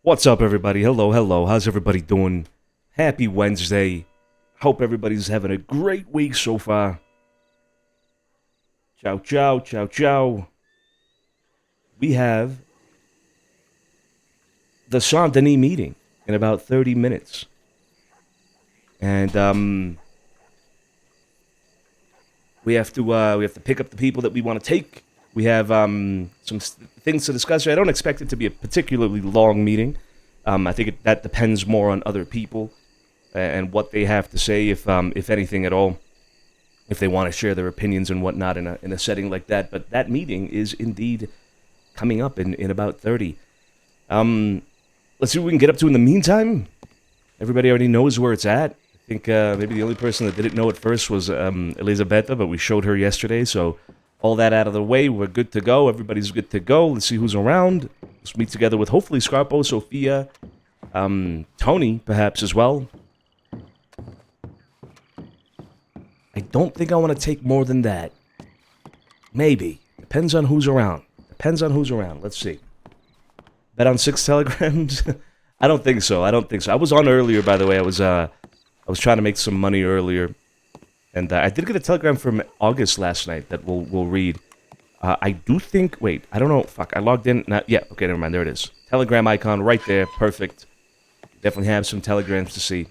What's up, everybody? Hello, hello. How's everybody doing? Happy Wednesday. Hope everybody's having a great week so far. Ciao, ciao, ciao, ciao. We have the Santini meeting in about 30 minutes. And, we have to pick up the people that we want to take. We have some things to discuss. I don't expect it to be a particularly long meeting. I think that depends more on other people and what they have to say, if anything at all, if they want to share their opinions and whatnot in a setting like that. But that meeting is indeed coming up in about 30. Let's see what we can get up to in the meantime. Everybody already knows where it's at. I think maybe the only person that didn't know at first was Elisabetta, but we showed her yesterday, so all that out of the way, we're good to go. Everybody's good to go. Let's see who's around. Let's meet together with hopefully Scarpo, Sophia, Tony, perhaps as well. I don't think I want to take more than that. Maybe. Depends on who's around. Depends on who's around. Let's see. Bet on 6 telegrams? I don't think so. I don't think so. I was on earlier, by the way. I was trying to make some money earlier. And I did get a telegram from August last night that we'll read. I do think... Wait, I don't know. Fuck, I logged in. Yeah, okay, never mind. There it is. Telegram icon right there. Perfect. Definitely have some telegrams to see.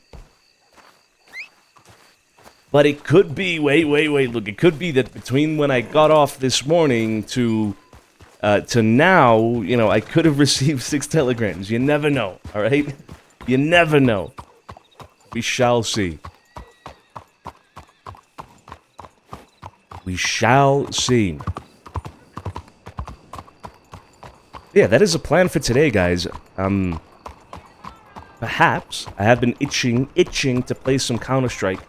But it could be... Wait. Look, it could be that between when I got off this morning to now, you know, I could have received 6 telegrams. You never know, all right? You never know. We shall see. We shall see. Yeah, that is a plan for today, guys. Perhaps I have been itching to play some Counter-Strike.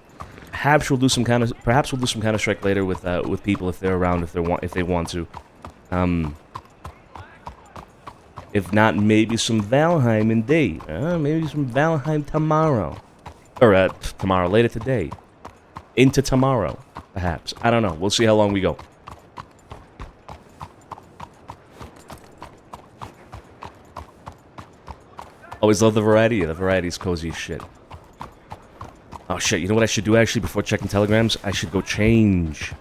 Perhaps we'll do some Counter-Strike later with people if they're around, if they want to. If not, maybe some Valheim indeed. Maybe some Valheim tomorrow, or tomorrow, later today, into tomorrow. Perhaps. I don't know. We'll see how long we go. Always love the variety. Yeah, the variety is cozy as shit. Oh, shit. You know what I should do, actually, before checking telegrams? I should go change.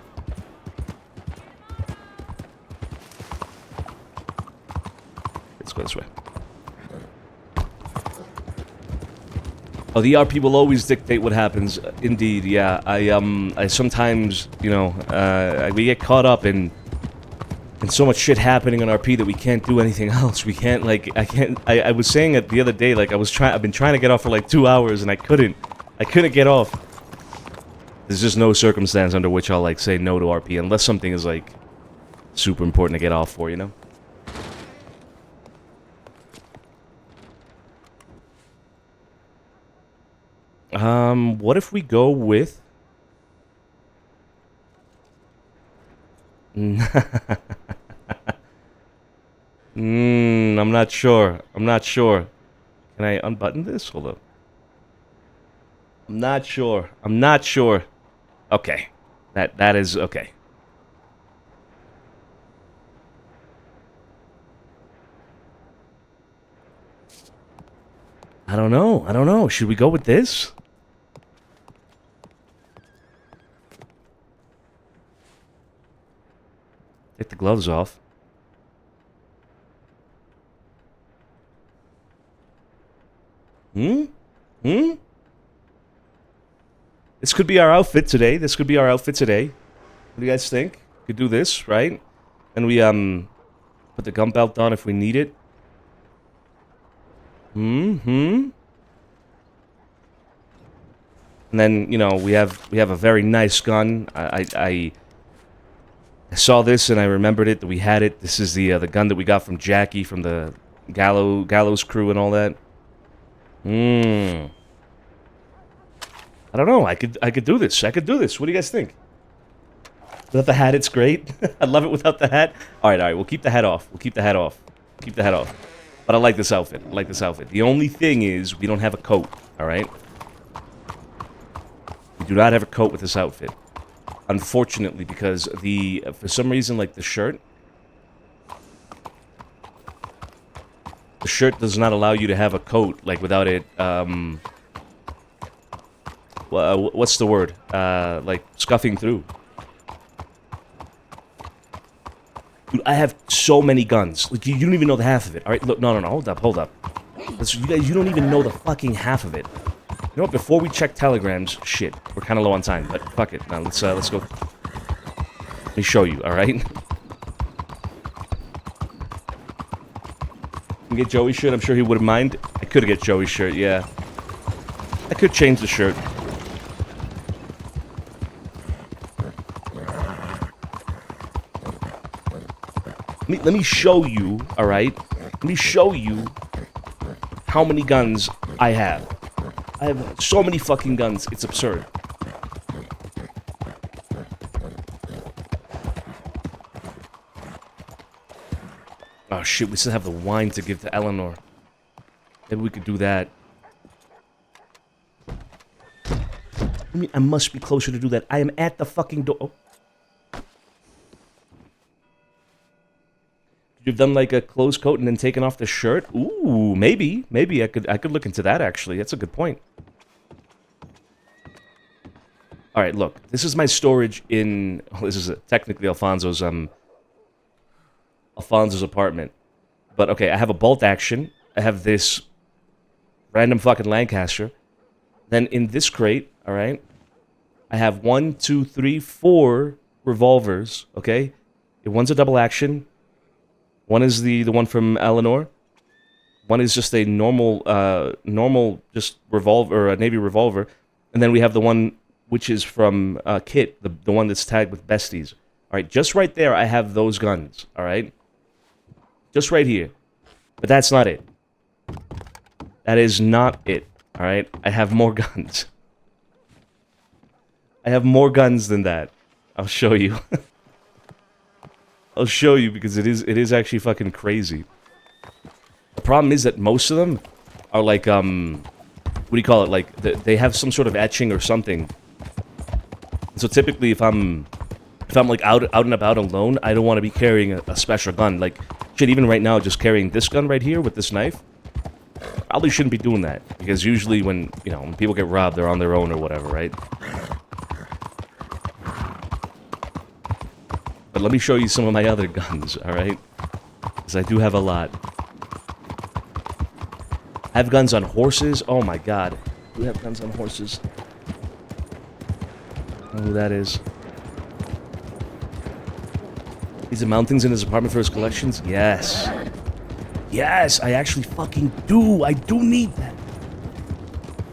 Let's go this way. Oh, the RP will always dictate what happens. Indeed, yeah. I sometimes, you know, we get caught up in so much shit happening on RP that we can't do anything else. We can't, like, I was saying it the other day, like, I've been trying to get off for like 2 hours and I couldn't get off. There's just no circumstance under which I'll, like, say no to RP unless something is, like, super important to get off for, you know? What if we go with... I'm not sure. I'm not sure. Can I unbutton this? Hold up. I'm not sure. I'm not sure. Okay. That is okay. I don't know. I don't know. Should we go with this? Take the gloves off. This could be our outfit today. What do you guys think? Could do this, right? And we put the gun belt on if we need it. And then, you know, we have a very nice gun. I saw this and I remembered it, that we had it. This is the gun that we got from Jackie from the Gallows crew and all that. I don't know. I could do this. What do you guys think? Without the hat, it's great. I love it without the hat. All right. We'll keep the hat off. But I like this outfit. The only thing is we don't have a coat. All right. We do not have a coat with this outfit. Unfortunately, because for some reason, like the shirt, The shirt does not allow you to have a coat, like, without it, what's the word? Like, scuffing through. Dude, I have so many guns. Like, you don't even know the half of it. Alright, look, no, hold up. Listen, you guys, you don't even know the fucking half of it. You know what, before we check telegrams, shit, we're kind of low on time, but fuck it. Now, let's go. Let me show you, alright? Get Joey's shirt, I'm sure he wouldn't mind. I could get Joey's shirt, yeah. I could change the shirt. Let me show you, alright? Let me show you how many guns I have. I have so many fucking guns, it's absurd. Oh shit, we still have the wine to give to Eleanor. Maybe we could do that. I must be closer to do that. I am at the fucking door. Oh. You've done like a closed coat and then taken off the shirt? Ooh, maybe. Maybe I could look into that actually. That's a good point. Alright, look. This is my storage in... Oh, this is technically Alfonso's apartment. But okay, I have a bolt action. I have this random fucking Lancaster. Then in this crate, alright, I have 1, 2, 3, 4 revolvers, okay? One's a double action. One is the one from Eleanor. One is just a normal just revolver, or a Navy revolver. And then we have the one which is from Kit, the one that's tagged with besties. Alright, just right there I have those guns, alright? Just right here. But that's not it. That is not it, alright? I have more guns. I have more guns than that. I'll show you. I'll show you because it is actually fucking crazy. The problem is that most of them are like, what do you call it? Like, they have some sort of etching or something. So typically if I'm like out and about alone, I don't want to be carrying a special gun. Like, shit, even right now, just carrying this gun right here with this knife, probably shouldn't be doing that. Because usually when people get robbed, they're on their own or whatever, right? But let me show you some of my other guns, alright? Because I do have a lot. I have guns on horses. Oh my god. I do have guns on horses. I don't know who that is. He's mount things in his apartment for his collections? Yes. Yes, I actually fucking do. I do need that.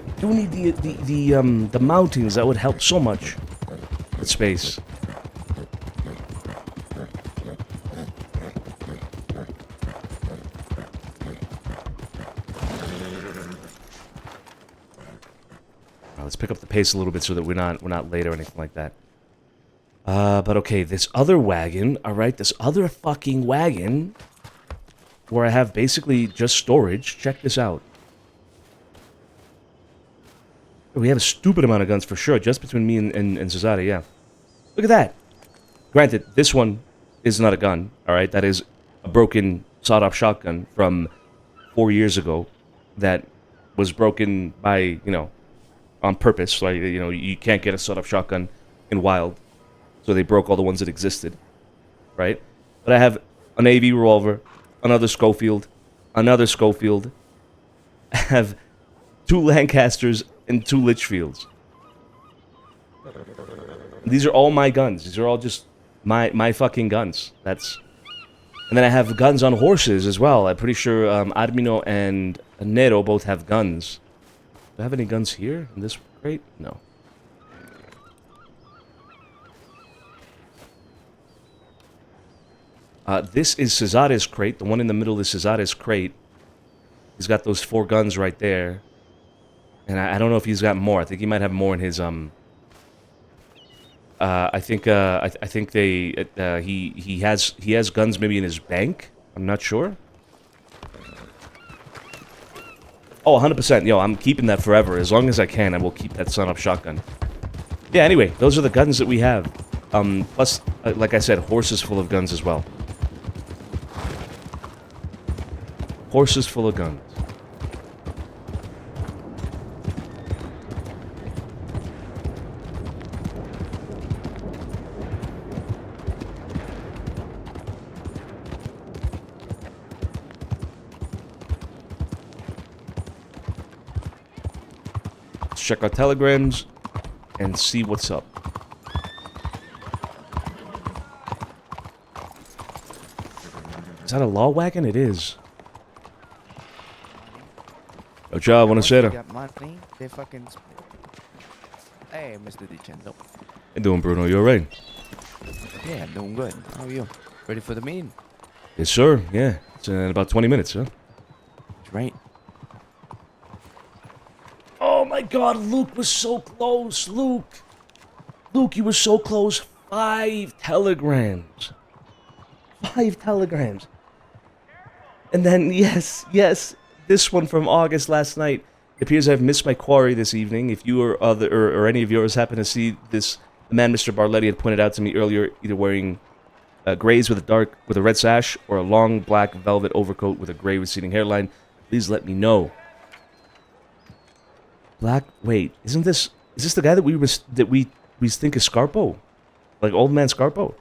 I do need the mountings. That would help so much with space. Let's pick up the pace a little bit so that we're not late or anything like that. But okay, this other wagon, alright, this other fucking wagon, where I have basically just storage, check this out. We have a stupid amount of guns for sure, just between me and Cesare, yeah. Look at that! Granted, this one is not a gun, alright, that is a broken sawed-off shotgun from 4 years ago that was broken by, on purpose. Like, you can't get a sawed-off shotgun in Wild. So they broke all the ones that existed. Right? But I have a Navy revolver, another Schofield, another Schofield. I have 2 Lancasters and 2 Litchfields. These are all my guns. These are all just my fucking guns. And then I have guns on horses as well. I'm pretty sure Armino and Nero both have guns. Do I have any guns here in this crate? No. This is Cesare's crate. The one in the middle is Cesare's crate. He's got those 4 guns right there. And I don't know if he's got more. I think he might have more in his I think he has guns maybe in his bank. I'm not sure. Oh, 100%. Yo, I'm keeping that forever. As long as I can, I will keep that son-up shotgun. Yeah, anyway, those are the guns that we have. Plus, like I said, horses full of guns as well. Horses full of guns. Let's check our telegrams and see what's up. Is that a law wagon? It is. Yo, ciao, buonasera. Got money, they fucking. Hey, Mr. DiCenzo. How you doing, Bruno? You alright? Yeah, I'm doing good. How are you? Ready for the meeting? Yes, sir. Yeah. It's in about 20 minutes, huh? That's right. Oh my god, Luke was so close. Luke, you were so close. 5 telegrams. 5 telegrams. And then, yes, this one from August last night. It appears I've missed my quarry this evening. If you or any of yours happen to see this, the man Mr. Barletti had pointed out to me earlier, either wearing grays with a red sash or a long black velvet overcoat with a gray receding hairline, please let me know. Wait, is this the guy that we think is Scarpo? Like old man Scarpo?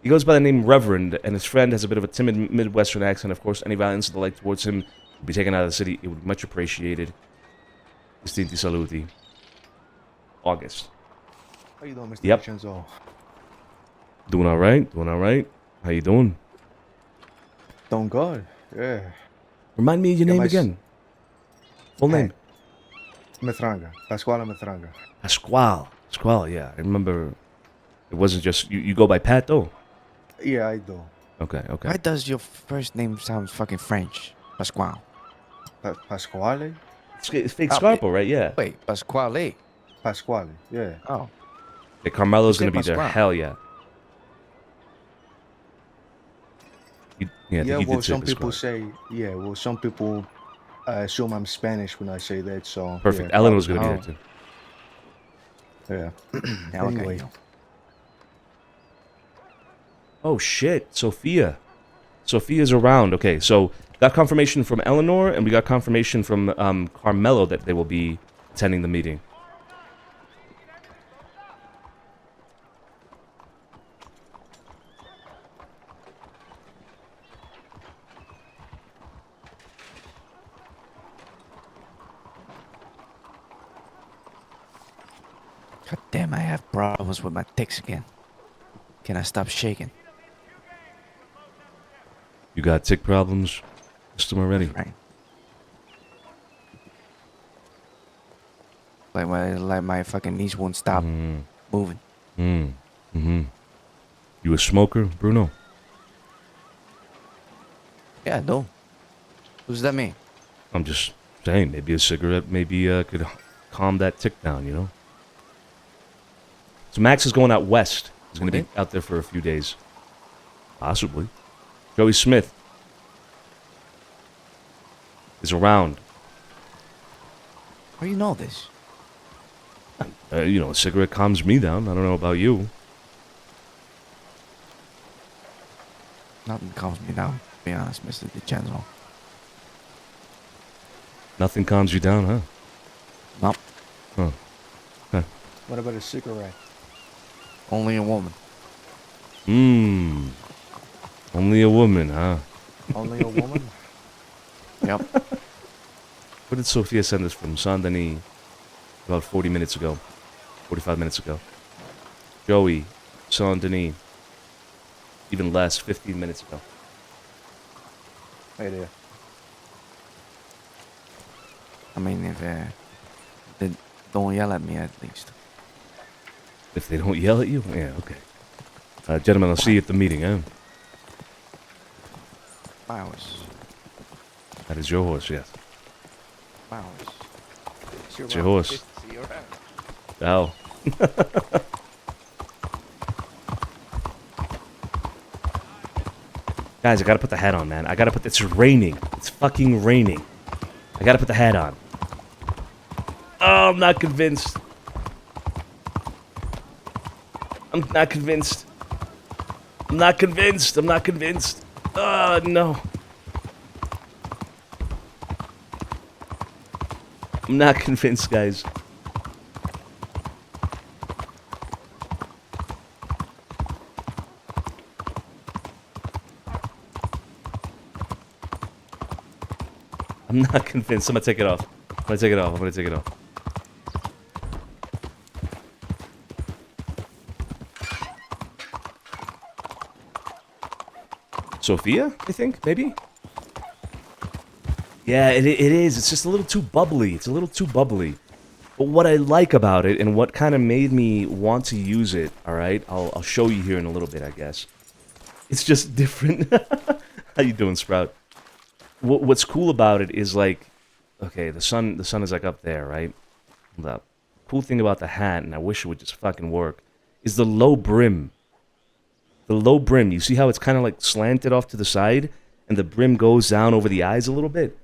He goes by the name Reverend, and his friend has a bit of a timid Midwestern accent. Of course, any violence of the like towards him will be taken out of the city. It would be much appreciated. Distinti saluti. August. How you doing, Mr. Yep. DiCenzo? Doing all right. How you doing? Doing good. Yeah. Remind me of your name again. Full name. Metranga. Pasquale Metranga. Pasquale, yeah. I remember it wasn't just... You go by Pat, though? Yeah, I do. Okay. Why does your first name sound fucking French? Pasquale. Pasquale? It's fake Scarpo, right? Yeah. Wait, Pasquale. Pasquale, yeah. Oh. Hey, Carmelo's You going to be said there. Pasquale. Hell yeah. I think Yeah, you well, did say some people Pasquale. say, some people assume I'm Spanish when I say that, so. Perfect. Yeah, Ellen was going to Oh. be there, too. Yeah. Yeah, okay. Anyway. Oh, shit. Sophia's around. Okay, so got confirmation from Eleanor, and we got confirmation from Carmelo that they will be attending the meeting. God damn, I have problems with my ticks again. Can I stop shaking? You got tick problems? System already? Right. Like my fucking knees won't stop moving. You a smoker, Bruno? Yeah, I do. What does that mean? I'm just saying, maybe a cigarette could calm that tick down, you know? So Max is going out west. He's going to be out there for a few days. Possibly. Joey Smith is around. How do you know this? A cigarette calms me down. I don't know about you. Nothing calms me down, to be honest, Mr. DiCenzo. Nothing calms you down, huh? Nope. Huh. What about a cigarette? Only a woman. Only a woman, huh? Only a woman? Yep. Where did Sophia send us from? Saint Denis. About 45 minutes ago. Joey, Saint Denis. Even less, 15 minutes ago. Right there. I mean, if they don't yell at me, at least. If they don't yell at you? Yeah, okay. Gentlemen, I'll see you at the meeting, huh? Flowers. That is your horse, yes. Flowers. It's your horse. See you around. Ow. Guys, I gotta put the hat on, man. It's raining. It's fucking raining. I gotta put the hat on. Oh, I'm not convinced. I'm not convinced. Oh, no. I'm not convinced, guys. I'm not convinced. I'm gonna take it off. I'm gonna take it off. I'm gonna take it off. Sophia, I think, maybe? Yeah, it is. It's just a little too bubbly. It's a little too bubbly. But what I like about it, and what kind of made me want to use it, alright? I'll show you here in a little bit, I guess. It's just different. How you doing, Sprout? What's cool about it is, like... Okay, the sun is, like, up there, right? The cool thing about the hat, and I wish it would just fucking work, is the low brim. The low brim, you see how it's kind of, like, slanted off to the side? And the brim goes down over the eyes a little bit?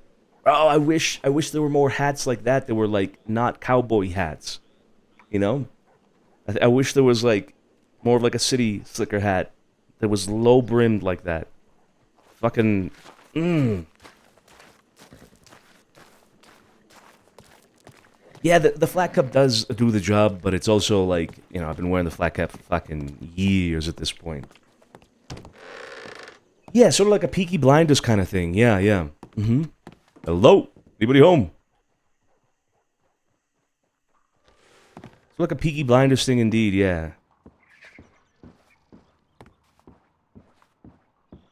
Oh, I wish there were more hats like that were, like, not cowboy hats. You know? I wish there was, like, more of, like, a city slicker hat that was low-brimmed like that. Fucking... Yeah, the flat cap does do the job, but it's also, like, you know, I've been wearing the flat cap for fucking years at this point. Yeah, sort of like a Peaky Blinders kind of thing. Yeah. Mm-hmm. Hello? Anybody home? It's like a Peaky Blinders thing indeed, yeah.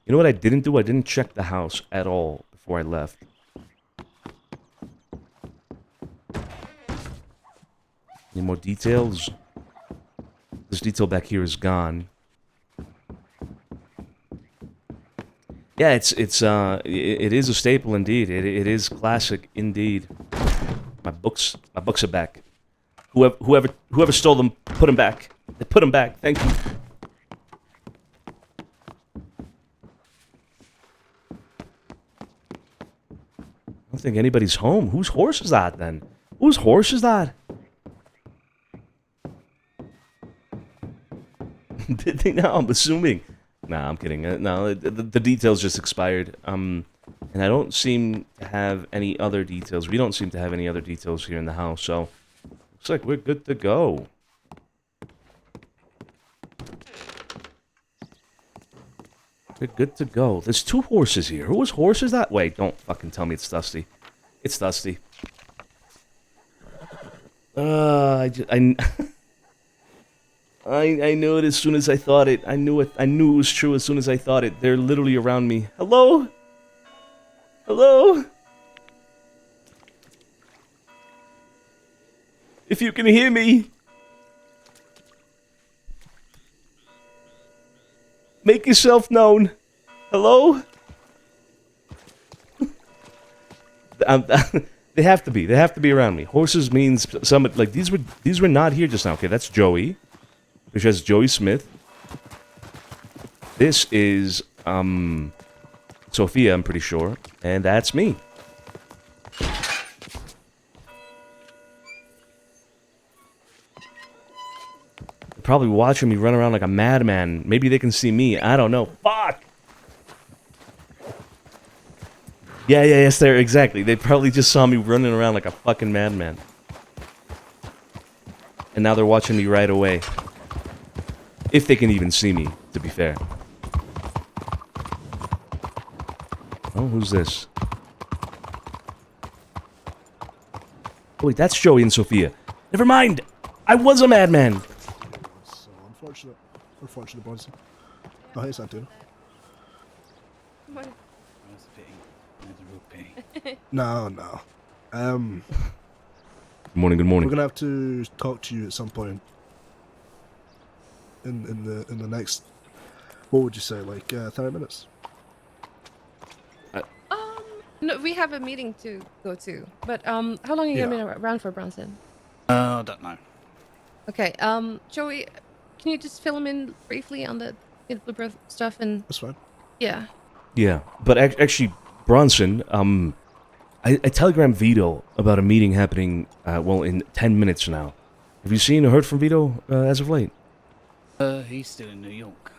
You know what I didn't do? I didn't check the house at all before I left. Any more details? This detail back here is gone. Yeah, it is a staple indeed. It is classic indeed. My books are back. Whoever stole them, put them back. They put them back. Thank you. I don't think anybody's home. Whose horse is that then? Whose horse is that? Did they know? I'm assuming. Nah, I'm kidding. No, the details just expired. And I don't seem to have any other details. We don't seem to have any other details here in the house, so looks like we're good to go. We're good to go. There's 2 horses here. Whose horse is that? Wait, don't fucking tell me it's Dusty. It's Dusty. I knew it as soon as I thought it. I knew it was true as soon as I thought it. They're literally around me. Hello? Hello? If you can hear me, make yourself known. Hello? They have to be. They have to be around me. Horses means some, like, these were not here just now. Okay, that's Joey. Which has Joey Smith. This is, Sophia, I'm pretty sure. And that's me. They're probably watching me run around like a madman. Maybe they can see me. I don't know. Fuck! Yeah, yes, there, exactly. They probably just saw me running around like a fucking madman. And now they're watching me right away. If they can even see me, to be fair. Oh, who's this? Oh, wait, that's Joey and Sophia. Never mind! I was a madman! So unfortunate, Bronson. Oh, hey, Santino. What? No. Good morning, good morning. We're gonna have to talk to you at some point. In the next, what would you say, like 30 minutes? No, we have a meeting to go to. But how long are you gonna be around for, Bronson? I don't know. Okay. Joey, can you just fill him in briefly on the Bluebird stuff and? That's fine. Yeah. Yeah, but actually, Bronson, I telegrammed Vito about a meeting happening, well, in 10 minutes now. Have you seen or heard from Vito as of late? He's still in New York.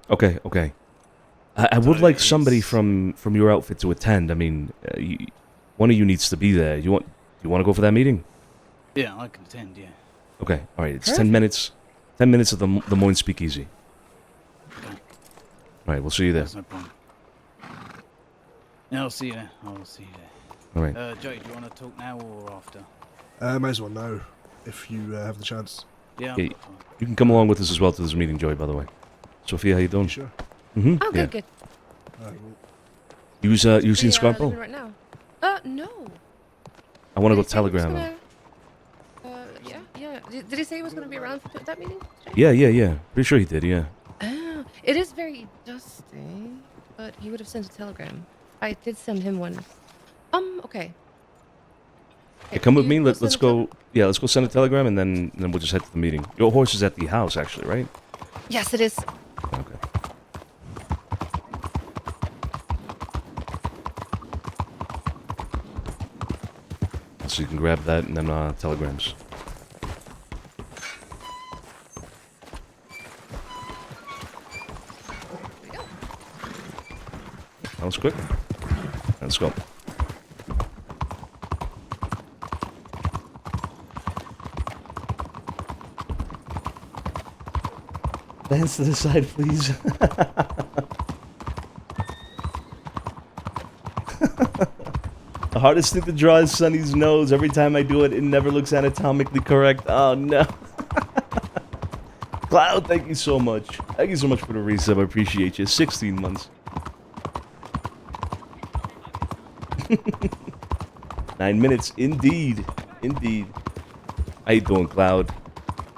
Okay. I would like somebody from your outfit to attend. I mean, one of you needs to be there. You want to go for that meeting? Yeah, I can attend, yeah. Okay, all right. It's 10 minutes. 10 minutes of the Des Moines Speakeasy. Okay. All right, we'll see you there. That's no problem. Yeah, I'll see you there. I'll see you there. All right. Joey, do you want to talk now or after? Might as well now, if you have the chance. Yeah, Yeah, I've got time. you can come along with us as well to this meeting, Joey, by the way. Sophia, how you doing? You sure? Mm-hmm. Oh, good, good. Well, You seen Leaving Scarpo? right now. No. I want to go Did he say he was telegram him. gonna- yeah. Did he say he was going to be around for that meeting? Yeah. Pretty sure he did, yeah. Oh, it is very dusty, but he would have sent a telegram. I did send him one. Okay. Yeah, come with you me. will Let's send a go. Yeah, let's go send a telegram, and then we'll just head to the meeting. Your horse is at the house, actually, right? Yes, it is. Okay. So you can grab that and then telegrams. That was quick. Let's go. Dance to the side, please. The hardest thing to draw is Sonny's nose. Every time I do it, it never looks anatomically correct. Oh, no. Cloud, thank you so much. Thank you so much for the resub. I appreciate you. 16 months. 9 minutes. Indeed. Indeed. How you doing, Cloud?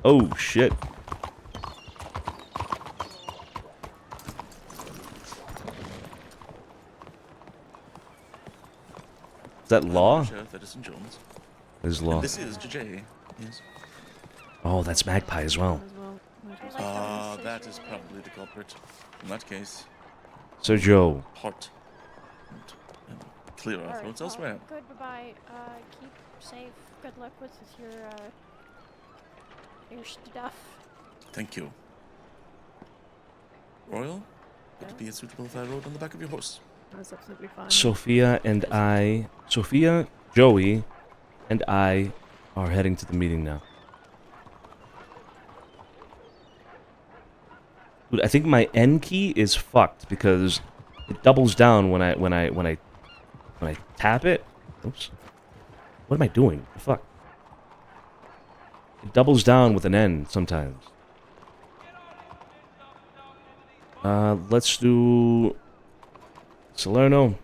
Oh, shit. Is that law? Sheriff Edison Jones. Is law. This is JJ. Yes. Oh, that's Magpie as well. That is probably the culprit. In that case, So, Joe. part. And clear our throats elsewhere. Good, bye-bye. Keep safe. Good luck with your stuff. Thank you. Royal, would it be suitable if I rode on the back of your horse? That's absolutely fine. Sophia, Joey, and I are heading to the meeting now. Dude, I think my N key is fucked because it doubles down when I tap it. Oops. What am I doing? The fuck? It doubles down with an N sometimes. Let's do Salerno.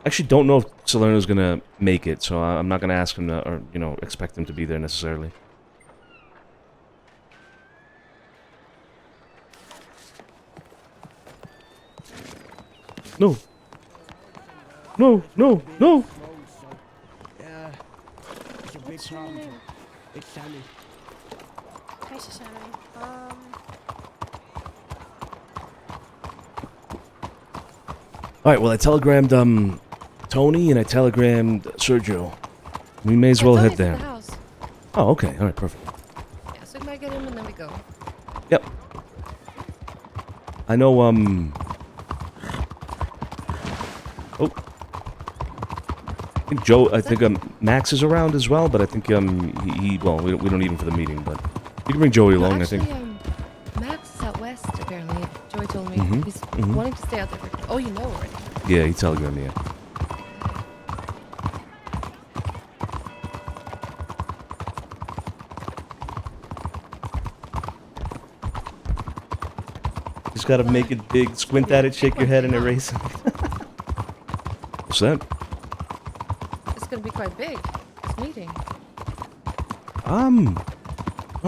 I actually don't know if Salerno's gonna make it, so I'm not gonna ask him to, or expect him to be there necessarily. No. No. Yeah. It's a big problem. It's Sammy. Hi, Sammy. Alright, well, I telegrammed, Tony, and I telegrammed Sergio. We may as well head Tony's at there. the house. Oh, okay. Alright, perfect. Yeah, so we might get him and then we go. Yep. I know, Oh. I think Max is around as well, but I think, well, we don't need him for the meeting, but you can bring Joey No, along, actually, I think. Max is out west, apparently. Joey told me. Mhm, He's mhm. wanting to stay out there. Oh, you know already. Yeah, he telegrammed me, yeah. Just gotta make it big, squint at it, shake your head, and erase it. What's that? It's going to be quite big, this meeting. Well,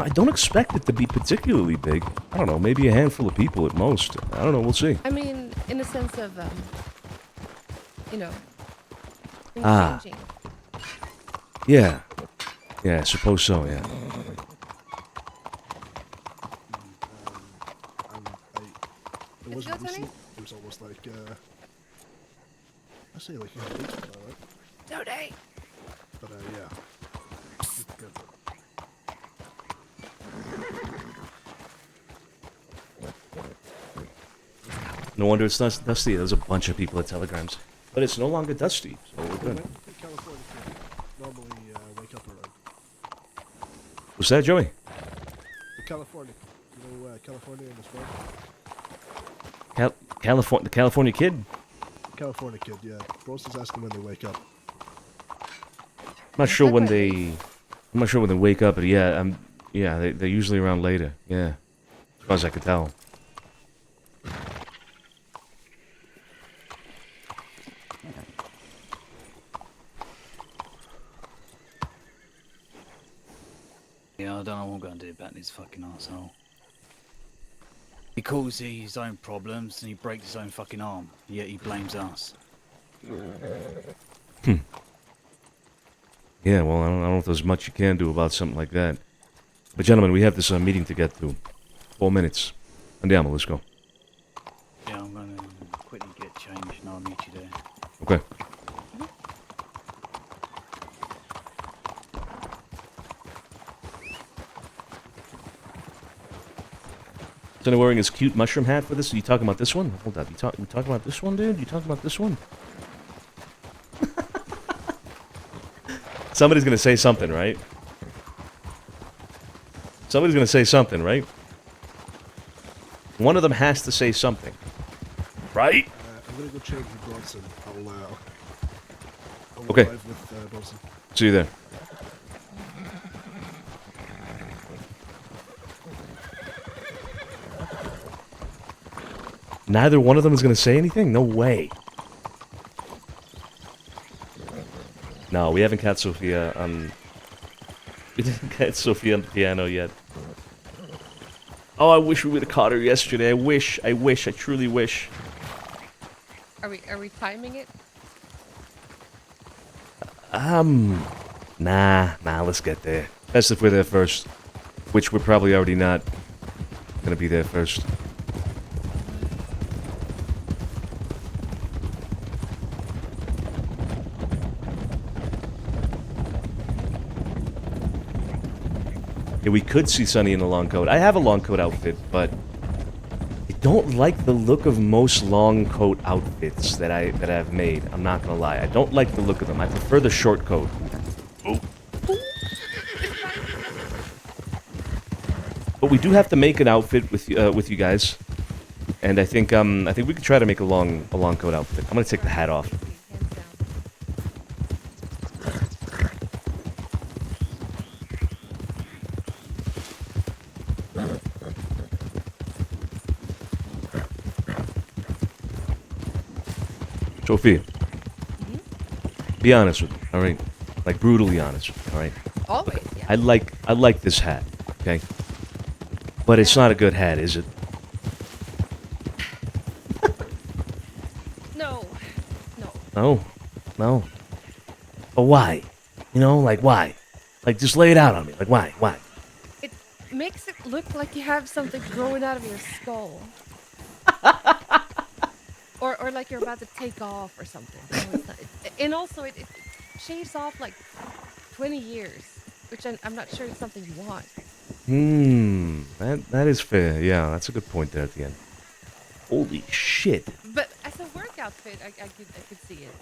I don't expect it to be particularly big. I don't know, maybe a handful of people at most. I don't know, we'll see. I mean, in the sense of, things changing. Yeah. Yeah, I suppose so, yeah. It Good wasn't to go, Tony? recent. It was almost like, I say like a week ago, right? Tony! But, yeah. Good. No wonder it's not dusty. There's a bunch of people at telegrams. But it's no longer dusty, so we're good. The California kid normally wake up around. What's that, Joey? The California, California in this world. The California kid? California kid, yeah. Bros is asking when they wake up. I'm not sure when they wake up, but yeah, they're usually around later. Yeah, as far as I could tell. Yeah, I don't know what I'm going to do about this fucking arsehole. He calls his own problems and he breaks his own fucking arm, yet he blames us. Yeah, well, I don't know if there's much you can do about something like that. But gentlemen, we have this meeting to get to. 4 minutes. Andiamo, let's go. Yeah, I'm going to quickly get changed and I'll meet you there. Okay. Sonny wearing his cute mushroom hat for this? Are you talking about this one? Hold up. You talking about this one, dude? You talking about this one? Somebody's gonna say something, right? Somebody's gonna say something, right? One of them has to say something. Right? I'm gonna go change with Bronson. I'll Okay. arrive with Bronson. See you there. Neither one of them is going to say anything? No way. No, we haven't caught Sophia on... We didn't get Sophia on the piano yet. Oh, I wish we would have caught her yesterday. I truly wish. Are we timing it? Nah, let's get there. Best if we're there first. Which we're probably already not gonna be there first. Yeah, we could see Sonny in a long coat. I have a long coat outfit, but I don't like the look of most long coat outfits that I've made. I'm not gonna lie. I don't like the look of them. I prefer the short coat. Oh. But we do have to make an outfit with you guys, and I think we could try to make a long coat outfit. I'm gonna take the hat off. Sophia, be honest with me, all right? Like brutally honest with me, all right? Always, yeah. I like this hat, okay? But it's not a good hat, is it? No. No. But why? You know, like why? Like just lay it out on me. Like why? It makes it look like you have something growing out of your skull. Or like you're about to take off or something. No, it's not. And also, it shaves off like 20 years, which I'm not sure is something you want. That is fair. Yeah, that's a good point there at the end. Holy shit. But as a work outfit, I could see it.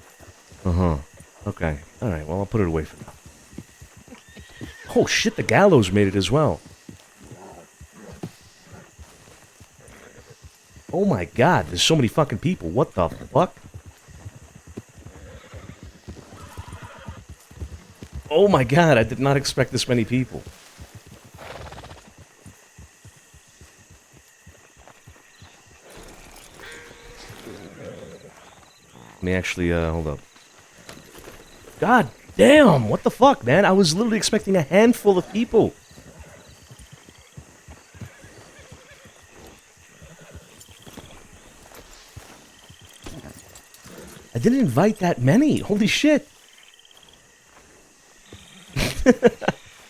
Okay. All right. Well, I'll put it away for now. Oh shit! The gallows made it as well. Oh my god! There's so many fucking people. What the fuck? Oh my god! I did not expect this many people. Let me actually, hold up. God damn, what the fuck, man? I was literally expecting a handful of people. I didn't invite that many. Holy shit.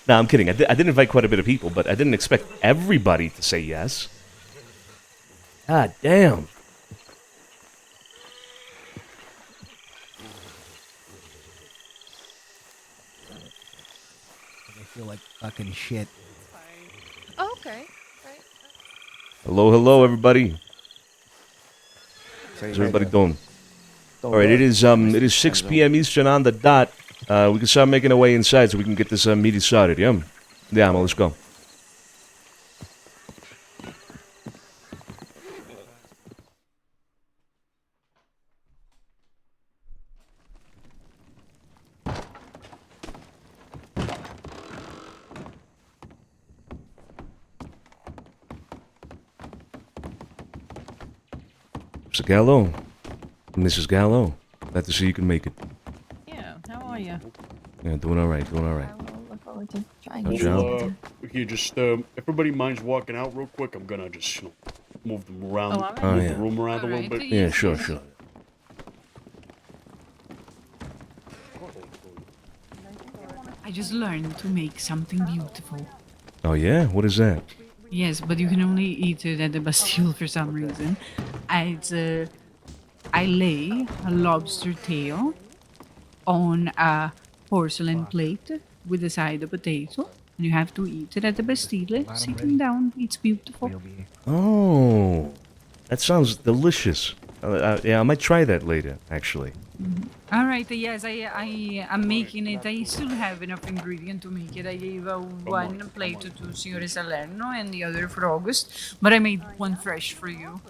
No, I'm kidding. I did invite quite a bit of people, but I didn't expect everybody to say yes. God damn. I feel like fucking shit. Oh, okay. Right. Hello, everybody. Say How's everybody hey, doing? Don't All right, rush. it is 6 p.m. Eastern on the dot. We can start making our way inside so we can get this meeting started. Yeah, yeah, let's go. Mr. Gallo, Mrs. Gallo, glad to see you can make it. Yeah, how are you? Yeah, doing all right, doing all right. I will look forward to trying Good this job. later. Here, just if everybody minds walking out real quick, I'm gonna just move them around, Oh, alright. Oh, move yeah. the room around a little Alright, bit. Yeah, yes, sure, yes. sure. I just learned to make something beautiful. Oh yeah, what is that? Yes, but you can only eat it at the Bastille for some reason. I lay a lobster tail on a porcelain plate with a side of potato, and you have to eat it at the Bastille, sitting down. It's beautiful. Oh, that sounds delicious. Yeah, I might try that later, actually. All right, yes, I am making it. I still have enough ingredient to make it. I gave one plate to Signore Salerno and the other for August, but I made one fresh for you.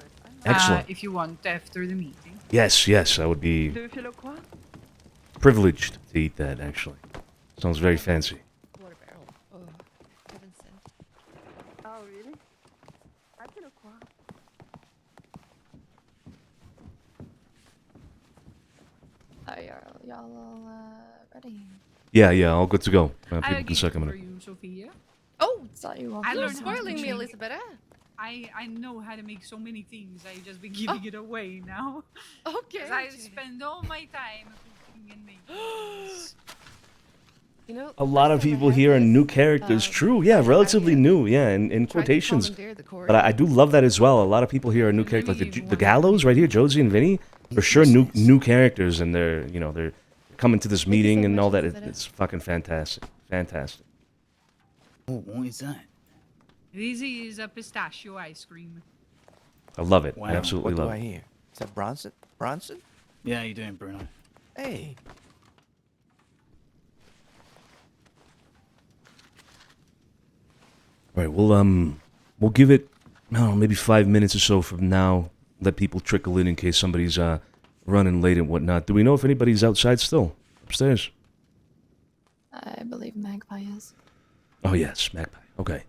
Excellent. If you want after the meeting. Yes, I would be privileged to eat that, actually. Sounds very fancy. Water barrel. Oh, heaven sent. Oh, really? I can acquire. Are y'all all ready? Yeah, all good to go. People I'll can get suck a it for minute. you, Sophia. Oh, Thought you all I you're learned how to spoiling me, make- Elizabeth. I know how to make so many things. I just been giving it away now. Okay. 'Cause I spend all my time cooking and making things. You know, A lot of first time I people had here are this, new characters. True, yeah, I had relatively idea. new, yeah, in Tried to quotations. commandeer the court. But I do love that as well. A lot of people here are new characters, like the Gallows right here, Josie and Vinny, for sure, new characters, and they're coming to this Thank you meeting so and much, all that. Elizabeth. It's fucking fantastic, fantastic. Oh, what is that? This is a pistachio ice cream. I love it. Wow. I absolutely What do love I it. hear? Is that Bronson? Bronson? Yeah, how you doing, Bruno? Hey. All right, we'll give it, I don't know, maybe 5 minutes or so from now. Let people trickle in case somebody's running late and whatnot. Do we know if anybody's outside still upstairs? I believe Magpie is. Oh yes, Magpie. Okay.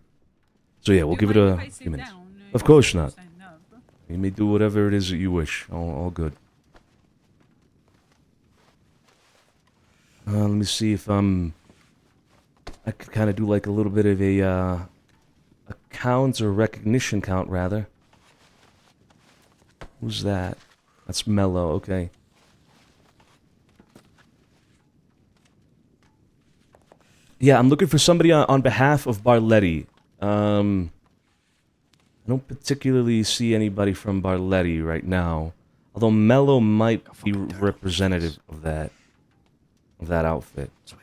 So yeah, we'll Do you give it mind a if I sit few minutes. down? Of course You not. stand up. You may do whatever it is that you wish. All good. Let me see if I could kind of do like a little bit of a count or recognition count rather. Who's that? That's Mello. Okay. Yeah, I'm looking for somebody on behalf of Barletti. I don't particularly see anybody from Barletti right now, although Mello might be representative of that outfit. Sorry.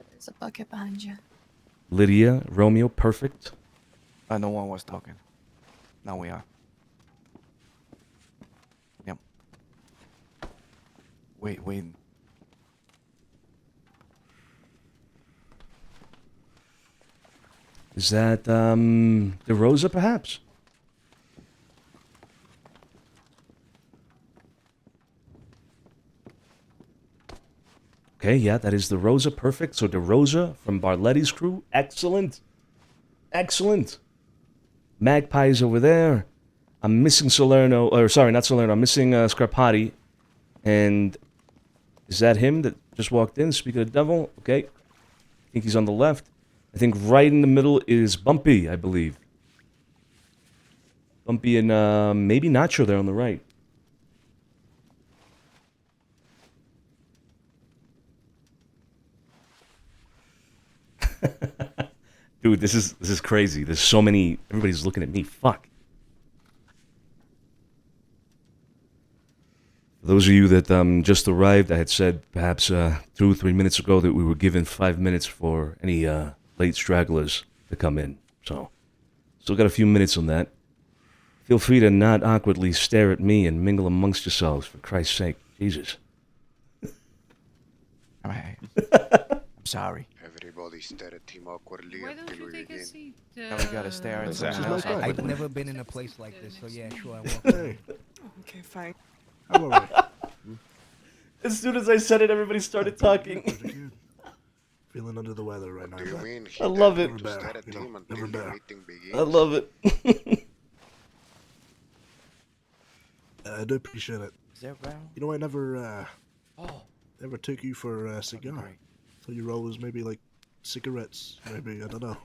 There's a bucket behind you. Lydia, Romeo, perfect. No one was talking. Now we are. Yep. Wait. Is that De Rosa, perhaps? Okay, yeah, that is De Rosa, perfect. So De Rosa from Barletti's crew, excellent, excellent. Magpie's over there. I'm missing Salerno, or sorry, not Salerno. I'm missing Scarpati, and is that him that just walked in? Speaking of the devil, okay. I think he's on the left. I think right in the middle is Bumpy, I believe. Bumpy and maybe Nacho there on the right. Dude, this is crazy. There's so many. Everybody's looking at me. Fuck. For those of you that just arrived, I had said perhaps 2 or 3 minutes ago that we were given 5 minutes for any late stragglers to come in. So, still got a few minutes on that. Feel free to not awkwardly stare at me and mingle amongst yourselves, for Christ's sake. Jesus. I'm sorry. Everybody stare at him awkwardly Why don't until you we take a begin. seat? Now we gotta stare at This is someone my else. guy. I've never been in a place like this, so yeah, sure, I won't. Hey, Okay, fine. I'm alright. As soon as I said it, everybody started talking. Pretty good. Feeling under the weather right now. Do you but mean he I love dared it. to Never stare bear, at you know, him never until the bear. meeting begins? I love it. I do appreciate it. Is that round? You know, I never Oh, took you for a cigar. great. So your role was maybe like cigarettes, maybe, I don't know.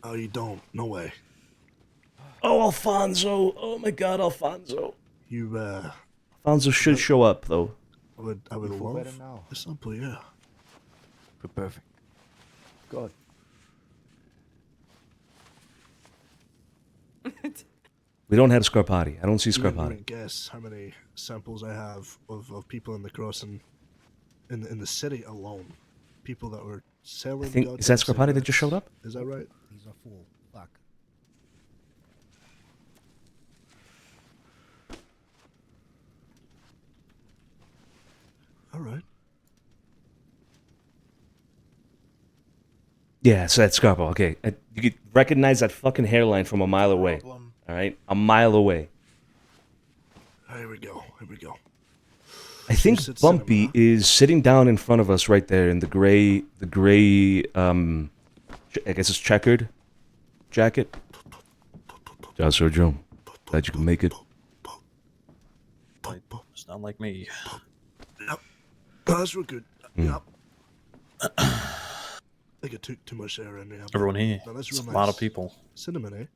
Oh, you don't? No way. Oh, Alfonso. Oh, my God, Alfonso. You, Alfonso should show up, though. I would You feel better love now? a sample, yeah. We're perfect. Good. We don't have Scarpati. I don't see You wouldn't Scarpati. even guess how many samples I have of people in the crossing, in the city alone. People that were selling. I think, is that goddamn Scarpati that just showed up? cigarettes. Is that right? He's a fool. Fuck. All right. Yeah, so that's Scarpo. Okay. You could recognize that fucking hairline from a mile away. All right? A mile away. Here we go. Here we go. I think Lucid Bumpy Cinema. is sitting down in front of us right there in the gray, I guess it's checkered jacket. Ciao, Sergio. Glad you can make it. It's not like me. Yep. Oh, that's real good. Mm. Yep. I think I took too much air in there. but- Everyone here. No, that's It's a real lot nice. of people. Cinnamon, eh?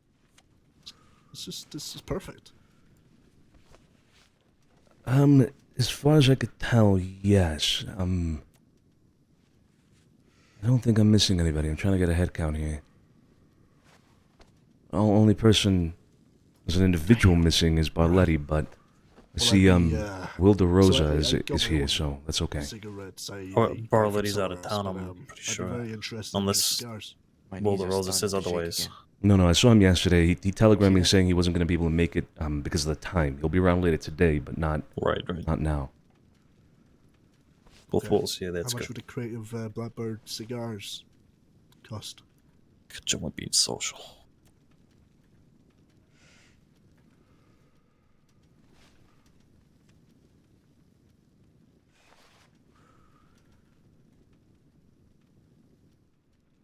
This is perfect. As far as I could tell, yes. I don't think I'm missing anybody. I'm trying to get a head count here. Only person as an individual missing is Barletti, but I Well, see I'd be, Will so DeRosa I got is my here, own so that's okay. Cigarettes. Barletti's out of town, but, I'm pretty I'd be sure. very interested in Unless cigars. My Will knees are DeRosa starting says to shake otherwise. again. No, I saw him yesterday. He telegrammed me that? saying he wasn't going to be able to make it because of the time. He'll be around later today, but not Right. not now. Both Okay. Wills here, How that's much good. would a crate of Blackbird cigars cost? Good job on being social.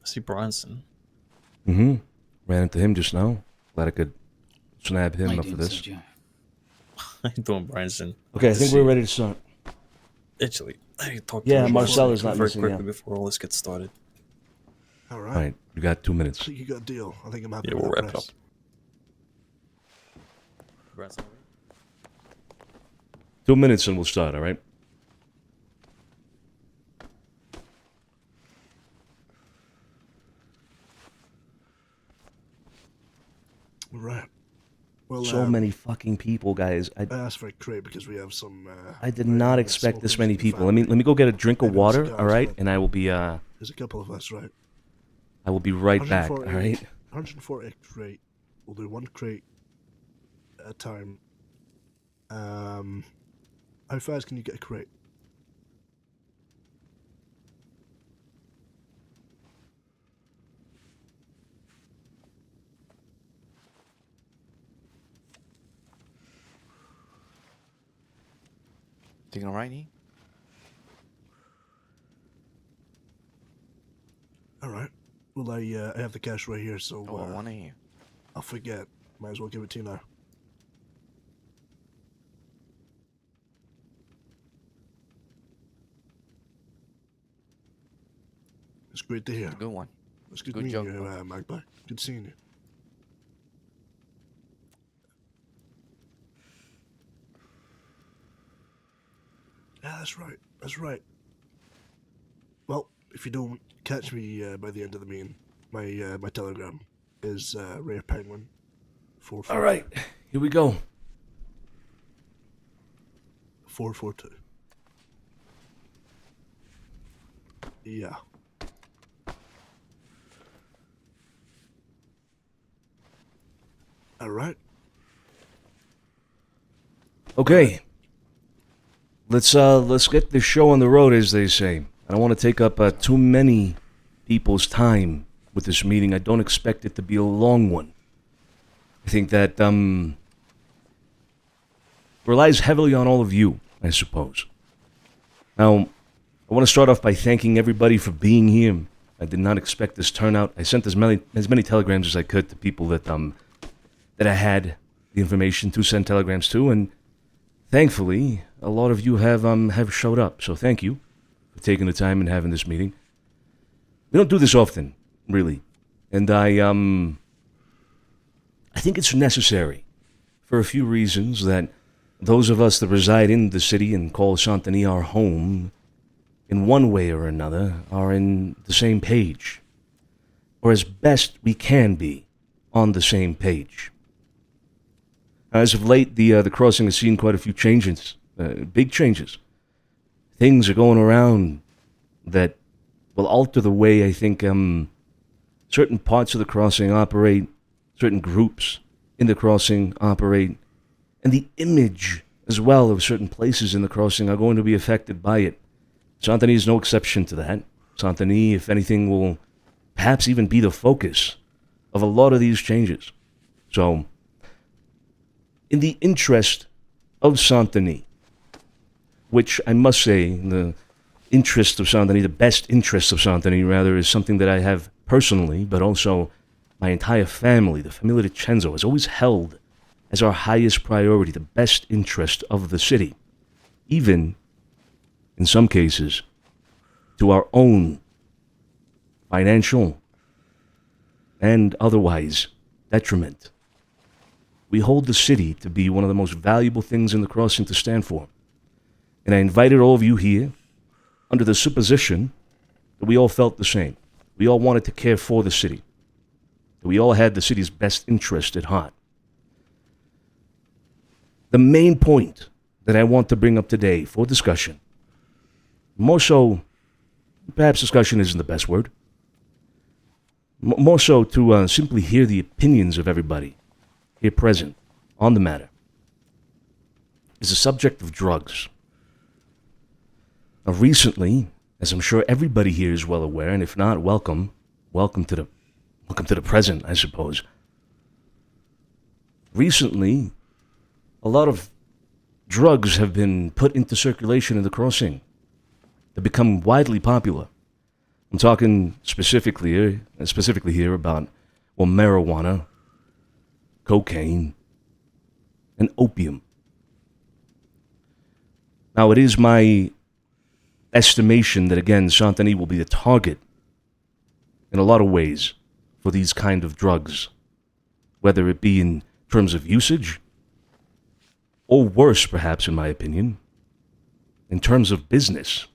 I see Bronson. Mm-hmm. Ran into him just now. Glad I could snab him How you up for doing, this. Sergio? How you doing, Bronson? Okay, I Good to think see we're you. ready to start. Actually, I need to talk Yeah, to you Marcella's very not missing, quickly yeah. before all this gets started. All All right. right, you got 2 I minutes. think you got a deal. I think I'm happy Yeah, with we'll that wrap it up. price. Bronson, 2 minutes and we'll start, all right? All right. Well, So many fucking people, guys. I asked for a crate because we have some. I did very not young expect this smokers many in the people. family. Let me go get a drink of Maybe the water, cigars, all right? but And I will be There's a couple of us, right? I will be right back, all 140 right? 140 a crate. We'll do one crate at a time. How fast can you get a crate? Taking a right knee? All right. Well, I have the cash right here, so Oh, I want to hear. I'll forget. Might as well give it to you now. It's great to hear. Good one. It's good Good meeting job, you, bud. Magpie. Good seeing you. Yeah, that's right. That's right. Well, if you don't catch me by the end of the meeting, my telegram is Rare Penguin 442. All right, here we go. 442. Yeah. All right. Okay. Let's get this show on the road, as they say. I don't want to take up too many people's time with this meeting. I don't expect it to be a long one. I think that relies heavily on all of you, I suppose. Now, I want to start off by thanking everybody for being here. I did not expect this turnout. I sent as many telegrams as I could to people that I had the information to send telegrams to, and thankfully, a lot of you have showed up. So thank you for taking the time and having this meeting. We don't do this often, really, and I think it's necessary for a few reasons that those of us that reside in the city and call Santini our home, in one way or another, are in the same page, or as best we can be on the same page. As of late, the crossing has seen quite a few changes, big changes. Things are going around that will alter the way I think certain parts of the crossing operate, certain groups in the crossing operate, and the image as well of certain places in the crossing are going to be affected by it. Santini is no exception to that. Santini, if anything, will perhaps even be the focus of a lot of these changes. So, in the interest of Santini, which I must say, the interest of Santini, the best interest of Santini, rather, is something that I have personally, but also my entire family, the Famiglia DiCenzo, has always held as our highest priority, the best interest of the city, even, in some cases, to our own financial and otherwise detriment. We hold the city to be one of the most valuable things in the crossing to stand for. And I invited all of you here under the supposition that we all felt the same. We all wanted to care for the city. That we all had the city's best interest at heart. The main point that I want to bring up today for discussion, more so, perhaps discussion isn't the best word, more so to simply hear the opinions of everybody here present on the matter, is the subject of drugs. Now, recently, as I'm sure everybody here is well aware, and if not, welcome to the present, I suppose. Recently, a lot of drugs have been put into circulation in the crossing. They've become widely popular. I'm talking specifically here about, well, marijuana, cocaine, and opium. Now, it is my estimation that, again, Santini will be the target in a lot of ways for these kind of drugs, whether it be in terms of usage, or worse, perhaps, in my opinion, in terms of business.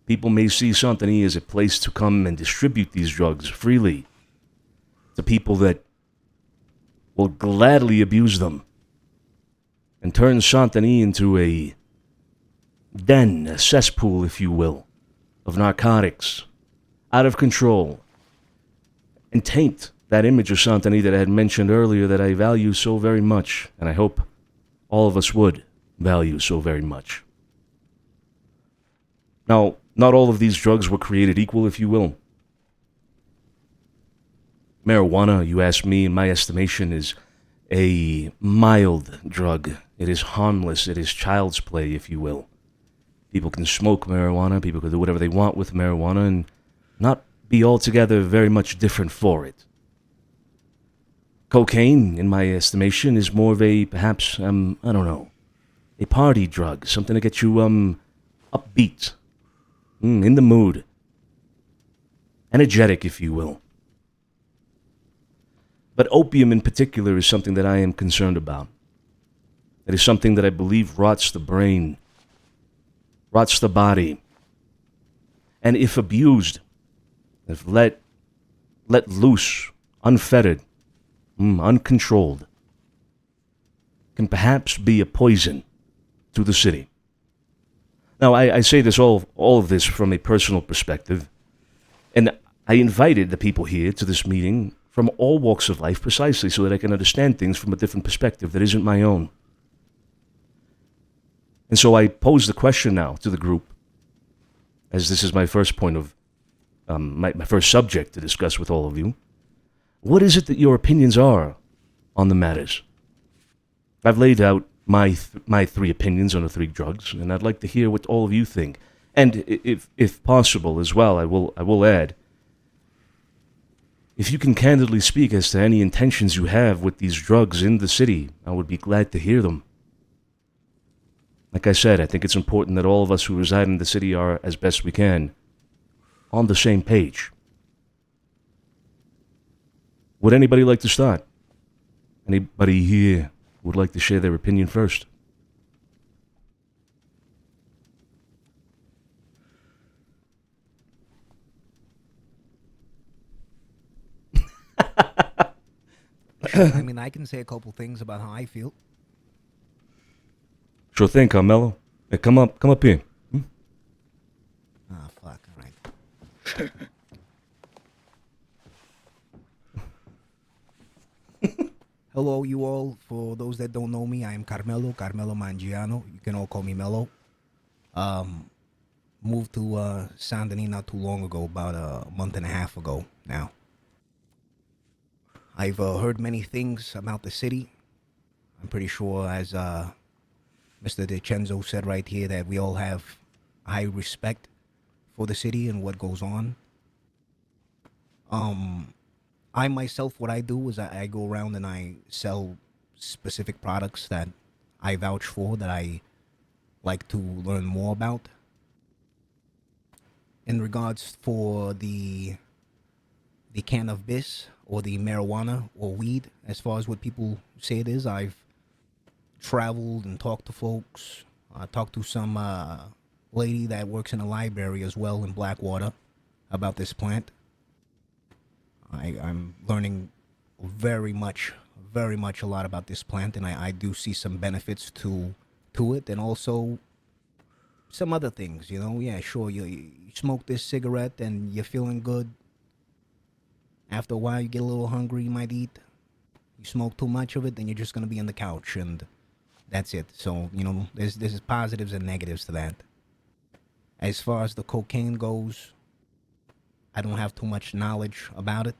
People may see Santini as a place to come and distribute these drugs freely to people that will gladly abuse them and turn Santini into a den, a cesspool, if you will, of narcotics, out of control, and taint that image of Santini that I had mentioned earlier that I value so very much, and I hope all of us would value so very much. Now, not all of these drugs were created equal, if you will. Marijuana, you ask me, in my estimation, is a mild drug. It is harmless. It is child's play, if you will. People can smoke marijuana. People can do whatever they want with marijuana and not be altogether very much different for it. Cocaine, in my estimation, is more of a, perhaps, I don't know, a party drug. Something to get you, upbeat, in the mood. Energetic, if you will. But opium in particular is something that I am concerned about. It is something that I believe rots the brain, rots the body, and if abused, if let loose, unfettered, uncontrolled, can perhaps be a poison to the city. Now, I say this all of this from a personal perspective, and I invited the people here to this meeting from all walks of life precisely so that I can understand things from a different perspective that isn't my own. And so I pose the question now to the group, as this is my first point of, my first subject to discuss with all of you. What is it that your opinions are on the matters? I've laid out my 3 opinions on the 3 drugs, and I'd like to hear what all of you think. And if possible as well, I will add, if you can candidly speak as to any intentions you have with these drugs in the city, I would be glad to hear them. Like I said, I think it's important that all of us who reside in the city are, as best we can, on the same page. Would anybody like to start? Anybody here would like to share their opinion first? I mean, I can say a couple things about how I feel. Sure thing, Carmelo. Hey, come up here. Ah, fuck, all right. Hello, you all. For those that don't know me, I am Carmelo Mangiano. You can all call me Mello. Moved to Santini not too long ago, about a month and a half ago now. I've heard many things about the city. I'm pretty sure, as Mr. DiCenzo said right here, that we all have high respect for the city and what goes on. I myself, what I do is I go around and I sell specific products that I vouch for, that I like to learn more about. In regards for the cannabis or the marijuana or weed, as far as what people say it is, I've traveled and talked to folks. I talked to some lady that works in a library as well in Blackwater about this plant. I'm learning very much a lot about this plant, and I do see some benefits to it, and also some other things, you know. Yeah, sure, you smoke this cigarette and you're feeling good. After a while, you get a little hungry, you might eat. You smoke too much of it, then you're just going to be on the couch, and that's it. So, you know, there's positives and negatives to that. As far as the cocaine goes, I don't have too much knowledge about it.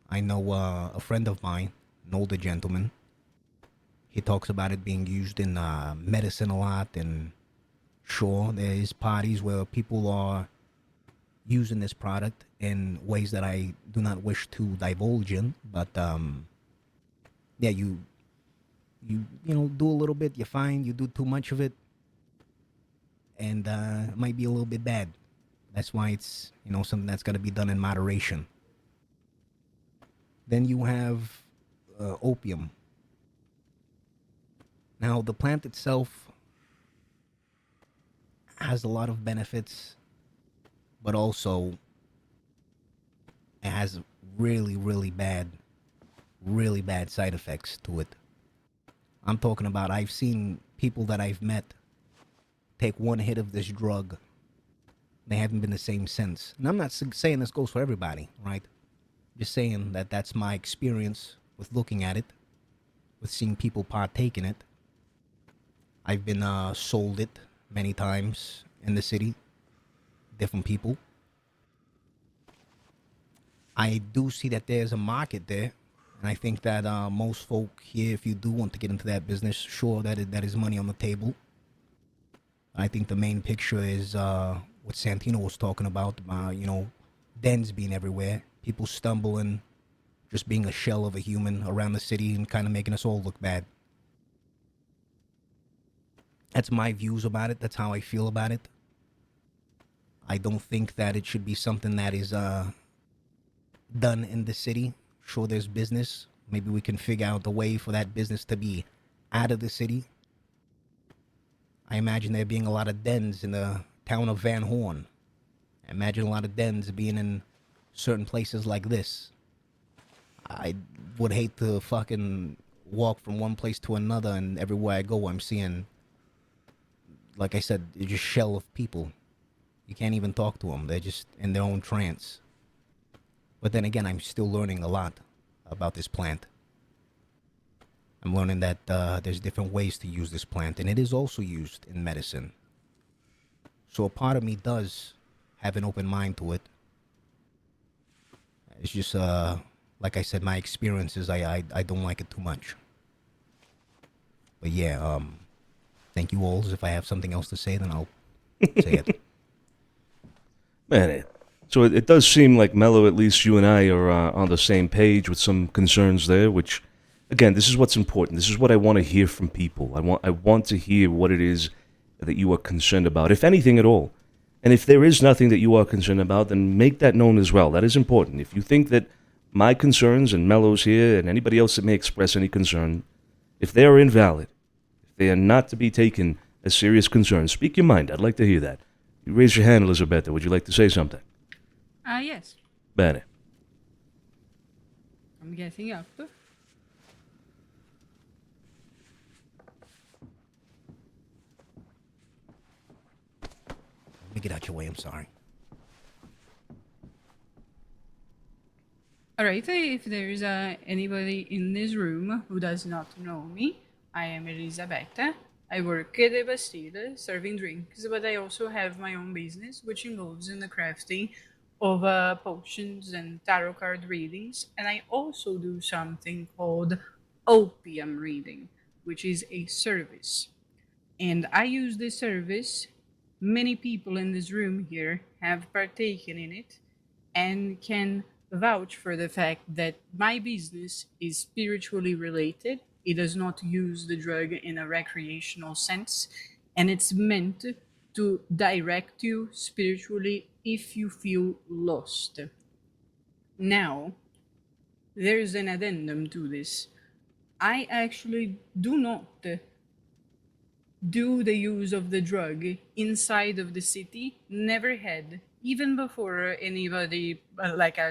I know a friend of mine, an older gentleman. He talks about it being used in medicine a lot, and sure, there is parties where people are using this product in ways that I do not wish to divulge in. But yeah, you know, do a little bit, you're fine. You do too much of it, and it might be a little bit bad. That's why it's, you know, something that's got to be done in moderation. Then you have opium. Now, the plant itself has a lot of benefits, but also it has really bad side effects to it. I'm talking about, I've seen people that I've met take one hit of this drug. They haven't been the same since. And I'm not saying this goes for everybody, right? Just saying that that's my experience with looking at it, with seeing people partake in it. I've been sold it many times in the city, different people. I do see that there's a market there, and I think that most folk here, if you do want to get into that business, sure, that is money on the table. I think the main picture is what Santino was talking about, you know, dens being everywhere, people stumbling, just being a shell of a human around the city and kind of making us all look bad. That's my views about it. That's how I feel about it. I don't think that it should be something that is done in the city. Sure, there's business. Maybe we can figure out a way for that business to be out of the city. I imagine there being a lot of dens in the town of Van Horn. I imagine a lot of dens being in certain places like this. I would hate to fucking walk from one place to another, and everywhere I go I'm seeing, like I said, it's just shell of people. You can't even talk to them. They're just in their own trance. But then again, I'm still learning a lot. about this plant. I'm learning that there's different ways to use this plant, and it is also used in medicine. So a part of me does have an open mind to it. It's just, like I said, my experiences, I don't like it too much. But yeah, thank you all. If I have something else to say, then I'll say it. Man, so it does seem like Mello, at least you and I are on the same page with some concerns there, which, again, this is what's important. This is what I want to hear from people. I want to hear what it is that you are concerned about, if anything at all. And if there is nothing that you are concerned about, then make that known as well. That is important. If you think that my concerns and Mello's here and anybody else that may express any concern, if they are invalid, if they are not to be taken as serious concerns, speak your mind. I'd like to hear that. You raise your hand, Elizabeth. Would you like to say something? Yes. Bene. I'm getting up. Let me get out your way. I'm sorry. Alright, if there's anybody in this room who does not know me, I am Elisabetta. I work at the Bastille serving drinks, but I also have my own business, which involves in the crafting of potions and tarot card readings. And I also do something called opium reading, which is a service. And I use this service. Many people in this room here have partaken in it and can vouch for the fact that my business is spiritually related. It does not use the drug in a recreational sense, and it's meant to direct you spiritually if you feel lost. Now, there's an addendum to this. I actually do not do the use of the drug inside of the city, never had, even before anybody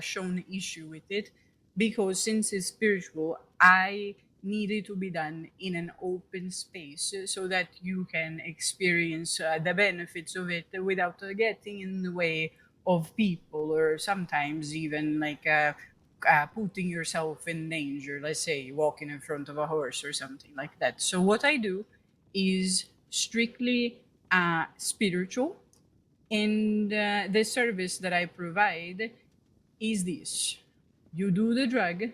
shown issue with it, because since it's spiritual, I need it to be done in an open space so that you can experience the benefits of it without getting in the way of people, or sometimes even putting yourself in danger, let's say walking in front of a horse or something like that. So what I do is strictly spiritual, and the service that I provide is this. You do the drug,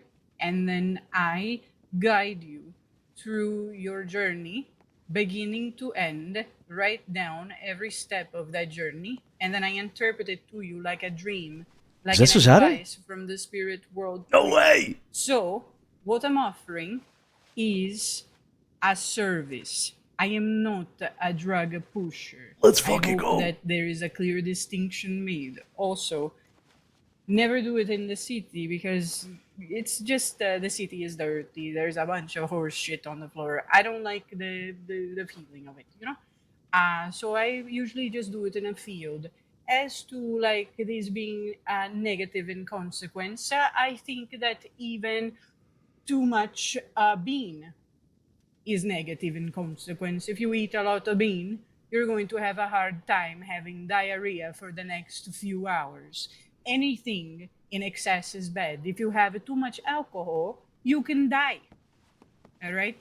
and then I guide you through your journey, beginning to end, write down every step of that journey, and then I interpret it to you like a dream, like an advice from the spirit world. No way! So, what I'm offering is a service. I am not a drug pusher. Let's fucking go. That there is a clear distinction made. Also, never do it in the city, because it's just the city is dirty. There's a bunch of horse shit on the floor. I don't like the feeling of it, you know? So I usually just do it in a field. As to this being negative in consequence, I think that even too much bean is negative in consequence. If you eat a lot of bean, you're going to have a hard time having diarrhea for the next few hours. Anything in excess is bad. If you have too much alcohol, you can die. All right?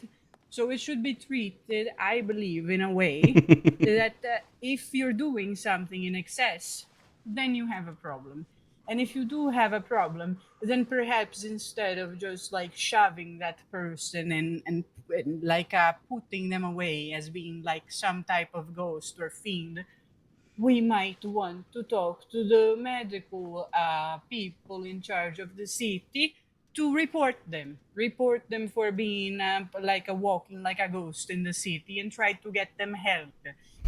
So it should be treated, I believe, in a way that if you're doing something in excess, then you have a problem. And if you do have a problem, then perhaps instead of just shoving that person and putting them away as being some type of ghost or fiend, we might want to talk to the medical people in charge of the city to report them for being walking like a ghost in the city, and try to get them help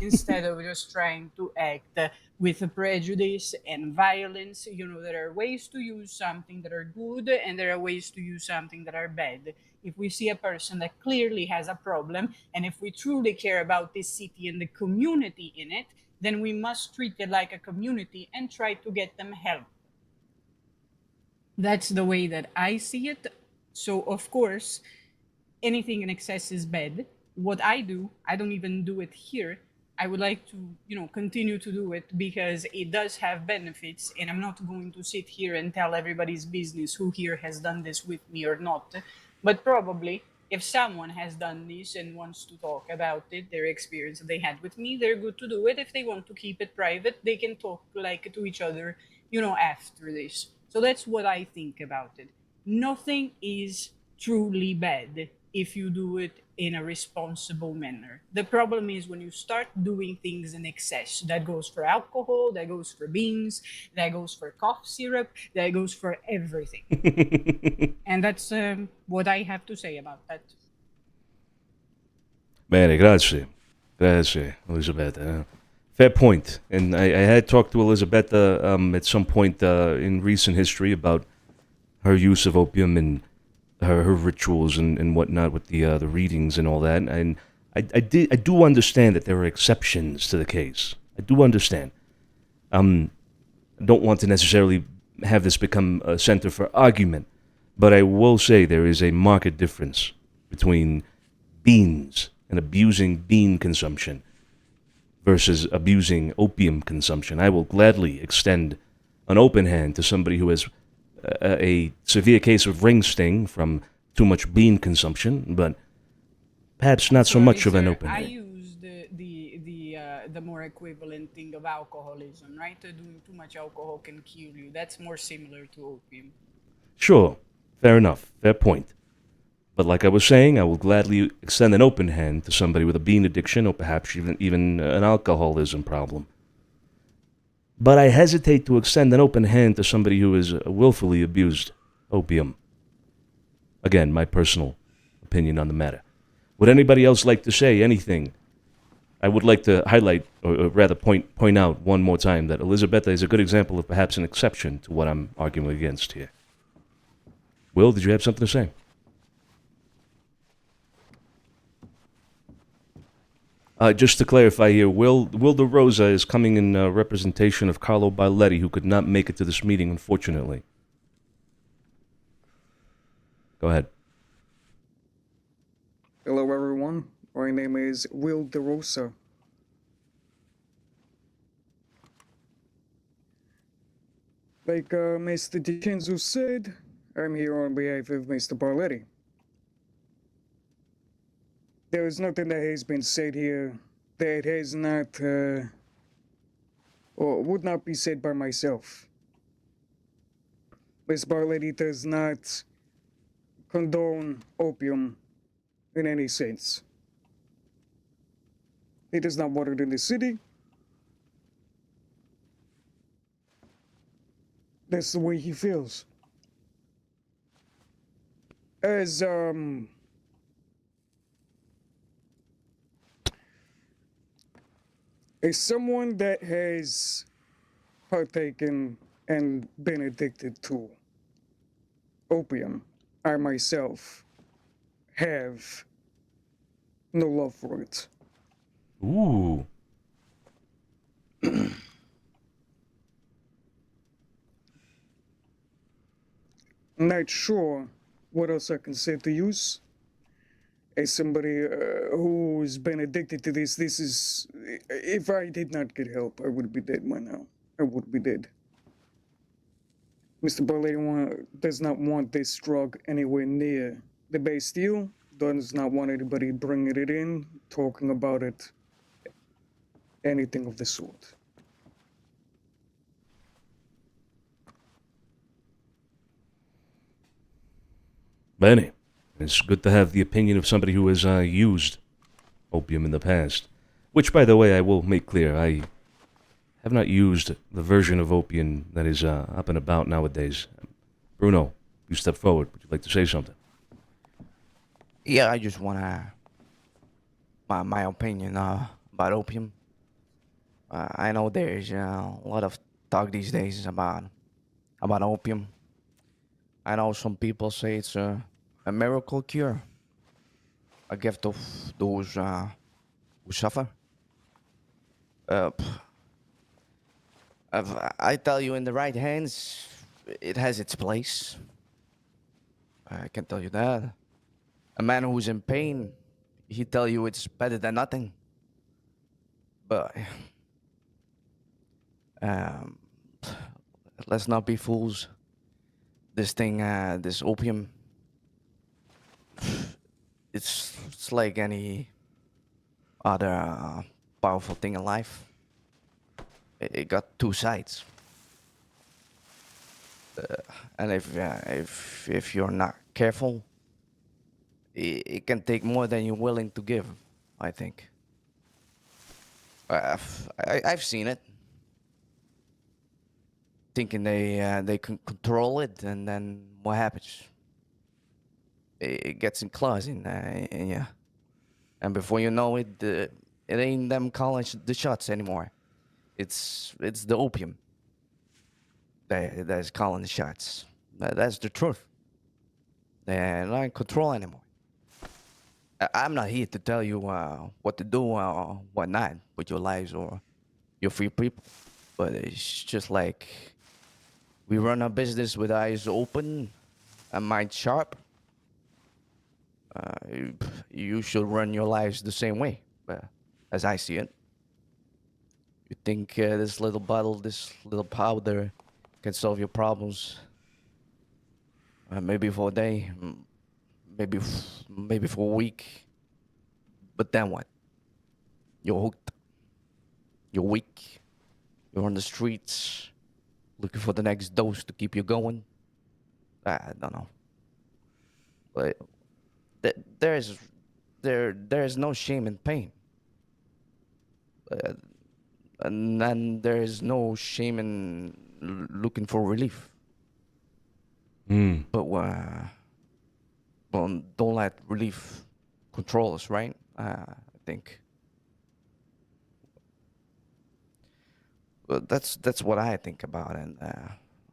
instead of just trying to act with prejudice and violence. You know, there are ways to use something that are good, and there are ways to use something that are bad. If we see a person that clearly has a problem, and if we truly care about this city and the community in it, then we must treat it like a community and try to get them help. That's the way that I see it. So, of course, anything in excess is bad. What I do, I don't even do it here. I would like to, continue to do it because it does have benefits, and I'm not going to sit here and tell everybody's business who here has done this with me or not. But probably, if someone has done this and wants to talk about it, their experience that they had with me, they're good to do it. If they want to keep it private, they can talk like to each other, after this. So that's what I think about it. Nothing is truly bad if you do it in a responsible manner. The problem is when you start doing things in excess. That goes for alcohol, that goes for beans, that goes for cough syrup, that goes for everything. And that's what I have to say about that. Bene, grazie. Grazie, Elisabetta. Fair point. And I had talked to Elisabetta at some point in recent history about her use of opium and her rituals and whatnot with the readings and all that. And I do understand that there are exceptions to the case. I do understand. I don't want to necessarily have this become a center for argument, but I will say there is a marked difference between beans and abusing bean consumption versus abusing opium consumption. I will gladly extend an open hand to somebody who has a severe case of ring sting from too much bean consumption, but perhaps not so much of an open I hand. use the more equivalent thing of alcoholism, right? Doing too much alcohol can kill you. That's more similar to opium. Sure, fair enough, fair point. But like I was saying, I will gladly extend an open hand to somebody with a bean addiction or perhaps even an alcoholism problem. But I hesitate to extend an open hand to somebody who has willfully abused opium. Again, my personal opinion on the matter. Would anybody else like to say anything? I would like to highlight, or rather point out one more time, that Elisabetta is a good example of perhaps an exception to what I'm arguing against here. Will, did you have something to say? Just to clarify here, Will De Rosa is coming in representation of Carlo Bailetti, who could not make it to this meeting, unfortunately. Go ahead. Hello everyone, my name is Will De Rosa. Like Mr. DiCenzo said, I'm here on behalf of Mr. Barletti. There is nothing that has been said here that has not, or would not be said by myself. Ms. Barletti does not condone opium in any sense. He does not want it in the city. That's the way he feels. As someone that has partaken and been addicted to opium, I myself have no love for it. Ooh. I'm not sure what else I can say to use. As somebody who's been addicted to this is... If I did not get help, I would be dead by now. I would be dead. Mr. Barletti does not want this drug anywhere near the Bastille. Does not want anybody bringing it in, talking about it, anything of the sort. Benny, it's good to have the opinion of somebody who has used opium in the past. Which, by the way, I will make clear, I have not used the version of opium that is up and about nowadays. Bruno, you step forward. Would you like to say something? Yeah, I just wanna my opinion about opium. I know there's a lot of talk these days about opium. I know some people say it's a miracle cure, a gift of those who suffer. I tell you, in the right hands, it has its place. I can tell you that. A man who's in pain, he tell you it's better than nothing. But um, let's not be fools. This thing, this opium, it's like any other powerful thing in life. It got two sides, and if you're not careful, it can take more than you're willing to give. I think. I've seen it. Thinking they can control it, and then what happens? It gets in claws, and yeah. And before you know it, it ain't them calling the shots anymore. It's the opium that's calling the shots. That's the truth. They're not in control anymore. I'm not here to tell you what to do or what not with your lives or your free people. But it's just like we run our business with eyes open and mind sharp. You should run your lives the same way, as I see it. You think this little bottle, this little powder can solve your problems? Maybe for a day, maybe for a week. But then what? You're hooked. You're weak. You're on the streets, looking for the next dose to keep you going. I don't know. But there is no shame in pain. And then there is no shame in looking for relief. But well, don't let relief control us, right? I think. But that's what I think about, and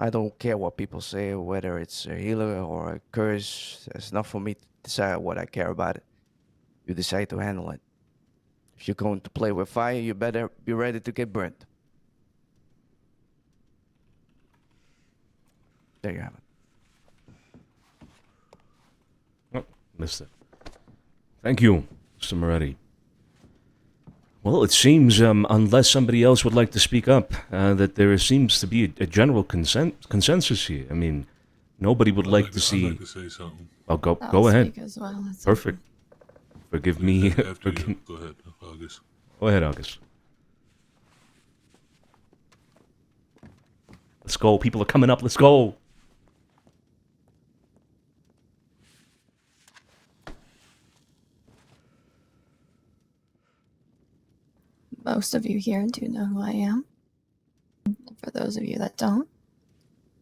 I don't care what people say, whether it's a healer or a curse. It's not for me to decide what I care about it. You decide to handle it. If you're going to play with fire, you better be ready to get burnt. There you have it. Oh, missed it. Thank you, Mr. Moretti. Well, it seems, unless somebody else would like to speak up, that there seems to be a general consensus here. I mean, nobody would like to see. I'd like to say something. Oh, go I'll ahead. speak as well. It's Perfect. Forgive me. After you. Go ahead, August. Go ahead, August. Let's go. People are coming up. Let's go. Most of you here do know who I am. For those of you that don't,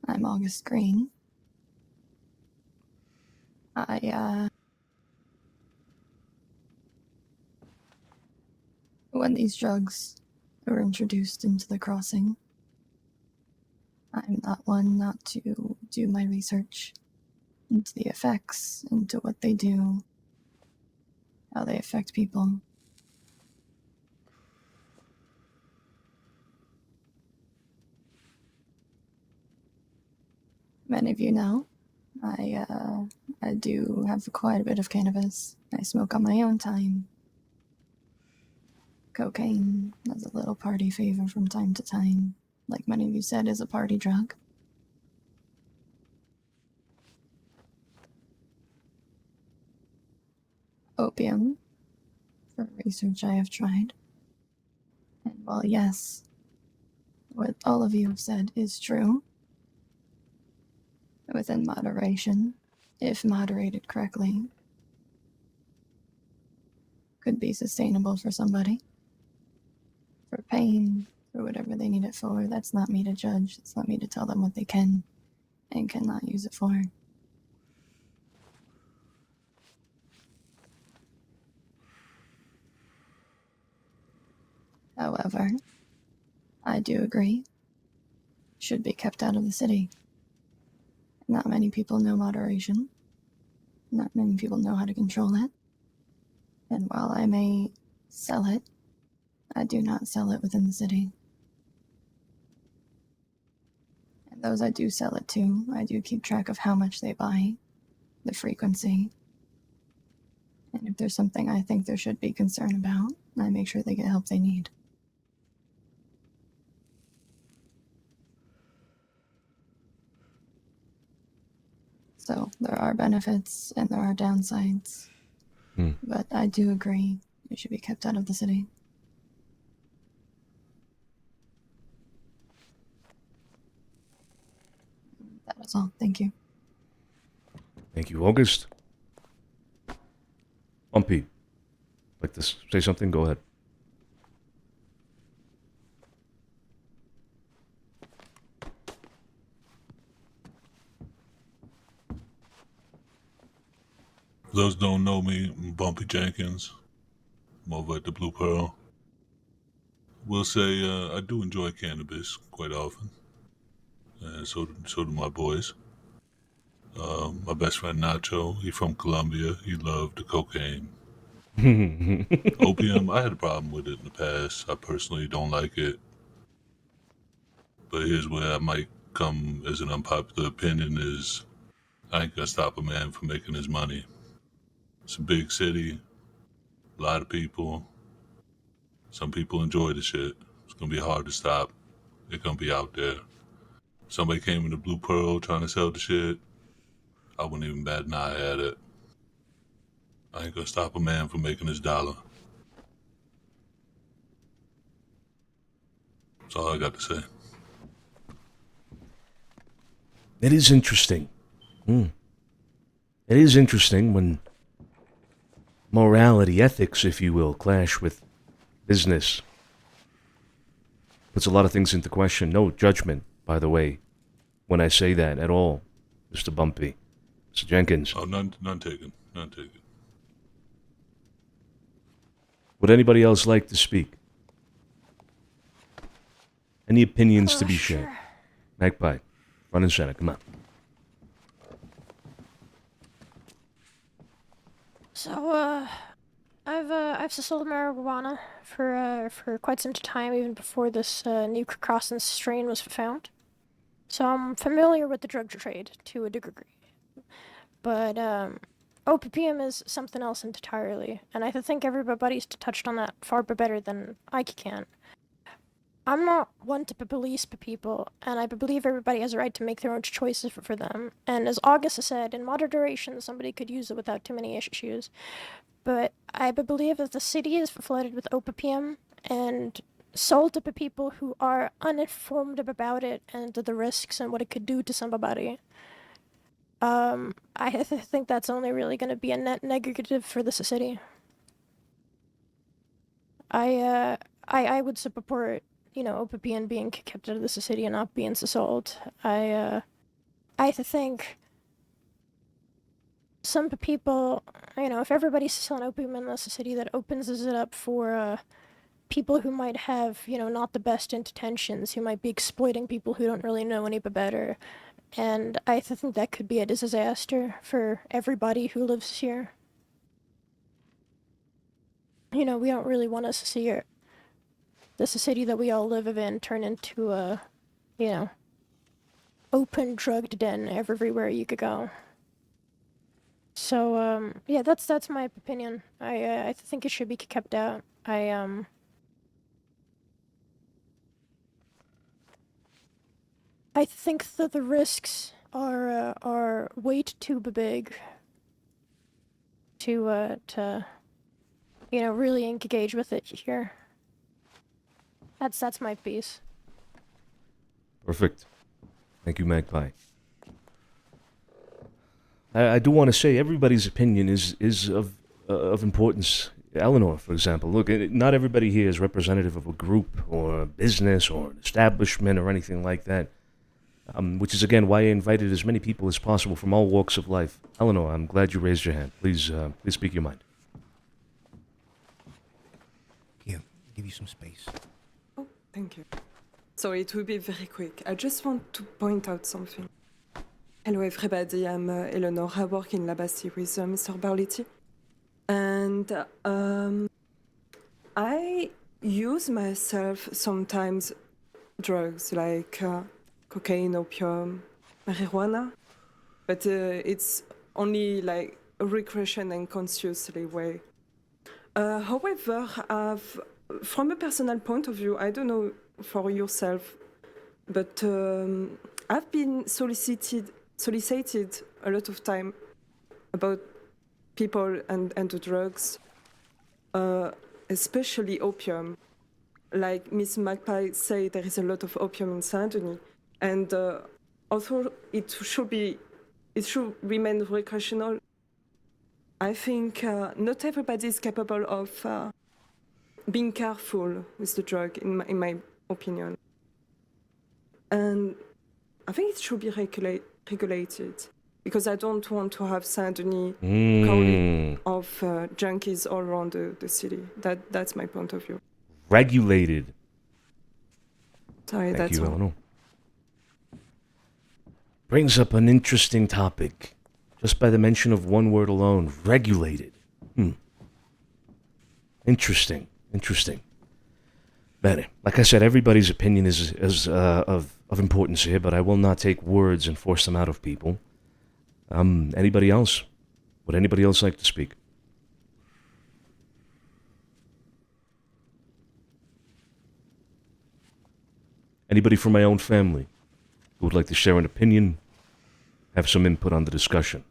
I'm August Green. When these drugs were introduced into the crossing, I'm not one not to do my research into the effects, into what they do, how they affect people. Many of you know, I do have quite a bit of cannabis. I smoke on my own time. Cocaine as a little party favor from time to time, like many of you said, is a party drug. Opium, for research I have tried. And while yes, what all of you have said is true, within moderation, if moderated correctly, could be sustainable for somebody. For pain, for whatever they need it for, that's not me to judge. It's not me to tell them what they can and cannot use it for. However, I do agree, should be kept out of the city. Not many people know moderation. Not many people know how to control it. And while I may sell it, I do not sell it within the city. And those I do sell it to, I do keep track of how much they buy, the frequency. And if there's something I think there should be concern about, I make sure they get help they need. There are benefits and there are downsides. But I do agree it should be kept out of the city. That is all. Thank you. Thank you, August. Bumpy, like to say something? Go ahead. For those who don't know me, I'm Bumpy Jenkins. I'm over at the Blue Pearl. Will say I do enjoy cannabis quite often, and so do my boys. My best friend Nacho, he's from Colombia. He loved the cocaine. Opium, I had a problem with it in the past. I personally don't like it. But here's where I might come as an unpopular opinion is I ain't gonna stop a man from making his money. It's a big city, a lot of people. Some people enjoy the shit. It's gonna be hard to stop. They're gonna be out there. If somebody came in the Blue Pearl trying to sell the shit, I wouldn't even bat an eye at it. I ain't gonna stop a man from making his dollar. That's all I got to say. It is interesting. It is interesting when morality, ethics, if you will, clash with business. Puts a lot of things into question. No judgment, by the way, when I say that at all, Mr. Bumpy. Mr. Jenkins. Oh, none taken. None taken. Would anybody else like to speak? Any opinions to be Sure. shared? Magpie, front and center, come on. So, I've sold marijuana for quite some time, even before this new Crossing strain was found. So I'm familiar with the drug trade to a degree. But OPM is something else entirely, and I think everybody's touched on that far better than I can. I'm not one to police people, and I believe everybody has a right to make their own choices for them. And as August has said, in moderation, somebody could use it without too many issues. But I believe that the city is flooded with opium and sold to people who are uninformed about it and the risks and what it could do to somebody. I think that's only really going to be a net negative for the city. I would support, opium being kept out of the city and not being sold. I think some people, if everybody's selling opium in the city, that opens it up for people who might have, not the best intentions, who might be exploiting people who don't really know any better. And I think that could be a disaster for everybody who lives here. We don't really want to see this city that we all live in turn into a, open drug den everywhere you could go. So, yeah, that's my opinion. I think it should be kept out. I think that the risks are way too big to really engage with it here. That's my piece. Perfect. Thank you, Magpie. I do want to say everybody's opinion is of importance. Eleanor, for example, look, not everybody here is representative of a group or a business or an establishment or anything like that. Which is, again, why I invited as many people as possible from all walks of life. Eleanor, I'm glad you raised your hand. Please speak your mind. Here, give you some space. Oh, thank you. So it will be very quick. I just want to point out something. Hello, everybody. I'm Eleanor. I work in Labassi with Mr. Barletti. And I use myself sometimes drugs like cocaine, opium, marijuana, but it's only like a recreation and consciously way. However, from a personal point of view, I don't know for yourself, but I've been solicited solicited a lot of time about people and the drugs, especially opium. Like Miss Magpie said, there is a lot of opium in Saint-Denis, and although it should remain recreational, I think not everybody is capable of being careful with the drug, in my opinion. And I think it should be regulated, because I don't want to have Saint-Denis crowded of junkies all around the city. That's my point of view. Regulated. Sorry, Thank that's you, all. Eleanor. Brings up an interesting topic, just by the mention of one word alone. Regulated. Interesting. Bene. Like I said, everybody's opinion is of importance here, but I will not take words and force them out of people. Anybody else? Would anybody else like to speak? Anybody from my own family who would like to share an opinion, have some input on the discussion?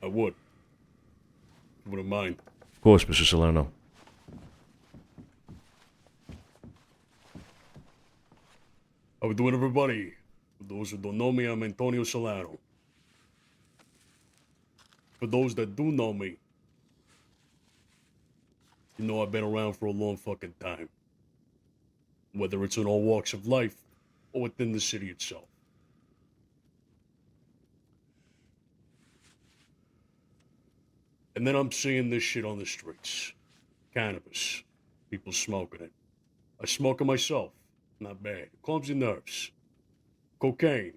I would. If you wouldn't mind. Of course, Mr. Salerno. How we doing, everybody? For those who don't know me, I'm Antonio Salerno. For those that do know me, you know I've been around for a long fucking time. Whether it's in all walks of life or within the city itself. And then I'm seeing this shit on the streets. Cannabis. People smoking it. I smoke it myself. Not bad. Calms your nerves. Cocaine.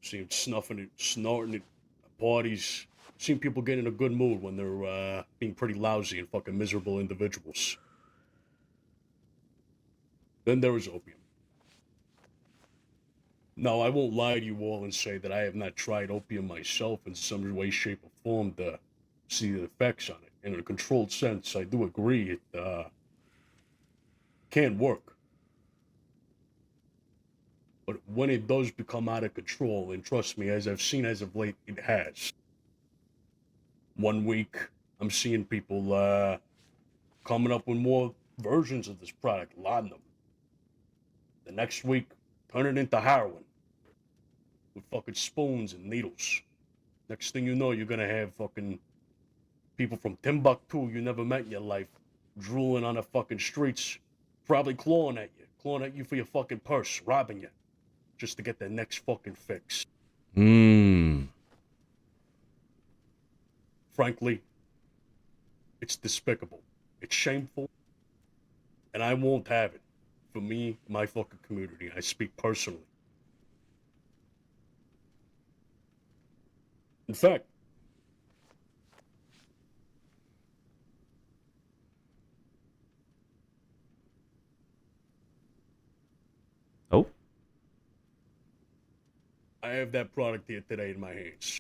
Seeing snuffing it, snorting it at parties. Seeing people get in a good mood when they're being pretty lousy and fucking miserable individuals. Then there is opium. Now, I won't lie to you all and say that I have not tried opium myself in some way, shape, or form to see the effects on it. In a controlled sense, I do agree it can work. But when it does become out of control, and trust me, as I've seen as of late, it has. 1 week, I'm seeing people coming up with more versions of this product, laudanum. The next week, turn it into heroin. With fucking spoons and needles. Next thing you know, you're gonna have fucking people from Timbuktu you never met in your life drooling on the fucking streets, probably clawing at you for your fucking purse, robbing you, just to get their next fucking fix. Frankly, it's despicable. It's shameful. And I won't have it. For me, my fucking community. I speak personally. In fact, oh, I have that product here today in my hands.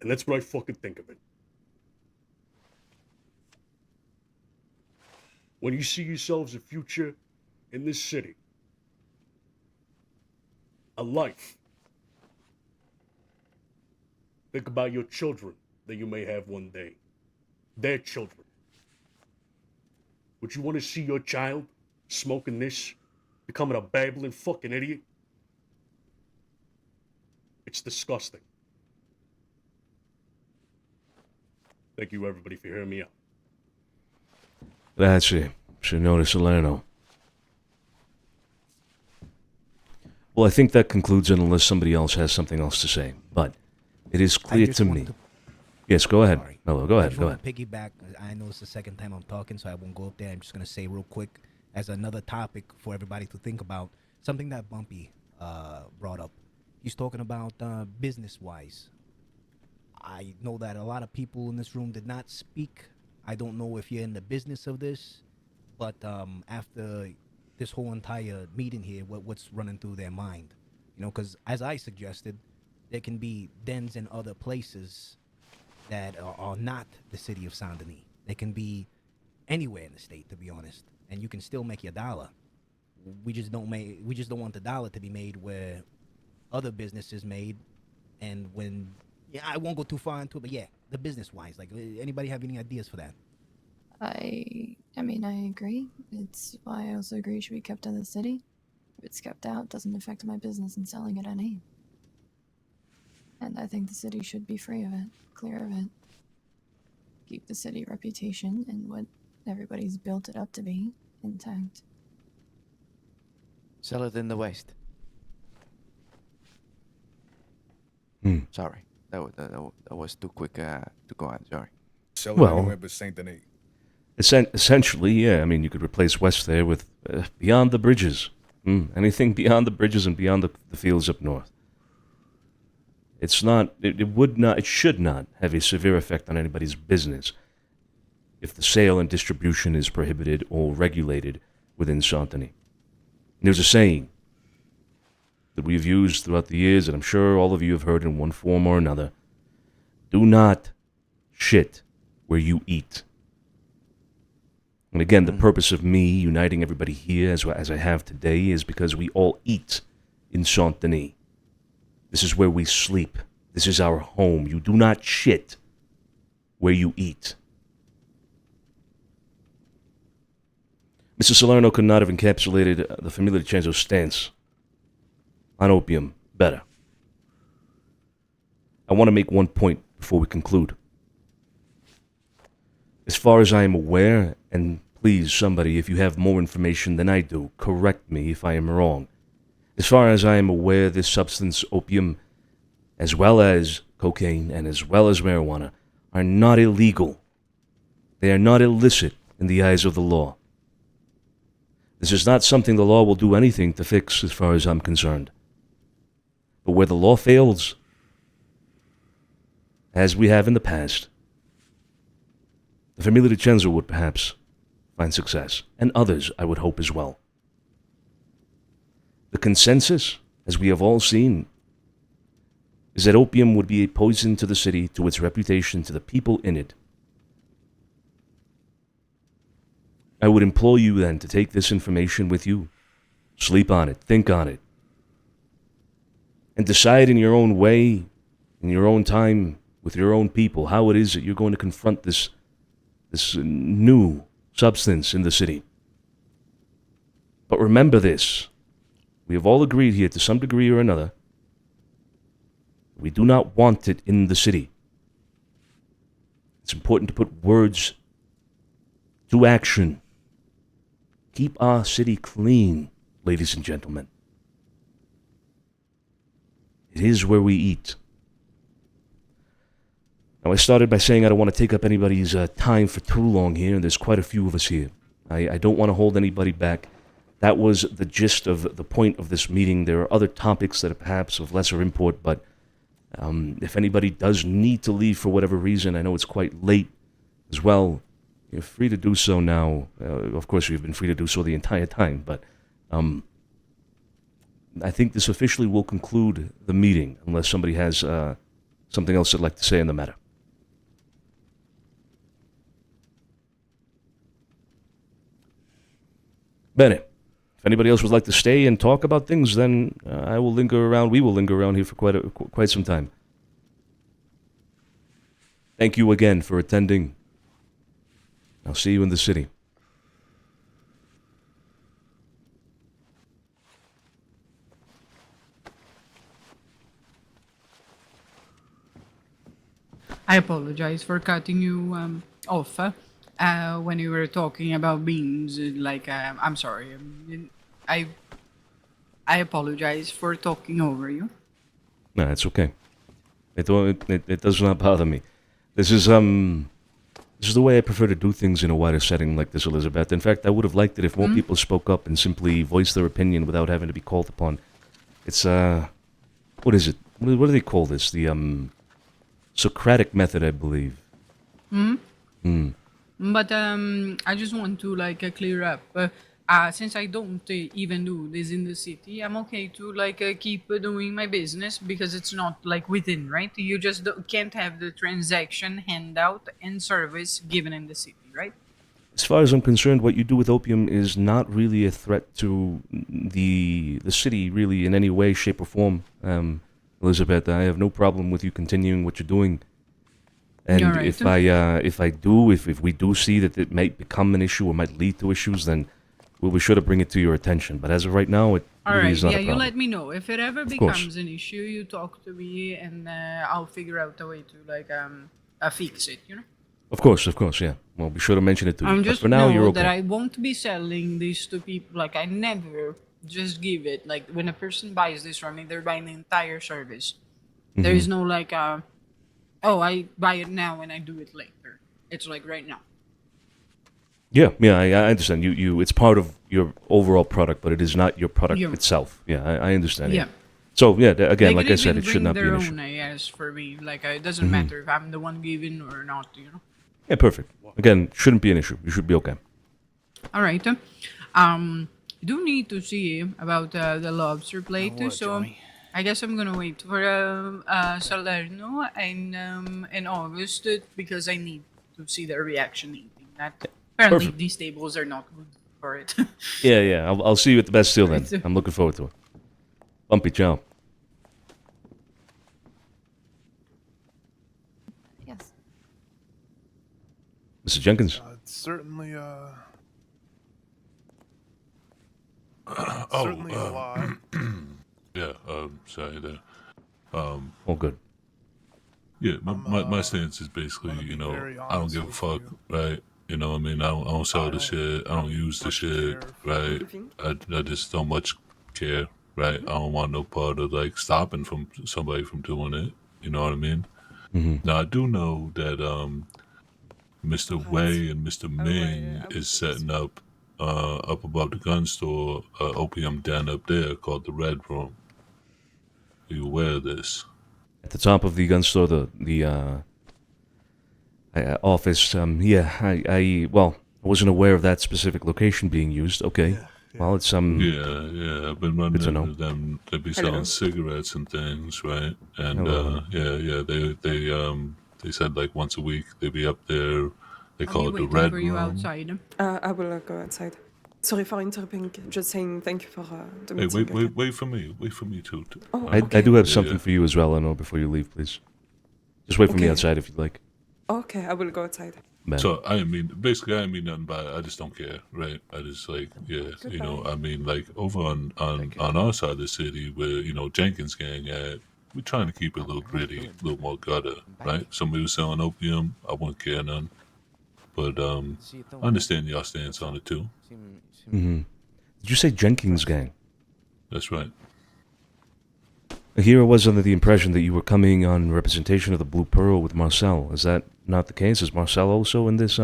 And that's what I fucking think of it. When you see yourselves a future in this city, a life, think about your children that you may have one day, their children. Would you want to see your child smoking this, becoming a babbling fucking idiot? It's disgusting. Thank you, everybody, for hearing me out. Grazie, Signore Salerno. Well, I think that concludes it unless somebody else has something else to say. But it is clear to me. Yes, go ahead. Mello, go ahead. Go ahead. Piggyback. I know it's the second time I'm talking, so I won't go up there. I'm just going to say real quick as another topic for everybody to think about, something that Bumpy brought up. He's talking about business-wise. I know that a lot of people in this room did not speak. I don't know if you're in the business of this, but after this whole entire meeting here, what's running through their mind. You know, because as I suggested, there can be dens in other places that are not the city of Saint Denis. They can be anywhere in the state, to be honest, and you can still make your dollar. We just don't want the dollar to be made where other businesses made, and when I won't go too far into it, but yeah, the business wise, like anybody have any ideas for that? I mean, I agree. It's why I also agree it should be kept in the city. If it's kept out, it doesn't affect my business in selling it any. And I think the city should be free of it, clear of it. Keep the city reputation and what everybody's built it up to be intact. Sell it in the West. Sorry, that was too quick to go on. Sorry. Sell it anywhere but Saint Denis. Essentially, yeah. I mean, you could replace West there with beyond the bridges. Anything beyond the bridges and beyond the fields up north. It's not. It would not. It should not have a severe effect on anybody's business if the sale and distribution is prohibited or regulated within Saint Denis. There's a saying that we've used throughout the years, and I'm sure all of you have heard in one form or another. Do not shit where you eat. And again, the purpose of me uniting everybody here as I have today is because we all eat in Saint Denis. This is where we sleep. This is our home. You do not shit where you eat. Mr. Salerno could not have encapsulated the Famiglia DiCenzo's stance on opium better. I want to make one point before we conclude. As far as I am aware, and please, somebody, if you have more information than I do, correct me if I am wrong. As far as I am aware, this substance, opium, as well as cocaine and as well as marijuana, are not illegal. They are not illicit in the eyes of the law. This is not something the law will do anything to fix as far as I'm concerned. But where the law fails, as we have in the past, the Famiglia DiCenzo would perhaps find success, and others, I would hope, as well. The consensus, as we have all seen, is that opium would be a poison to the city, to its reputation, to the people in it. I would implore you then to take this information with you, sleep on it, think on it, and decide in your own way, in your own time, with your own people, how it is that you're going to confront this new substance in the city. But remember this, we have all agreed here to some degree or another, we do not want it in the city. It's important to put words to action. Keep our city clean, ladies and gentlemen. It is where we eat. Now, I started by saying I don't want to take up anybody's time for too long here, and there's quite a few of us here. I don't want to hold anybody back. That was the gist of the point of this meeting. There are other topics that are perhaps of lesser import, but if anybody does need to leave for whatever reason, I know it's quite late as well. You're free to do so now. Of course, you've been free to do so the entire time, but I think this officially will conclude the meeting, unless somebody has something else they'd like to say in the matter. Bene. If anybody else would like to stay and talk about things, then I will linger around. We will linger around here for quite some time. Thank you again for attending. I'll see you in the city. I apologize for cutting you off when you were talking about beans. I'm sorry. I apologize for talking over you. No, it's okay. It does not bother me. This is the way I prefer to do things in a wider setting like this, Elizabeth. In fact, I would have liked it if more people spoke up and simply voiced their opinion without having to be called upon. It's what is it? What do they call this? The Socratic method, I believe. But I just want to clear up. since I don't even do this in the city, I'm okay to like keep doing my business because it's not like within, right? You just can't have the transaction, handout, and service given in the city, right? As far as I'm concerned, what you do with opium is not really a threat to the city, really, in any way, shape, or form. Elizabeth, I have no problem with you continuing what you're doing. And Alright. if we do see that it might become an issue or might lead to issues, then we'll be sure to bring it to your attention. But as of right now, it All really right, is not yeah, a you problem. let me know if it ever course. becomes an issue. You talk to me, and I'll figure out a way to like fix it. You know. Of course, yeah. Well, be sure to mention it to you. But Just for now, know you're okay. that I won't be selling this to people. Like I never just give it. Like when a person buys this from me, they're buying the entire service. There is no like, oh, I buy it now and I do it later. It's like right now. Yeah, I understand. It's part of your overall product, but it is not your product Yeah. itself. Yeah, I understand. Yeah. So yeah, again, They like could I said, even it should bring not be their an issue. own, I guess, for me. Like it doesn't matter if I'm the one giving or not. You know. Yeah, perfect. Again, shouldn't be an issue. You should be okay. All right. Do need to see about the lobster plate, what, so Johnny? I guess I'm gonna wait for Salerno in August because I need to see their reaction eating that. Apparently, Perfect. these tables are not good for it. Yeah. I'll see you at the best deal then. Right. I'm looking forward to it. Bumpy, ciao. Yes. Mr. Jenkins. It's certainly Oh, certainly a lot. yeah, sorry there. All good. Yeah, my stance is basically, I don't give a fuck, right? You know what I mean? I don't sell the shit. I don't use the shit, right? I just don't much care, right? I don't want no part of, like, stopping somebody from doing it. You know what I mean? Now, I do know that Mr. Wei and Mr. Ming is setting up above the gun store, opium den up there called the Red Room. Are you aware of this? At the top of the gun store, the office. Yeah, I wasn't aware of that specific location being used. Okay. Well, it's Yeah, I've been running Good to know. into them. They be selling cigarettes and things, right? And Hello. they said like once a week they'd be up there. They I'll call be it the waiting Red for you Room. outside. I will go outside. Sorry for interrupting. Just saying thank you for the Hey, meeting. wait for me. Wait for me too. Oh, I okay. do have Yeah, something yeah. for you as well, Eleanor, before you leave, please. Just wait for me Okay. outside if you'd like. Okay, I will go outside. Man. So I mean nothing by it. I just don't care, right? I just like, I mean, like over on our side of the city where Jenkins gang at, we're trying to keep it a little gritty, a little more gutter, right? Somebody was selling opium, I wouldn't care none. But I understand y'all stance on it too. Did you say Jenkins gang? That's right. Here I was under the impression that you were coming on representation of the Blue Pearl with Marcel. Is that not the case? Is Marcel also in this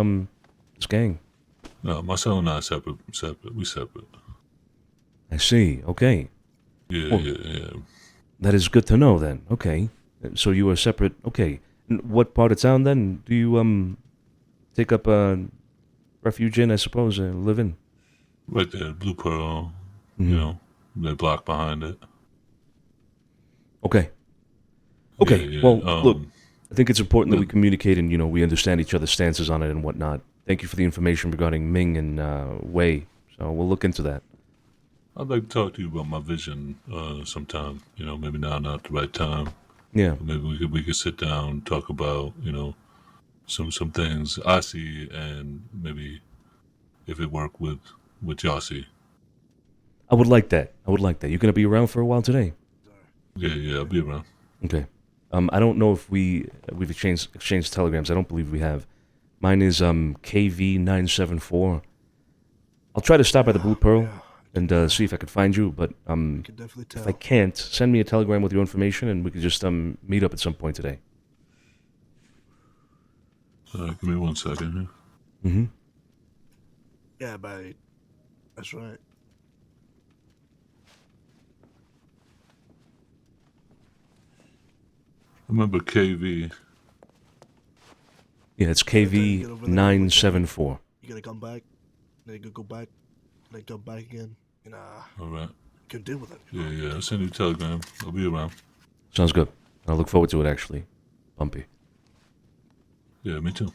gang? No, Marcel and I are separate. We separate. I see. Okay. Yeah, Well, yeah. That is good to know then. Okay. So you are separate. Okay. And what part of town then do you take up refuge in, I suppose, live in? Right there, Blue Pearl. The block behind it. Okay. Okay. Yeah, Well, look, I think it's important that we communicate and, we understand each other's stances on it and whatnot. Thank you for the information regarding Ming and Wei. So we'll look into that. I'd like to talk to you about my vision sometime. Maybe now not the right time. Yeah. Maybe we could sit down, talk about some things I see, and maybe if it worked with y'all see. I would like that. You're going to be around for a while today? Yeah, I'll be around. Okay. I don't know if we've exchanged telegrams. I don't believe we have. Mine is KV974. I'll try to stop by the Blue Pearl and see if I could find you, but if I can't, send me a telegram with your information and we could just meet up at some point today. Give me 1 second here. Mm-hmm. Yeah, that's right. Remember KV. Yeah, it's KV974. You gotta come back. Then you gotta go back. and I come back again, and All right. couldn't deal with it. Yeah. I'll send you a telegram. I'll be around. Sounds good. I look forward to it, actually. Bumpy. Yeah, me too.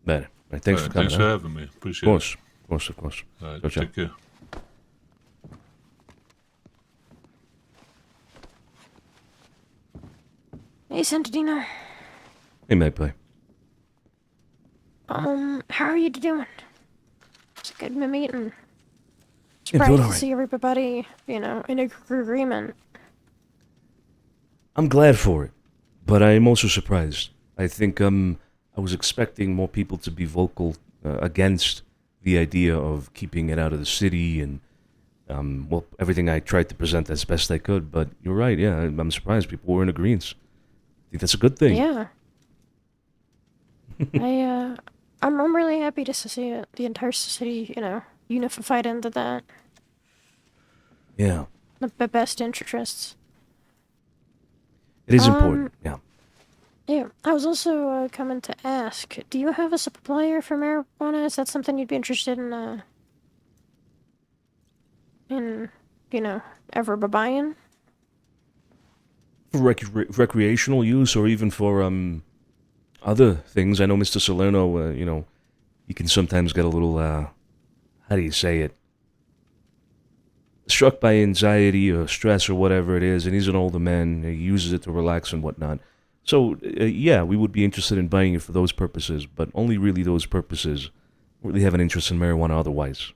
Bene. Right, thanks for coming. Thanks for having me. Appreciate it. Of course. All right, Ciao, ciao. take care. Hey, Santino. Hey, Magpie. How are you doing? It's a good meeting. Yeah, Surprised doing to all right. see everybody, in agreement. I'm glad for it, but I'm also surprised. I think I was expecting more people to be vocal against the idea of keeping it out of the city and everything I tried to present as best I could. But you're right, yeah, I'm surprised people were in agreement. I think that's a good thing. Yeah. I'm really happy to see it, the entire city, unified into that. Yeah, The best interests. it is important. Yeah. Yeah, I was also coming to ask, do you have a supplier for marijuana? Is that something you'd be interested in, ever buying? For recreational use or even for other things. I know Mr. Salerno, he can sometimes get a little, how do you say it? Struck by anxiety or stress or whatever it is, and he's an older man. He uses it to relax and whatnot. So, yeah, we would be interested in buying it for those purposes, but only really those purposes. We really have an interest in marijuana otherwise.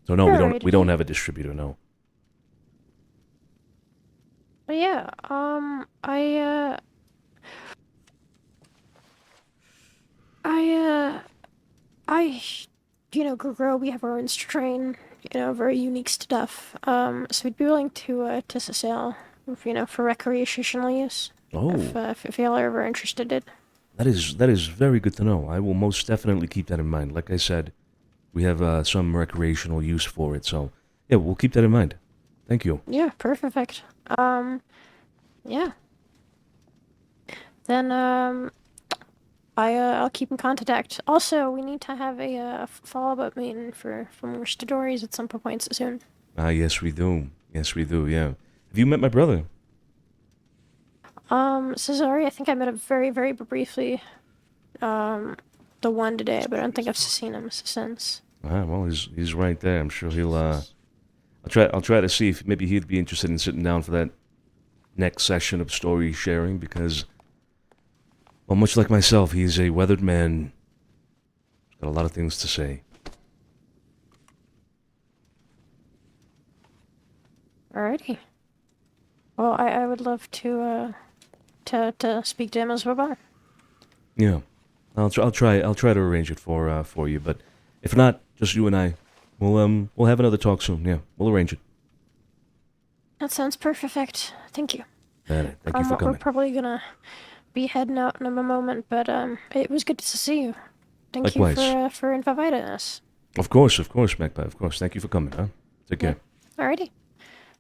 So no, we don't have a distributor, no. But yeah, grow. We have our own strain, very unique stuff. So we'd be willing to sell, for recreational use. Oh. If y'all are ever interested in. That is very good to know. I will most definitely keep that in mind. Like I said, we have some recreational use for it, so yeah, we'll keep that in mind. Thank you. Yeah, perfect. Yeah. Then I'll keep in contact. Also, we need to have a follow-up meeting for more stories at some point soon. Yes we do. Yes we do. Yeah. Have you met my brother? Cesare, I think I met him very, very briefly. The one today, but I don't think I've seen him since. Well, he's right there. I'm sure he'll. I'll try to see if maybe he'd be interested in sitting down for that next session of story sharing because, well, much like myself, he's a weathered man. He's got a lot of things to say. Alrighty. Well, I would love to speak to him as well. Yeah, I'll try to arrange it for you. But if not, just you and I, we'll have another talk soon. Yeah, we'll arrange it. That sounds perfect. Thank you. Thank you for coming. We're probably gonna be heading out in a moment, but it was good to see you. Thank Likewise. you for inviting us. Of course, Magpie. Of course. Thank you for coming. Huh? Take care. Alrighty.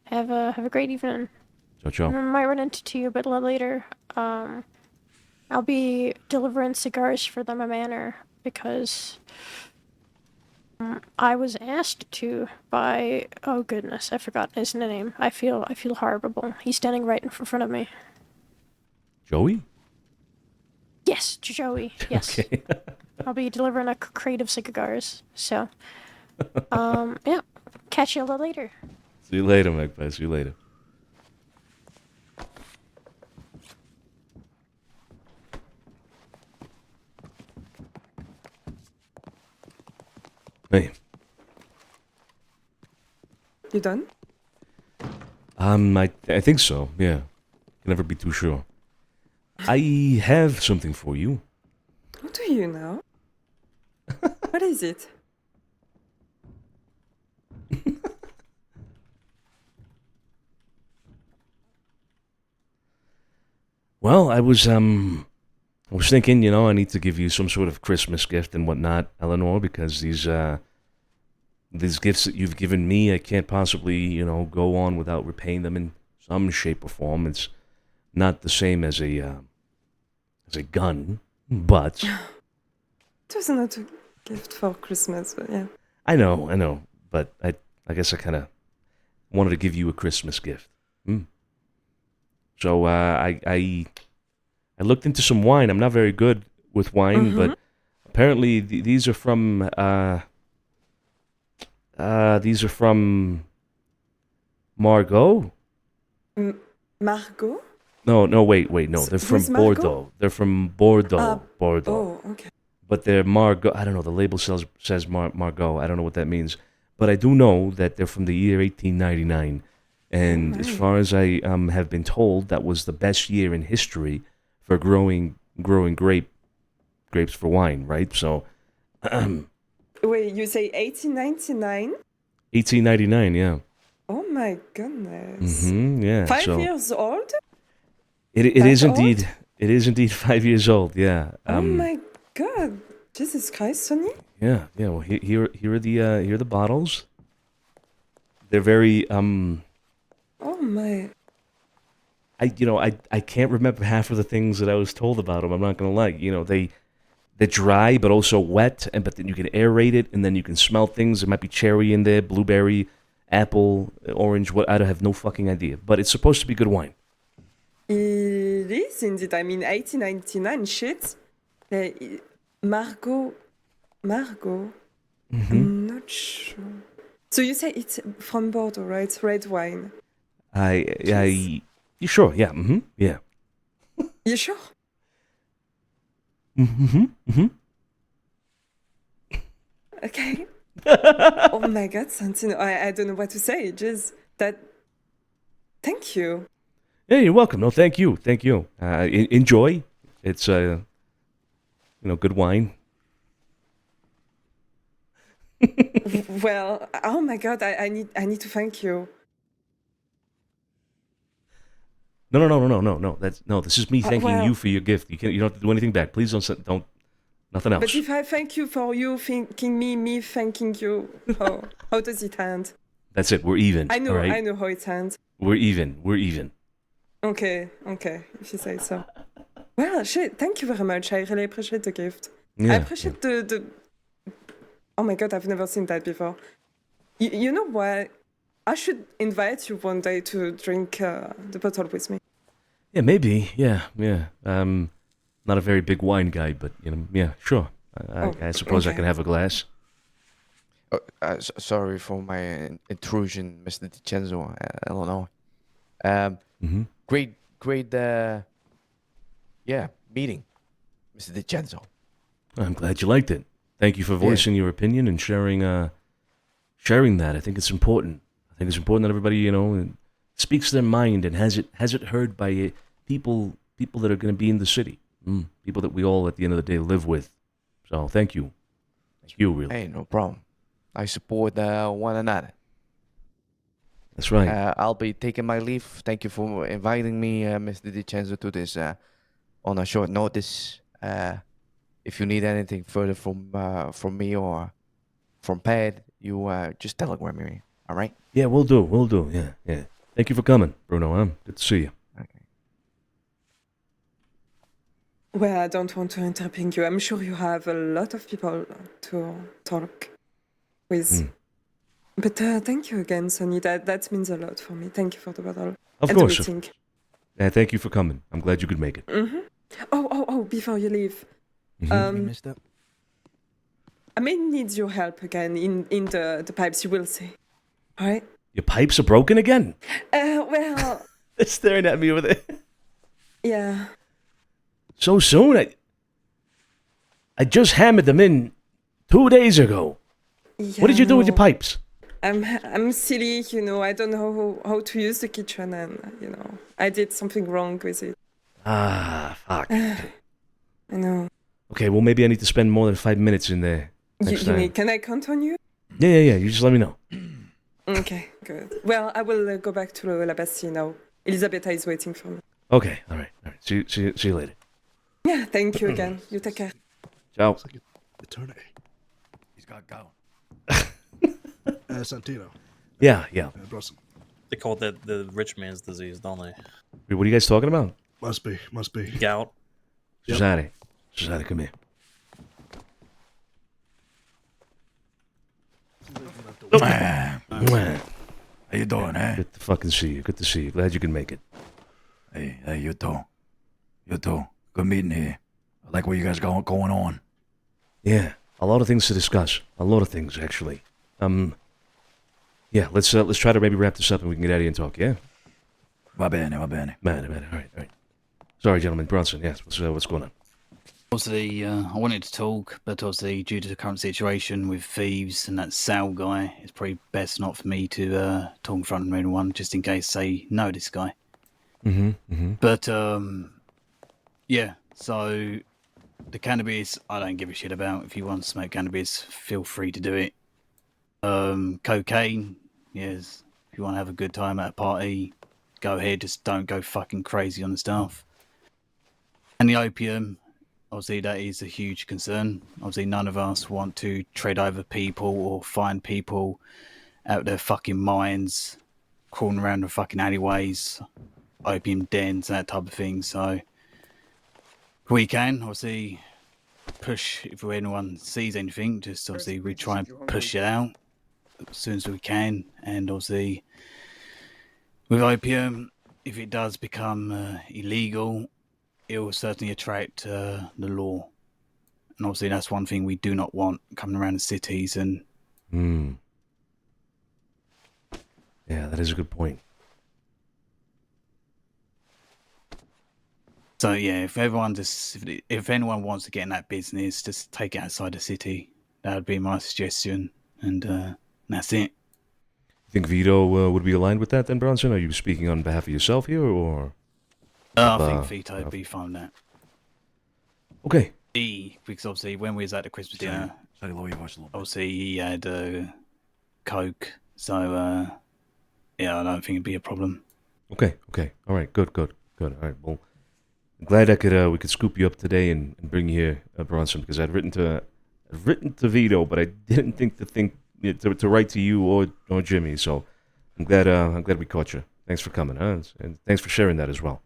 Have a great evening. Ciao, ciao. I might run into you a bit later. I'll be delivering cigars for the manor because I was asked to by, oh goodness, I've forgotten his name. I feel horrible. He's standing right in front of me. Joey? Yes, Joey. Yes. Okay. I'll be delivering a crate of cigars. So, yeah. Catch you a little later. See you later, Magpie. See you later. Hey. You done? I think so. Yeah. Can never be too sure. I have something for you. What do you know? What is it? Well, I was thinking, I need to give you some sort of Christmas gift and whatnot, Eleanor, because these gifts that you've given me, I can't possibly, go on without repaying them in some shape or form. It's not the same as a gun, but It was not a gift for Christmas, but yeah. I know, but I guess I kind of wanted to give you a Christmas gift. So I looked into some wine. I'm not very good with wine, but apparently these are from Margot. Margot? No, wait, no. They're from Who's Margot? Bordeaux. They're from Bordeaux. Bordeaux. Oh, okay. But they're Margot. I don't know. The label says Margot. I don't know what that means. But I do know that they're from the year 1899. And as far as I have been told, that was the best year in history for growing grapes for wine, right? So, Wait, you say 1899? 1899, yeah. Oh my goodness. Yeah. 5 years old? It That is old? indeed. It is indeed 5 years old. Yeah. Oh my god. Jesus Christ, Sonny. Yeah. Well, here are the bottles. They're very Oh my. I can't remember half of the things that I was told about them. I'm not gonna lie. They're dry but also wet, but then you can aerate it, and then you can smell things. There might be cherry in there, blueberry, apple, orange. What I don't have no fucking idea. But it's supposed to be good wine. It is indeed. I mean, 1899 shit. Margot. I'm not sure. So you say it's from Bordeaux, right? Red wine. You sure? Yeah. Yeah. You sure? Okay. Oh my god, Santino. I don't know what to say. Just that. Thank you. Yeah, you're welcome. No, thank you. Enjoy. It's good wine. Well, oh my god, I need to thank you. No. This is me thanking well- you for your gift. You don't have to do anything back. Please don't. Nothing else. But if I thank you for you thanking me thanking you, how does it end? That's it. We're even. I know, all right? I know how it ends. We're even. Okay, if you say so. Well, shit, thank you very much. I really appreciate the gift. Yeah, I appreciate the. Oh my god, I've never seen that before. You know what? I should invite you one day to drink the bottle with me. Yeah, maybe. Yeah. Not a very big wine guy, but yeah, sure. I suppose I okay. can have a glass. Sorry for my intrusion, Mr. DiCenzo. Illinois. Great, meeting, Mr. DiCenzo. I'm glad you liked it. Thank you for voicing your opinion and sharing that. I think it's important. I think it's important that everybody, speaks their mind and has it heard by people that are going to be in the city. People that we all, at the end of the day, live with. So, thank you. Thank you, really. Hey, no problem. I support one another. That's right. I'll be taking my leave. Thank you for inviting me, Mr. DiCenzo, to this on a short notice. If you need anything further from me or from Pat, you just telegram me. All right? Yeah, we'll do. Yeah. Thank you for coming, Bruno. Good to see you. Well, I don't want to interrupt you. I'm sure you have a lot of people to talk with. But thank you again, Sonny. That means a lot for me. Thank you for the bottle. Of and course. The meeting. Yeah, thank you for coming. I'm glad you could make it. Oh, before you leave. I may need your help again in the pipes, you will see. All right? Your pipes are broken again? Well... They're staring at me over there. Yeah. So soon? I just hammered them in 2 days ago. Yeah, What did you do with your pipes? I'm silly, I don't know how to use the kitchen and, I did something wrong with it. Fuck. I know. Okay, well, maybe I need to spend more than 5 minutes in there next time. Can I count on you? Yeah. You just let me know. Okay, good. Well, I will go back to La Bastille now. Elisabetta is waiting for me. Okay, all right. See you later. Yeah, thank you again. You take care. Ciao. It's like eternity. He's got go. Santino. Yeah. Brusson. They call that the rich man's disease, don't they? Wait, what are you guys talking about? Must be. Gout. Cesare, come here. How you doing, eh? Good to fucking see you. Good to see you. Glad you can make it. Hey, you too. You too. Good meeting here. I like what you guys got going on. Yeah, a lot of things to discuss. A lot of things, actually. Yeah, let's try to maybe wrap this up and we can get out of here and talk, yeah? Va bene. All right. Sorry, gentlemen. Bronson, yes, what's going on? Obviously, I wanted to talk, but obviously due to the current situation with thieves and that Sal guy, it's probably best not for me to talk in front of anyone, just in case they know this guy. But, yeah, so the cannabis, I don't give a shit about. If you want to smoke cannabis, feel free to do it. Cocaine, yes, if you want to have a good time at a party, go ahead, just don't go fucking crazy on the stuff. And the opium, obviously that is a huge concern. Obviously none of us want to tread over people or find people out their fucking minds, crawling around the fucking alleyways, opium dens, that type of thing. So if we can, obviously, push, if anyone sees anything, just obviously we try and push it out as soon as we can. And obviously with opium, if it does become illegal, it will certainly attract the law. And obviously that's one thing we do not want coming around the cities. And Yeah, that is a good point. so yeah, if everyone if anyone wants to get in that business, just take it outside the city. That would be my suggestion. And that's it. You think Vito would be aligned with that then, Bronson? Are you speaking on behalf of yourself here, or? I think Vito would be fine with that. Okay. Because obviously when we was at the Christmas dinner, obviously he had coke, so yeah, I don't think it'd be a problem. Okay. All right, good. All right, well, I'm glad we could scoop you up today and bring you here, Bronson, because I'd written to Vito, but I didn't think to write to you or Jimmy. So I'm glad we caught you. Thanks for coming, huh? And thanks for sharing that as well.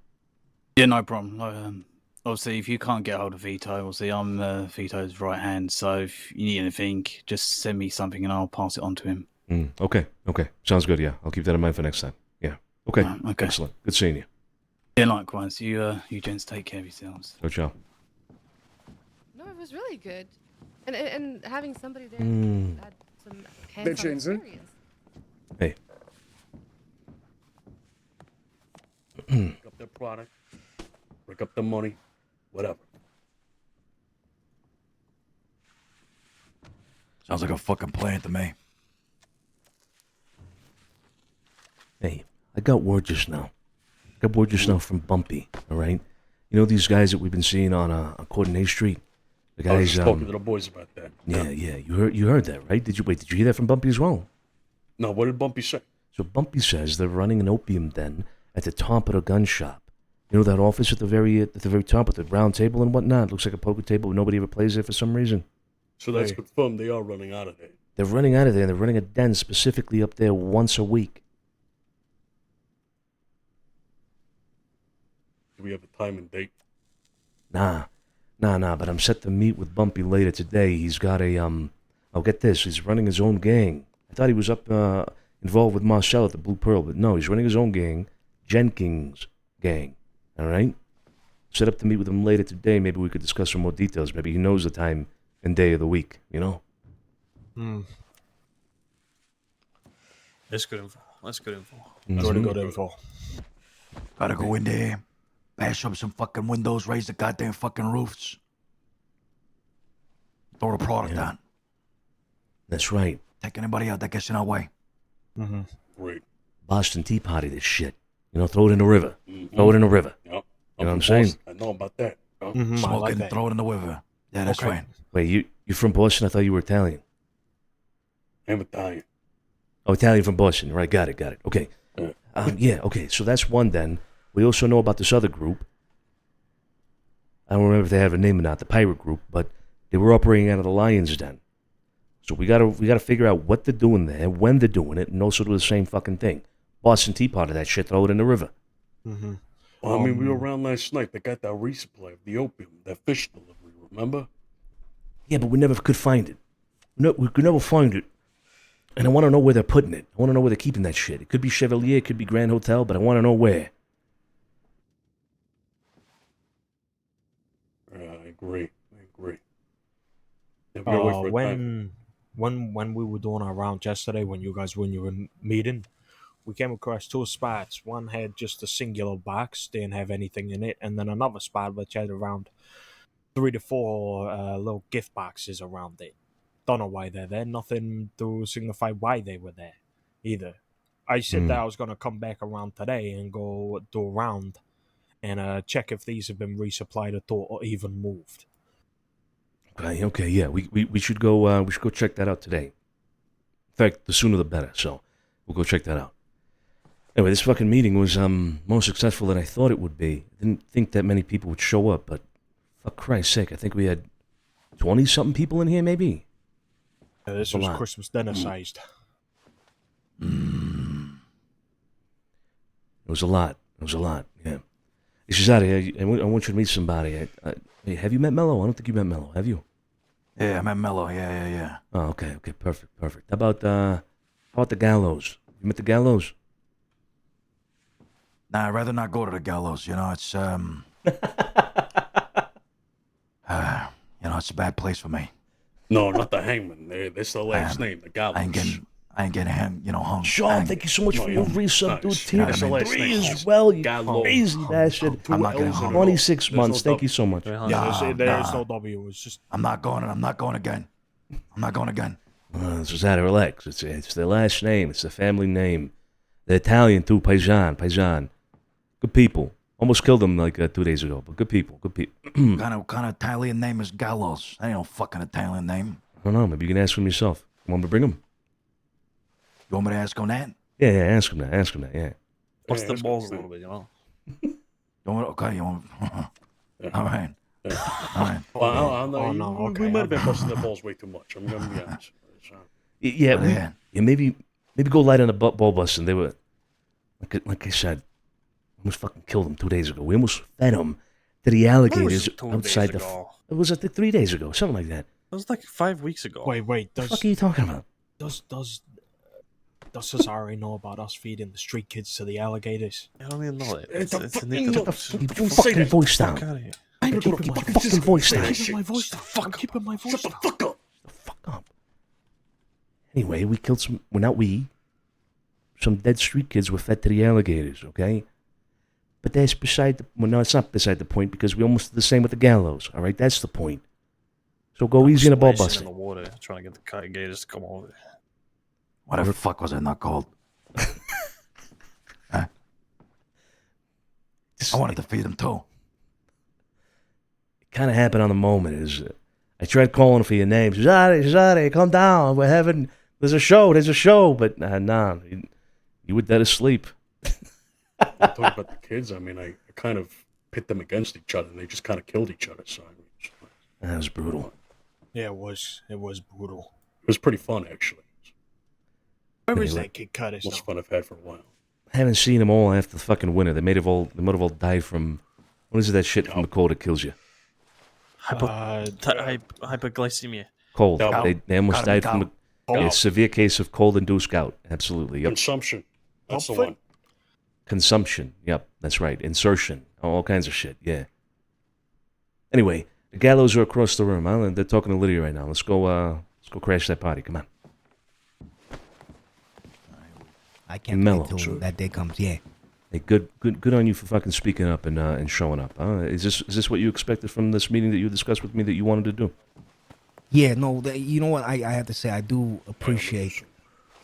Yeah, no problem. Obviously, if you can't get hold of Vito, obviously I'm Vito's right hand. So if you need anything, just send me something and I'll pass it on to him. Okay. Sounds good. Yeah, I'll keep that in mind for next time. Yeah. Okay. Okay. Excellent. Good seeing you. Yeah, likewise. You gents take care of yourselves. Ciao. No, it was really good, and having somebody there who had some hands-on experience. Hey. Pick up their product, pick up the money, whatever. Sounds like a fucking plan to me. Hey, I got word just now. From Bumpy, all right? You know these guys that we've been seeing on Coordinate Street? The guys, I was just talking to the boys about that. Yeah. You heard that, right? Did you hear that from Bumpy as well? No, what did Bumpy say? So Bumpy says they're running an opium den at the top of the gun shop. You know that office at the very top with the round table and whatnot? Looks like a poker table, but nobody ever plays there for some reason. So that's confirmed they are running out of there. They're running out of there, and they're running a den specifically up there once a week. Do we have a time and date? Nah, but I'm set to meet with Bumpy later today. He's got I'll get this, he's running his own gang. I thought he was involved with Marcel at the Blue Pearl, but no, he's running his own gang, Jenkins gang, all right? Set up to meet with him later today. Maybe we could discuss some more details. Maybe he knows the time and day of the week, you know? That's good info. Good info. Gotta go in there, bash up some fucking windows, raise the goddamn fucking roofs. Throw the product on. That's right. Take anybody out that gets in our way. Great. Boston Tea Party this shit. You know, throw it in the river. Throw it in the river. Yep. You know what I'm saying? I know about that. Smoke it and throw it in the river. Yeah, that's right. Wait, you from Boston? I thought you were Italian. I'm Italian. Oh, Italian from Boston. Right, got it. Okay. Okay, so that's one then. We also know about this other group. I don't remember if they have a name or not, the pirate group, but they were operating out of the Lion's Den. So we gotta figure out what they're doing there, when they're doing it, and also do the same fucking thing. Boston Tea Party, that shit, throw it in the river. Well, I mean, we were around last night. They got that resupply of the opium, that fish delivery, remember? Yeah, but we never could find it. No, we could never find it. And I want to know where they're putting it. I want to know where they're keeping that shit. It could be Chevalier, it could be Grand Hotel, but I want to know where. I agree. Yeah, we gotta wait for a time. when we were doing our round yesterday, when you guys were in your meeting, we came across two spots. One had just a singular box, didn't have anything in it, and then another spot which had around 3 to 4 little gift boxes around it. Don't know why they're there. Nothing to signify why they were there, either. I said that I was gonna come back around today and go do a round and check if these have been resupplied at all or even moved. Okay, yeah, we should go. We should go check that out today. In fact, the sooner the better. So we'll go check that out. Anyway, this fucking meeting was more successful than I thought it would be. I didn't think that many people would show up, but for Christ's sake, I think we had 20-something people in here, maybe. Yeah, this was Christmas dinner sized. It was a lot. Yeah. Shizari, I want you to meet somebody. Hey, have you met Mello? I don't think you met Mello. Have you? Yeah, I met Mello. Yeah. Oh, okay, perfect. How about the Gallows? You met the Gallows? Nah, I'd rather not go to the Gallows. You know, it's it's a bad place for me. No, not the Hangman. That's the last name, the Gallows. I ain't getting hung. Sean, thank you so much for your resub, dude. Team That's the last 3 name. as well, you Gallows. crazy bastard. I'm not getting hung. 26 months, thank you so much. There's no W. It's just I'm not going again. Susanna, relax. It's their last name. It's the family name. They're Italian too, Paisan. Good people. Almost killed them like 2 days ago, but good people. Kind of Italian name is Gallows. That ain't no fucking Italian name. I don't know. Maybe you can ask him yourself. You want me to bring him? You want me to ask him that? Yeah, ask him that, yeah. bust the balls a little bit, you know. Okay, you want... All right. We might have been busting the balls way too much. I'm gonna be honest. Yeah, maybe go light on the ball busting. They were, like I said, almost fucking killed them 2 days ago. We almost fed them to the alligators outside the... It was, I think, 3 days ago, something like that. That was like 5 weeks ago. Wait. What the fuck are you talking about? Does Cesare know about us feeding the street kids to the alligators? I don't even know it. Keep your fucking voice down. I'm keeping my fucking voice down. I'm keeping my voice down. Shut the fuck up. Fuck up. Anyway, we killed some... Well, not we. Some dead street kids were fed to the alligators, okay? But that's beside the... Well, no, it's not beside the point because we almost did the same with the Gallows, all right? That's the point. So go easy on the ball busting. In the water, trying to get the alligators to come over. What the fuck was I not called? Huh? I wanted to feed them too. It kind of happened on the moment. I tried calling for your name. Cesare, come down. There's a show. But nah, you were dead asleep. Talking about the kids, I mean, I kind of pit them against each other, and they just kind of killed each other. So that was brutal. Yeah, it was brutal. It was pretty fun, actually. Where is that kid Curtis? Most fun I've had for a while. I haven't seen them all after the fucking winter. They might have all died from... What is it, that shit from the cold that kills you? Hyperglycemia. Cold. They almost died from a severe case of cold-induced gout. Absolutely. Yep. Consumption. That's the one. Consumption. Yep, that's right. Insertion. All kinds of shit. Yeah. Anyway, the Gallows are across the room. Huh? They're talking to Lydia right now. Let's go crash that party. Come on. I can't wait till that day comes. Yeah. Hey, good on you for fucking speaking up and showing up. Huh? Is this what you expected from this meeting that you discussed with me that you wanted to do? Yeah, no, you know what? I have to say, I do appreciate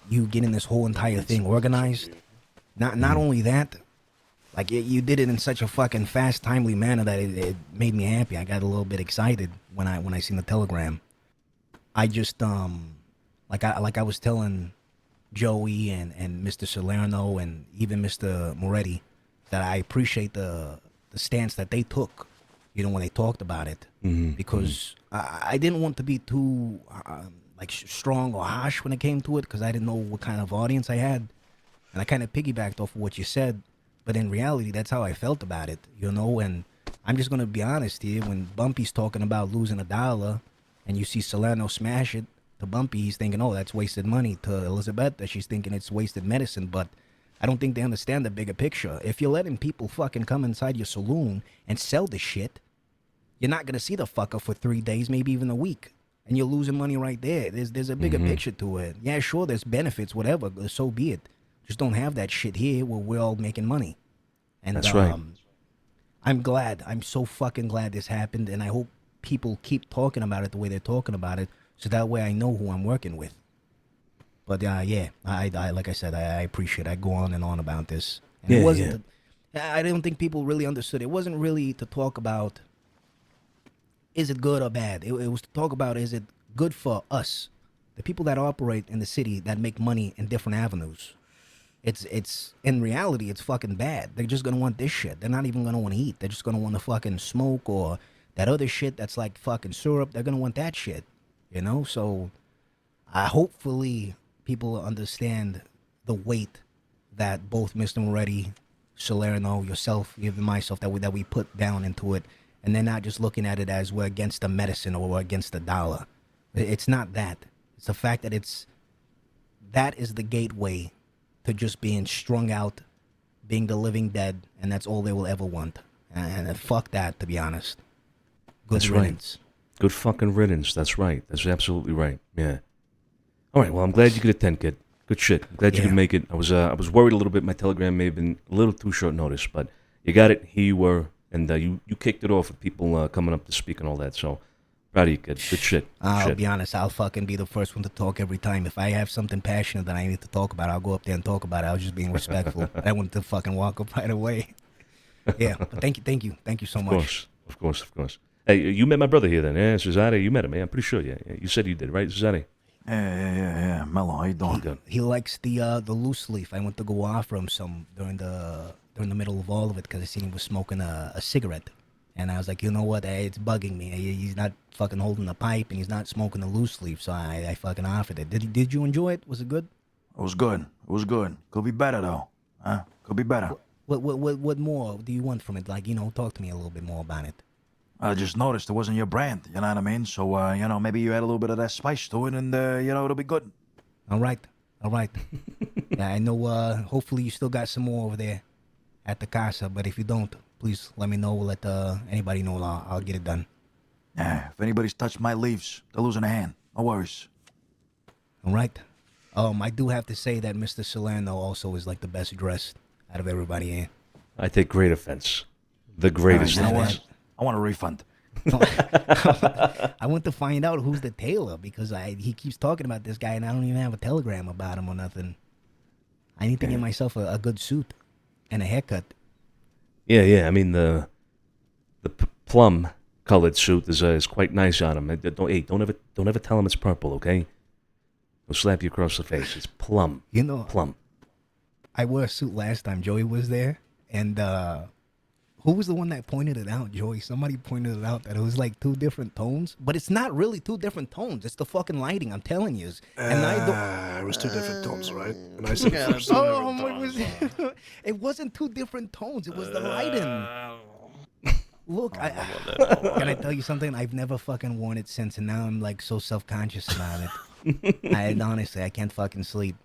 you getting this whole entire thing organized. Not only that, like you did it in such a fucking fast, timely manner that it made me happy. I got a little bit excited when I seen the telegram. I just like I was telling Joey and Mr. Salerno and even Mr. Moretti that I appreciate the stance that they took, when they talked about it, because I didn't want to be too strong or harsh when it came to it, because I didn't know what kind of audience I had, and I kind of piggybacked off of what you said, but in reality that's how I felt about it, and I'm just gonna be honest here. When Bumpy's talking about losing $1 and you see Salerno smash it To Bumpy, he's thinking, oh, that's wasted money. To Elizabeth, she's thinking it's wasted medicine. But I don't think they understand the bigger picture. If you're letting people fucking come inside your saloon and sell the shit, you're not going to see the fucker for 3 days, maybe even a week. And you're losing money right there. There's a bigger picture to it. Yeah, sure, there's benefits, whatever. So be it. Just don't have that shit here where we're all making money. And That's right. I'm glad. I'm so fucking glad this happened. And I hope people keep talking about it the way they're talking about it. So that way I know who I'm working with. But yeah, I like I said, I appreciate it. I go on and on about this. And it wasn't. I don't think people really understood. It wasn't really to talk about is it good or bad. It was to talk about is it good for us, the people that operate in the city that make money in different avenues. It's in reality, it's fucking bad. They're just gonna want this shit. They're not even gonna want to eat. They're just gonna want to fucking smoke or that other shit that's like fucking syrup. They're gonna want that shit, you know. So, hopefully people understand the weight that both Mr. Moretti, Salerno, yourself, even myself, that we put down into it, and they're not just looking at it as we're against the medicine or we're against the dollar. It's not that. It's the fact that that is the gateway to just being strung out, being the living dead, and that's all they will ever want. And fuck that, to be honest. Good riddance. Right. Good fucking riddance. That's right. That's absolutely right. Yeah. All right. Well, I'm glad you could attend, kid. Good shit. I'm glad you could make it. I was worried a little bit. My telegram may have been a little too short notice, but you got it. Here you were, and you kicked it off with people coming up to speak and all that. So proud of you, kid. Good shit. I'll be honest. I'll fucking be the first one to talk every time. If I have something passionate that I need to talk about, I'll go up there and talk about it. I was just being respectful. I wanted to fucking walk up right away. Yeah. But thank you so much. Of course. Hey, you met my brother here then, yeah? Cesare, you met him, I'm pretty sure, yeah. You said you did, right, Cesare? Yeah. Mello, how you doing? He likes the loose leaf. I went to go offer him some during the middle of all of it because I seen he was smoking a cigarette. And I was like, you know what? It's bugging me. He's not fucking holding the pipe and he's not smoking the loose leaf. So I fucking offered it. Did you enjoy it? Was it good? It was good. Could be better though. Could be better. What more do you want from it? Like, talk to me a little bit more about it. I just noticed it wasn't your brand, you know what I mean? So, maybe you add a little bit of that spice to it and, it'll be good. All right. Yeah, I know, hopefully you still got some more over there at the casa, but if you don't, please let me know. We'll let anybody know. I'll get it done. Yeah, if anybody's touched my leaves, they're losing a hand. No worries. All right. I do have to say that Mr. Salerno also is like the best dressed out of everybody here. I take great offense. The greatest offense. I want a refund. I want to find out who's the tailor because he keeps talking about this guy and I don't even have a telegram about him or nothing. I need to get myself a good suit and a haircut. Yeah. I mean the plum colored suit is quite nice on him. Don't ever tell him it's purple, okay? He'll slap you across the face. It's plum. Plum. I wore a suit last time Joey was there, and who was the one that pointed it out, Joey? Somebody pointed it out that it was like 2 different tones, but it's not really 2 different tones. It's the fucking lighting, I'm telling you. And it was 2 different tones, right? And I said it first. It wasn't 2 different tones. It was the lighting. Look, can I tell you something? I've never fucking worn it since, and now I'm like so self-conscious about it. Honestly, I can't fucking sleep.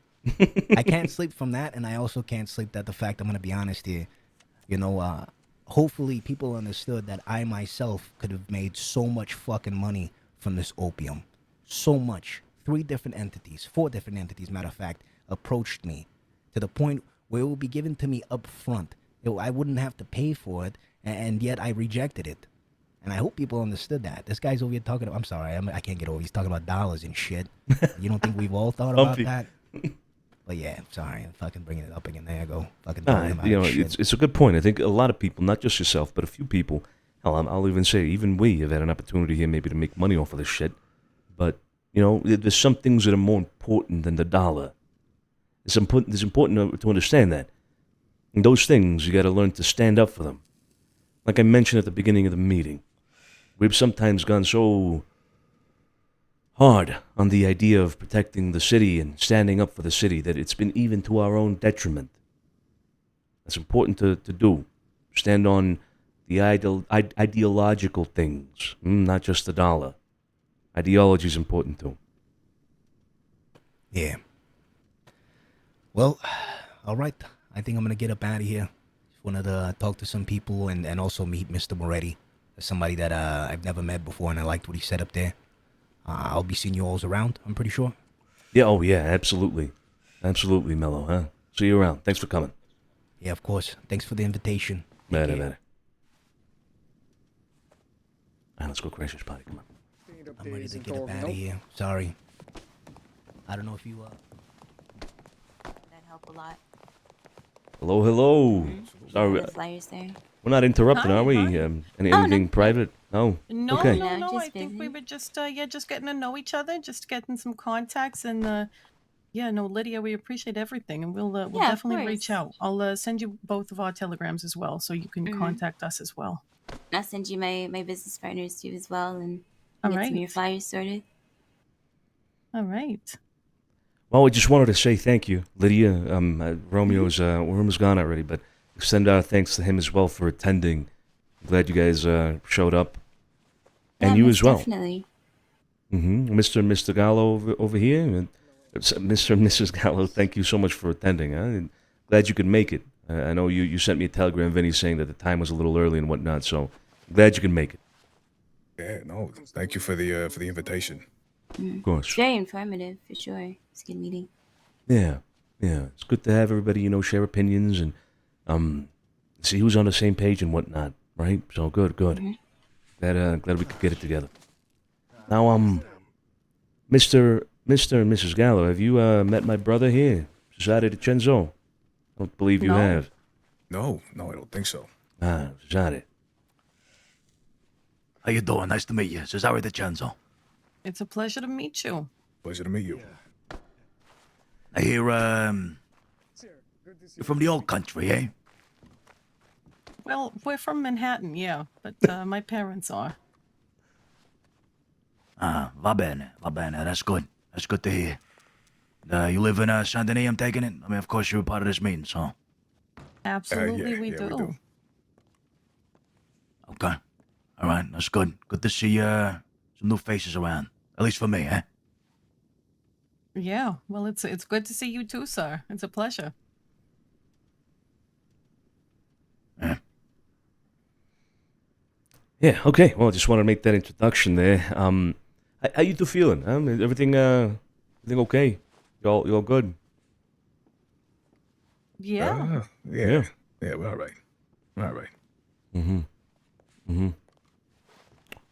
I can't sleep from that, and I also can't sleep that the fact, I'm going to be honest here, hopefully people understood that I myself could have made so much fucking money from this opium. So much. 4 different entities, matter of fact, approached me to the point where it will be given to me up front. I wouldn't have to pay for it, and yet I rejected it. And I hope people understood that. This guy's over here talking about, I'm sorry, I can't get over. He's talking about dollars and shit. You don't think we've all thought about that? But yeah, sorry, I'm fucking bringing it up again. There I go. Fucking it's a good point. I think a lot of people, not just yourself, but a few people, I'll even say, even we have had an opportunity here maybe to make money off of this shit. But, there's some things that are more important than the dollar. It's important to understand that. And those things, you got to learn to stand up for them. Like I mentioned at the beginning of the meeting, we've sometimes gone so hard on the idea of protecting the city and standing up for the city that it's been even to our own detriment. That's important to do. Stand on the ideological things, not just the dollar. Ideology is important too. Yeah. Well, all right. I think I'm gonna get up out of here. Just wanted to talk to some people and also meet Mr. Moretti, somebody that I've never met before, and I liked what he said up there. I'll be seeing you all around, I'm pretty sure. Yeah, oh yeah, absolutely. Absolutely, Mello, huh? See you around. Thanks for coming. Yeah, of course. Thanks for the invitation. Matter. All right, let's go crash this party. Come on. I'm ready to get up out of here. Sorry. I don't know if you, That helped a lot. Hello. Sorry, The flyers there. we're not interrupting, Hi, are we? hi. Anything private? No. No, Okay. no. I think we were just just getting to know each other, just getting some contacts, and yeah, no, Lydia, we appreciate everything, and we'll Yeah, of definitely reach course. out. I'll send you both of our telegrams as well, so you can contact us as well. I'll send you my business partners too as well, and All get some of your right. flyers sorted. All right. Well, we just wanted to say thank you, Lydia. Romeo's gone already, but extend our thanks to him as well for attending. Glad you guys showed up, and Yeah, you as well. Definitely. Mr. and Mr. Gallo over here, and Mr. and Mrs. Gallo. Thank you so much for attending. And glad you could make it. I know you sent me a telegram, Vinny, saying that the time was a little early and whatnot. So glad you could make it. Yeah, no, thank you for the invitation. Of course. It's very informative, for sure. It's a good meeting. Yeah. It's good to have everybody, share opinions and see who's on the same page and whatnot, right? So good. Glad we could get it together. Now, Mr. and Mrs. Gallo, have you met my brother here, Santino DiCenzo? I don't believe you No. have. No, I don't think so. Santino. How you doing? Nice to meet you. Santino DiCenzo. It's a pleasure to meet you. Pleasure to meet you. I hear, you're from the old country, eh? Well, we're from Manhattan, yeah, but my parents are. Va bene. That's good. That's good to hear. You live in Saint Denis, I'm taking it? I mean, of course, you're a part of this meeting, so. Absolutely, we do. we do. Okay. All right, that's good. Good to see some new faces around. At least for me, eh? Yeah, well, it's good to see you too, sir. It's a pleasure. Yeah, okay. Well, I just wanted to make that introduction there. How you two feeling? Everything okay? You all good? Yeah. Yeah, we're all right.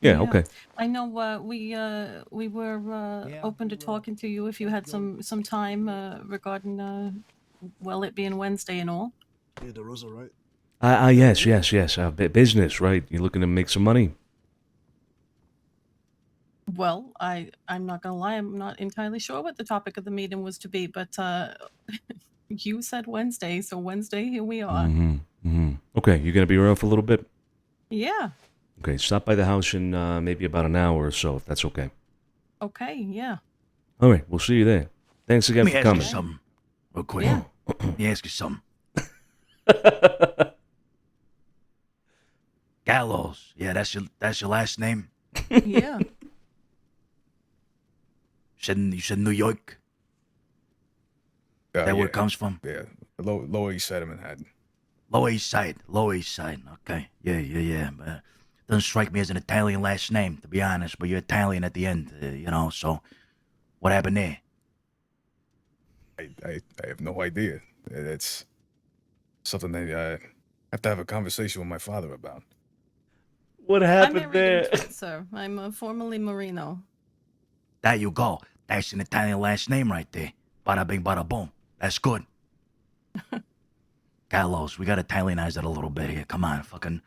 Yeah, okay. I know we were open to talking to you if you had some time regarding it being Wednesday and all. Yeah, the Rosa, right? Yes. Business, right? You're looking to make some money. Well, I'm not gonna lie, I'm not entirely sure what the topic of the meeting was to be, but you said Wednesday, so Wednesday, here we are. Okay, you're gonna be around for a little bit. Yeah. Okay, stop by the house in maybe about an hour or so, if that's okay. Okay. Yeah. All right, we'll see you there. Thanks again Let me for ask coming. you something, real quick. Yeah. Let me ask you something. Gallows. Yeah, that's your last name. Yeah. You said New York. That where it comes from? Yeah, Lower East Side of Manhattan. Lower East Side. Okay. Yeah. But doesn't strike me as an Italian last name, to be honest. But you're Italian at the end, So, what happened there? I have no idea. It's something that I have to have a conversation with my father about. What I'm happened married there? into it, sir. I'm formerly Marino. There you go. That's an Italian last name right there. Bada bing, bada boom. That's good. Gallows. We got to Italianize that a little bit here. Come on, fucking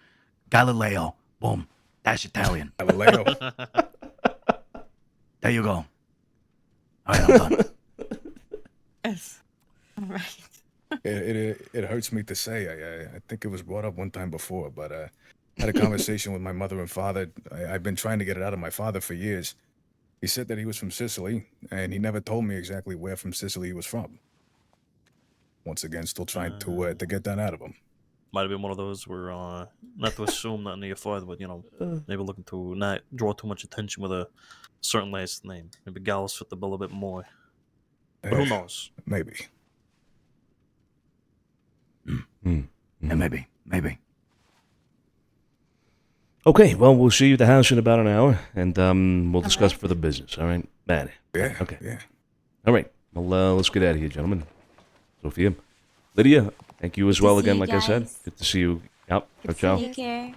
Galileo. Boom. That's Italian. Galileo. There you go. All right, I'm done. Yes. All right. It hurts me to say. I think it was brought up one time before, but I had a conversation with my mother and father. I've been trying to get it out of my father for years. He said that he was from Sicily, and he never told me exactly where from Sicily he was from. Once again, still trying to get that out of him. Might have been one of those where, not to assume nothing to your father, but, maybe looking to not draw too much attention with a certain last name. Maybe Gallows fit the bill a bit more. But who knows? Maybe. Yeah, maybe. Okay, well, we'll see you at the house in about an hour, and we'll discuss further business. All right, man. Yeah. Okay. Yeah. All right. Well, let's get out of here, gentlemen. Sophia, Lydia, thank you as well see again. you Like I said, guys. good to see you. Yep. Ciao, ciao. Take care.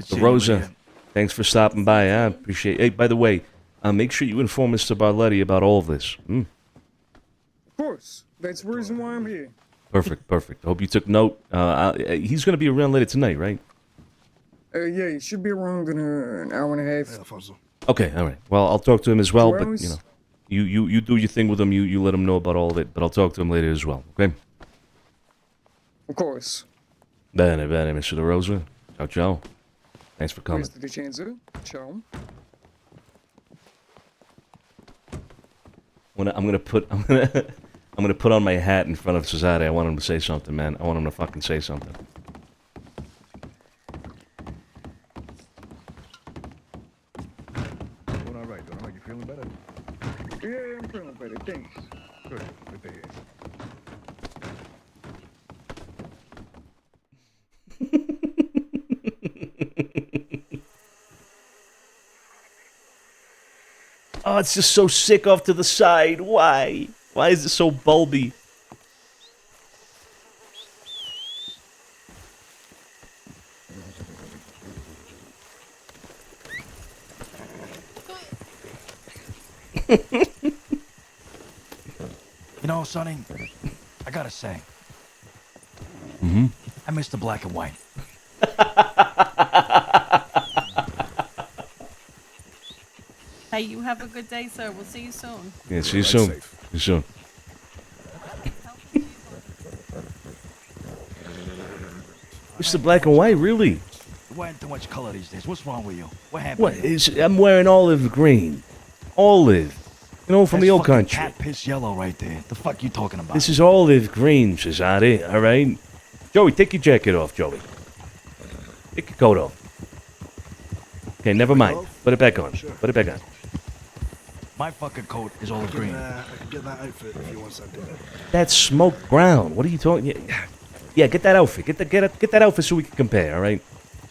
So Rosa, thanks for stopping by. I appreciate. Hey, by the way, make sure you inform Mr. Barletti about all of this. Of course. That's the reason why I'm here. Perfect. I hope you took note. He's going to be around later tonight, right? Yeah, he should be around in an hour and a half. Okay, all right. Well, I'll talk to him as well, 2 but hours? you know, you do your thing with him. You let him know about all of it, but I'll talk to him later as well. Okay. Of course. Bene, Mr. De Rosa. Ciao, ciao. Thanks for coming. Mr. DiCenzo. Ciao. I'm gonna put on my hat in front of Cesare. I want him to say something, man. I want him to fucking say something. Doing all right. You feeling better? Yeah, I'm feeling better. Thanks. Good to hear. Oh, it's just so sick off to the side. Why? Why is it so bulby? You know, Sonny, I gotta say, I miss the black and white. Hey, you have a good day, sir. We'll see you soon. Yeah, see you soon. See you soon. It's the black and white, really? You're wearing too much color these days. What's wrong with you? What happened? What is? I'm wearing olive green, olive. You know, from That's the old fucking country. cat piss yellow right there. The fuck you talking about? This is olive green, Cesare. All right, Joey, take your jacket off, Joey. Take your coat off. Okay, never mind. Put it back on. Put it back on. My fucking coat is olive green. I can get that outfit if you want something. That's smoked brown. What are you talking? Yeah, get that outfit. Get that outfit so we can compare. All right.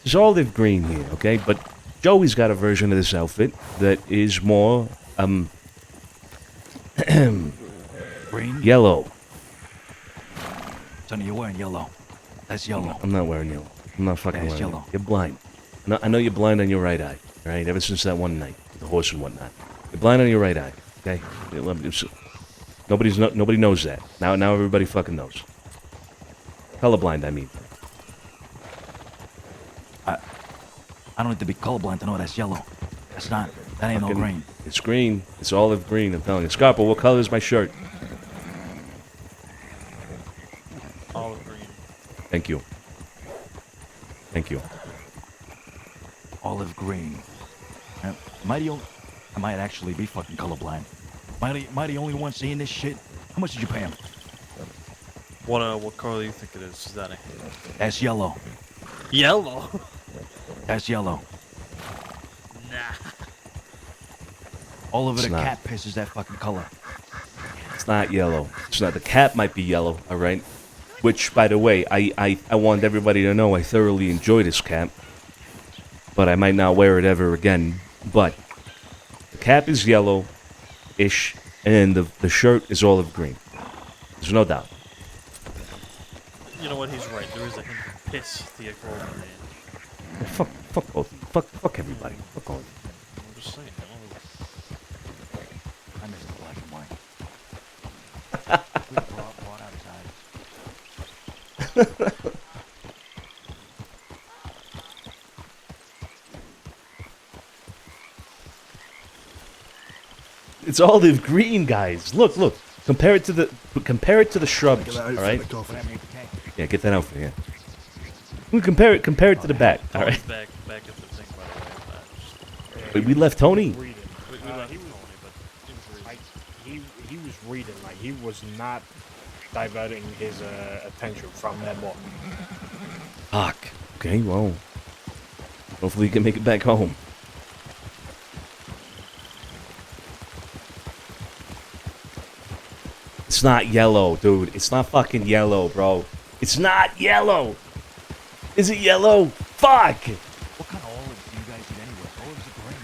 There's olive green here, okay? But Joey's got a version of this outfit that is more Green? yellow. Sonny, you're wearing yellow. That's yellow. I'm not wearing yellow. I'm not fucking That's wearing yellow. yellow. You're blind. No, I know you're blind on your right eye. All right. Ever since that one night, the horse and whatnot. You're blind on your right eye. Okay. Nobody knows that. Now everybody fucking knows. Colorblind, I mean. I don't need to be colorblind to know that's yellow. That ain't no green. It's green. It's olive green, I'm telling you. Scarpa, what color is my shirt? Olive green. Thank you. Thank you. Olive green. I might actually be fucking colorblind. Am I the only one seeing this shit? How much did you pay him? What color do you think it is, Danny? That's yellow. Yellow? That's yellow. Nah. All over It's the not. cat piss is that fucking color. It's not yellow. It's not. The cap might be yellow, all right? Which, by the way, I want everybody to know I thoroughly enjoy this cap. But I might not wear it ever again. But the cap is yellow-ish, and the shirt is olive green. There's no doubt. You know what? He's right. There is a hint of piss to your clothing. Fuck both. Fuck everybody. Fuck all of you. I'm just saying. I miss the black and white. We brought out his eyes. It's olive green, guys. Look. Compare it to the shrubs. All right. Yeah, get that outfit. Yeah. We compare it to the back. All right. Back at the thing, by the way. Wait, we left Tony. We left Tony, but he was reading. Like he was not diverting his attention from that book. Fuck. Okay. Well. Hopefully, you can make it back home. It's not yellow, dude. It's not fucking yellow, bro. It's not yellow. Is it yellow? Fuck. What kind of olives do you guys eat anyway? Olives are green.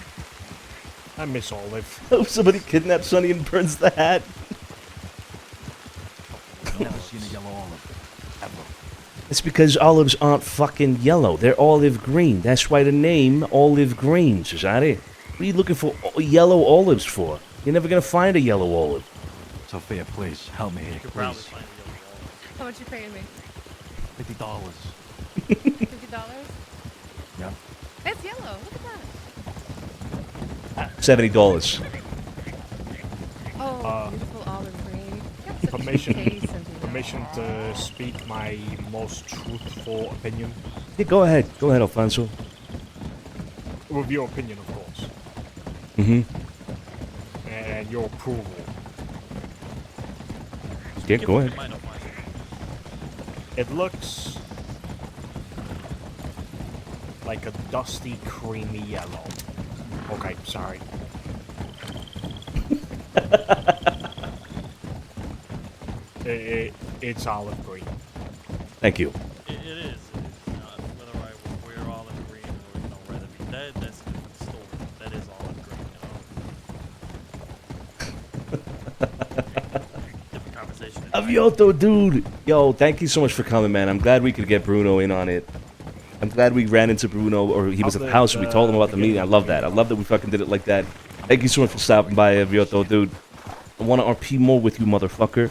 I miss olive. Oh, somebody kidnaps Sonny and burns the hat. I've never seen a yellow olive. Ever. It's because olives aren't fucking yellow. They're olive green. That's why the name olive green, Cesare. What are you looking for yellow olives for? You're never gonna find a yellow olive. Sophia, please help me here, please. How much you paying me? $50. $50? Yeah. It's yellow. Look at that. $70. Oh, beautiful olive green. Got such Permission, taste, Santino. permission to speak my most truthful opinion. Yeah, go ahead. Go ahead, Alfonso. With your opinion, of course. Mm-hmm. And your approval. Yeah, go ahead. It looks like a dusty, creamy yellow. Okay, sorry. It's olive green. Thank you. It is. Whether I wear olive green or rather be dead, that's a different story. That is olive green. Different conversation. Avioto, dude. Yo, thank you so much for coming, man. I'm glad we could get Bruno in on it. I'm glad we ran into Bruno, or he was at the house and we told him about the meeting. I love that. I love that we fucking did it like that. Thank you so much for stopping by, Avioto, dude. I want to RP more with you, motherfucker.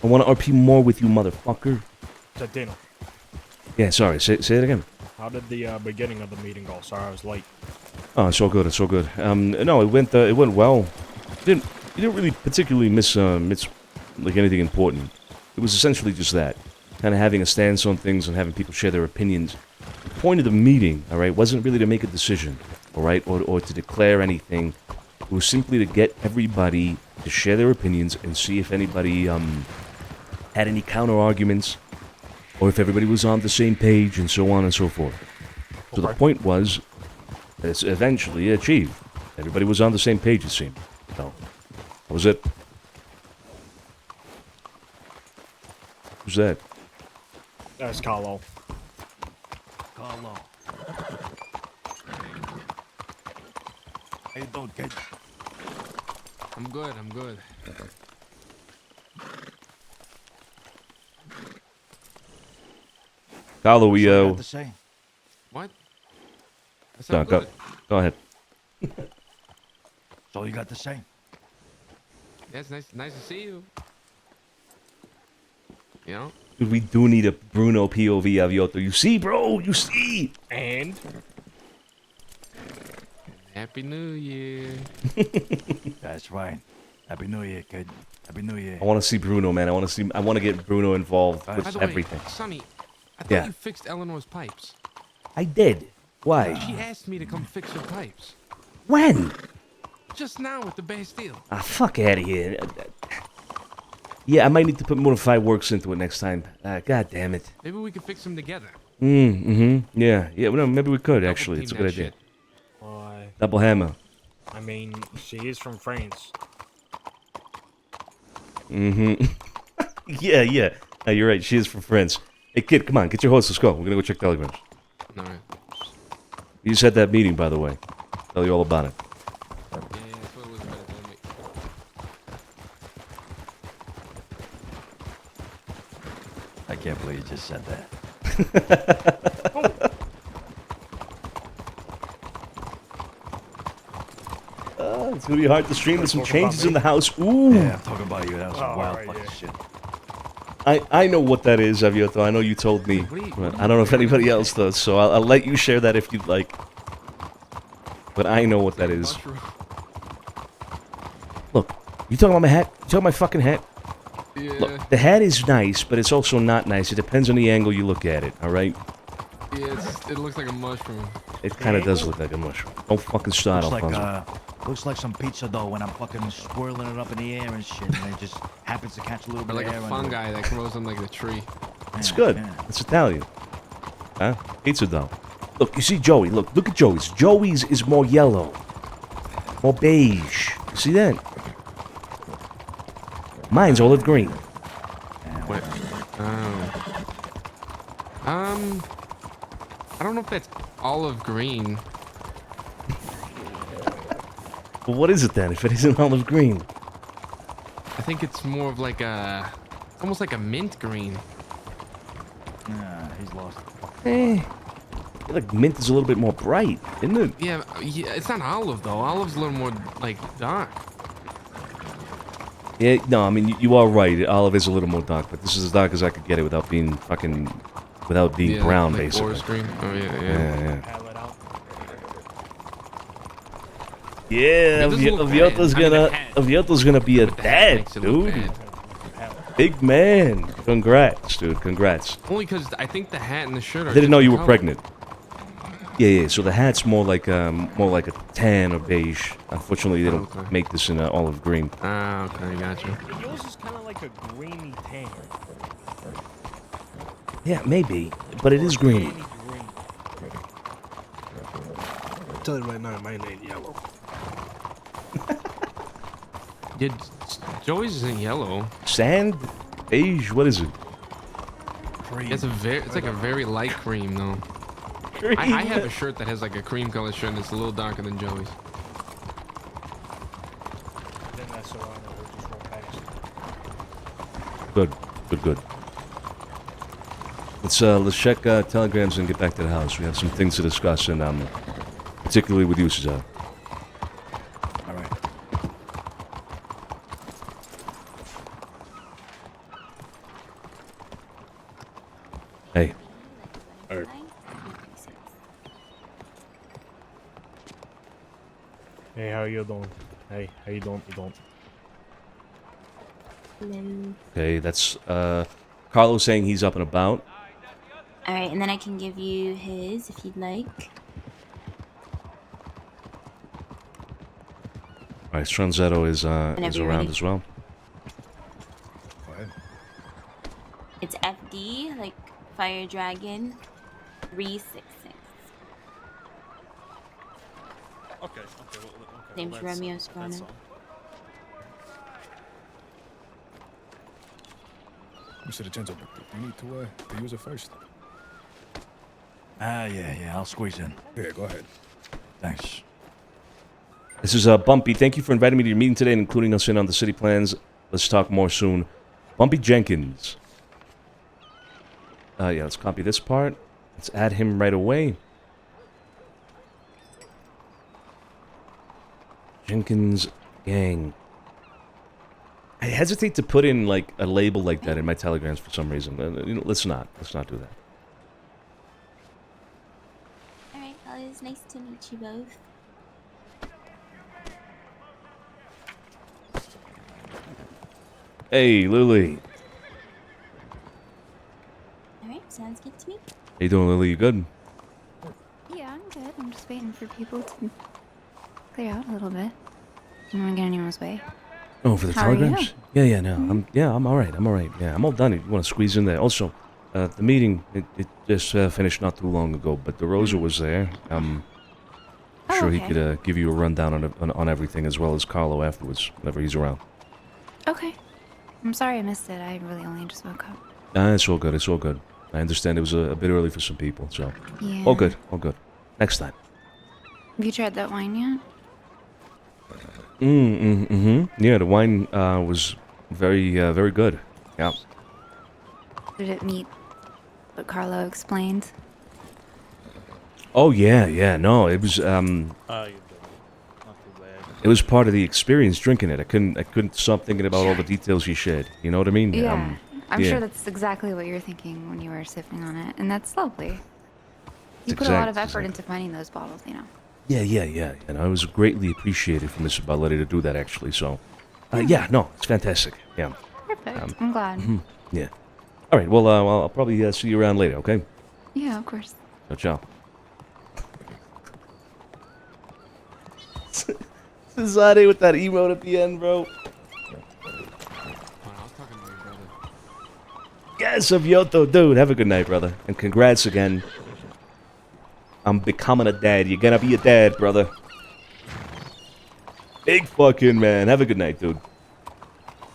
I want to RP more with you, motherfucker. Santino, Yeah, sorry. Say it again. how did the beginning of the meeting go? Sorry, I was late. Oh, it's all good. It's all good. No, it went well. You didn't really particularly miss like anything important. It was essentially just that, kind of having a stance on things and having people share their opinions. The point of the meeting, all right, wasn't really to make a decision, all right, or to declare anything. It was simply to get everybody to share their opinions and see if anybody had any counter arguments, or if everybody was on the same page, and so on and so forth. So the point was, that it's eventually achieved. Everybody was on the same page, it seemed. So, that was it. Who's that? That's Carlo. Carlo. How you doing, kid? I'm good, I'm good. Carlo, we, Something you got to say? What? That's No, not go good. ahead. That's all you got to say? Yeah, it's nice to see you. You know? Dude, we do need a Bruno POV, Avioto. You see, bro? You see? And? Happy New Year. That's right. Happy New Year, kid. Happy New Year. I want to see Bruno, man. I want to get Bruno involved By with the way, everything. Sonny, I thought Yeah. you fixed Eleanor's pipes. I did. Why? She asked me to come fix her pipes. When? Just now with the Bastille. Ah, fuck out of here. Yeah, I might need to put more than 5 works into it next time. God damn it. Maybe we could fix them together. Yeah. Well, no, maybe we could, actually. team It's a good that idea. shit. Why? Double hammer. I mean, she is from France. Yeah. No, you're right. She is from France. Hey, kid, come on. Get your horse. Let's go. We're going to go check telegrams. Alright. You just had that meeting, by the way. Tell you all about it. Yeah, that's what it was about to tell me. I can't believe you just said that. It's going to be hard to stream with some changes in the house. Ooh. Yeah, I'm talking about you. That was some wild fucking shit. I know what that is, Avioto. I know you told me. But I don't know if anybody else does, so I'll let you share that if you'd like. But I know what that is. Look, you talking about my hat? You talking about my fucking hat? Yeah. Look, the hat is nice, but it's also not nice. It depends on the angle you look at it, alright? Yeah, it looks like a mushroom. It kind of does look like a mushroom. Don't fucking start, Looks like, Alfonso. looks like some pizza dough when I'm fucking swirling it up in the air and shit, and it just happens to catch a little Or bit like of a air. fungi that grows on like the tree. It's good. It's Italian. Huh? Pizza dough. Look, you see Joey. Look at Joey's. Joey's is more yellow. More beige. You see that? Mine's olive green. What? I don't know if that's olive green. Well, what is it then? If it isn't olive green, I think it's more of like a, almost like a mint green. Nah, he's lost. I feel like mint is a little bit more bright, isn't it? Yeah, it's not olive though. Olive's a little more like dark. Yeah, no, I mean you are right. Olive is a little more dark, but this is as dark as I could get it without being Yeah, brown, like basically. forest green. Oh yeah. Yeah, It doesn't look bad. Avioto's gonna be a dad, dude. Big man. Congrats, dude. Congrats. Only because I think the hat and the shirt are. I didn't know you were different colors. pregnant. Yeah. So the hat's more like a tan or beige. Unfortunately, they don't make this in olive green. Ah, okay, gotcha. Yours is kind of like a greeny tan. Yeah, maybe, but it is green. I'll tell you right now, mine ain't yellow. Yeah, Joey's isn't yellow. Sand, beige. What is it? It's like a very light cream though. I have a shirt that has like a cream color shirt and it's a little darker than Joey's. Then that's all I know. We'll just roll past. Good. Let's check telegrams and get back to the house. We have some things to discuss, and particularly with you, Cesar. All right. Hey. All right. Hey, how you doing? Hey, how you doing? Okay, that's Carlos saying he's up and about. All right, and then I can give you his if you'd like. All right, Stronzetto is Whenever you're around ready. as well. Go ahead. It's FD, like Fire Dragon, 366. Okay. Name's that's- Romeo that's Scriano. all. Mr. DiCenzo, you need to use it first. Yeah, I'll squeeze in. Yeah, go ahead. Thanks. This is Bumpy. Thank you for inviting me to your meeting today and including us in on the city plans. Let's talk more soon. Bumpy Jenkins. Yeah, let's copy this part. Let's add him right away. Jenkins gang. I hesitate to put in like a label like that in my telegrams for some reason. Let's not do that. All right, well, it was nice to meet you both. Hey, Lily. All right, sounds good to me. How you doing, Lily? You good? Yeah, I'm good. I'm just waiting for people to clear out a little bit. I don't want to get in anyone's way. Oh, for the How are you? telegrams? Yeah, no. I'm all right. Yeah, I'm all done. You want to squeeze in there? Also, the meeting it just finished not too long ago, but DeRosa was there. I'm sure he okay. could give you a rundown on everything as well as Carlo afterwards, whenever he's around. Okay. I'm sorry I missed it. I really only just woke up. It's all good. It's all good. I understand it was a bit early for some people, so Yeah. all good. Next time. Have you tried that wine yet? Yeah, the wine was very good. Yeah. Did it meet what Carlo explained? Oh yeah. No, it was You did. Not too bad. it was part of the experience drinking it. I couldn't stop thinking about all the details you shared. You know what I mean? Yeah. I'm yeah. sure that's exactly what you're thinking when you were sipping on it, and that's lovely. You It's put a lot of exact- effort into finding those bottles, you know. Yeah. And I was greatly appreciated from Mr. Barletti to do that, actually. So, yeah, no, it's fantastic. Yeah. Perfect. I'm glad. Yeah. All right. Well, I'll probably see you around later. Okay. Yeah, of course. Ciao. Cesare with that emote at the end, bro. Yes, Avioto, dude. Have a good night, brother, and congrats again. I'm becoming a dad. You're gonna be a dad, brother. Big fucking man. Have a good night, dude.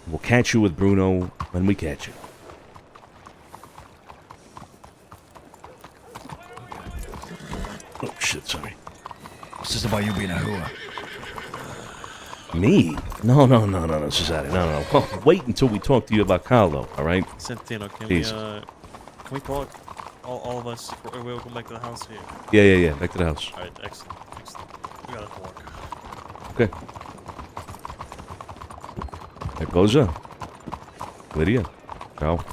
We'll catch you with Bruno when we catch you. Oh, shit, sorry. This is about you being a hooer. Me? No, Cesare, no. Well, wait until we talk to you about Carlo, all right? Santino, can we talk? All of us, we'll go back to the house here. Yeah, back to the house. Alright, excellent. We gotta talk. Okay. Cosa? Lydia? Ciao.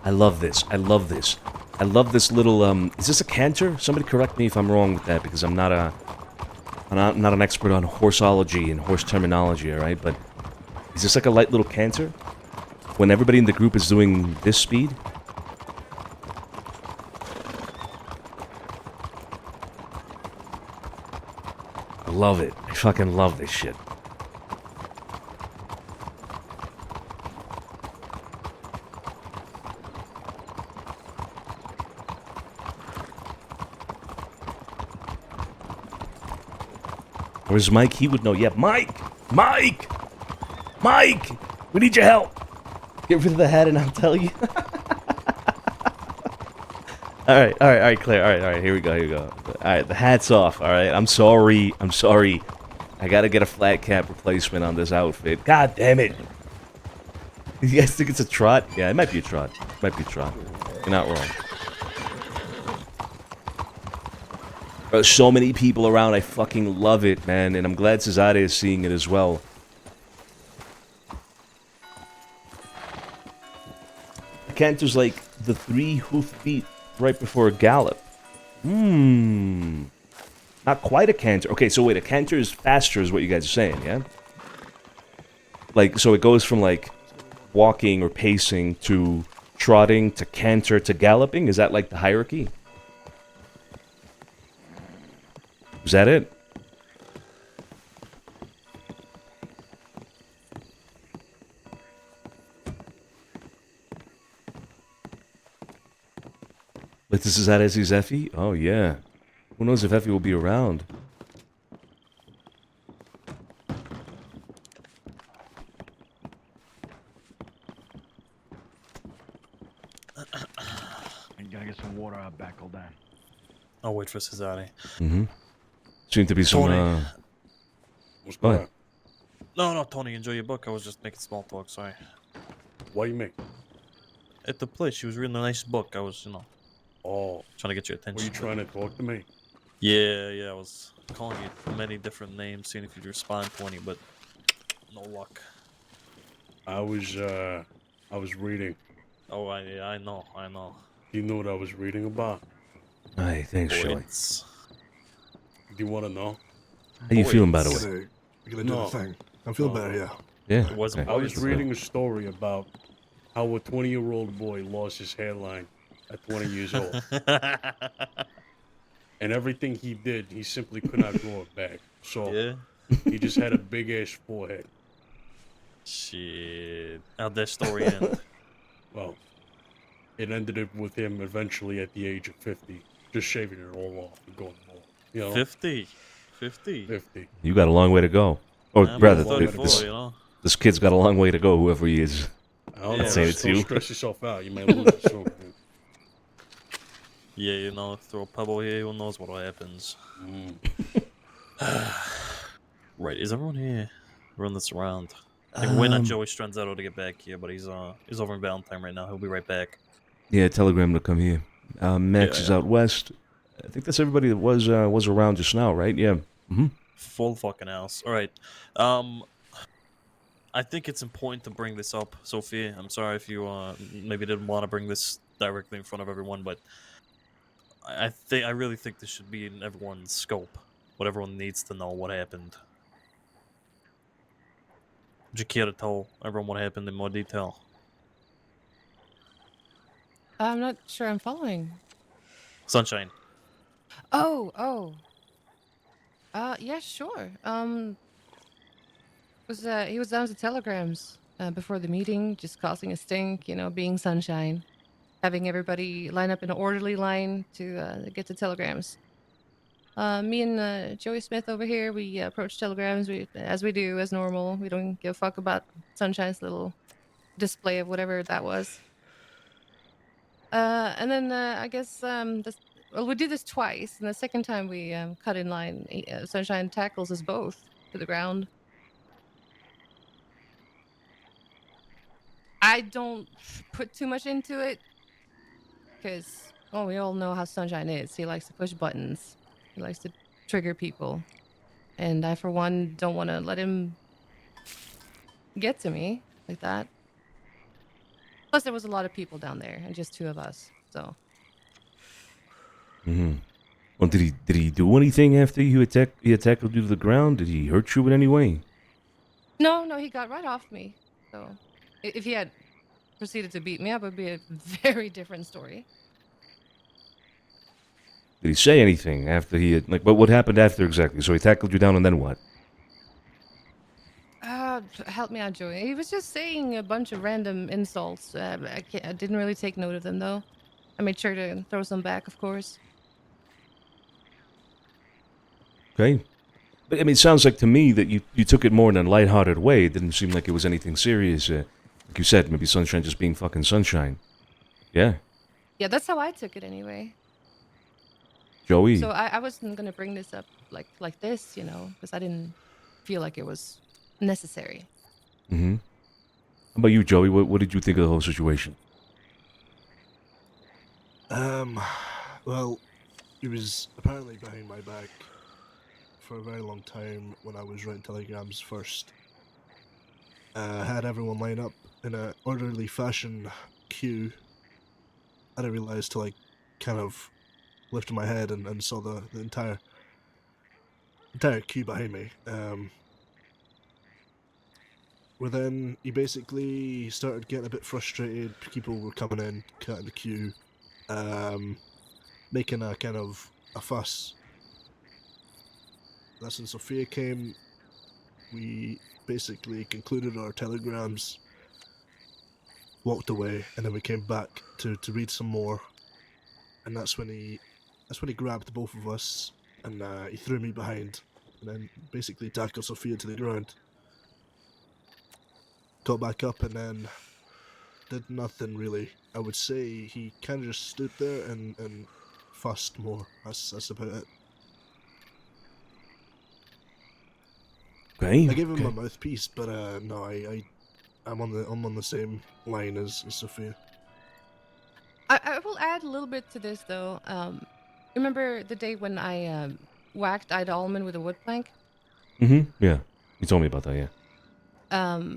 I love this. I love this little, is this a canter? Somebody correct me if I'm wrong with that, because I'm not an expert on horseology and horse terminology, alright? But is this like a light little canter? When everybody in the group is doing this speed? I love it. I fucking love this shit. Where's Mike? He would know. Yeah, Mike! We need your help! Get rid of the hat and I'll tell you. Alright, Claire. Alright, here we go. Alright, the hat's off, alright? I'm sorry. I gotta get a flat cap replacement on this outfit. God damn it! You guys think it's a trot? Yeah, it might be a trot. You're not wrong. There's so many people around. I fucking love it, man. And I'm glad Cesare is seeing it as well. The canter's like the 3 hoof beat right before a gallop. Not quite a canter. Okay, so wait, a canter is faster is what you guys are saying, yeah? Like, so it goes from like walking or pacing to trotting to canter to galloping? Is that like the hierarchy? Is that it? Like this is at Essie's Effie? Oh yeah. Who knows if Effie will be around? You gotta get some water out back, hold on. I'll wait for Cesare. Seem to be some, Tony. What's Go going ahead. No, Tony, enjoy your book. I was just making small talk, sorry. Why you make? At the place, she was reading a nice book. I was, Oh. trying to get your attention. Were you trying to talk to me? Yeah, I was calling you many different names, seeing if you'd respond to any, but no luck. I was reading. Oh, I know. You know what I was reading about? Hey, thanks, Shelly. Boys. Do you want to know? How you feeling, by the way? You're gonna do the thing. I'm feeling better, yeah. Yeah. It wasn't okay. I was reading a story about how a 20-year-old boy lost his hairline at 20 years old. And everything he did, he simply could not grow it back. So he just had a big-ass forehead. Shit. How'd that story end? Well, it ended up with him eventually at the age of 50, just shaving it all off and going bald. You know? 50. You got a long way to go. Or I'm rather, 34, this kid's got a long way to go, whoever he is. I don't know. Saying it to Don't you. stress yourself out. You may lose it soon. Yeah, throw a pebble here, who knows what'll happens. Right, is everyone here? Everyone that's around? I think we're waiting on Joey Stranzetto to get back here, but he's over in Valentine right now. He'll be right back. Yeah, telegram to come here. Max is out west. I think that's everybody that was around just now, right? Yeah. Full fucking house. All right. I think it's important to bring this up, Sophia. I'm sorry if you maybe didn't want to bring this directly in front of everyone, but I really think this should be in everyone's scope. What everyone needs to know what happened. Would you care to tell everyone what happened in more detail? I'm not sure I'm following. Sunshine. Oh. Yeah, sure. He was down to telegrams before the meeting, just causing a stink, being sunshine. Having everybody line up in an orderly line to get to telegrams. Me and Joey Smith over here, we approach telegrams as we do, as normal. We don't give a fuck about Sunshine's little display of whatever that was. And then I guess we did this twice, and the second time we cut in line, Sunshine tackles us both to the ground. I don't put too much into it because, we all know how Sunshine is. He likes to push buttons. He likes to trigger people. And I, for one, don't want to let him get to me like that. Plus, there was a lot of people down there and just two of us, so. Mm-hmm. Well, did he do anything after he tackled you to the ground? Did he hurt you in any way? No, he got right off me. So, if he had proceeded to beat me up, it would be a very different story. Did he say anything after he had, what happened after exactly? So he tackled you down and then what? Help me out, Joey. He was just saying a bunch of random insults. I didn't really take note of them, though. I made sure to throw some back, of course. Okay. But, it sounds like to me that you took it more in a lighthearted way. It didn't seem like it was anything serious. Like you said, maybe Sunshine just being fucking Sunshine. Yeah. Yeah, that's how I took it anyway. Joey. So I wasn't going to bring this up like this, because I didn't feel like it was necessary. Mm-hmm. How about you, Joey? What did you think of the whole situation? Well, he was apparently behind my back for a very long time when I was writing telegrams first. Had everyone line up in an orderly fashion queue. I didn't realize till I kind of lifted my head and saw the entire queue behind me. Where then he basically started getting a bit frustrated. People were coming in, cutting the queue, making a kind of a fuss. That's when Sophia came. We basically concluded our telegrams, walked away, and then we came back to read some more. And that's when he grabbed both of us and he threw me behind, and then basically tackled Sophia to the ground. Got back up and then did nothing really. I would say he kind of just stood there and fussed more. That's about it. Okay. I gave him a mouthpiece, but no, I'm on the same line as Sophia. I will add a little bit to this though. Remember the day when I whacked Ida Allman with a wood plank? Mm-hmm. Yeah. You told me about that, yeah.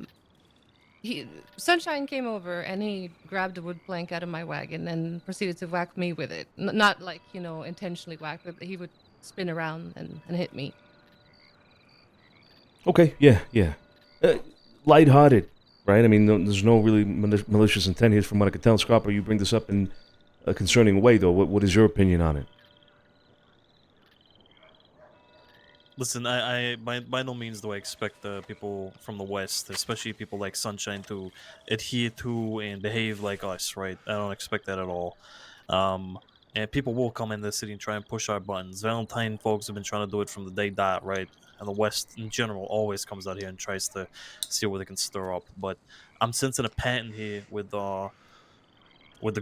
Sunshine came over and he grabbed a wood plank out of my wagon and proceeded to whack me with it. Not like, intentionally whack, but he would spin around and hit me. Okay, yeah. Lighthearted, right? There's no really malicious intent here from what I could tell. Scopper, you bring this up in a concerning way, though. What is your opinion on it? Listen, I by no means do I expect people from the West, especially people like Sunshine, to adhere to and behave like us, right? I don't expect that at all. And people will come in the city and try and push our buttons. Valentine folks have been trying to do it from the day dot, right? And the West in general always comes out here and tries to see what they can stir up. But I'm sensing a pattern here with the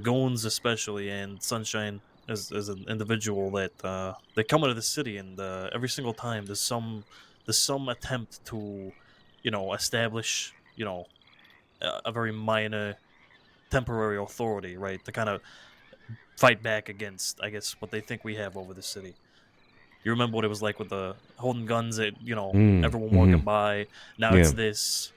goons especially, and Sunshine as an individual that they come into the city, and every single time there's some attempt to establish a very minor temporary authority, right, to kind of fight back against, I guess, what they think we have over the city. You remember what it was like with the holding guns at everyone walking by. Now it's this.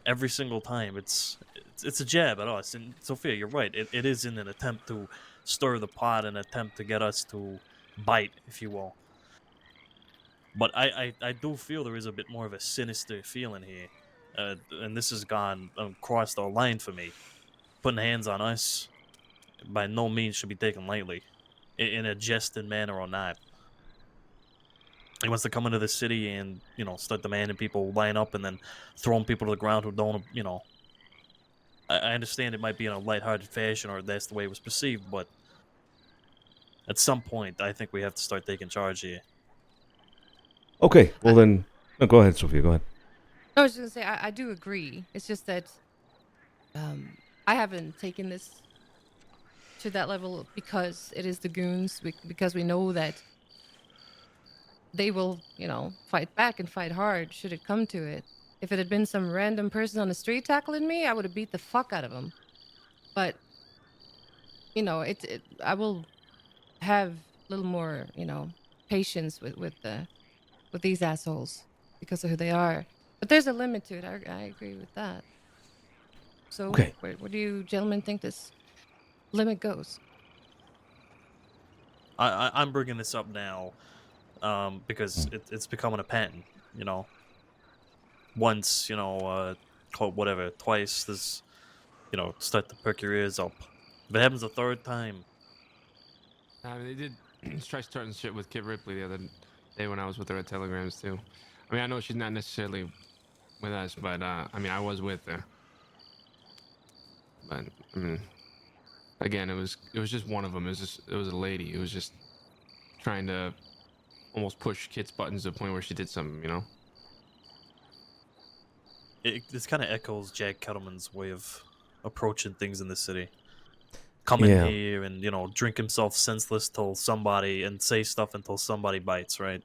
Every single time it's a jab at us. And Sophia, you're right, it is in an attempt to stir the pot, an attempt to get us to bite, if you will. But I do feel there is a bit more of a sinister feeling here, and this has gone across the line for me. Putting hands on us by no means should be taken lightly, in a jesting manner or not. He wants to come into the city and, start demanding people line up and then throwing people to the ground who don't, I understand it might be in a lighthearted fashion or that's the way it was perceived, but at some point, I think we have to start taking charge here. Okay, well then, no, go ahead, Sophia. Go ahead. I was just gonna say I do agree. It's just that I haven't taken this to that level because it is the goons. Because we know that they will, fight back and fight hard should it come to it. If it had been some random person on the street tackling me, I would have beat the fuck out of him. But I will have a little more, patience with these assholes because of who they are. But there's a limit to it. I agree with that. So, okay. where do you gentlemen think this limit goes? I'm bringing this up now because it's becoming a pattern. Once, whatever, twice, this, start to perk your ears up. If it happens a third time. They did try starting shit with Kit Ripley the other day when I was with her at Telegrams too. I mean, I know she's not necessarily with us, but I was with her. But again, it was just one of them. It was a lady. It was just trying to almost push Kit's buttons to the point where she did something, This kind of echoes Jack Kettleman's way of approaching things in the city. Come in here and, drink himself senseless till somebody and say stuff until somebody bites, right?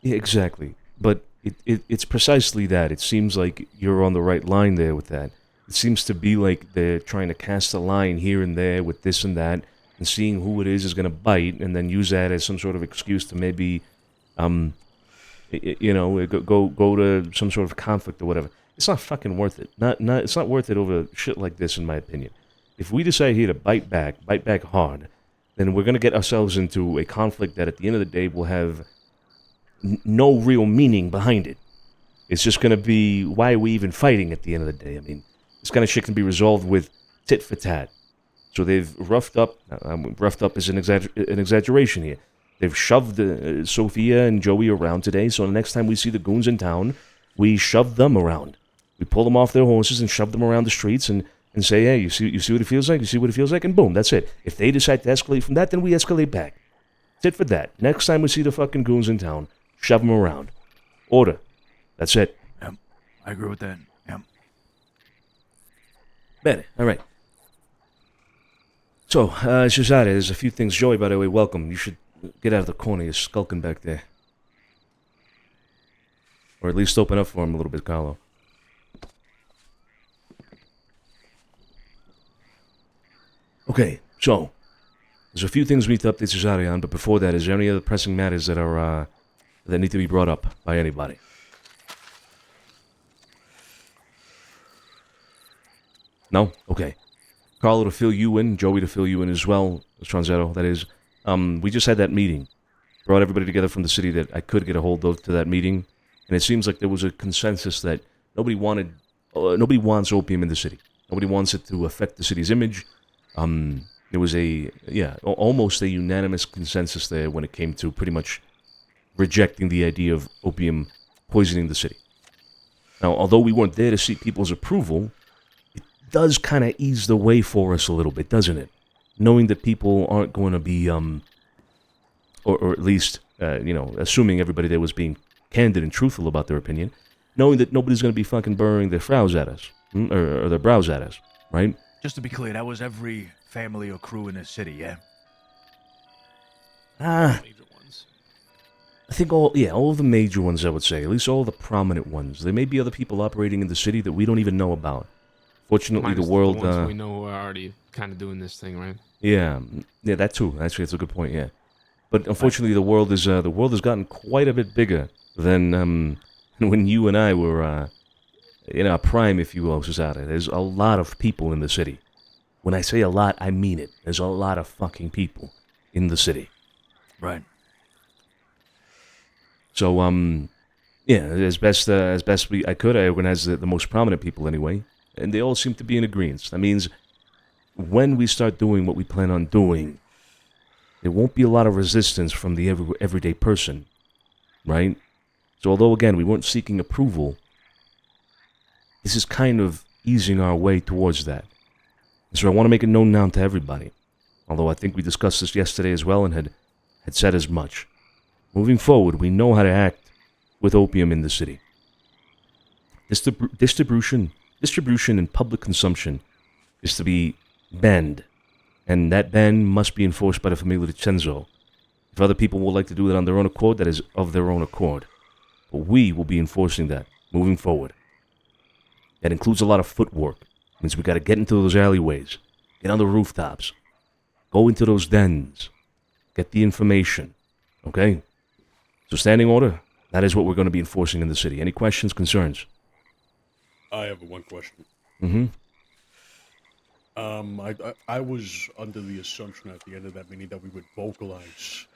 Yeah, exactly. But it's precisely that. It seems like you're on the right line there with that. It seems to be like they're trying to cast a line here and there with this and that, and seeing who it is going to bite, and then use that as some sort of excuse to maybe, go to some sort of conflict or whatever. It's not fucking worth it. It's not worth it over shit like this, in my opinion. If we decide here to bite back hard, then we're going to get ourselves into a conflict that at the end of the day will have no real meaning behind it. It's just going to be, why are we even fighting at the end of the day? I mean, this kind of shit can be resolved with tit for tat. So they've roughed up is an exaggeration here. They've shoved Sophia and Joey around today, so the next time we see the goons in town, we shove them around. We pull them off their horses and shove them around the streets and say, hey, you see what it feels like? You see what it feels like? And boom, that's it. If they decide to escalate from that, then we escalate back. Tit for that. Next time we see the fucking goons in town, shove them around. Order. That's it. Yep, I agree with that. Yep. Better. All right. So, Shazada, there's a few things. Joey, by the way, welcome. You should get out of the corner. You're skulking back there. Or at least open up for him a little bit, Carlo. Okay, so there's a few things we need to update Cesare on, but before that, is there any other pressing matters that are that need to be brought up by anybody? No? Okay. Carlo to fill you in, Joey to fill you in as well, Stranzetto, that is. We just had that meeting. Brought everybody together from the city that I could get a hold of to that meeting, and it seems like there was a consensus that nobody wants opium in the city. Nobody wants it to affect the city's image. There was almost a unanimous consensus there when it came to pretty much rejecting the idea of opium poisoning the city. Now, although we weren't there to see people's approval, it does kind of ease the way for us a little bit, doesn't it? Knowing that people aren't going to be, or at least, assuming everybody there was being candid and truthful about their opinion, knowing that nobody's going to be fucking burrowing their brows at us, or their brows at us, right? Just to be clear, that was every family or crew in the city, yeah? Major ones. I think all of the major ones, I would say. At least all the prominent ones. There may be other people operating in the city that we don't even know about. Fortunately, Minus the world... the ones we know who are already kind of doing this thing, right? Yeah, that too. Actually, that's a good point, yeah. But unfortunately, the world has gotten quite a bit bigger than when you and I were... in our prime, if you will, Cesare. There's a lot of people in the city. When I say a lot, I mean it. There's a lot of fucking people in the city. Right. So, as best I could, I organized the most prominent people anyway, and they all seem to be in agreement. That means when we start doing what we plan on doing, there won't be a lot of resistance from the everyday person right? So although, again, we weren't seeking approval, this is kind of easing our way towards that. And so I want to make it known now to everybody, although I think we discussed this yesterday as well and had said as much. Moving forward, we know how to act with opium in the city. Distribution and public consumption is to be banned, and that ban must be enforced by the Familia DiCenzo. If other people would like to do that on their own accord, that is of their own accord. But we will be enforcing that moving forward. That includes a lot of footwork. It means we got to get into those alleyways, get on the rooftops, go into those dens, get the information. Okay? So standing order, that is what we're going to be enforcing in the city. Any questions, concerns? I have one question. Mm-hmm. I was under the assumption at the end of that meeting that we would vocalize,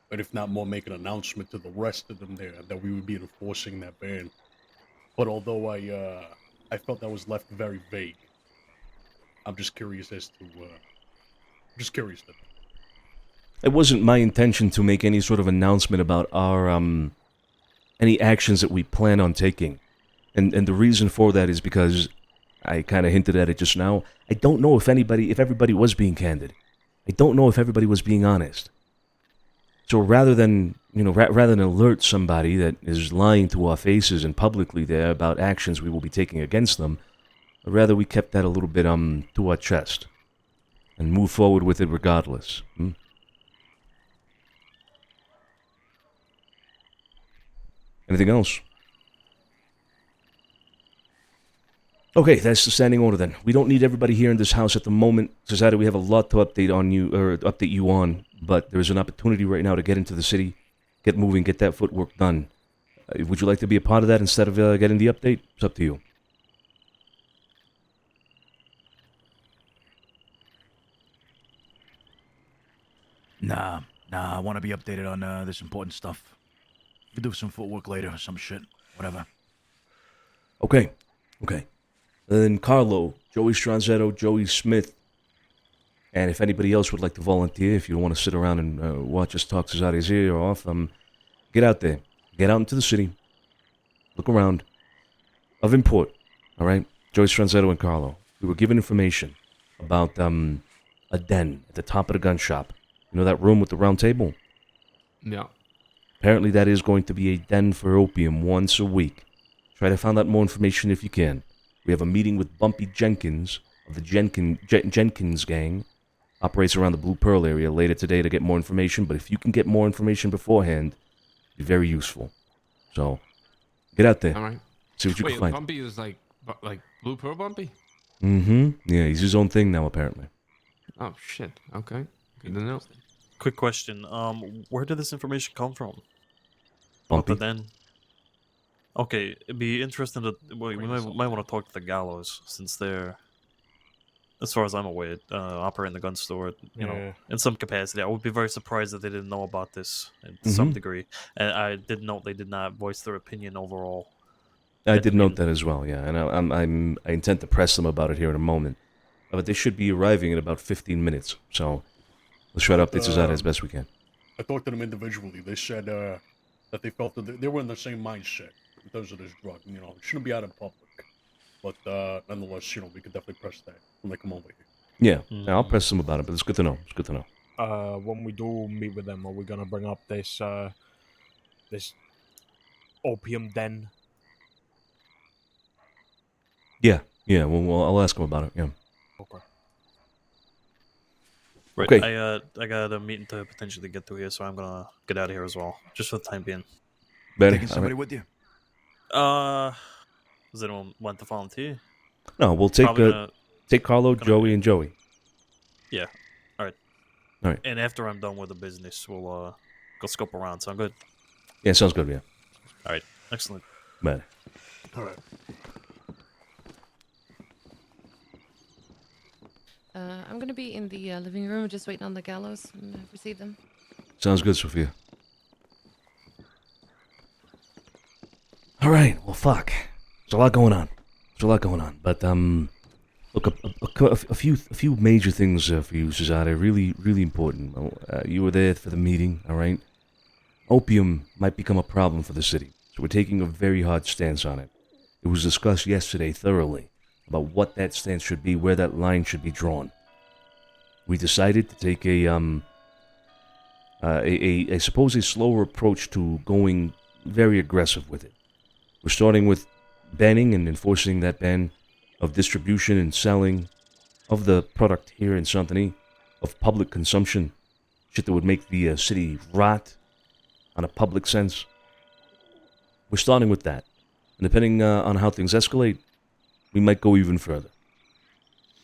but if not more, make an announcement to the rest of them there that we would be enforcing that ban. But although I felt that was left very vague, I'm just curious as to. It wasn't my intention to make any sort of announcement about our any actions that we plan on taking, and the reason for that is because I kind of hinted at it just now. I don't know if everybody was being candid. I don't know if everybody was being honest. So rather than alert somebody that is lying to our faces and publicly there about actions we will be taking against them, rather we kept that a little bit to our chest and move forward with it regardless. Anything else? Okay, that's the standing order then. We don't need everybody here in this house at the moment. Society, we have a lot to update you on, but there's an opportunity right now to get into the city, get moving, get that footwork done. Would you like to be a part of that instead of getting the update? It's up to you. Nah, I want to be updated on this important stuff. We do some footwork later or some shit, whatever. Okay. Then Carlo, Joey Stranzetto, Joey Smith, and if anybody else would like to volunteer, if you don't want to sit around and watch us talk Cesari's ear off, get out there. Get out into the city. Look around. Of import, all right? Joey Stranzetto and Carlo. We were given information about a den at the top of the gun shop. You know that room with the round table? Yeah. Apparently that is going to be a den for opium once a week. Try to find out more information if you can. We have a meeting with Bumpy Jenkins of the Jenkins gang. Operates around the Blue Pearl area later today to get more information, but if you can get more information beforehand, it'd be very useful. So, get out there. All right. See what you can find. Bumpy is like Blue Pearl Bumpy? Mm-hmm. Yeah, he's his own thing now, apparently. Oh, shit. Okay. Good to know. Quick question. Where did this information come from? Bumpy. But then, okay, it'd be interesting to. Well, we might want to talk to the Gallows since they're, as far as I'm aware, operating the gun store. You know, in some capacity. I would be very surprised if they didn't know about this to some degree. And I did note they did not voice their opinion overall. I did note that as well. Yeah, and I intend to press them about it here in a moment. But they should be arriving in about 15 minutes. So let's try to update Cesare as best we can. I talked to them individually. They said that they felt that they were in the same mindset in terms of this drug. You know, it shouldn't be out in public. But nonetheless, you know, we could definitely press that when they come over here. Yeah, I'll press them about it, but it's good to know. It's good to know. When we do meet with them, are we gonna bring up this this opium den? Yeah. Well, I'll ask them about it. Yeah. Okay. Right. Okay. I got a meeting to potentially get to here, so I'm gonna get out of here as well, just for the time being. Taking somebody with you? Does anyone want to volunteer? No, we'll take take Carlo, Joey, and Joey. Yeah. All right. All right. And after I'm done with the business, we'll go scope around. Sound good? Yeah, sounds good. Yeah. All right. Excellent. Bye. All right. I'm going to be in the living room, just waiting on the Gallows and receive them. Sounds good, Sophia. All right. Well, fuck. There's a lot going on. But look, a few major things for you, Cesare. Really, really important. You were there for the meeting. All right. Opium might become a problem for the city, so we're taking a very hard stance on it. It was discussed yesterday thoroughly about what that stance should be, where that line should be drawn. We decided to take I suppose a slower approach to going very aggressive with it. We're starting with banning and enforcing that ban of distribution and selling of the product here in Santini, of public consumption, shit that would make the city rot on a public sense. We're starting with that. And depending on how things escalate, we might go even further.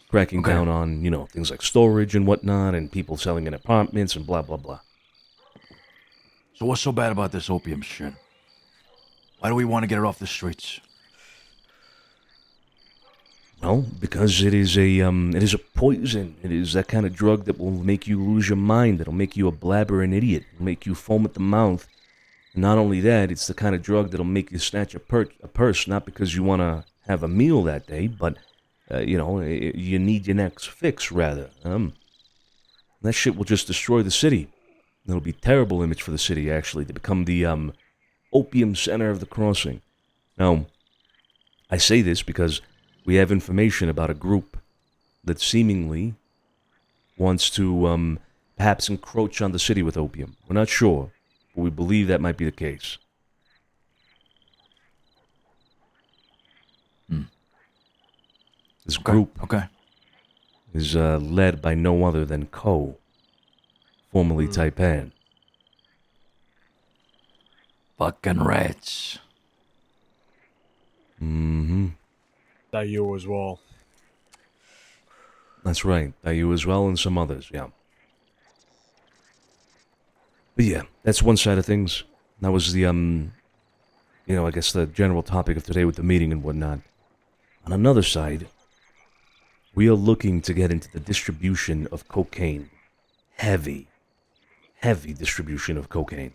Cracking down on, things like storage and whatnot, and people selling in apartments and blah, blah, blah. So what's so bad about this opium shit? Why do we want to get it off the streets? Well, because it is a poison. It is that kind of drug that will make you lose your mind. It'll make you a blabbering idiot. It'll make you foam at the mouth. And not only that, it's the kind of drug that'll make you snatch a purse, not because you want to have a meal that day, but, you need your next fix, rather. That shit will just destroy the city. It'll be a terrible image for the city, actually, to become the opium center of the crossing. Now, I say this because we have information about a group that seemingly wants to perhaps encroach on the city with opium. We're not sure, but we believe that might be the case. This group is led by no other than Ko, formerly Taipan. Fucking rats. Mm-hmm. That you as well. That's right. You as well, and some others, yeah. But yeah, that's one side of things. That was the, I guess the general topic of today with the meeting and whatnot. On another side, we are looking to get into the distribution of cocaine. Heavy distribution of cocaine.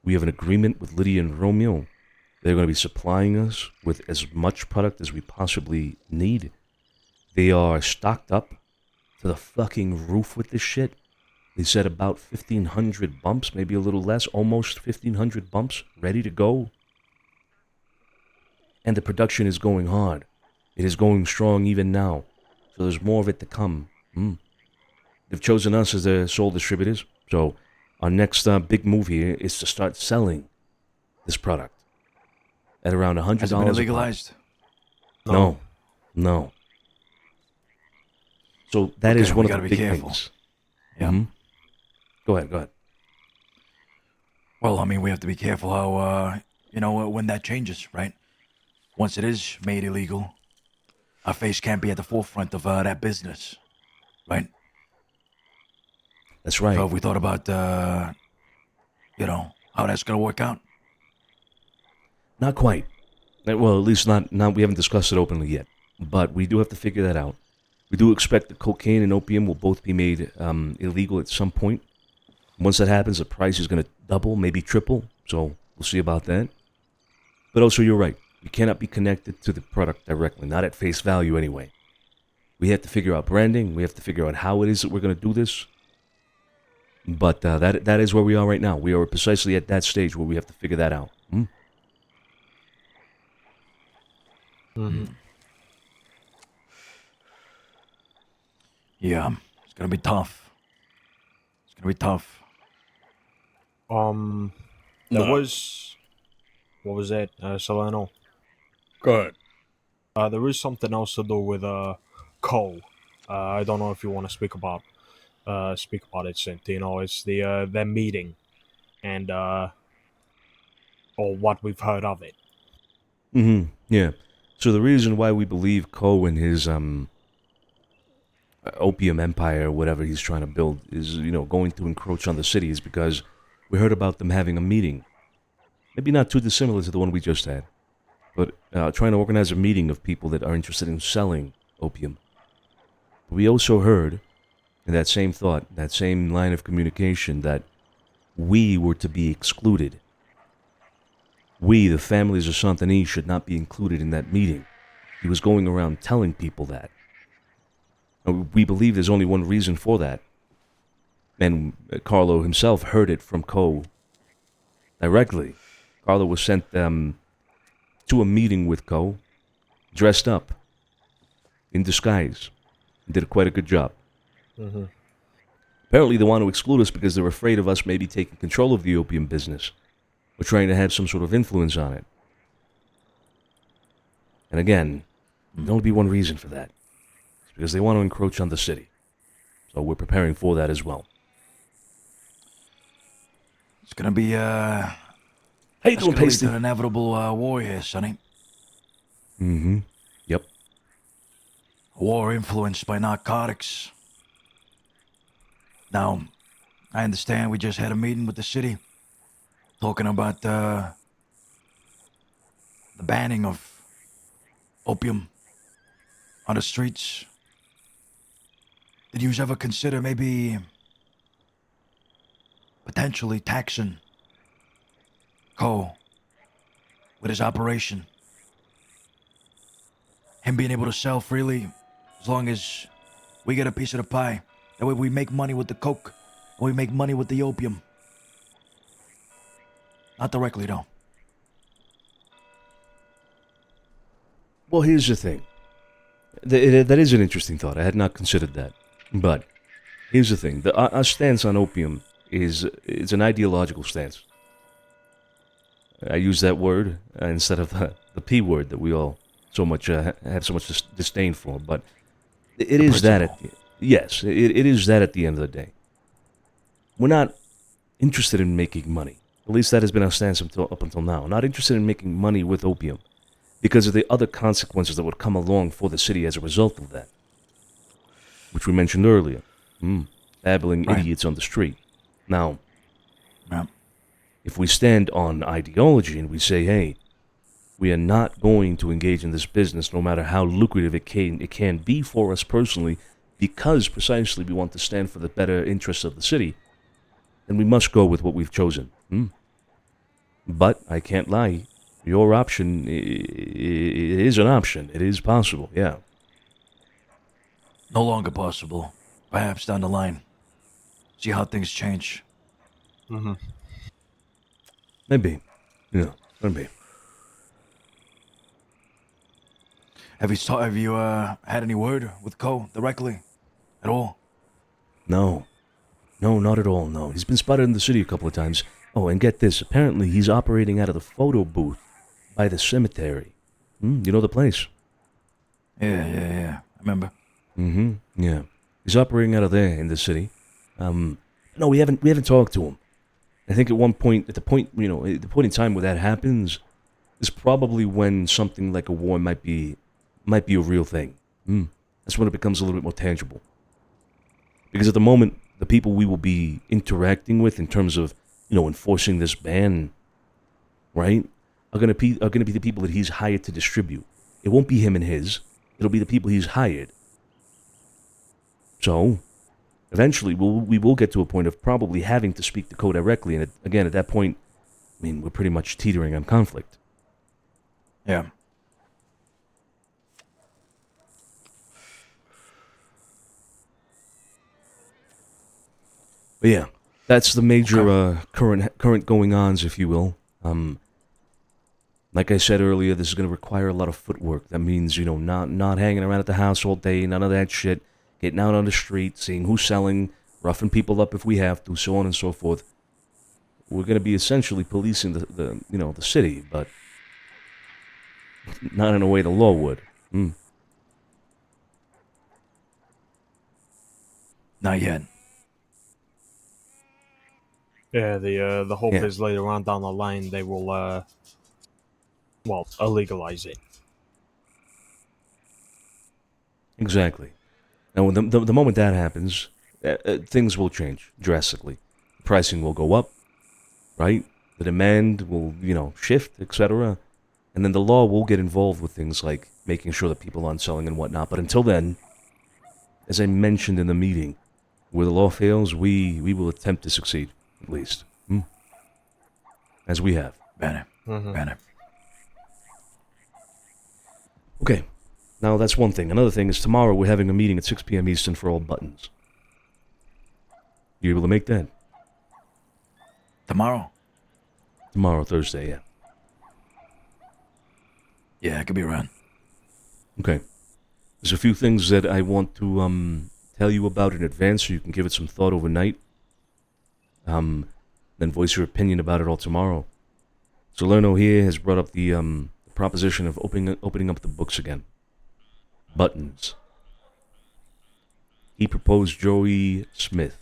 We have an agreement with Lydia and Romeo. They're going to be supplying us with as much product as we possibly need. They are stocked up to the fucking roof with this shit. They said about 1,500 bumps, maybe a little less, almost 1,500 bumps, ready to go. And the production is going hard. It is going strong even now. So there's more of it to come. They've chosen us as their sole distributors. So our next big move here is to start selling this product at around $100. Has it been legalized? No. So that is one of the big careful. things. Yeah. Go ahead. Well, I mean, we have to be careful how, when that changes, right? Once it is made illegal, our face can't be at the forefront of that business, right? That's right. So have we thought about, how that's going to work out? Not quite. Well, at least not. We haven't discussed it openly yet. But we do have to figure that out. We do expect that cocaine and opium will both be made illegal at some point. Once that happens, the price is going to double, maybe triple. So we'll see about that. But also, you're right. We cannot be connected to the product directly, not at face value anyway. We have to figure out branding. We have to figure out how it is that we're going to do this. But that is where we are right now. We are precisely at that stage where we have to figure that out. Yeah, it's going to be tough. There was... What was that, Solano? Good. There was something else to do with coal. I don't know if you want to speak about it, Santino. It's their meeting, and or what we've heard of it. Yeah. So the reason why we believe Ko and his opium empire, or whatever he's trying to build, is going to encroach on the city is because we heard about them having a meeting. Maybe not too dissimilar to the one we just had, but trying to organize a meeting of people that are interested in selling opium. We also heard, in that same thought, that same line of communication, that we were to be excluded. We, the families of Santini, should not be included in that meeting. He was going around telling people that. We believe there's only one reason for that. And Carlo himself heard it from Ko directly. Carlo was sent to a meeting with Ko, dressed up, in disguise, and did quite a good job. Mm-hmm. Apparently they want to exclude us because they're afraid of us maybe taking control of the opium business. We're trying to have some sort of influence on it. And again, there'll only be one reason for that. It's because they want to encroach on the city. So we're preparing for that as well. It's gonna be, How you doing, Pasty? an inevitable war here, Sonny. Mm-hmm. Yep. A war influenced by narcotics. Now, I understand we just had a meeting with the city, talking about the banning of opium on the streets. Did you ever consider maybe potentially taxing Ko with his operation? Him being able to sell freely as long as we get a piece of the pie. That way we make money with the coke and we make money with the opium. Not directly, though. Well, here's the thing. That is an interesting thought. I had not considered that. But here's the thing. Our stance on opium is an ideological stance. I use that word instead of the P word that we all so much have so much disdain for. But it is that. Yes, it is that at the end of the day. We're not interested in making money. At least that has been our stance up until now. Not interested in making money with opium because of the other consequences that would come along for the city as a result of that, which we mentioned earlier. Babbling idiots on the street. Now, if we stand on ideology and we say, hey, we are not going to engage in this business no matter how lucrative it can be for us personally, because precisely we want to stand for the better interests of the city, then we must go with what we've chosen. But I can't lie. Your option it is an option. It is possible, yeah. No longer possible. Perhaps down the line. See how things change. Mm-hmm. Maybe. Yeah, maybe. Have you had any word with Ko directly at all? No, not at all, no. He's been spotted in the city a couple of times. Oh, and get this. Apparently he's operating out of the photo booth by the cemetery. You know the place? Yeah. I remember. Mm-hmm, yeah. He's operating out of there in the city. No, we haven't talked to him. I think at the point in time where that happens is probably when something like a war might be a real thing. That's when it becomes a little bit more tangible. Because at the moment, the people we will be interacting with in terms of, enforcing this ban, right, are gonna be the people that he's hired to distribute. It won't be him and his. It'll be the people he's hired. So, eventually, we will get to a point of probably having to speak to Ko directly, and again, at that point, we're pretty much teetering on conflict. Yeah. But yeah, that's the major current going-ons, if you will. Like I said earlier, this is going to require a lot of footwork. That means, not hanging around at the house all day, none of that shit. Getting out on the street, seeing who's selling, roughing people up if we have to, so on and so forth. We're going to be essentially policing the city, but not in a way the law would. Not yet. Yeah, the hope is later on down the line they will, illegalize it. Exactly. Now, the moment that happens, things will change drastically. Pricing will go up, right? The demand will, shift, etc. And then the law will get involved with things like making sure that people aren't selling and whatnot. But until then, as I mentioned in the meeting, where the law fails, we will attempt to succeed, at least. As we have. Bene. Okay. Now, that's one thing. Another thing is tomorrow we're having a meeting at 6 p.m. Eastern for all buttons. You able to make that? Tomorrow? Tomorrow, Thursday, yeah. Yeah, I could be around. Okay. There's a few things that I want to tell you about in advance so you can give it some thought overnight. Then voice your opinion about it all tomorrow. Salerno here has brought up the proposition of opening up the books again. Buttons. He proposed Joey Smith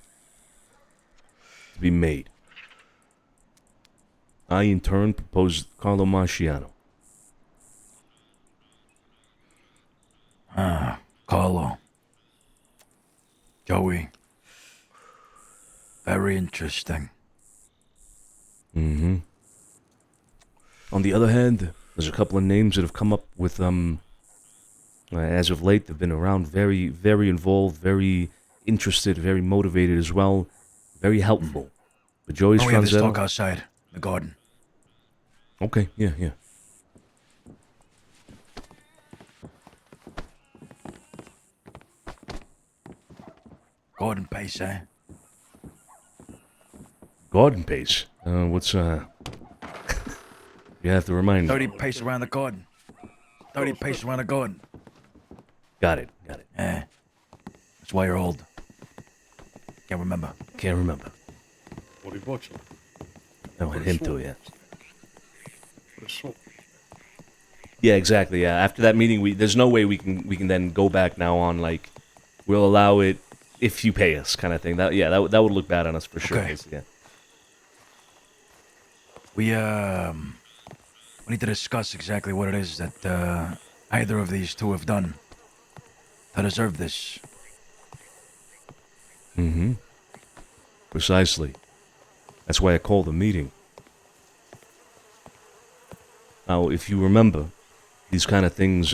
to be made. I, in turn, proposed Carlo Marciano. Carlo. Joey. Very interesting. Mm-hmm. On the other hand, there's a couple of names that have come up with, as of late, they've been around, very, very involved, very interested, very motivated as well, very helpful. But Joey we have this Stranzetto... talk outside, in the garden. Okay, yeah. Garden pace, eh? Garden pace? What's, You have to remind me. 30 pace around the garden. 30 pace around the garden. Got it. Yeah. That's why you're old. Can't remember. What are you watching? I want him to, yeah. What Yeah, exactly, yeah. After that meeting, there's no way we can then go back now on, like, we'll allow it if you pay us kind of thing. That would look bad on us for sure. Okay. Yeah. We need to discuss exactly what it is that either of these two have done to deserve this. Mm-hmm. Precisely. That's why I called the meeting. Now, if you remember, these kind of things,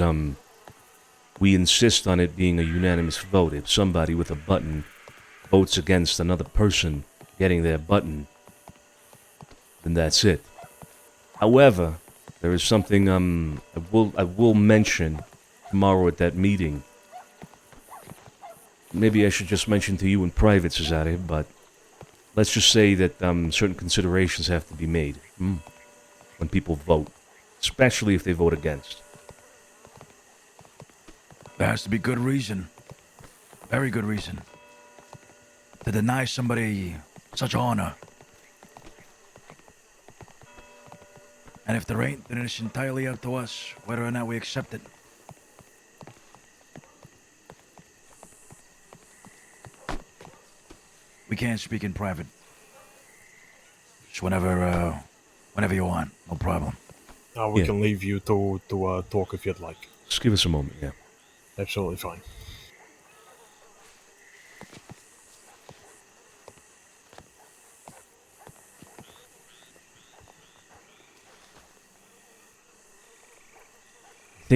we insist on it being a unanimous vote. If somebody with a button votes against another person getting their button, then that's it. However, there is something I will mention tomorrow at that meeting. Maybe I should just mention to you in private, Cesare, but let's just say that certain considerations have to be made when people vote, especially if they vote against. There has to be good reason. Very good reason. To deny somebody such honor. And if there ain't, then it's entirely up to us whether or not we accept it. We can't speak in private. Just whenever you want, no problem. We can leave you to talk if you'd like. Just give us a moment, yeah. Absolutely fine. I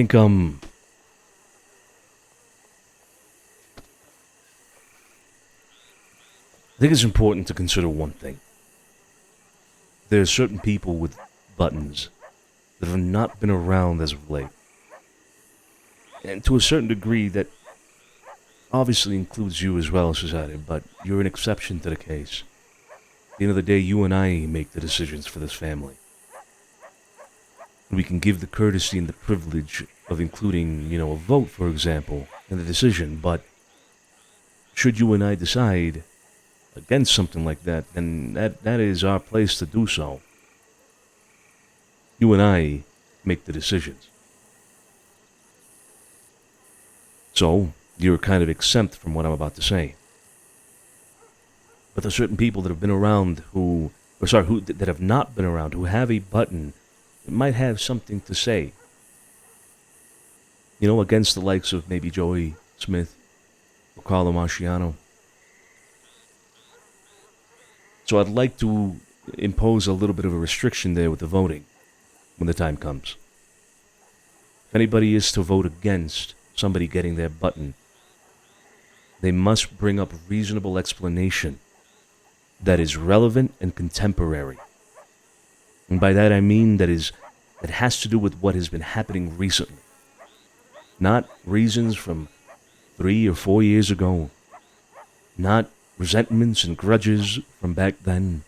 think it's important to consider one thing. There are certain people with buttons that have not been around as of late. And to a certain degree, that obviously includes you as well, Society, but you're an exception to the case. At the end of the day, you and I make the decisions for this family. We can give the courtesy and the privilege of including, a vote, for example, in the decision, but should you and I decide against something like that, then that is our place to do so. You and I make the decisions. So, you're kind of exempt from what I'm about to say. But there are certain people that have been around that have not been around, who have a button that might have something to say. Against the likes of maybe Joey Smith or Carlo Marciano. So I'd like to impose a little bit of a restriction there with the voting when the time comes. If anybody is to vote against somebody getting their button, they must bring up a reasonable explanation that is relevant and contemporary. And by that I mean that has to do with what has been happening recently. Not reasons from 3 or 4 years ago. Not resentments and grudges from back then.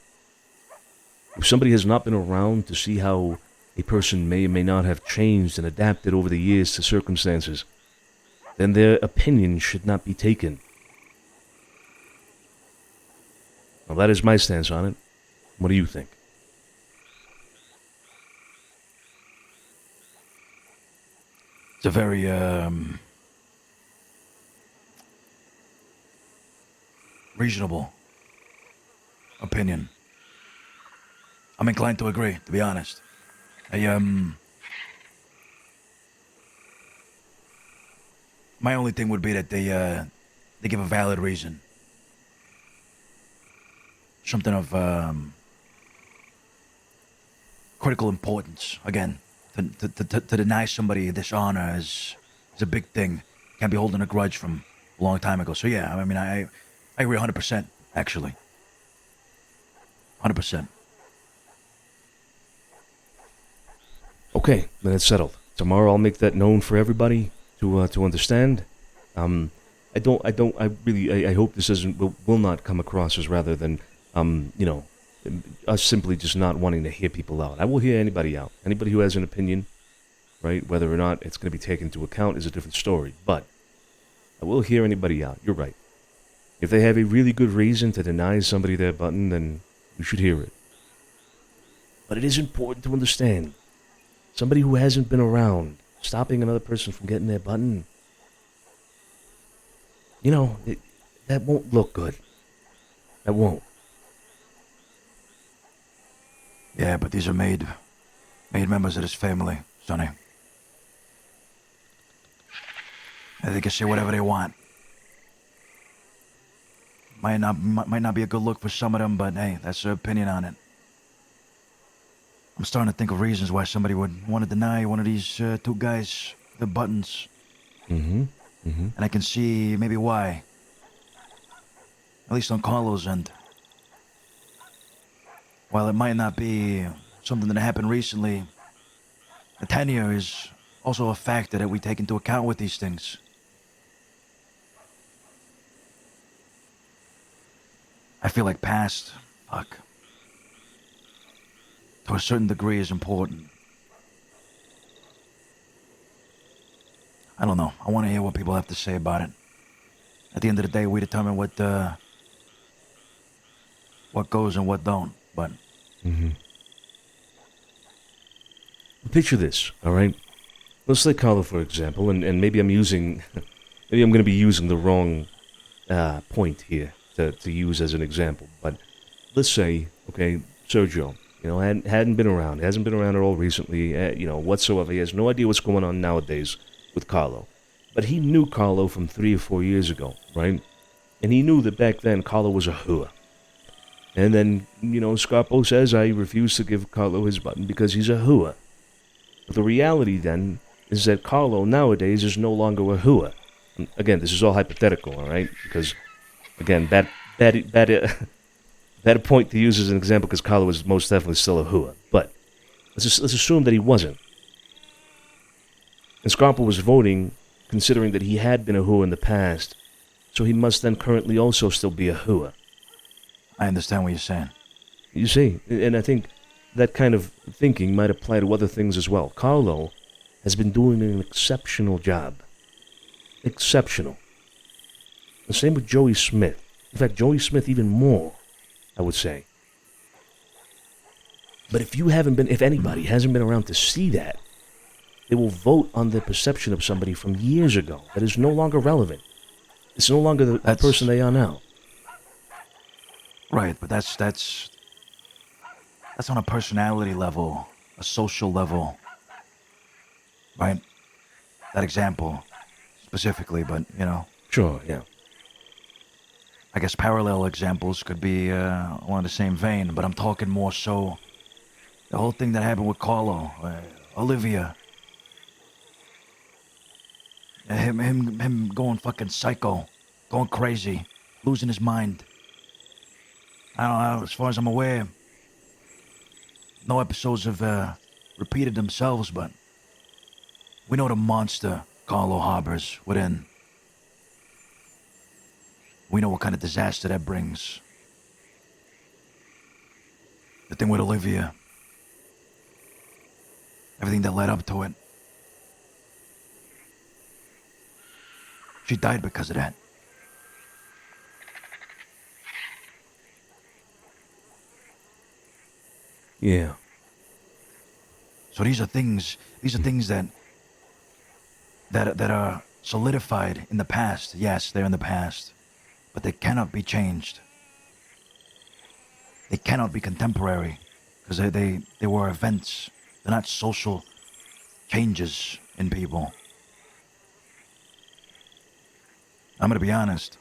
If somebody has not been around to see how a person may or may not have changed and adapted over the years to circumstances, then their opinion should not be taken. Well, that is my stance on it. What do you think? It's a very, reasonable opinion. I'm inclined to agree, to be honest. My only thing would be that they give a valid reason. Something of, critical importance. Again, to deny somebody this honor is a big thing. Can't be holding a grudge from a long time ago. So yeah, I mean, I agree 100%, actually. 100%. Okay, then it's settled. Tomorrow I'll make that known for everybody to understand. I hope this will not come across as rather than, us simply just not wanting to hear people out. I will hear anybody out. Anybody who has an opinion, right? Whether or not it's going to be taken into account is a different story. But I will hear anybody out. You're right. If they have a really good reason to deny somebody their button, then we should hear it. But it is important to understand, somebody who hasn't been around, stopping another person from getting their button, that won't look good. That won't. Yeah, but these are made members of this family, Sonny. And they can say whatever they want. Might not be a good look for some of them, but hey, that's their opinion on it. I'm starting to think of reasons why somebody would want to deny one of these two guys their buttons. Mm-hmm. And I can see maybe why. At least on Carlo's end. While it might not be something that happened recently, the tenure is also a factor that we take into account with these things. I feel like past, to a certain degree is important. I don't know. I want to hear what people have to say about it. At the end of the day, we determine what goes and what don't. But picture this, all right? Let's take Carlo, for example, and maybe I'm going to be using the wrong point here to use as an example. But let's say, okay, Sergio, hadn't been around, hasn't been around at all recently, whatsoever. He has no idea what's going on nowadays with Carlo. But he knew Carlo from 3 or 4 years ago, right? And he knew that back then Carlo was a hooer. And then, Scarpo says, I refuse to give Carlo his button because he's a hooer. But the reality then is that Carlo nowadays is no longer a hooer. And again, this is all hypothetical, all right? Because, again, bad point to use as an example because Carlo is most definitely still a hooer. But let's assume that he wasn't. And Scarpo was voting considering that he had been a hooer in the past, so he must then currently also still be a hooer. I understand what you're saying. You see, and I think that kind of thinking might apply to other things as well. Carlo has been doing an exceptional job. Exceptional. The same with Joey Smith. In fact, Joey Smith even more, I would say. But if anybody hasn't been around to see that, they will vote on the perception of somebody from years ago that is no longer relevant. It's no longer the person they are now. Right, but that's on a personality level, a social level, right? That example, specifically, but, Sure, yeah. I guess parallel examples could be along the same vein, but I'm talking more so the whole thing that happened with Carlo, Olivia, him going fucking psycho, going crazy, losing his mind. I don't know, as far as I'm aware, no episodes have repeated themselves, but we know the monster Carlo harbors within. We know what kind of disaster that brings. The thing with Olivia. Everything that led up to it. She died because of that. Yeah. So these are things that are solidified in the past. Yes, they're in the past, but they cannot be changed. They cannot be contemporary because they were events. They're not social changes in people. I'm gonna be honest.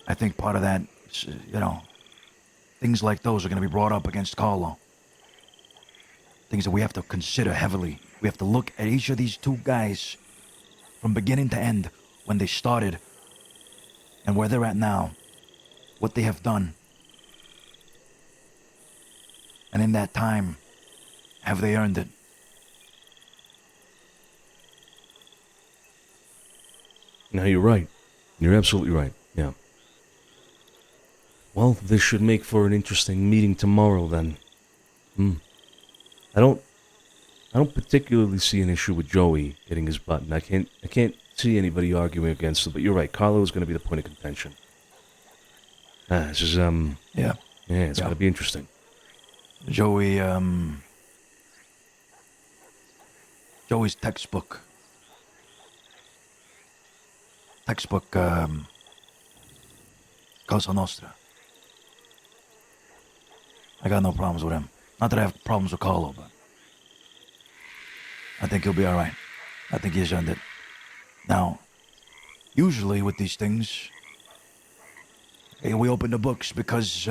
I think part of that, things like those are gonna be brought up against Carlo. Things that we have to consider heavily. We have to look at each of these two guys from beginning to end, when they started and where they're at now, what they have done. And in that time, have they earned it? No, you're right. You're absolutely right. Yeah. Well, this should make for an interesting meeting tomorrow then. I don't particularly see an issue with Joey getting his button. I can't see anybody arguing against it, but you're right. Carlo's going to be the point of contention. This is Yeah, it's going to be interesting. Joey's textbook, Cosa Nostra. I got no problems with him. Not that I have problems with Carlo, but I think he'll be all right. I think he's earned it. Now, usually with these things, we open the books because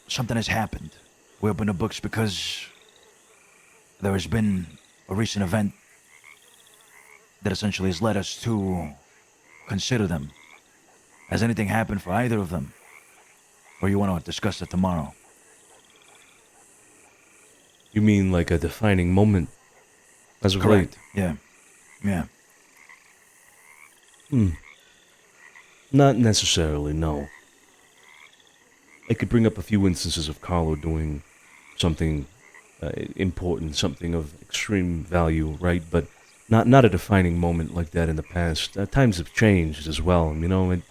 something has happened. We open the books because there has been a recent event that essentially has led us to consider them. Has anything happened for either of them? Or you want to discuss it tomorrow? You mean like a defining moment as of Correct. late? Yeah. Not necessarily, no. I could bring up a few instances of Carlo doing something important, something of extreme value, right? But not a defining moment like that in the past. Times have changed as well, you know.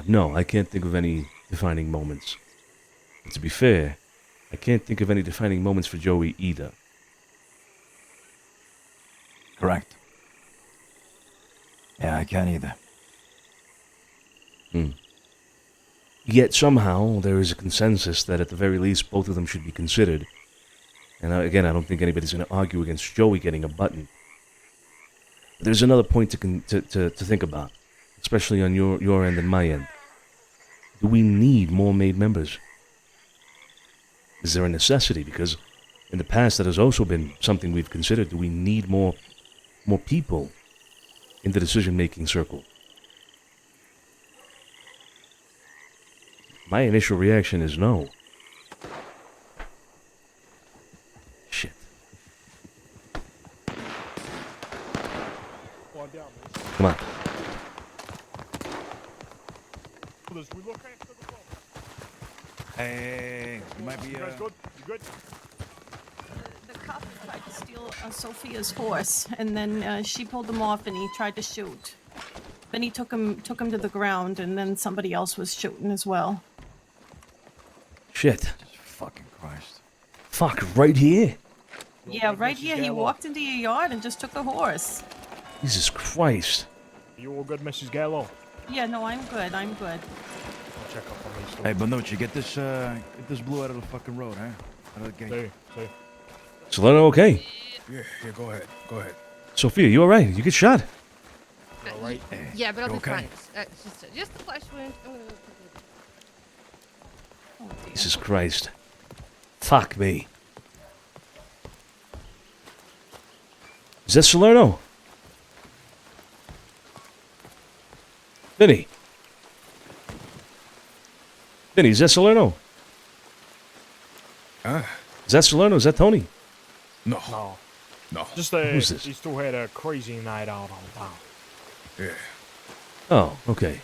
No, I can't think of any defining moments. But to be fair, I can't think of any defining moments for Joey either. Correct. Yeah, I can't either. Yet somehow there is a consensus that at the very least both of them should be considered. And again, I don't think anybody's going to argue against Joey getting a button. But there's another point to think about, especially on your end and my end. Do we need more made members? Is there a necessity? Because in the past that has also been something we've considered. Do we need more people in the decision-making circle? My initial reaction is no. Shit. Come on. Hey, you might be. You guys good? You good? The cop tried to steal Sophia's horse, and then she pulled him off, and he tried to shoot. Then he took him to the ground, and then somebody else was shooting as well. Shit. Jesus fucking Christ. Fuck, right here? Yeah, right here. He walked into your yard and just took the horse. Jesus Christ. You all good, Mrs. Gallo? Yeah, no, I'm good. I'm good. I'll check up on these. Hey, Bonucci, get this blue out of the fucking road, huh? Out of the gate. See. Salerno, okay? Yeah, go ahead. Sophia, you alright? You get shot? All right. Yeah, but I'll be Okay. fine. Just a flesh wound. Jesus Christ. Fuck me. Is that Salerno? Vinny, is that Salerno? Huh? Is that Salerno? Is that Tony? No. Just Who's this? these two had a crazy night out on town. Yeah. Oh, okay.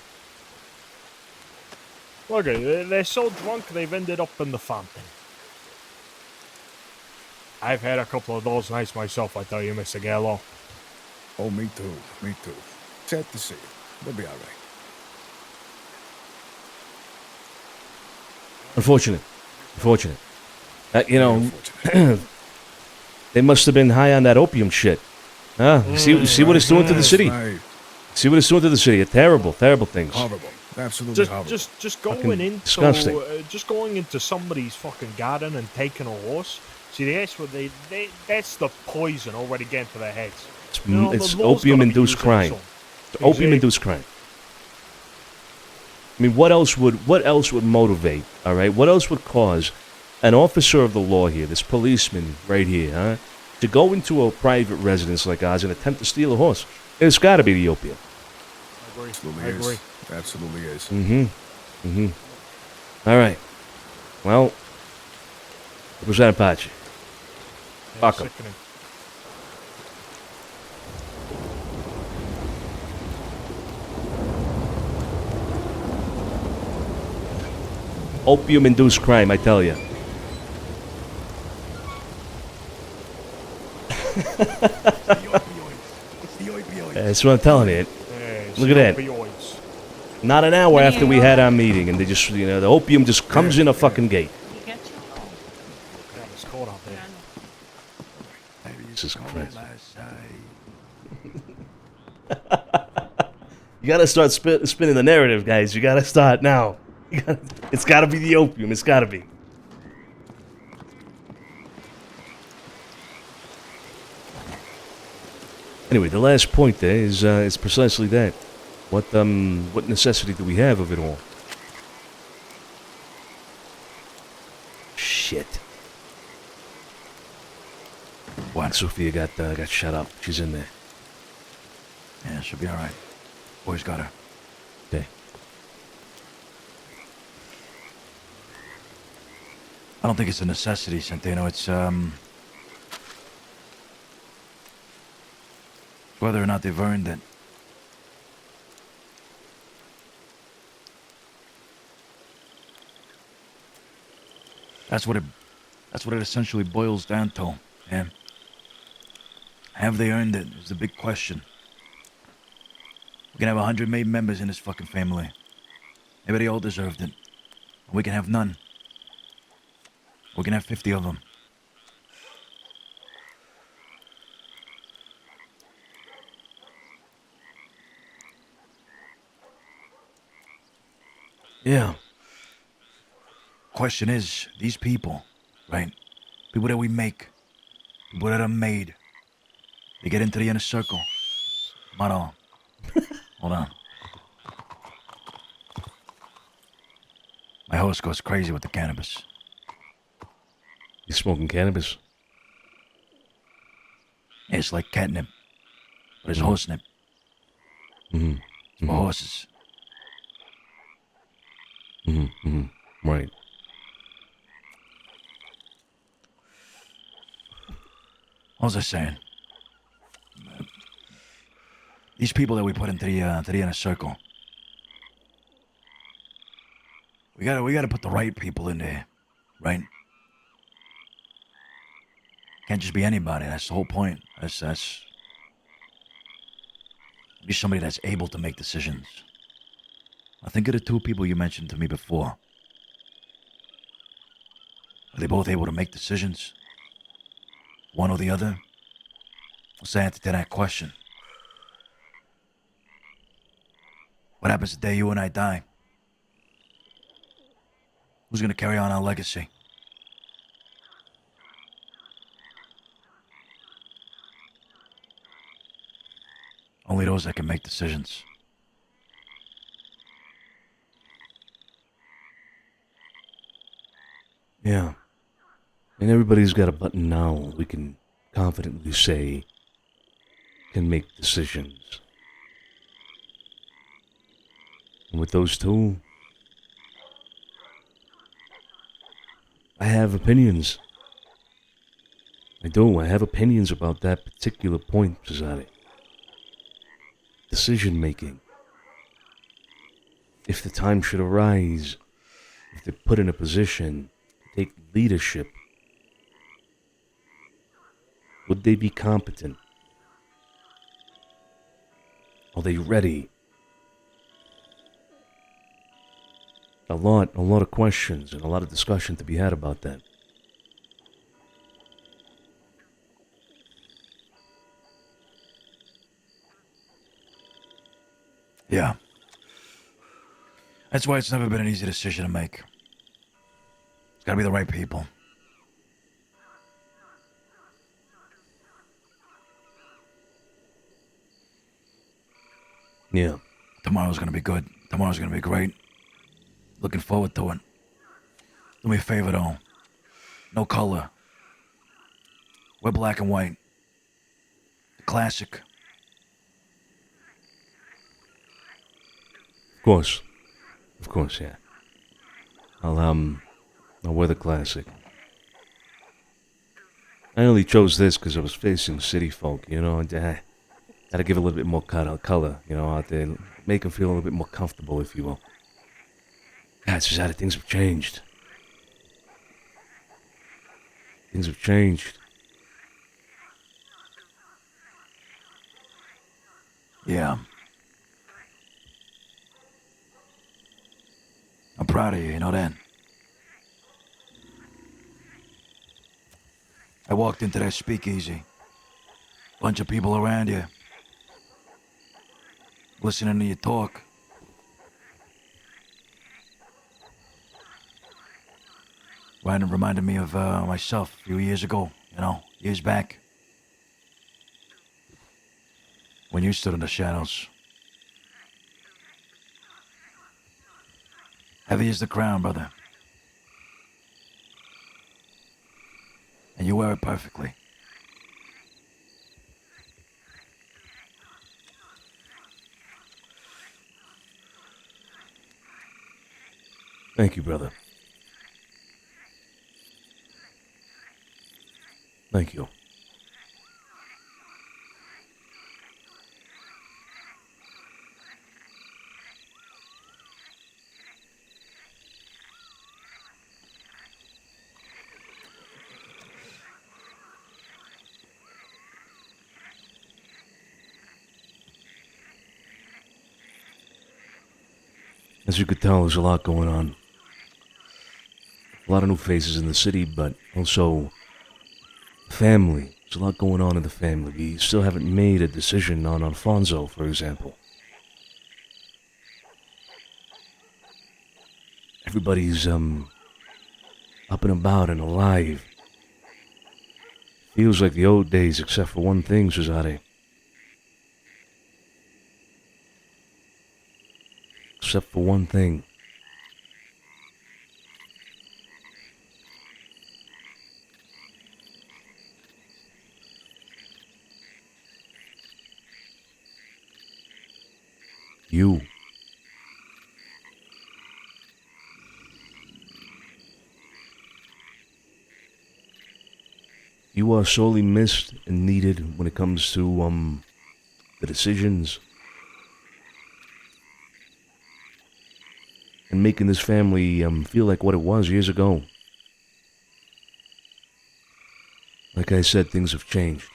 Look, they're so drunk they've ended up in the fountain. I've had a couple of those nights myself, I tell you, Mr. Gallo. Oh, me too. Me too. Sad to see. They'll be all right. Unfortunate. You know, they must have been high on that opium shit. Huh? See what it's doing to the city. Right. See what it's doing to the city. Terrible things. Horrible. Absolutely horrible. Just Fucking going into disgusting. just going into somebody's fucking garden and taking a horse. See, that's what that's the poison already getting to their heads. It's opium-induced crime. It's opium-induced crime. I mean, what else would motivate? All right, what else would cause an officer of the law here, this policeman right here, huh, to go into a private residence like ours and attempt to steal a horse? It's got to be the opium. Absolutely is. Absolutely is. Mm-hmm. All right. Well, it was that Apache. Fuck 'em. Opium-induced crime, I tell you. That's what I'm telling you. Look at that. Not an hour after we had our meeting, and they just, the opium just comes in a fucking gate. Jesus Christ. You gotta start spinning the narrative, guys. You gotta start now. It's gotta be the opium. It's gotta be. Anyway, the last point there is precisely that. What necessity do we have of it all? Shit. What? Sophia got shut up. She's in there. Yeah, she'll be all right. Boys got her. Okay. I don't think it's a necessity, Santino. It's whether or not they've earned it. That's what it essentially boils down to, yeah. Have they earned it is the big question. We can have 100 made members in this fucking family. Maybe they all deserved it. We can have none. We can have 50 of them. Yeah. Question is, these people, right? People that we make, people that are made, they get into the inner circle. Hold on. Hold on. My horse goes crazy with the cannabis. You smoking cannabis? It's like catnip, but it's horsenip. Mm-hmm. It's for horses. Right. What was I saying? These people that we put into the inner circle. We gotta put the right people in there, right? Can't just be anybody. That's the whole point. That's be somebody that's able to make decisions. I think of the two people you mentioned to me before. Are they both able to make decisions? One or the other? What's the answer to that question? What happens the day you and I die? Who's gonna carry on our legacy? Only those that can make decisions. Yeah. And everybody's got a button now we can confidently say can make decisions. And with those two, I have opinions. I do. I have opinions about that particular point, Cesare. decision making. If the time should arise, if they're put in a position to take leadership, would they be competent? Are they ready? A lot of questions and a lot of discussion to be had about that. Yeah. That's why it's never been an easy decision to make. It's gotta be the right people. Yeah. Tomorrow's gonna be good. Tomorrow's gonna be great. Looking forward to it. Do me a favor though. No color. We're black and white. The classic. Of course, yeah. I'll wear the classic. I only chose this because I was facing city folk, you know, and gotta give a little bit more color, you know, out there. Make them feel a little bit more comfortable, if you will. God, it's just how things have changed. Things have changed. Yeah. I'm proud of you, you know that? I walked into that speakeasy. Bunch of people around you. Listening to you talk. Reminded me of myself a few years ago, you know, years back. When you stood in the shadows. Heavy as the crown, brother. And you wear it perfectly. Thank you, brother. Thank you. As you could tell, there's a lot going on. A lot of new faces in the city, but also family. There's a lot going on in the family. We still haven't made a decision on Alfonso, for example. Everybody's, up and about and alive. Feels like the old days, except for one thing, Cesare. Except for one thing. You. You are sorely missed and needed when it comes to, the decisions. And making this family, feel like what it was years ago. Like I said, things have changed.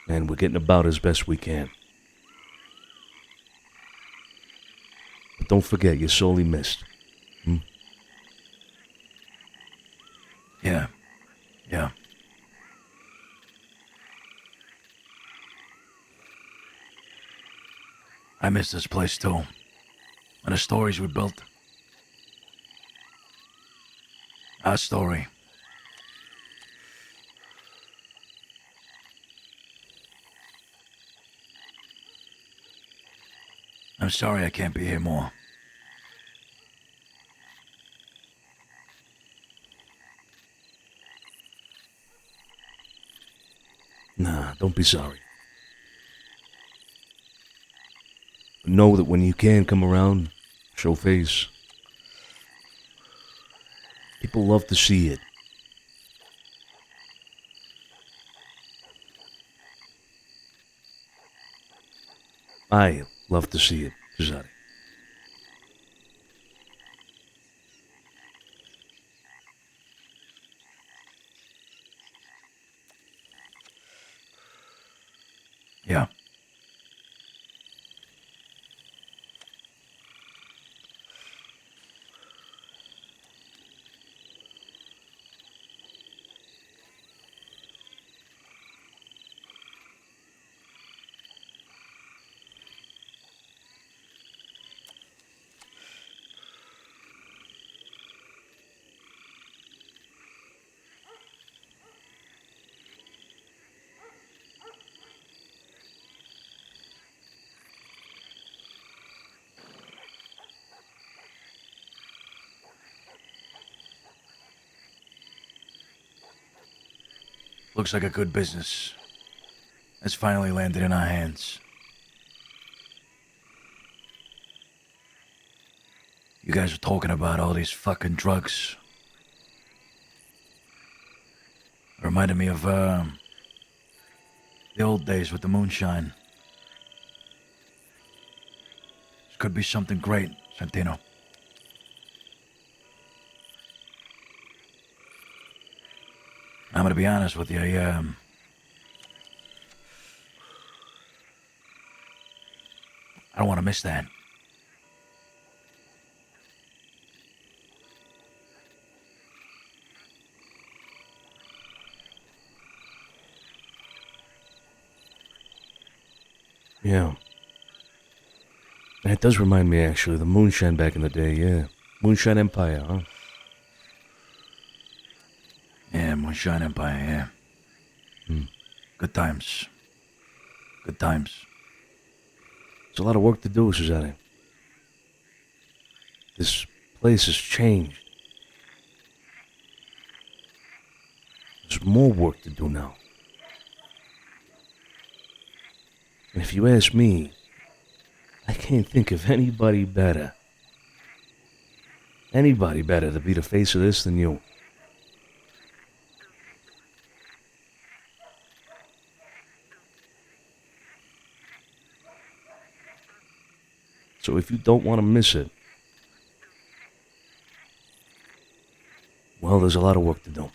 And we're getting about as best we can. But don't forget, you're sorely missed. Yeah. Yeah. I miss this place too. And the stories we built. Our story. I'm sorry I can't be here more. Nah, don't be sorry. But know that when you can come around, show face, people love to see it. I love to see it, Cesare. Yeah. Looks like a good business. It's finally landed in our hands. You guys are talking about all these fucking drugs. It reminded me of, the old days with the moonshine. This could be something great, Santino. I'm gonna be honest with you, I don't want to miss that. Yeah. And it does remind me, actually, the moonshine back in the day, yeah. Moonshine Empire, huh? Yeah, Moonshine Empire, yeah. Good times. Good times. It's a lot of work to do, Suzanne. This place has changed. There's more work to do now. And if you ask me, I can't think of anybody better. Anybody better to be the face of this than you. So if you don't want to miss it, well, there's a lot of work to do.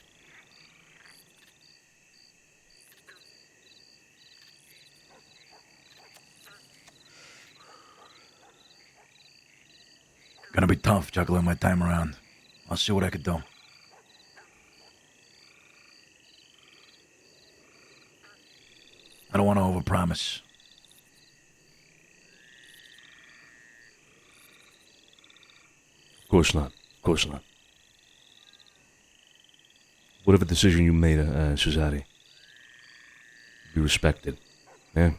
Gonna be tough juggling my time around. I'll see what I can do. I don't want to overpromise. Of course not. Of course not. Whatever decision you made, Cesare, be respected. Yeah?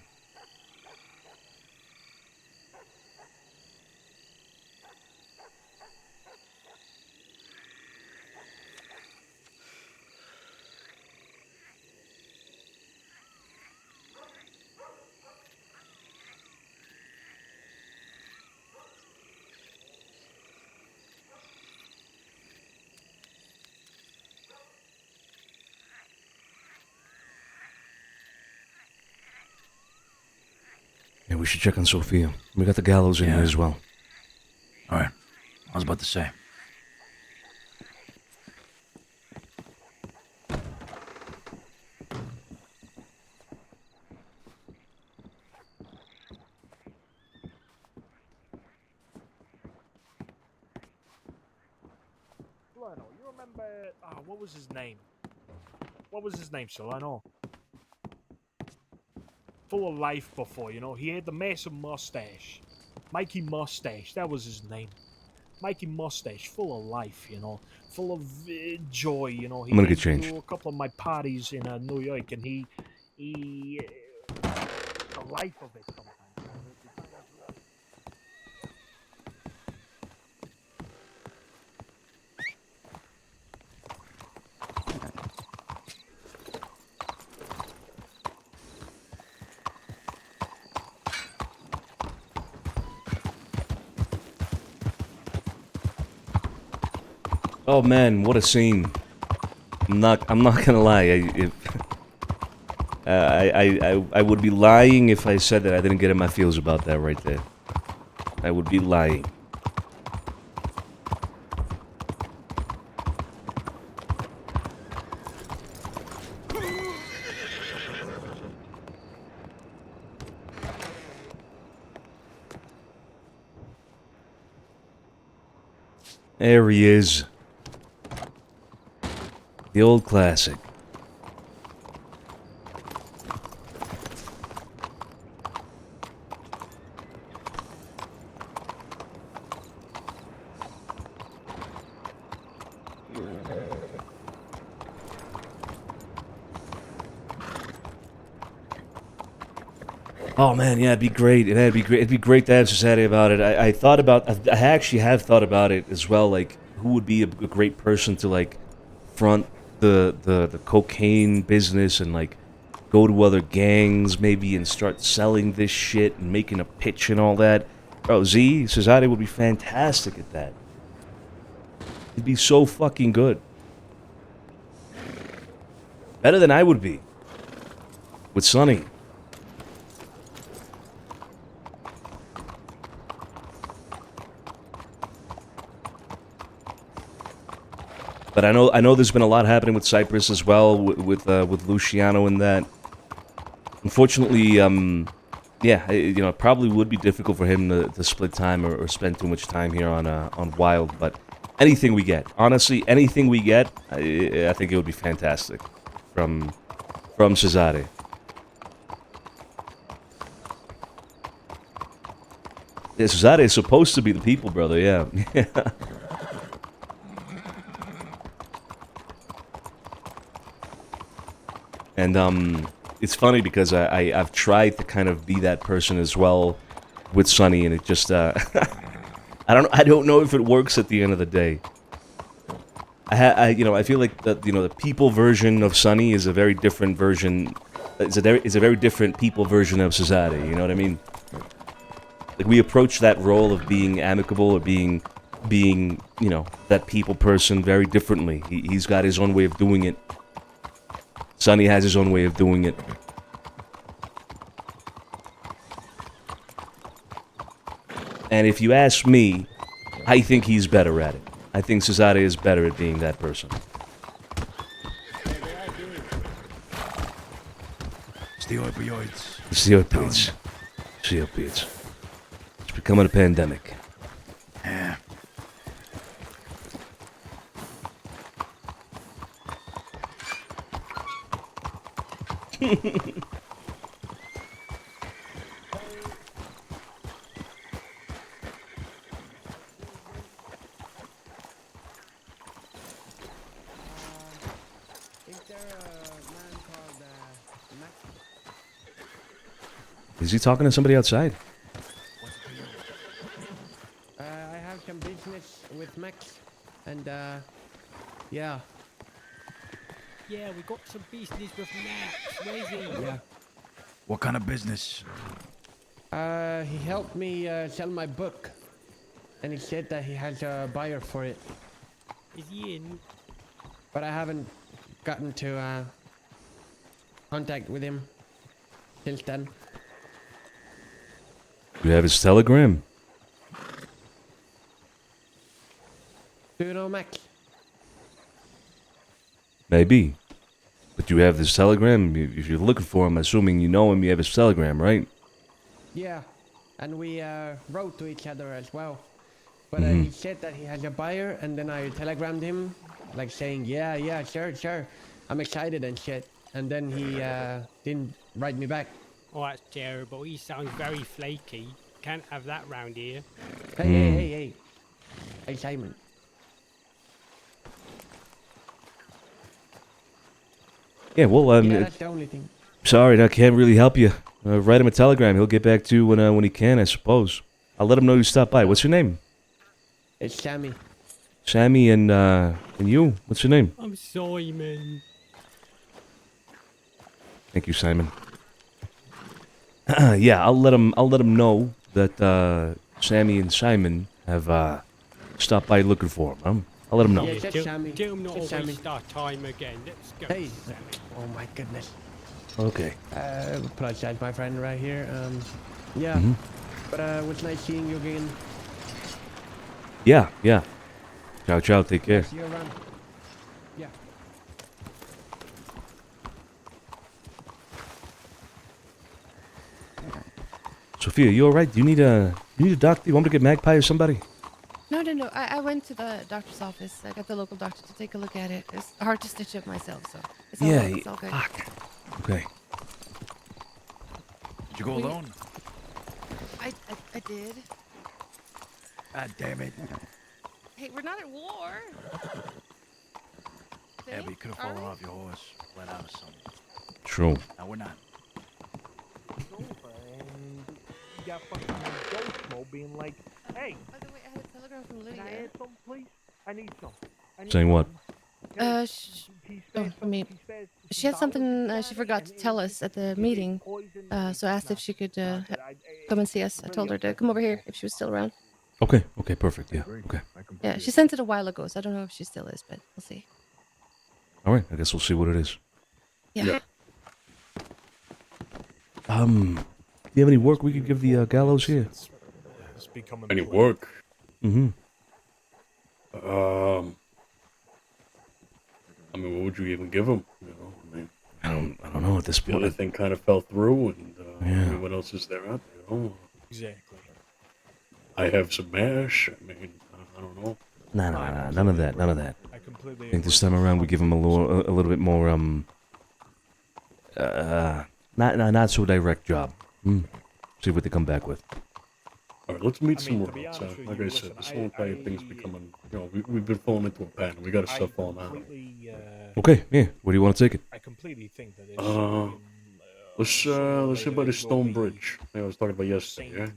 Yeah, we should check on Sophia. We got the gallows in here as well. All right. I was about to say. Solano, you remember... what was his name? What was his name, Solano? Full of life before, you know? He had the massive mustache. Mikey Mustache, that was his name. Mikey Mustache, full of life, you know? Full of joy, you know? He I'm gonna came get changed. to a couple of my parties in New York, and he the life of it sometimes. Oh man, what a scene! I'm not gonna lie. I would be lying if I said that I didn't get in my feels about that right there. I would be lying. There he is. The old classic. Oh man, yeah, it'd be great. It'd be great. It'd be great to have society about it. I thought about. I actually have thought about it as well. Like, who would be a great person to like front the cocaine business and like go to other gangs maybe and start selling this shit and making a pitch and all that. Bro, Society would be fantastic at that. It'd be so fucking good. Better than I would be with Sonny. But I know there's been a lot happening with Cypress as well, with Luciano and that. Unfortunately, yeah, it probably would be difficult for him to split time or spend too much time here on Wild. But anything we get, honestly, anything we get, I think it would be fantastic from Cesare. Yeah, Cesare is supposed to be the people, brother. Yeah. And it's funny because I've tried to kind of be that person as well with Sonny, and it just I don't know if it works at the end of the day. I feel like the people version of Sonny is a very different version. Is a very different people version of Cesare. You know what I mean? Like, we approach that role of being amicable or being that people person very differently. He's got his own way of doing it. Sonny has his own way of doing it. And if you ask me, I think he's better at it. I think Cesare is better at being that person. It's the opioids. It's the opioids. It's the opioids. It's becoming a pandemic. Yeah. Is he talking to somebody outside? I have some business with Max, and yeah. Yeah, we got some business with Max. Where's he? Yeah. What kind of business? He helped me sell my book, and he said that he has a buyer for it. Is he in? But I haven't gotten to contact with him since then. You have his telegram. Do you know Max? Maybe. But you have this telegram. If you're looking for him, assuming you know him, you have his telegram, right? Yeah, and we wrote to each other as well. But he said that he has a buyer, and then I telegrammed him, like saying, yeah, sure, I'm excited and shit. And then he didn't write me back. Oh, that's terrible. He sounds very flaky. Can't have that round here. Hey, Simon. Yeah, well, Yeah, that's the only thing. Sorry, I can't really help you. Write him a telegram. He'll get back to you when he can, I suppose. I'll let him know you stopped by. What's your name? It's Sammy. Sammy, and you? What's your name? I'm Simon. Thank you, Simon. Yeah, I'll let him know that Sammy and Simon have stopped by looking for him. I'll let him know. Yeah, Tell him not to waste our time again. Let's go. Hey. Oh my goodness. Okay. Apologize, my friend, right here. Yeah. Mhm. But it was nice seeing you again. Yeah, yeah. Ciao, ciao. Take care. See you around. Yeah. Sophia, you all right? Do you need a doctor? You want me to get Magpie or somebody? No. I went to the doctor's office. I got the local doctor to take a look at it. It's hard to stitch up myself, so it's all, it's all good. Fuck. Okay. Did you go alone? I did. God damn it. Hey, we're not at war. Yeah, but you could have fallen off your horse, went out or something. True. No, we're not. You got fucking Ghost Mo being like, hey. By the way, I had a telegram from Lydia. Can I have some, please? I need some. Saying what? She had something she forgot to tell us at the meeting, so I asked if she could come and see us. I told her to come over here if she was still around. Okay, perfect. Yeah, okay. Yeah, she sent it a while ago, so I don't know if she still is, but we'll see. All right, I guess we'll see what it is. Yeah. Do you have any work we could give the gallows here? Any work? Mm-hmm. I mean, what would you even give him? You know, I mean, I don't know at this the point. other thing kind of fell through, and I Yeah. mean, what else is there out there? You know? Exactly. I have some mash. I mean, I don't know. No, none of that. I think this time around we give him a little bit more not so direct job. See what they come back with. All right, let's meet somewhere else. Like I said, this whole entire thing's becoming, you know, we've been falling into a pattern. We got to start falling out. Okay, yeah. Where do you want to take it? I completely think that Let's hit by the Stone Bridge. I was talking about yesterday.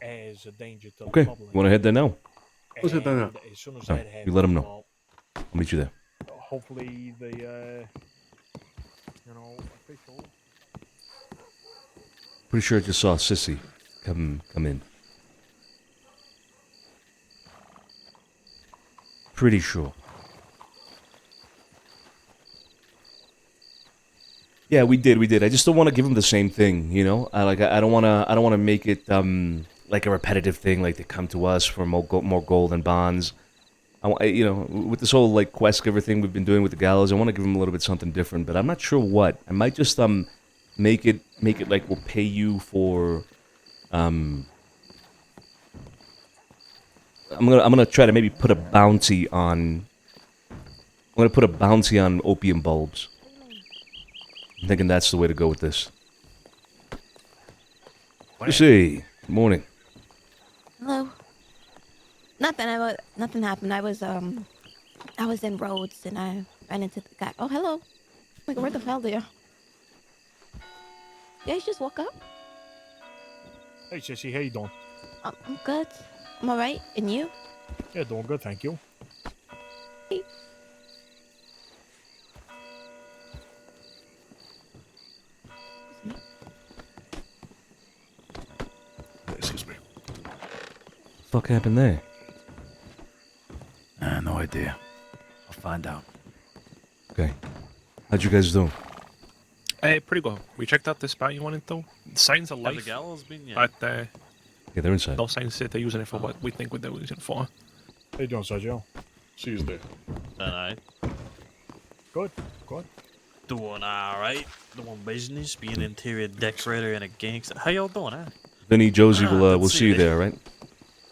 as a danger to Okay, the public. you want to head there now? Let's hit there now. As soon as All that right, happens, you let him know. I'll meet you there. hopefully the official. Pretty sure I just saw Sissy come in. Pretty sure. Yeah, we did. I just don't want to give them the same thing, you know. I don't want to make it like a repetitive thing, like they come to us for more gold and bonds. You know, with this whole like quest giver thing we've been doing with the gallows, I want to give them a little bit something different, but I'm not sure what. I might just make it like we'll pay you for I'm gonna try to maybe put a bounty on opium bulbs. I'm thinking that's the way to go with this. You see, good morning. Hello. Nothing happened. I was in Rhodes and I ran into the guy. Oh, hello. Like, where the hell are you? You guys just woke up? Hey, Sissy, how you doing? I'm good. I'm alright. And you? Yeah, doing good, thank you. Excuse me. Fuck happened there? No idea. I'll find out. Okay. How'd you guys do? Hey, pretty good. We checked out the spot you wanted to. The signs of Have life. the gallows been yet? But Yeah, they're inside. no signs say they're using it for what we think they're using it for. How you doing, Sergio? She's there. Alright. Good, good. Doing alright. Doing business, being an interior decorator and a gangster. How y'all doing, huh? Vinny, Josie, we'll let's see you see there, all right?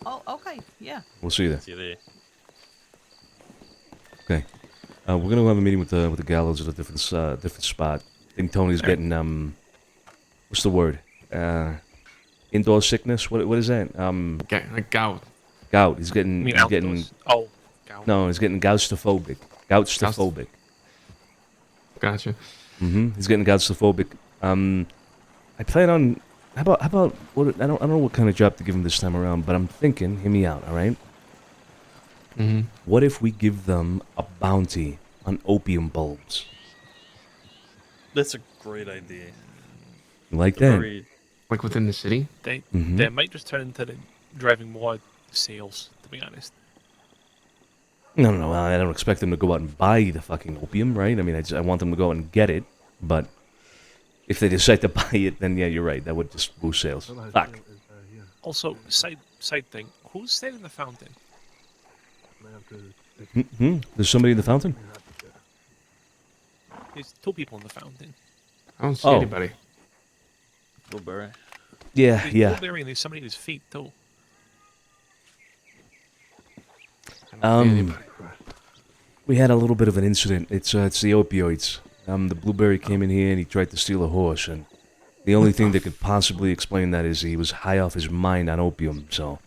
Oh, okay, yeah. We'll see you there. See you there. Okay. We're gonna have a meeting with the gallows at a different spot. I think Tony's getting what's the word? Indoor sickness. What is that? Like gout. Gout. He's getting. You mean He's getting. outdoors? Oh, gout. No, he's getting goutstophobic. Goutstophobic. Gotcha. He's getting goutstophobic. I plan on. How about what? I don't know what kind of job to give him this time around, but I'm thinking. Hear me out, all right? What if we give them a bounty on opium bulbs? That's a great idea. You like It's that? very- Like within the city? They might just turn into driving more sales, to be honest. No. I don't expect them to go out and buy the fucking opium, right? I mean, I want them to go out and get it, but If they decide to buy it, then yeah, you're right. That would just boost sales. Fuck. Also, side thing. Who's staying in the fountain? There's somebody in the fountain? There's 2 people in the fountain. I don't see Oh. anybody. Blueberry. Yeah, There's yeah. Blueberry and there's somebody at his feet too. We had a little bit of an incident. It's the opioids. The blueberry came in here and he tried to steal a horse, and the only thing that could possibly explain that is he was high off his mind on opium. So,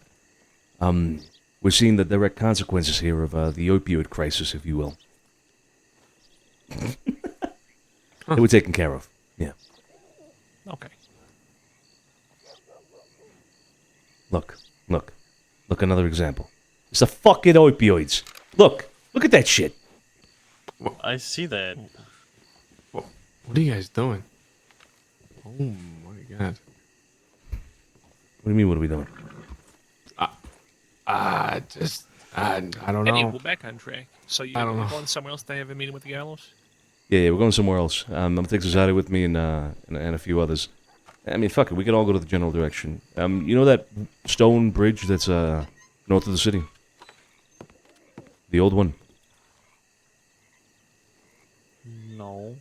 we're seeing the direct consequences here of the opioid crisis, if you will. They were taken care of. Yeah. Okay. Look. Another example. It's the fucking opioids. Look at that shit. I see that. What are you guys doing? Oh my god. What do you mean? What are we doing? I don't Anyway, know. we're back on track. So I don't you're know. going somewhere else to have a meeting with the gallows? Yeah, we're going somewhere else. I'm gonna take Zazada with me and a few others. I mean, fuck it, we could all go to the general direction. You know that stone bridge that's north of the city? The old one. No.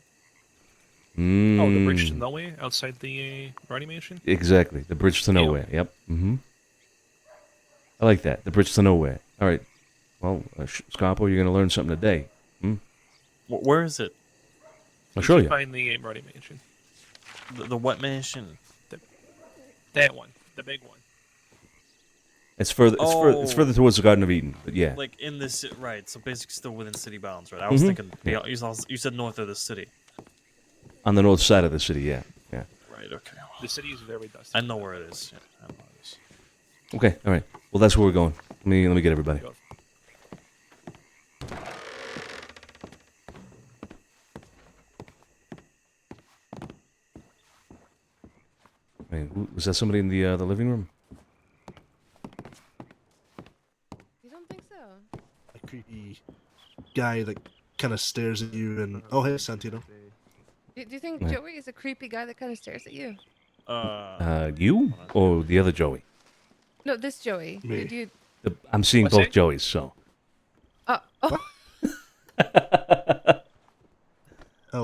Oh, the bridge to Mm. nowhere outside the Brownie Mansion? Exactly, the bridge to nowhere. Yep. Mm-hmm. I like that. The bridge to nowhere. All right. Well, Scarpo, you're gonna learn something today. Hmm? Where is it? I'll show you. Behind the Brownie Mansion. The what mansion? That one. The big one. It's further. It's further towards the Garden of Eden. But yeah. Like in this, right? So basically, still within city bounds, right? I was Mhm. thinking. Yeah. You said north of the city. On the north side of the city. Yeah. Yeah. Right. Okay. The city is very dusty. I know where it is. Yeah, I know where it is. Okay. All right. Well, that's where we're going. Let me get everybody. Wait, was that somebody in the living room? You don't think so? A creepy guy that kind of stares at you and oh hey Santino. Do you think Yeah. Joey is a creepy guy that kind of stares at you? You or the other Joey? No, this Joey. Me. Do you... I'm seeing What's both that? Joeys. So. Oh. Oh.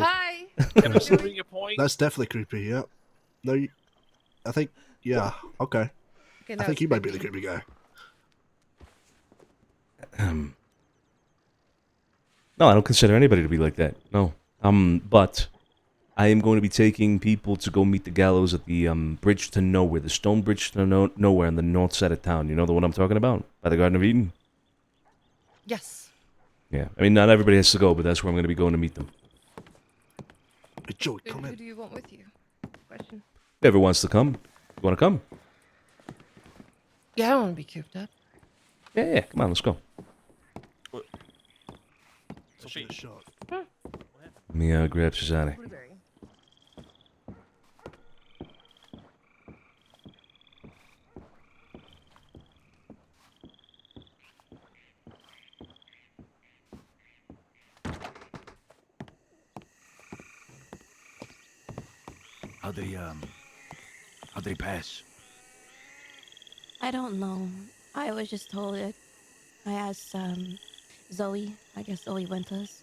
Hi. Demonstrating your point. That's definitely creepy. Yeah. No, I think yeah. Okay. Okay, I now think it's you might be the creepy. creepy guy. No, I don't consider anybody to be like that. No. But I am going to be taking people to go meet the gallows at the bridge to nowhere, the stone bridge to nowhere on the north side of town. You know the one I'm talking about, by the Garden of Eden. Yes. Yeah. I mean, not everybody has to go, but that's where I'm going to be going to meet them. Hey, Joey, Who do you want with you? Question. Whoever wants to come, you want to come? Yeah, I don't want to be cooped up. Yeah. Come on, let's go. Sophie. Let me grab Susanna. How'd they pass? I don't know. I was just told it. I asked Zoe. I guess Zoe went to us.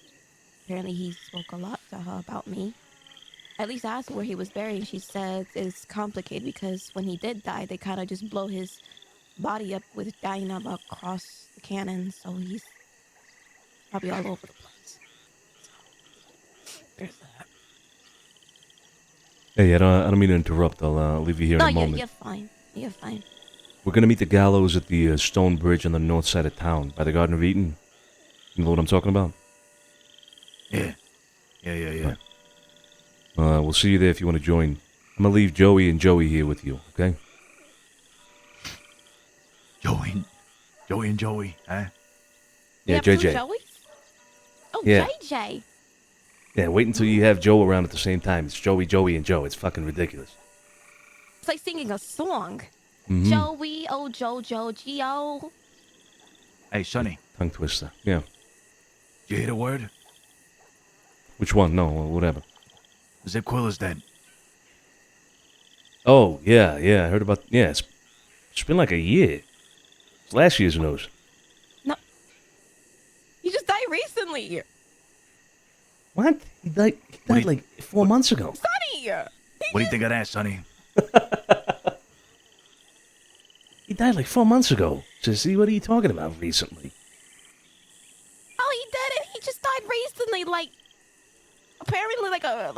Apparently he spoke a lot to her about me. At least I asked her where he was buried. She said it's complicated because when he did die, they kind of just blow his body up with dynamite across the cannon. So he's probably all over the place. So, there's that. Hey, I don't mean to interrupt. I'll leave you here No, in a moment. you're fine. You're fine. We're going to meet the gallows at the stone bridge on the north side of town, by the Garden of Eden. You know what I'm talking about? Yeah. Yeah. We'll see you there if you want to join. I'm going to leave Joey and Joey here with you, okay? Joey and Joey, huh? Yeah, You have two JJ. Joeys? Oh, Yeah. JJ. Yeah, wait until you have Joe around at the same time. It's Joey, Joey, and Joe. It's fucking ridiculous. It's like singing a song. Mhm. Joey, oh Jojo, Gio. Hey, Sonny, Tongue twister. Yeah. did you hear the word? Which one? No, whatever. Zip Quill is dead. Oh, yeah, I heard about... Yeah, it's been like a year. It's last year's news. No. He just died recently. What? He died like 4 months ago. Sonny! What do you think of that, Sonny? He died like 4 months ago. Sissy, what are you talking about recently? Oh, he did it. He just died recently, like, apparently like a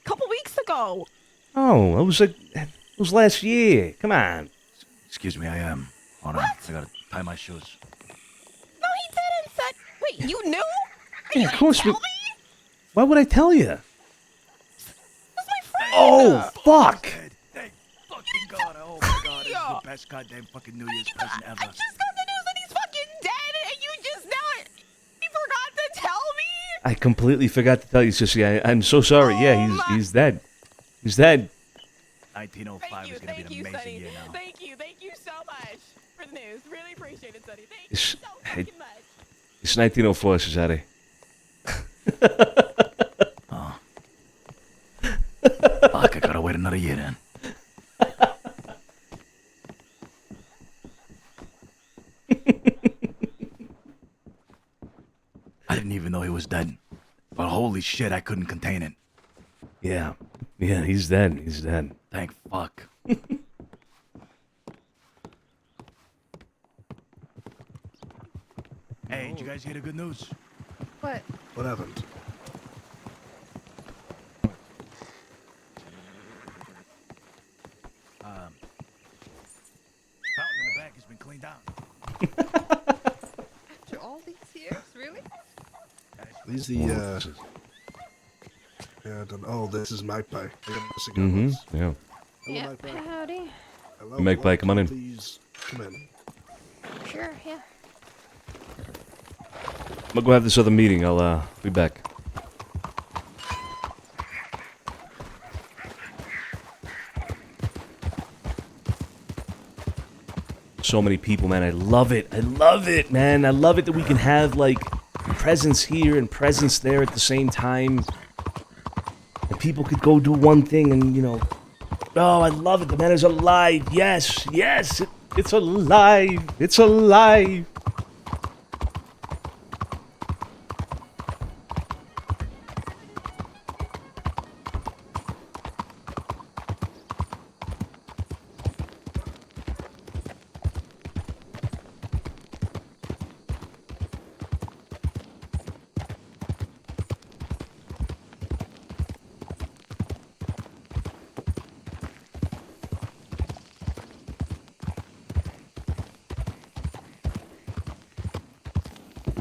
couple weeks ago. Oh, it was last year. Come on. Excuse me, I am. Hold on, I gotta tie my shoes. No, he didn't. Wait, you knew? Yeah, of course we... Why would I tell you? That's my friend. Oh, fuck! Thank fucking God. Oh my God, this is the best goddamn fucking New Year's present ever. I just got the news that he's fucking dead, and you just now... You forgot to tell me? I completely forgot to tell you, Sissy. I'm so sorry. Yeah, he's dead. He's dead. 1905 is gonna be an amazing year now. Thank you so much for the news. Really appreciate it, Sonny. Thank you It's, so fucking much. it's 1904, Cesare. Oh. Fuck, I gotta wait another year then. I didn't even know he was dead. But holy shit, I couldn't contain it. Yeah, he's dead. He's dead. Thank fuck. Hey, did you guys hear the good news? What? What happened? Fountain in the back has been cleaned out. After all these years, really? These the yeah, I don't know. Oh, this is Magpie. I got a cigar. Mm-hmm. Yeah. Hello, Magpie. Howdy. Hello, Magpie, come on in. Please come in. Sure, yeah. I'm gonna go have this other meeting. I'll be back. So many people, man. I love it. I love it, man. I love it that we can have like presence here and presence there at the same time. And people could go do one thing and, you know, oh, I love it. The man is alive. Yes, it's alive. It's alive.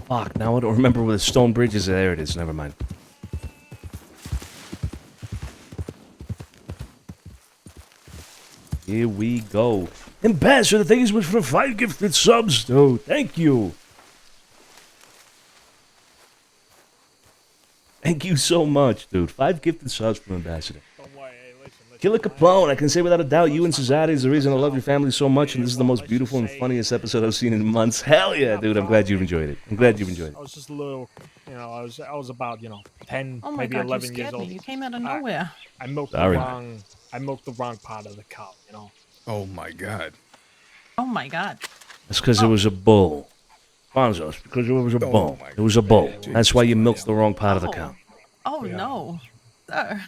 Fuck, now I don't remember where the stone bridge is. There it is, never mind. Here we go. Ambassador, thank you so much for 5 gifted subs, dude. Thank you. Thank you so much, dude. 5 gifted subs from Ambassador. Killer Capone, I can say without a doubt, you and Cesare is the reason I love your family so much, and this is the most beautiful and funniest episode I've seen in months. Hell yeah, dude. I'm glad you've enjoyed it. I'm glad you've enjoyed it. I was just a little, you know, I was about, 10, Oh my maybe God, 11 you years scared old. me. You came out of nowhere. I milked Sorry. I milked the wrong part of the cow, you know. Oh my God. Oh my God. That's because it was a bull. Bonzo, it's because it was a bull. It was a bull. That's why you milked the wrong part of the cow. Oh no, sir.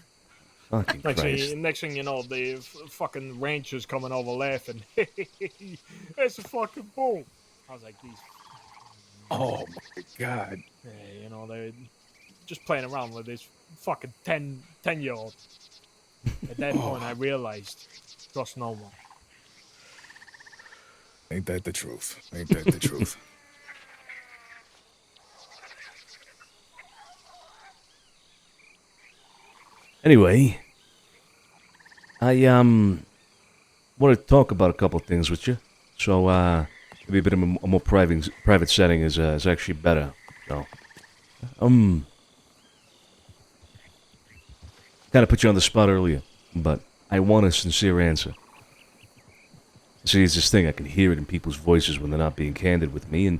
Fucking Christ. Next thing you know, the fucking rancher's coming over laughing. It's a fucking bull. I was like, these. Oh my God. Yeah, you know, they're just playing around with this fucking 10-year-old. At that point, I realized, trust no one. Ain't that the truth? Ain't that the truth? Anyway, I want to talk about a couple things with you. So maybe a bit of a more private setting is actually better. So kind of put you on the spot earlier, but I want a sincere answer. See, it's this thing, I can hear it in people's voices when they're not being candid with me, and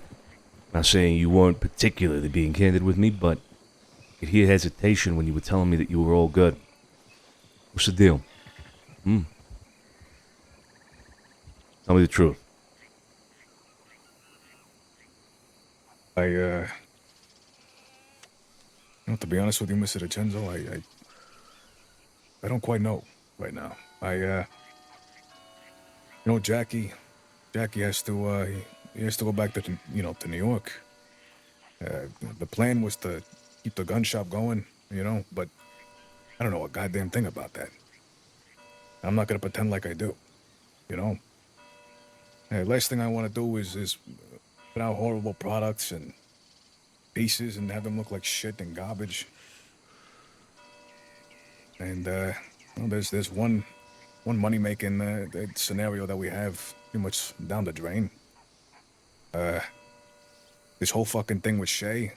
I'm not saying you weren't particularly being candid with me, but I could hear hesitation when you were telling me that you were all good. What's the deal? Tell me the truth. To be honest with you, Mr. DiCenzo, I don't quite know right now. Jackie has to, he has to go back to, to New York. The plan was to keep the gun shop going, but I don't know a goddamn thing about that. I'm not gonna pretend like I do, Last thing I want to do is put out horrible products and pieces and have them look like shit and garbage. And there's one money-making scenario that we have pretty much down the drain. This whole fucking thing with Shay.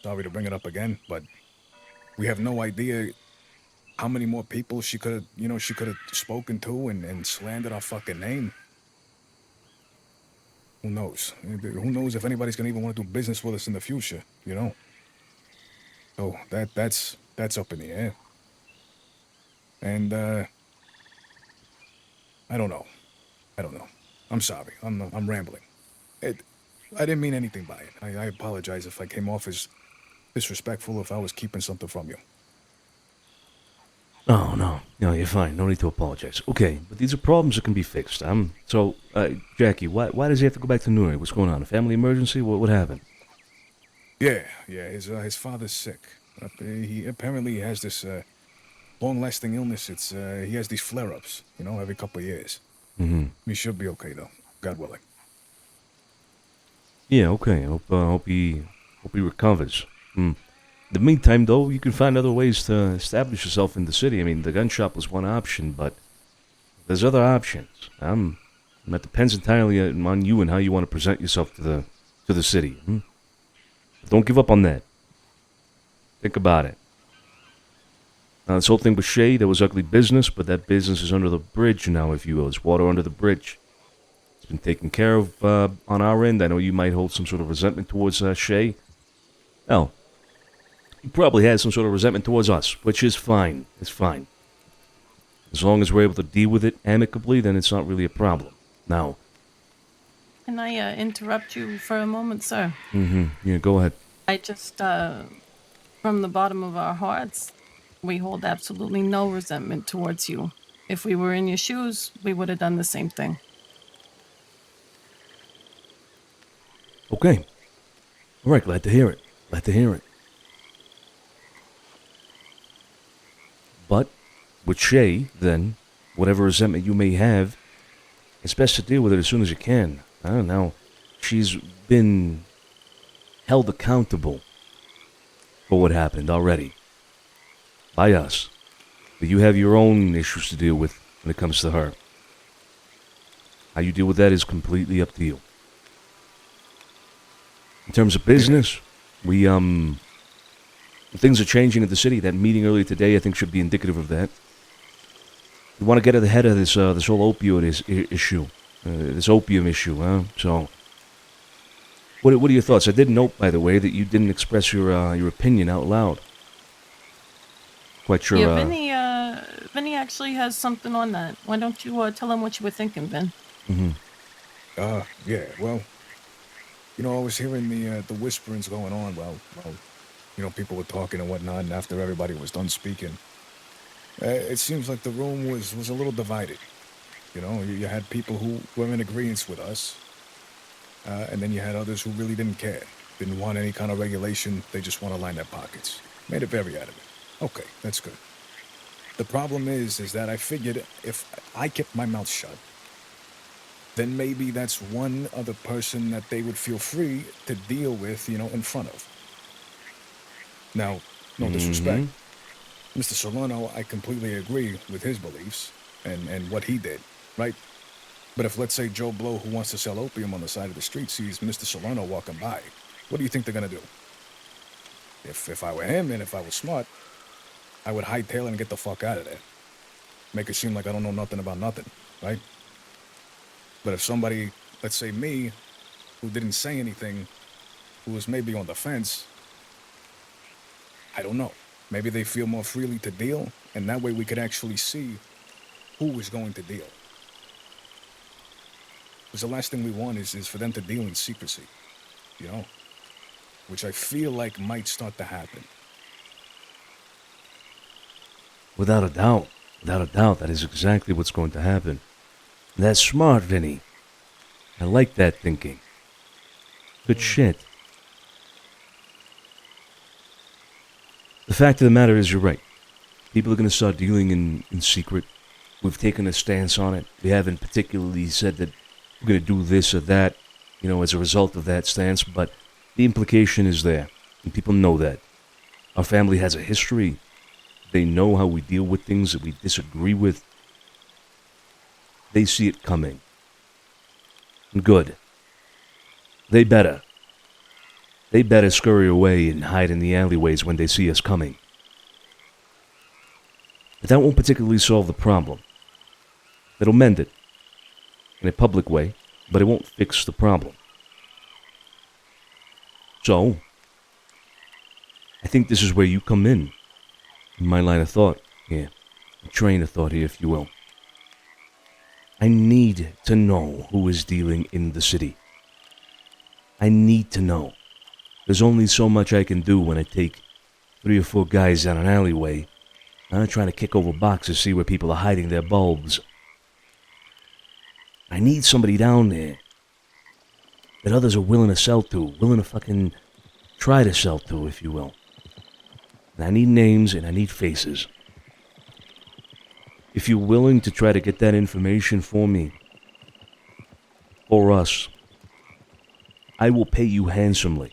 Sorry to bring it up again, but we have no idea how many more people she could have spoken to and slandered our fucking name. Who knows? Who knows if anybody's gonna even want to do business with us in the future, So that's up in the air. And I don't know. I'm sorry. I'm rambling. I didn't mean anything by it. I apologize if I came off as disrespectful, if I was keeping something from you. Oh, no, you're fine. No need to apologize. Okay, but these are problems that can be fixed. So, Jackie, why does he have to go back to New York? What's going on? A family emergency? What happened? Yeah. His father's sick. He apparently has this long-lasting illness. He has these flare-ups, every couple of years. Mm-hmm. He should be okay though, God willing. Yeah, okay. Hope he recovers. In the meantime, though, you can find other ways to establish yourself in the city. I mean, the gun shop was one option, but there's other options. That depends entirely on you and how you want to present yourself to the city. Don't give up on that. Think about it. Now, this whole thing with Shay, that was ugly business, but that business is under the bridge now, if you will. It's water under the bridge. It's been taken care of on our end. I know you might hold some sort of resentment towards Shay. Well, he probably has some sort of resentment towards us, which is fine. It's fine. As long as we're able to deal with it amicably, then it's not really a problem. Now... Can I interrupt you for a moment, sir? Mm-hmm. Yeah, go ahead. I just, from the bottom of our hearts, we hold absolutely no resentment towards you. If we were in your shoes, we would have done the same thing. Okay. All right, glad to hear it. But with Shay, then, whatever resentment you may have, it's best to deal with it as soon as you can. Now, she's been held accountable for what happened already. By us. But you have your own issues to deal with when it comes to her. How you deal with that is completely up to you. In terms of business, things are changing in the city. That meeting earlier today, I think, should be indicative of that. We want to get ahead of this whole opioid issue, this opium issue. So, what are your thoughts? I did note, by the way, that you didn't express your opinion out loud. Quite sure. Yeah, Vinny actually has something on that. Why don't you tell him what you were thinking, Vin? Mm-hmm. Yeah. Well, I was hearing the whisperings going on while people were talking and whatnot, and after everybody was done speaking, it seems like the room was a little divided. You had people who were in agreement with us, and then you had others who really didn't care, didn't want any kind of regulation. They just want to line their pockets. Made it very adamant. Okay, that's good. The problem is that I figured if I kept my mouth shut, then maybe that's one other person that they would feel free to deal with, in front of. Now, no disrespect. Mr. Solano, I completely agree with his beliefs and what he did, right? But if, let's say, Joe Blow, who wants to sell opium on the side of the street, sees Mr. Solano walking by, what do you think they're going to do? If I were him and if I was smart, I would hightail it and get the fuck out of there. Make it seem like I don't know nothing about nothing, right? But if somebody, let's say me, who didn't say anything, who was maybe on the fence, I don't know. Maybe they feel more freely to deal, and that way we could actually see who is going to deal. Because the last thing we want is for them to deal in secrecy, you know? Which I feel like might start to happen. Without a doubt, that is exactly what's going to happen. That's smart, Vinny. I like that thinking. Good shit. The fact of the matter is, you're right. People are going to start dealing in secret. We've taken a stance on it. We haven't particularly said that we're going to do this or that, as a result of that stance, but the implication is there, and people know that. Our family has a history. They know how we deal with things that we disagree with. They see it coming. Good. They better scurry away and hide in the alleyways when they see us coming. But that won't particularly solve the problem. It'll mend it in a public way, but it won't fix the problem. So, I think this is where you come in my line of thought here, a train of thought here, if you will. I need to know who is dealing in the city. I need to know. There's only so much I can do when I take 3 or 4 guys down an alleyway. I'm trying to kick over boxes, see where people are hiding their bulbs. I need somebody down there that others are willing to sell to, willing to fucking try to sell to, if you will. And I need names and I need faces. If you're willing to try to get that information for me, or us, I will pay you handsomely.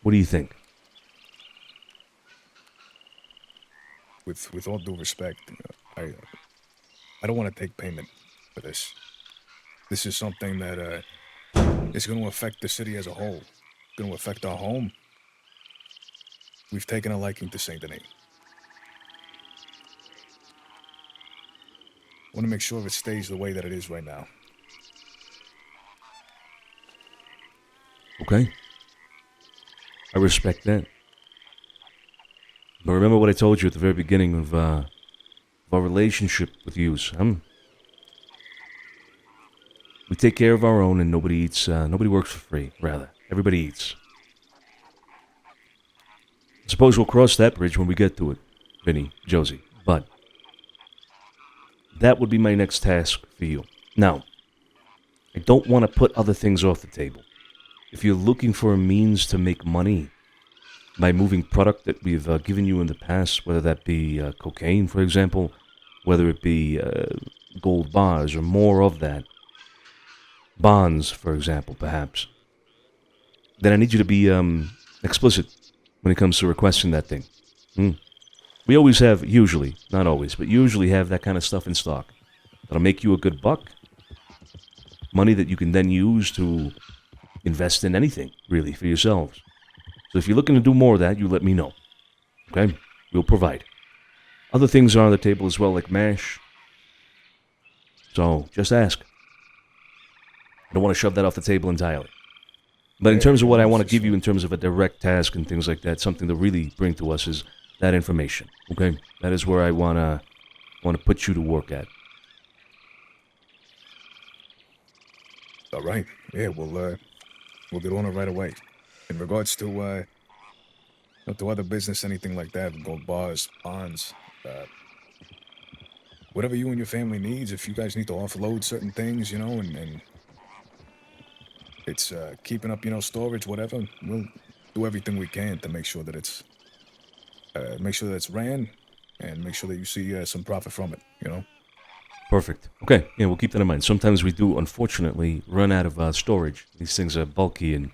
What do you think? With all due respect, I don't want to take payment for this. This is something that is going to affect the city as a whole. It's going to affect our home. We've taken a liking to Saint Denis. I want to make sure it stays the way that it is right now. Okay. I respect that. But remember what I told you at the very beginning of our relationship with you. We take care of our own, and nobody eats. Nobody works for free. Rather, everybody eats. I suppose we'll cross that bridge when we get to it, Vinny, Josie. But that would be my next task for you. Now, I don't want to put other things off the table. If you're looking for a means to make money by moving product that we've given you in the past, whether that be cocaine, for example, whether it be gold bars or more of that, bonds, for example, perhaps, then I need you to be explicit when it comes to requesting that thing. We always have, usually, not always, but usually have that kind of stuff in stock. That'll make you a good buck. Money that you can then use to invest in anything, really, for yourselves. So if you're looking to do more of that, you let me know. Okay? We'll provide. Other things are on the table as well, like MASH. So just ask. I don't want to shove that off the table entirely. But in terms of what I want to give you in terms of a direct task and things like that, something to really bring to us is that information. Okay? That is where I want to put you to work at. All right. Yeah, we'll get on it right away. In regards to other business, anything like that, gold bars, bonds, whatever you and your family needs, if you guys need to offload certain things, and it's keeping up, storage, whatever, we'll do everything we can to make sure that it's ran and make sure that you see some profit from it, Perfect. Okay, yeah, we'll keep that in mind. Sometimes we do, unfortunately, run out of storage. These things are bulky and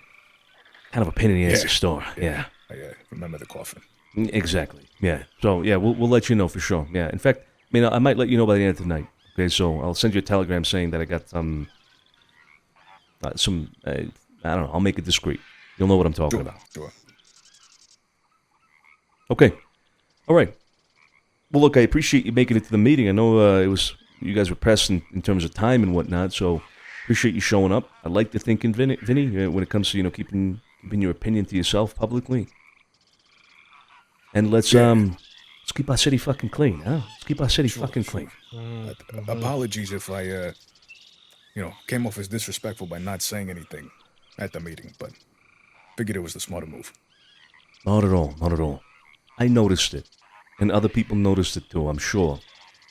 kind of a pain in the ass to store. Yeah. I remember the coffin. Exactly. Yeah. So, yeah, we'll let you know for sure. Yeah. In fact, I might let you know by the end of tonight. Okay, so I'll send you a telegram saying that I got some, I don't know, I'll make it discreet. You'll know what I'm talking about. Sure. Okay. All right. Well, look, I appreciate you making it to the meeting. I know you guys were pressed in terms of time and whatnot, so appreciate you showing up. I like to think in Vinny, when it comes to, keeping your opinion to yourself publicly. And let's Let's keep our city fucking clean, huh? Let's keep our city fucking clean. Apologies if I, came off as disrespectful by not saying anything at the meeting, but figured it was the smarter move. Not at all, not at all. I noticed it, and other people noticed it too, I'm sure,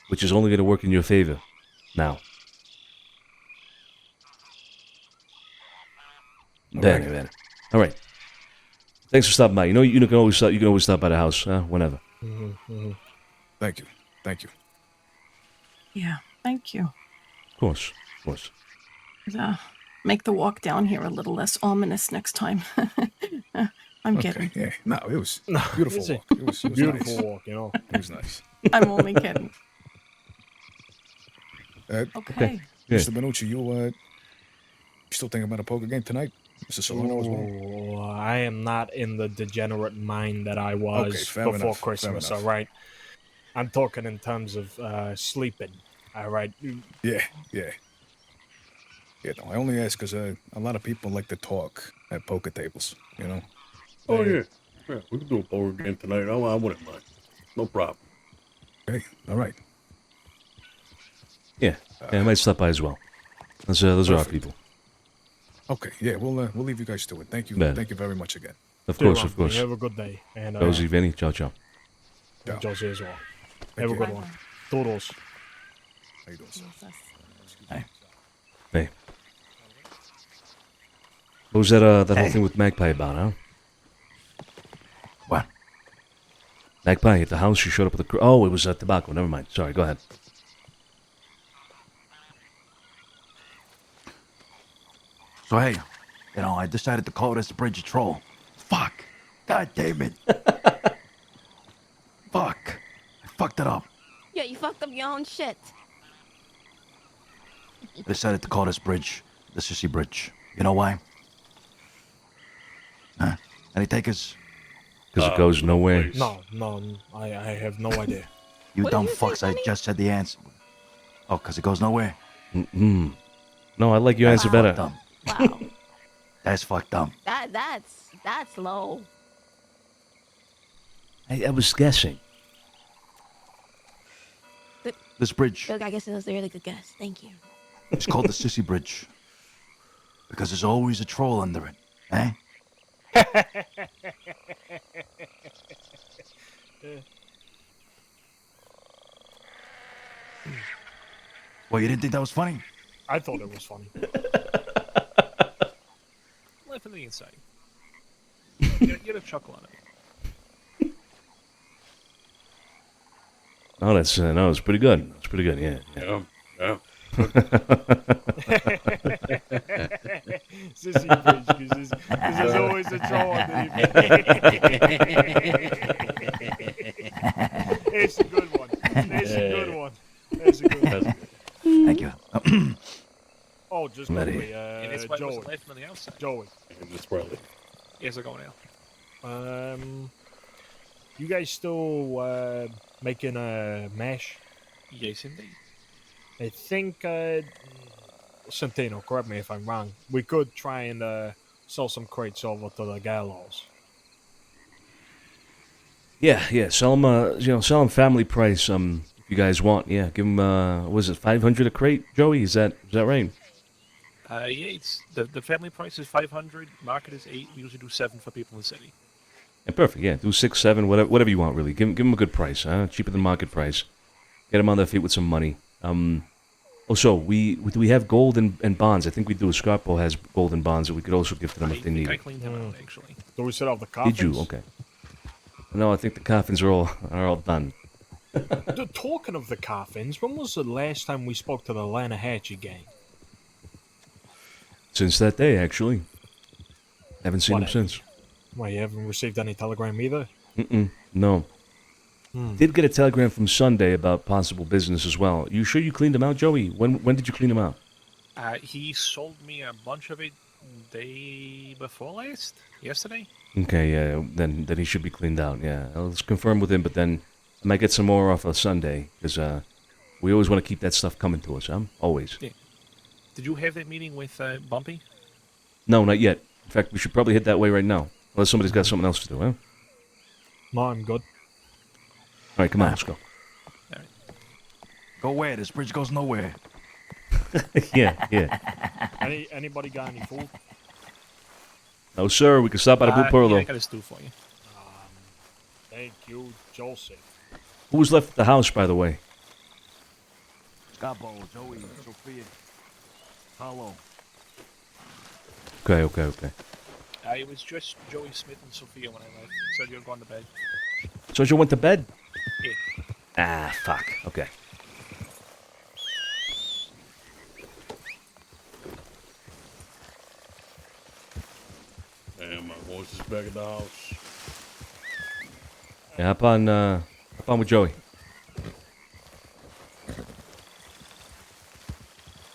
which is only going to work in your favor now. Bene. All right. Thanks for stopping by. You know you can always stop by the house, whenever. Thank you. Yeah, thank you. Of course. Make the walk down here a little less ominous next time. I'm kidding. Yeah, no, it was beautiful walk. It was Beautiful nice. walk, you know. It was nice. I'm only kidding. Okay. Mr. Benucci, you still thinking about a poker game tonight? Mr. Solano as well? I am not in the degenerate mind that I was before enough, Christmas, fair all enough. right? I'm talking in terms of sleeping, all right? Yeah, no, I only ask because a lot of people like to talk at poker tables, you know? Oh, yeah. Yeah, we can do a poker game tonight. I wouldn't mind. No problem. Okay, all right. Yeah, I might stop by as well. Those are our people. Okay, yeah, we'll leave you guys to it. Thank you. Bene. Thank you very much again. Of course. Have a good day. And Josie, Vinny, ciao, ciao. Josie as well. Thank Have a you. good one. Toodles. How you doing, sir? Hey. What was that whole thing with Magpie about, huh? What? Magpie at the house, you showed up with the... Oh, it was tobacco. Never mind. Sorry, go ahead. So hey, I decided to call this bridge a troll. Fuck. God damn it. Fuck. I fucked it up. Yeah, you fucked up your own shit. I decided to call this bridge the Sissy Bridge. You know why? Huh? Any takers? Because it goes nowhere. No, I have no idea. You dumb fucks, I just said the answer. Oh, because it goes nowhere? Mm-mm. No, I like your answer better. Dumb. Wow. That's fucked up. That's low. I was guessing. This bridge, Look, I guess it was a really good guess. Thank you. it's called the Sissy Bridge. Because there's always a troll under it. Eh? Well, you didn't think that was funny? I thought it was funny. Laugh on the inside. Get a chuckle out of it. Oh, it's pretty good. It's pretty good, yeah. Sissy Bridge, because there's always a troll underneath. It's a good one. It's a good one. Thank you. Oh, just Ready. quickly, And it's why I Joey. wasn't laughing on the outside. Joey. It's probably. Here's it going out. You guys still making a mash? Yes, indeed. I think Santino, correct me if I'm wrong. We could try and sell some crates over to the gallows. Yeah. Sell them family price. If you guys want, yeah, give them. Was it 500 a crate, Joey? Is that right? Yeah, it's the family price is 500. Market is 8. We usually do 7 for people in the city. Yeah, perfect. Yeah, do 6, 7, whatever you want, really. Give them a good price, huh? Cheaper than market price. Get them on their feet with some money. Also, we have gold and bonds. I think we do. Scarpo has gold and bonds that we could also give to them if they need I it. cleaned them out, actually. Do we set up the coffins? Did you? Okay. No, I think the coffins are all done. Talking of the coffins, when was the last time we spoke to the Lanahatchee gang? Since that day, actually. Haven't seen them since. Why, you haven't received any telegram either? No. Did get a telegram from Sunday about possible business as well. You sure you cleaned them out, Joey? When did you clean them out? He sold me a bunch of it day before last? Yesterday? Okay, yeah, then he should be cleaned out, yeah. I'll just confirm with him, but then I might get some more off of Sunday, because we always want to keep that stuff coming to us, huh? Always. Yeah. Did you have that meeting with Bumpy? No, not yet. In fact, we should probably hit that way right now, unless somebody's got something else to do, huh? No, I'm good. right, come on, let's go. Go where? This bridge goes nowhere. Yeah. Anybody got any food? No, sir. We can stop by the Blue Pearl, Yeah, I though. got a stew for you. Thank you, Joseph. Who's left at the house, by the way? Scabo, Joey, Sophia, Paulo. Okay. It was just Joey Smith and Sophia when I left. Said you were going to bed. So you went to bed? Yeah. Ah, fuck. Okay. Damn, my horse is back at the house. Yeah, hop on with Joey.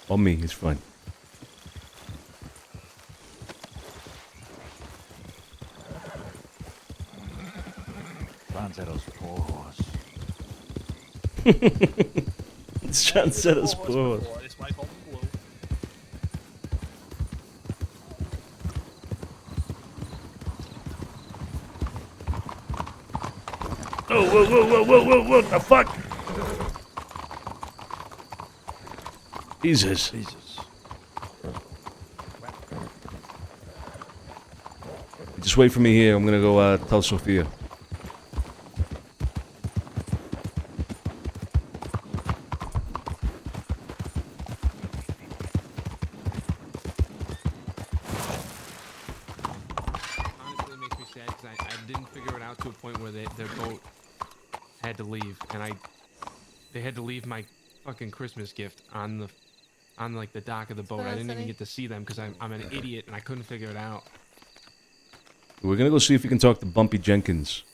Or me, it's fine. Ronzetto's poor horse. It's John Setter's poor. It's my golden blue. Whoa, what the fuck? Jesus. Just wait for me here. I'm gonna go tell Sophia. Honestly, it makes me sad because I didn't figure it out to a point where their boat had to leave, and they had to leave my fucking Christmas gift on like the dock of the boat. I didn't even get to see them because I'm an idiot and I couldn't figure it out. We're gonna go see if we can talk to Bumpy Jenkins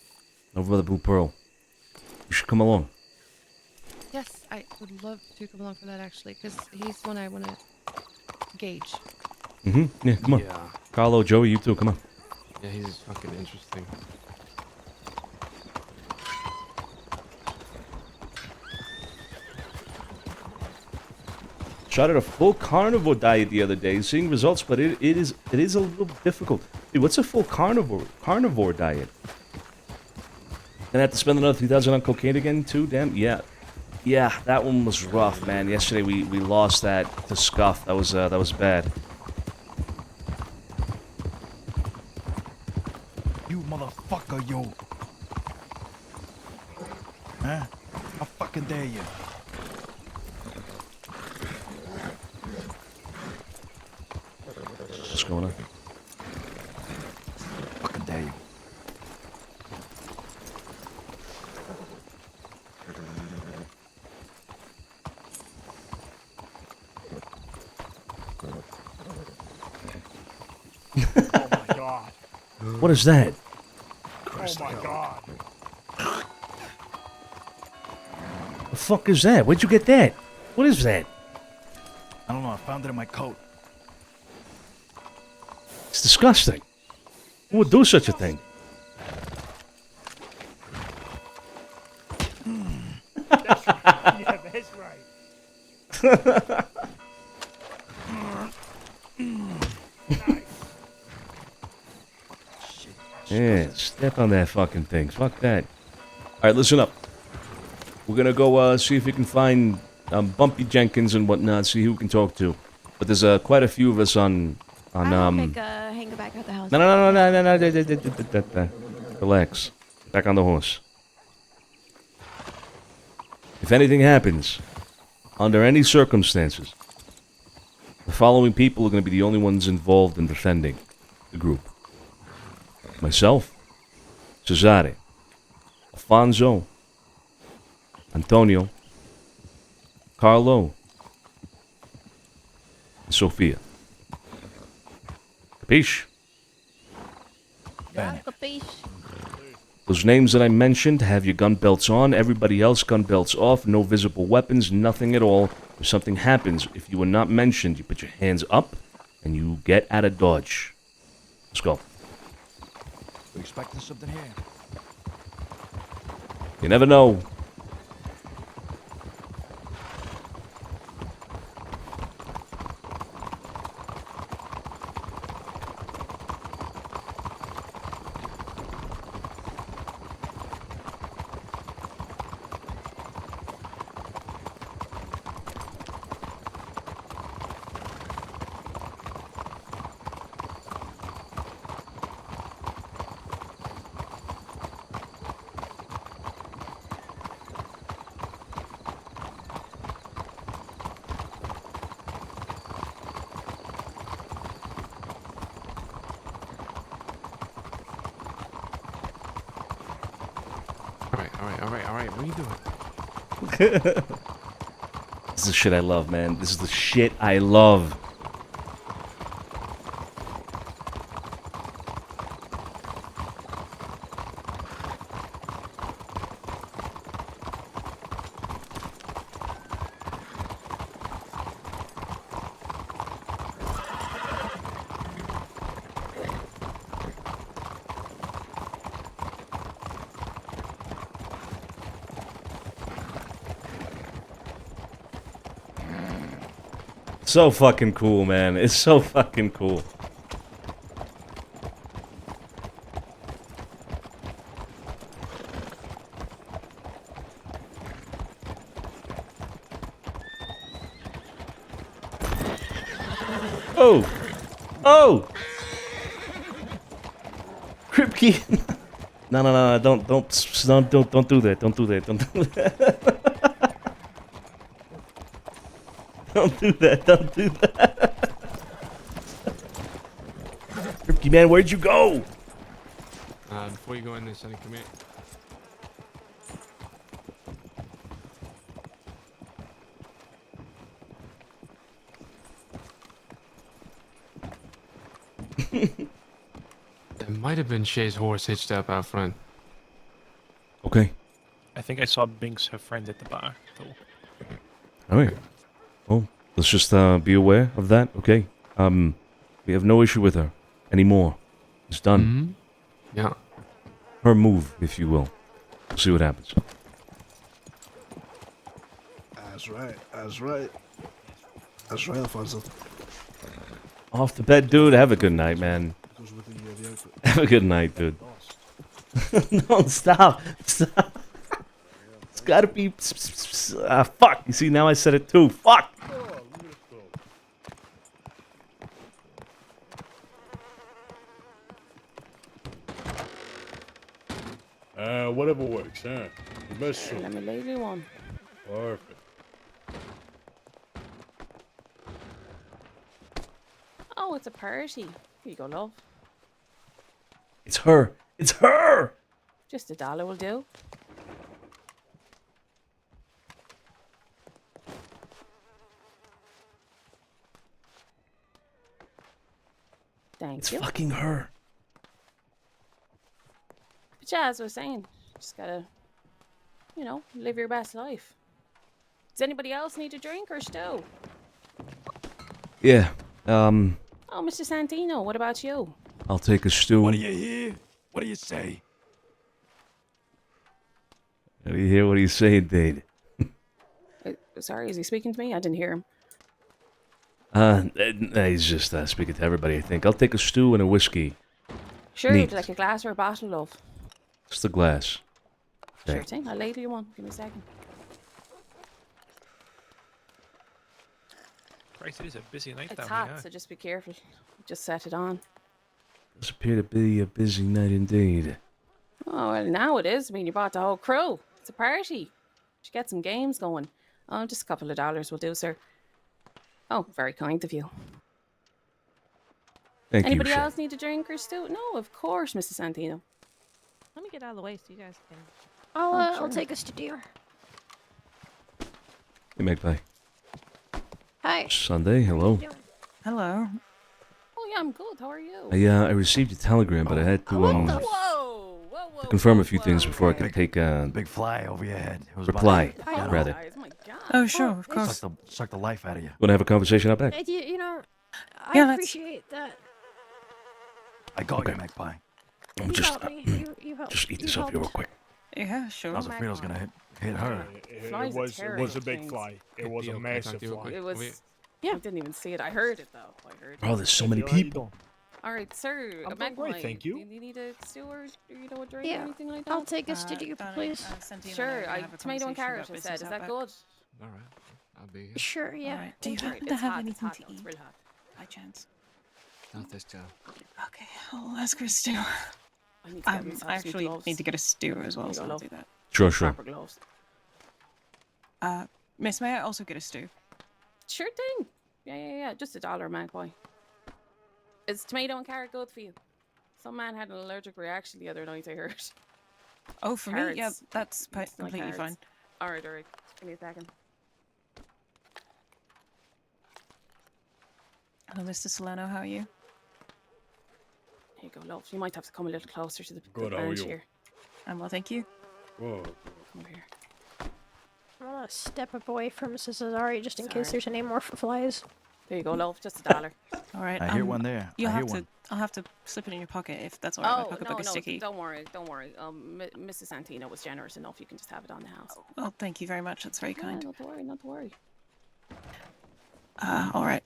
over by the Blue Pearl. You should come along. Yes, I would love to come along for that actually, because he's one I want to gauge. Yeah, come on. Yeah. Carlo, Joey, you too. Come on. Yeah, he's fucking interesting. Tried a full carnivore diet the other day, seeing results, but it is a little difficult. Dude, what's a full carnivore diet? Gonna have to spend another $3,000 on cocaine again too? Damn, yeah, that one was rough, man. Yesterday we lost that to Scuff. That was bad. You motherfucker, you. Huh? How fucking dare you? What's going on? Fucking dare you. Oh my god. What is that? Oh my god. The fuck is that? Where'd you get that? What is that? I don't know. I found it in my coat. It's disgusting. Who would do such a thing? That's right. Yeah, that's right. Yeah, step on that fucking thing. Fuck that. Alright, listen up. We're gonna go see if we can find Bumpy Jenkins and whatnot, see who we can talk to. But there's quite a few of us on hang it back at the house. No. Relax. Back on the horse. If anything happens, under any circumstances, the following people are going to be the only ones involved in defending the group. Myself, Cesare, Alfonso, Antonio, Carlo, and Sophia. Capiche? Those names that I mentioned, have your gun belts on. Everybody else, gun belts off. No visible weapons, nothing at all. If something happens, if you were not mentioned, you put your hands up and you get out of dodge. Let's go. We expecting something here? You never know. All right. What are you doing? This is the shit I love, man. This is the shit I love. So fucking cool, man. It's so fucking cool. Oh! Oh! Kripke! No, don't do that. Don't do that. Don't do that. Don't do that. Don't do that. Kripke, man, where'd you go? Before you go in there, Sonny, come here. There might have been Shay's horse hitched up out front. Okay. I think I saw Binks, her friend, at the bar, though. Alright. Well, let's just be aware of that, okay? We have no issue with her anymore. It's done. Yeah. Her move, if you will. We'll see what happens. That's right. That's right. That's right, Alfonso. Off to bed, dude. Have a good night, man. Goes with the outfit. Have a good night, dude. No, stop. Stop. It's gotta be... fuck. You see, now I said it too. Fuck. Whatever works, huh? The best suit. Let me lay you one. Perfect. Oh, it's a party. Here you go, love. It's her. It's her. Just $1 will do. Thank It's you. fucking her. But yeah, as I was saying, just gotta, you know, live your best life. Does anybody else need a drink or stew? Yeah. Oh, Mr. Santino, what about you? I'll take a stew. What do you hear? What do you say? Do you hear what he's saying, Dade? Sorry, is he speaking to me? I didn't hear him. He's just speaking to everybody, I think. I'll take a stew and a whiskey. Sure, Neat. would you like a glass or a bottle, love? Just a glass. Sure Okay. thing. I'll ladle you one. Give me a second. Christ, it is a busy night It's down hot, here. so just be careful. Just set it on. Does appear to be a busy night indeed. Oh, well, now it is. I mean, you brought the whole crew. It's a party. Should get some games going. Oh, just a couple of dollars will do, sir. Oh, very kind of you. Thank Anybody you, Shay. else need a drink or stew? No, of course, Mrs. Santino. Let me get out of the way so you guys can. I'll sure. take us to deer. Hey, Magpie. Hi. Sunday, hello. Hello. Oh, yeah, I'm good. How are you? I received a telegram, but I had to to confirm a few things before I could take a Big fly over your head. It was reply, about- rather. Oh, sure, of course. Suck the life out of you. Want to have a conversation out back? You know, I Yeah, let's- appreciate that. I got you, Magpie. I'm You just helped me. You helped. just eat you this up here real helped. quick. Yeah, sure. How's it feel? Gonna hit her. Flies are terrible a big things. fly. It was a massive fly. It was. Yeah. I didn't even see it. I heard it, though. I heard it. Bro, there's so many people. All right, sir. I'm doing great, thank you. Do you need a stew or you know, a drink Yeah, or anything like that? I'll take us to deer, please. Sure. Tomato and carrot, I said. Is that good? All right. I'll be here. Sure, yeah. Alright, do you Thank happen to It's have hot, it's anything hot, to though. It's eat? real hot. By chance. Not this time. Okay, I'll ask for a stew. I need to get myself some actually gloves. need to get a stew as well, There you so go, I'll love. do that. Sure. Proper gloves. Miss, may I also get a stew? Sure thing. Yeah. Just $1, Magpie. Is tomato and carrot good for you? Some man had an allergic reaction the other night, I heard. Oh, for me? Yeah, Cards. that's Like completely fine. cards. Alright, alright. Give me a second. Hello, Mr. Solano, how are you? Here you go, love. You might have to come a little closer to the Good, how are bench you? here. I'm well, thank you. Whoa. Come over here. I want to step up away from Mrs. Azari just in case Sorry. there's any more flies. There you go, love. Just $1. All right. I hear one there. I'll have to slip it in your pocket if that's all right. My pocketbook is sticky. Don't worry, don't worry. Mrs. Santino was generous enough. You can just have it on the house. Oh, thank you very much. That's very kind. Not to worry, not to worry. All right.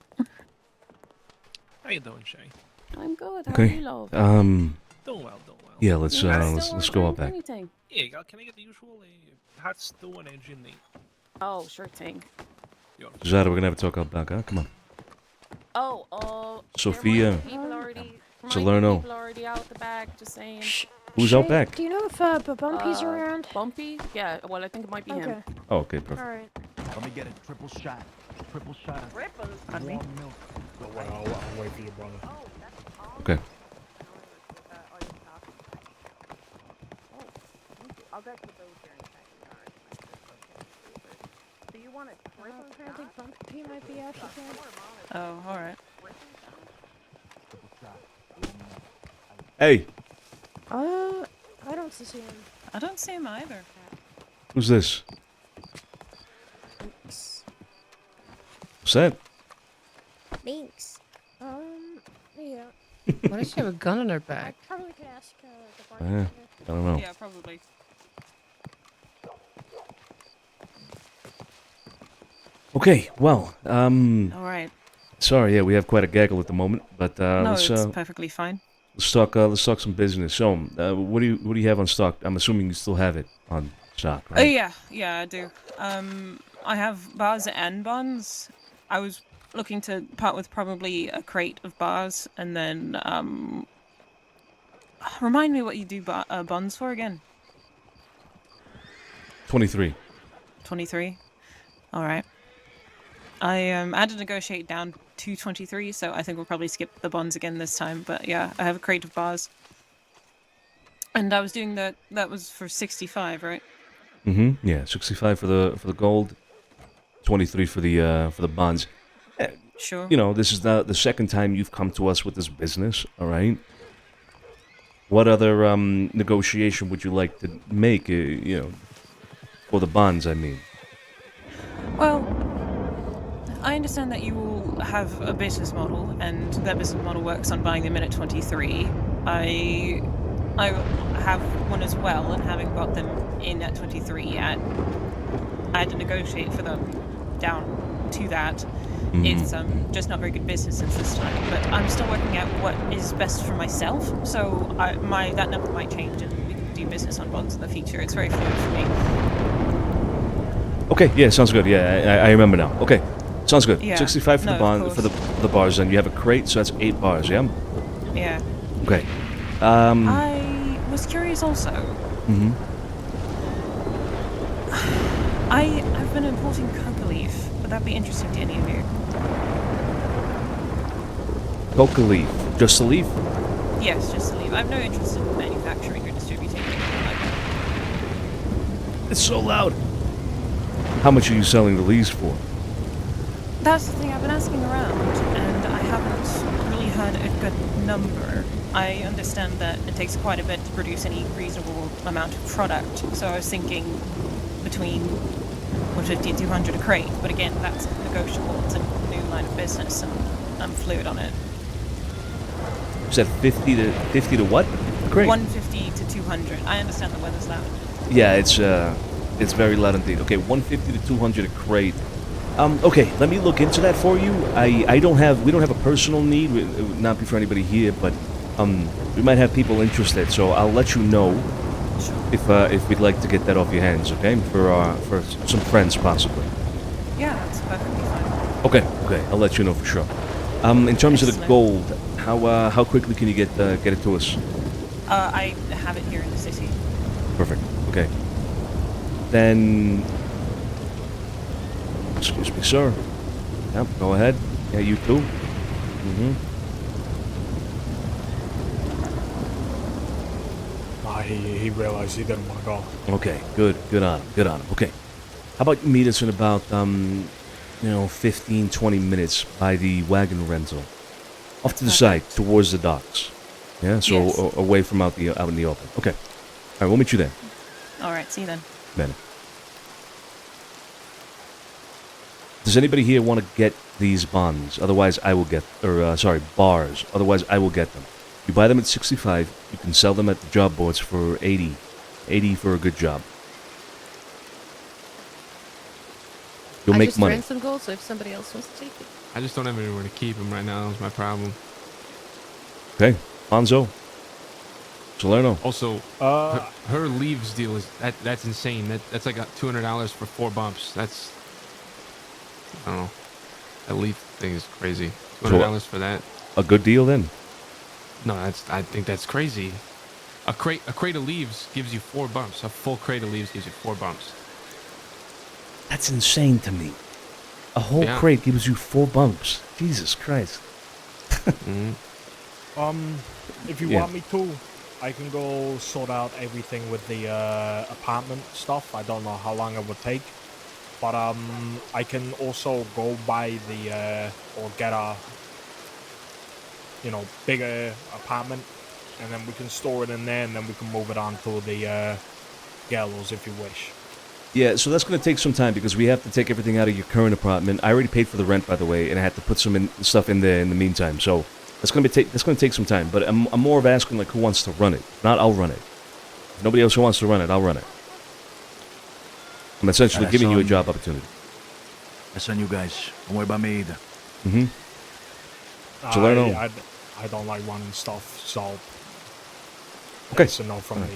How you doing, Shay? I'm good. How are Okay. you, love? Doing well, doing well. Yeah, let's go out back. Anything? Yeah, can I get the usual hot stew and engine meat? Oh, sure thing. Zara, we're gonna have a talk out back, huh? Come on. Oh, Sophia. People already. Salerno. People already out the back. Just saying. Who's out back? Do you know if Bumpy's around? Bumpy? Yeah. Well, I think it might be him. Oh, okay, perfect. All right. Let me get a triple shot. Triple shot. Triple? Warm milk. I'll wait for you, brother. Okay. I'll get you those here in a second. Do you want a triple? I think Bumpy might be out again. Oh, all right. Hey, I don't see him. I don't see him either. who's this? What's that? Thanks. Yeah. Why does she have a gun in her back? Probably could ask the I bartender. don't know. Yeah, probably. Okay, well, All right. sorry, yeah, we have quite a gaggle at the moment, but No, let's it's perfectly fine. let's talk some business. So, what do you have on stock? I'm assuming you still have it on stock, Oh right? yeah, I do. I have bars and buns. I was looking to part with probably a crate of bars, and then remind me what you do buns for again. 23. 23. All right. I had to negotiate down to 23, so I think we'll probably skip the buns again this time. But yeah, I have a crate of bars, and I was doing that. That was for 65, right? Mm-hmm. Yeah, 65 for the gold, 23 for the bonds. Sure. You know, this is the second time you've come to us with this business. All right. What other negotiation would you like to make? You know, for the bonds, I mean. Well, I understand that you all have a business model, and that business model works on buying them in at 23. I have one as well, and having bought them in at 23, I had to negotiate for them down to that. It's just not very good business since this time, but I'm still working out what is best for myself. So that number might change, and we can do business on bonds in the future. It's very fluid for me. Okay, yeah, sounds good. Yeah, I remember now. Okay, sounds good. Yeah. 65 for No, the bond of for the bars, and you have a crate, so that's 8 bars. Yeah. Yeah. Okay. I was curious also. Mm-hmm. I've been importing coca leaf. Would that be interesting to any of you? Coca leaf, just a leaf. Yes, just to leave. I have no interest in manufacturing or distributing anything like that. It's so loud. How much are you selling the leaves for? That's the thing, I've been asking around, and I haven't really heard a good number. I understand that it takes quite a bit to produce any reasonable amount of product, so I was thinking between 150 and 200 a crate, but again, that's negotiable. It's a new line of business, and I'm fluid on it. You said 50 to what? A crate. 150 to 200. I understand the weather's loud. Yeah, it's very loud indeed. Okay, 150 to 200 a crate. Okay, let me look into that for you. We don't have a personal need. It would not be for anybody here, but we might have people interested. So I'll let you know if we'd like to get that off your hands. Okay, for some friends possibly. Yeah, that's perfectly fine. Okay, I'll let you know for sure. In terms of the gold, how quickly can you get it to us? I have it here in the city. Perfect. Okay. Then, excuse me, sir. Yep, go ahead. Yeah, you too. he realized he didn't want to go. Okay, good on him. Okay, how about you meet us in about 15, 20 minutes by the wagon rental, off to the side towards the docks. Yeah, so Yes. away from out in the open. Okay, all right, we'll meet you there. All right, see you then. Bene. Does anybody here want to get these bonds? Otherwise, I will get, bars. Otherwise, I will get them. You buy them at 65. You can sell them at the job boards for 80. 80 for a good job. You'll I make just money. ran some gold, so if somebody else wants to take it. I just don't have anywhere to keep them right now. That's my problem. Okay, Bonzo. Salerno. Also, her leaves deal is that's insane. That's like $200 for 4 bumps. That's, I don't know. That leaf thing is crazy. $200 for that. A good deal then. No, I think that's crazy. A crate of leaves gives you 4 bumps. A full crate of leaves gives you 4 bumps. That's insane to me. A whole crate gives you 4 bumps. Jesus Christ. If you want me to, I can go sort out everything with the apartment stuff. I don't know how long it would take, but I can also go buy the or get a bigger apartment, and then we can store it in there, and then we can move it on to the gallows if you wish. Yeah, so that's going to take some time because we have to take everything out of your current apartment. I already paid for the rent, by the way, and I had to put some stuff in there in the meantime. So that's going to take some time. But I'm more of asking like who wants to run it. Not I'll run it. If nobody else who wants to run it, I'll run it. I'm essentially giving you a job opportunity. That's on you guys. Don't worry about me either. Salerno. I don't like running stuff, so Okay. it's a no from me.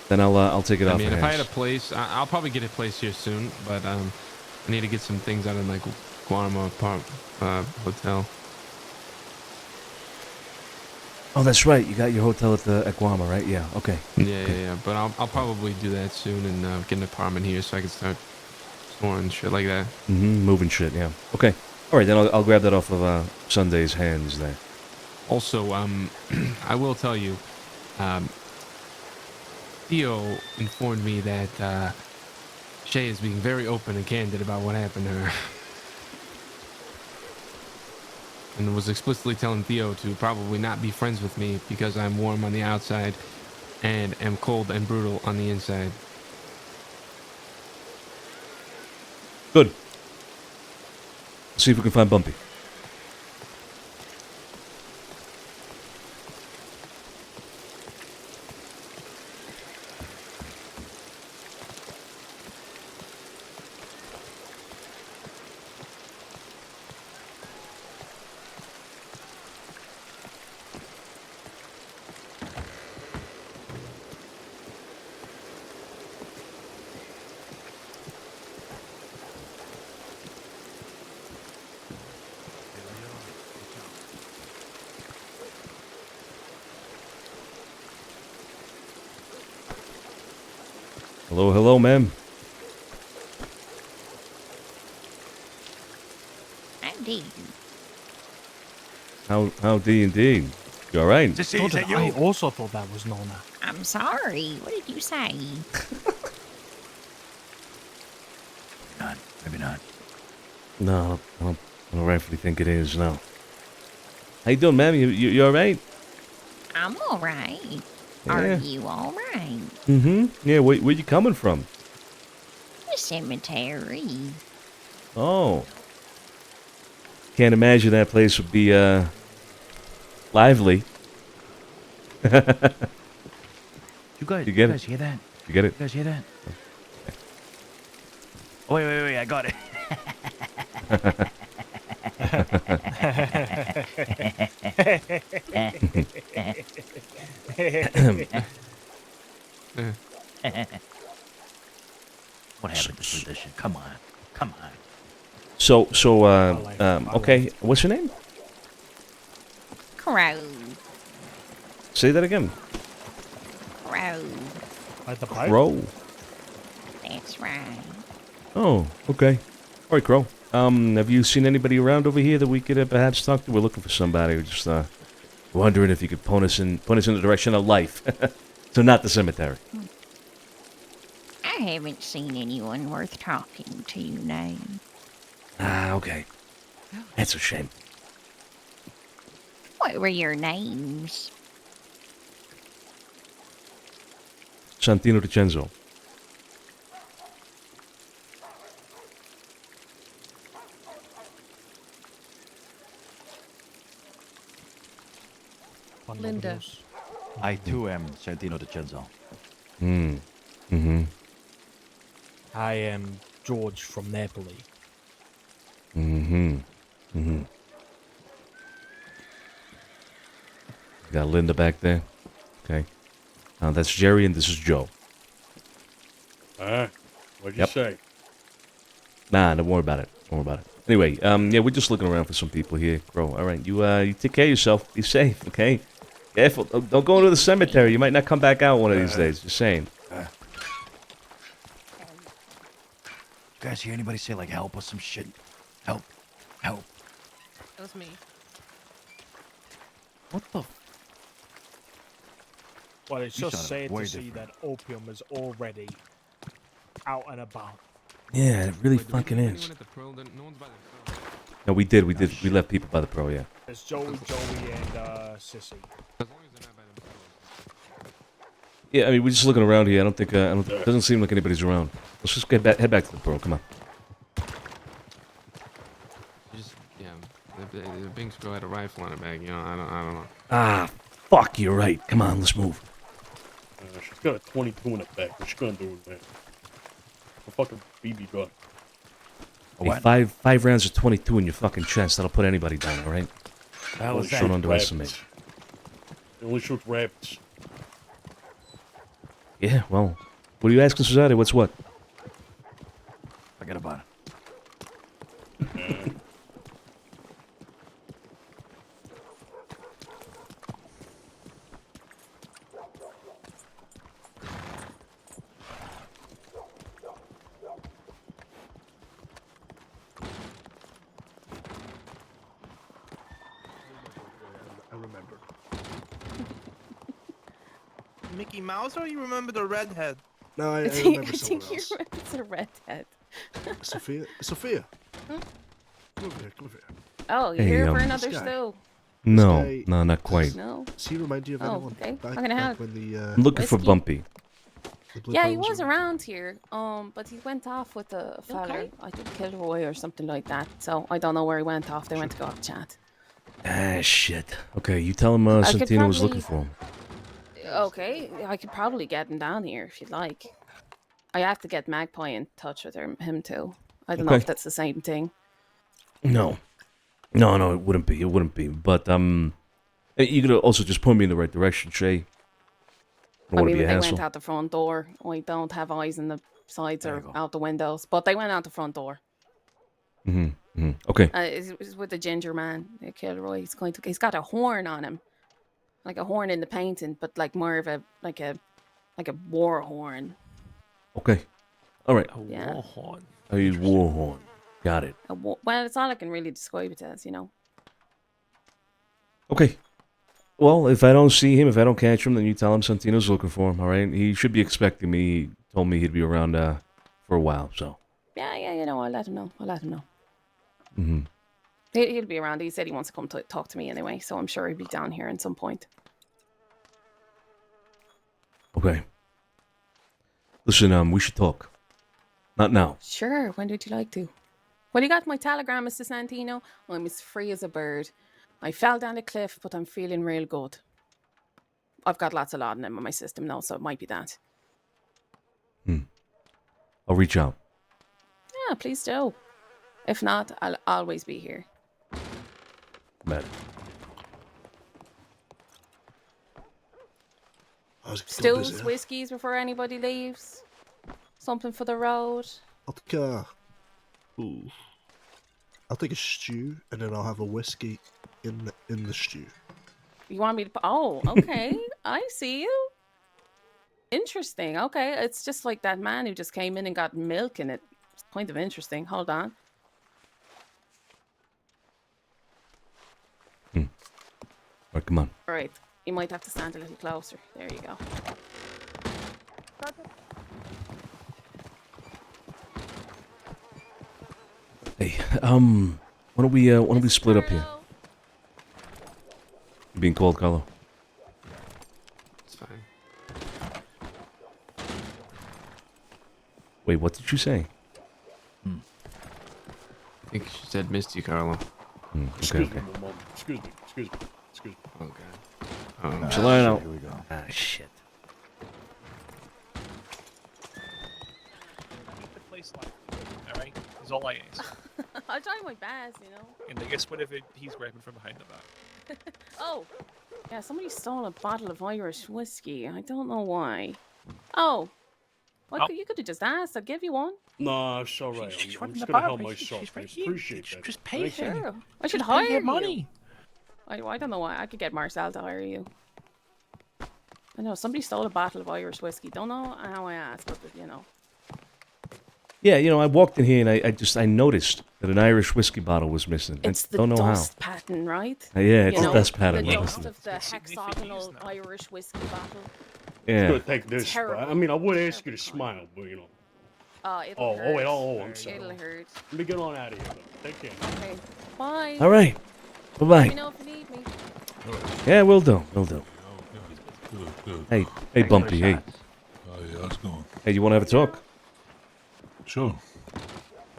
Then I'll take it off. I mean, your if I hands. had a place, I'll probably get a place here soon. But I need to get some things out of my Guanama hotel. Oh, that's right. You got your hotel at Guama, right? Yeah. Okay. Yeah. But I'll probably do that soon and get an apartment here so I can start storing shit like that. Moving shit. Yeah. Okay. All right. Then I'll grab that off of Sunday's hands there. Also, I will tell you, Theo informed me that Shay is being very open and candid about what happened to her. And was explicitly telling Theo to probably not be friends with me because I'm warm on the outside and am cold and brutal on the inside. Good. Let's see if we can find Bumpy. Hello, ma'am. Indeed. How D&D? You all right? I also thought that was Nona. I'm sorry. What did you say? Maybe not. No, I don't rightfully think it is. No. How you doing, ma'am? You all right? I'm all right. Yeah. Are you all right? Yeah. Where you coming from? The cemetery. Oh. Can't imagine that place would be lively. You guys it? hear that? You get it? You guys hear that? Oh, wait, I got it. What happened to tradition? Come on. So, okay. What's your name? Crow. Say that again. Crow. Like the pipe? Crow. That's right. Oh, okay. All right, Crow. Have you seen anybody around over here that we could perhaps talk to? We're looking for somebody. We're just wondering if you could point us in the direction of life. So not the cemetery. I haven't seen anyone worth talking to, no. Ah, okay. That's a shame. What were your names? Santino DiCenzo. Linda. I too am Santino DiCenzo. Mm-hmm. I am George from Napoli. Mm-hmm. Got Linda back there. Okay. That's Jerry and this is Joe. What'd you say? Nah, don't worry about it. Don't worry about it. Anyway, yeah, we're just looking around for some people here, Crow. All right, you take care of yourself. Be safe, okay? Careful. Don't go into the cemetery. You might not come back out one of these days. Just saying. You guys hear anybody say like help or some shit? Help. Help. That was me. What the? Well, it's You just sounded sad way to see that opium is already out and about. Yeah, it really fucking is. No, we did. We left people by the pro, yeah. There's Joey, and Sissy. Yeah, I mean, we're just looking around here. I don't think, it doesn't seem like anybody's around. Let's just head back to the pro. Come on. Just, yeah, the Binks girl had a rifle on her bag. You know, I don't know. Ah, fuck, you're right. Come on, let's move. She's got a 22 in the back. What's she gonna do with that? A fucking BB gun. Hey, five rounds of 22 in your fucking chest. That'll put anybody down, all right? Don't underestimate. It only shoots rabbits. Yeah, well, what are you asking society? What's what? Forget about it. I remember. Mickey Mouse, or you remember the redhead? No, I think, remember I someone think else. it's a redhead. Sophia. Come over here. Come over here. Oh, you're Hey, here for this another guy. stew. No, not quite. No. Does he remind you of Oh, anyone? okay. Back, How can I back help? when the, I'm looking for Whiskey? Bumpy. the Blue Yeah, he Phones was were- around here. But he went off with a fella, I think Kilroy or something like that. So I don't know where he went off. They went to go have a chat. Ah, shit. Okay, you tell him I could Santino was probably- looking for him. Okay, I could probably get him down here if you'd like. I have to get Magpie in touch with him too. I don't know Okay. if that's the same thing. No, it wouldn't be. It wouldn't be. But you could also just point me in the right direction, Shay. I don't I want to mean, be a they hassle. went out the front door. I don't have eyes in the sides or out the windows, but they went out the front door. Okay. It's with the ginger man, Kilroy. He's got a horn on him, like a horn in the painting, but like more of a war horn. Okay. All right. Yeah. War horn. I use war horn. Got it. Well, it's all I can really describe it as, Okay. Well, if I don't see him, if I don't catch him, then you tell him Santino's looking for him. All right. He should be expecting me. He told me he'd be around for a while. So. Yeah. I'll let him know. Mm-hmm. He'll be around. He said he wants to come talk to me anyway, so I'm sure he'll be down here at some point. Okay. Listen, we should talk. Not now. Sure. When would you like to? Well, you got my telegram, Mr. Santino. I'm as free as a bird. I fell down a cliff, but I'm feeling real good. I've got lots of laudanum in my system now, so it might be that. I'll reach out. Yeah, please do. If not, I'll always be here. Matt. Stews, whiskeys before anybody leaves. Something for the road. I'll take a stew and then I'll have a whiskey in the stew. You want me to? Oh, okay. I see you. Interesting. Okay, it's just like that man who just came in and got milk in it. It's kind of interesting. Hold on. All right, come on. All right. You might have to stand a little closer. There you go. Hey, why don't we split up here? You're being called, Carlo. It's fine. Wait, what did you say? I think she said missed you, Carlo. Okay, Excuse okay. me, Mom. Excuse me. Excuse me. Excuse me. Oh, God. Oh, Solano. Here we go. Ah, shit. Keep the place like, alright? Is all I ask. I'll try my best, you know. And I guess whatever he's grabbing from behind the back. Oh, yeah, somebody stole a bottle of Irish whiskey. I don't know why. Oh, well, you could have just asked. I'll give you one. No, it's all right. I'm just gonna help myself. I appreciate that. Just pay him. Sure. I should Just pay hire him you. money. I don't know why. I could get Marcel to hire you. I know somebody stole a bottle of Irish whiskey. Don't know how I asked, but you know. Yeah, I walked in here and I noticed that an Irish whiskey bottle was missing. It's I the don't know dust pattern, right? Yeah, it's You the know, dust pattern. The yeah. dust of the hexagonal Irish whiskey bottle. Yeah. Good, take this. Terrible. I mean, I would ask you to smile, but you know. It'll hurt. Wait, I'm sorry. It'll hurt. Let me get on out of here, though. Take care. Okay. Bye. All right. Bye Let me bye. know if you need me. Yeah, we'll do. We'll do. Good. Hey, Bumpy. Hey. Oh yeah, how's it going? Hey, you want to have a talk? Sure.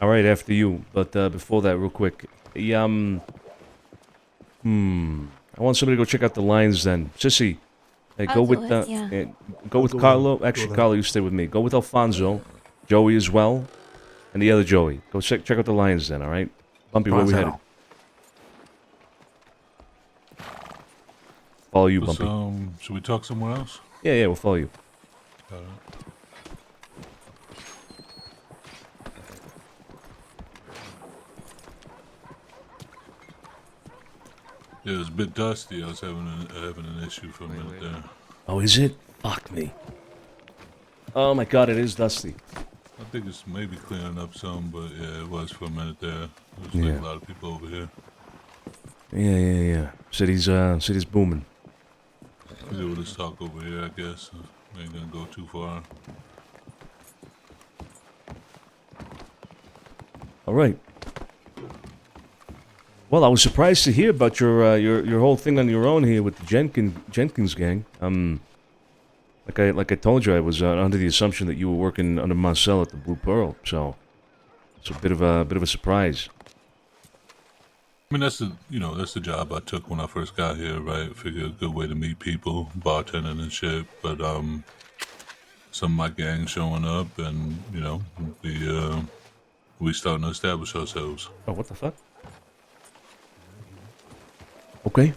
All right, after you. But before that, real quick. I want somebody to go check out the lines then. Sissy, hey, go I'll with do it, yeah. go with Carlo. Actually, Carlo, you stay with me. Go with Alfonso, Joey as well, and the other Joey. Go check out the lines then. All right, Bumpy, where we headed? Follow you, Let's, Bumpy. should we talk somewhere else? Yeah, we'll follow you. Alright. Yeah, it was a bit dusty. I was having an issue for a minute there. Oh, is it? Fuck me. Oh my God, it is dusty. I think it's maybe clearing up some, but yeah, it was for a minute there. There's like Yeah. a lot of people over here. Yeah. City's booming. Yeah, we'll just talk over here, I guess. We ain't gonna go too far. All right. Well, I was surprised to hear about your whole thing on your own here with the Jenkins gang. Like I told you, I was under the assumption that you were working under Marcel at the Blue Pearl, so it's a bit of a surprise. I mean, that's the job I took when I first got here, right? Figured a good way to meet people, bartending and shit. But some of my gang showing up, and we starting to establish ourselves. Oh, what the fuck? Okay.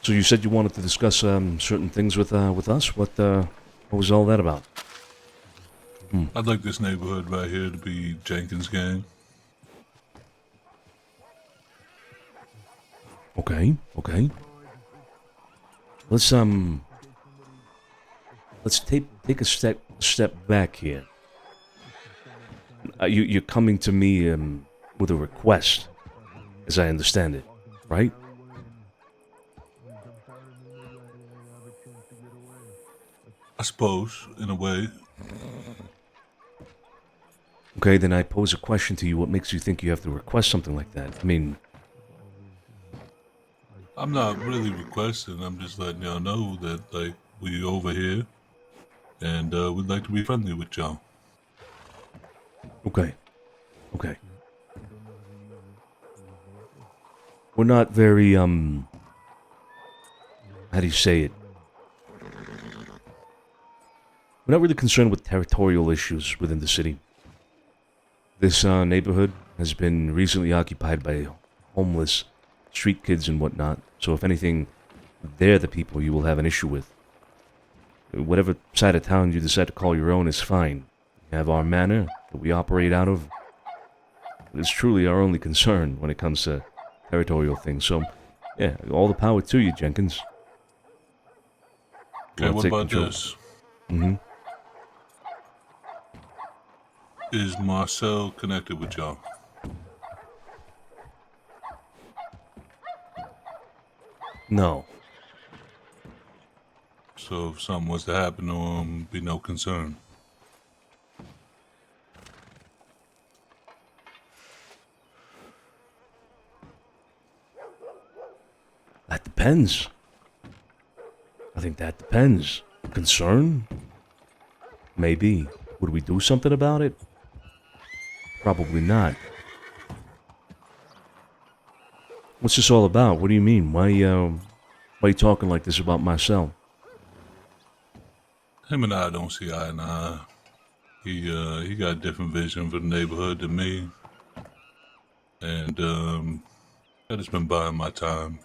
So you said you wanted to discuss certain things with us. What was all that about? I'd like this neighborhood right here to be Jenkins' gang. Okay. Let's take a step back here. You're coming to me with a request, as I understand it, right? I suppose, in a way. Okay, then I pose a question to you. What makes you think you have to request something like that? I mean, I'm not really requesting. I'm just letting y'all know that, like, we over here, and we'd like to be friendly with y'all. Okay. We're not very, how do you say it? We're not really concerned with territorial issues within the city. This neighborhood has been recently occupied by homeless street kids and whatnot, so if anything, they're the people you will have an issue with. Whatever side of town you decide to call your own is fine. We have our manor that we operate out of. It is truly our only concern when it comes to territorial things, so yeah, all the power to you, Jenkins. Okay, what about this? Is Marcel connected with y'all? No. So if something was to happen to him, be no concern. That depends. I think that depends. Concern? Maybe. Would we do something about it? Probably not. What's this all about? What do you mean? Why are you talking like this about Marcel? Him and I don't see eye to eye. He got a different vision for the neighborhood than me. And, I just been buying my time.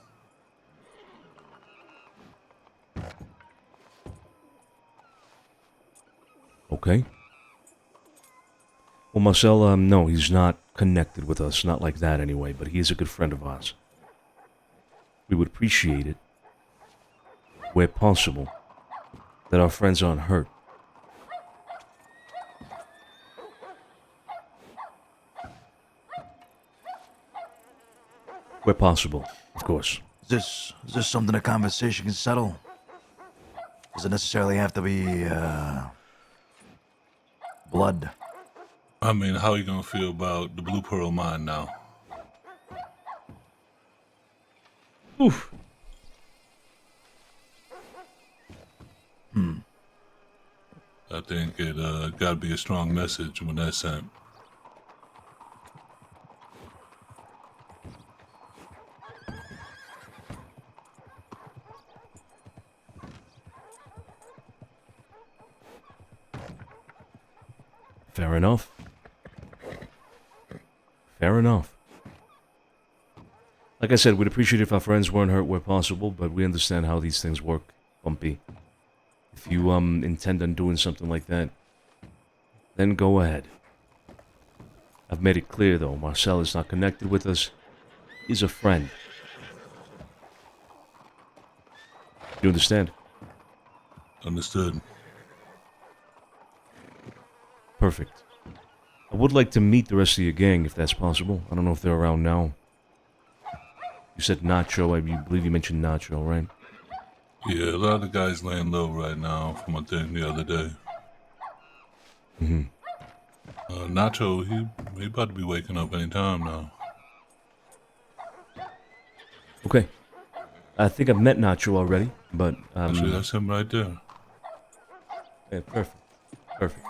Okay. Well, Marcel, no, he's not connected with us. Not like that anyway, but he is a good friend of ours. We would appreciate it, where possible, that our friends aren't hurt. Where possible, of course. Is this something a conversation can settle? Does it necessarily have to be, blood? I mean, how are you gonna feel about the Blue Pearl mine now? Oof. I think it gotta be a strong message when that's sent. Fair enough. Fair enough. Like I said, we'd appreciate it if our friends weren't hurt where possible, but we understand how these things work, Bumpy. If you intend on doing something like that, then go ahead. I've made it clear, though, Marcel is not connected with us. He's a friend. You understand? Understood. Perfect. I would like to meet the rest of your gang, if that's possible. I don't know if they're around now. You said Nacho. I believe you mentioned Nacho, right? Yeah, a lot of the guys laying low right now from what thing the other day. Mm-hmm. Nacho, he about to be waking up any time now. Okay. I think I've met Nacho already, but Actually, that's him right there. Yeah, perfect. Perfect.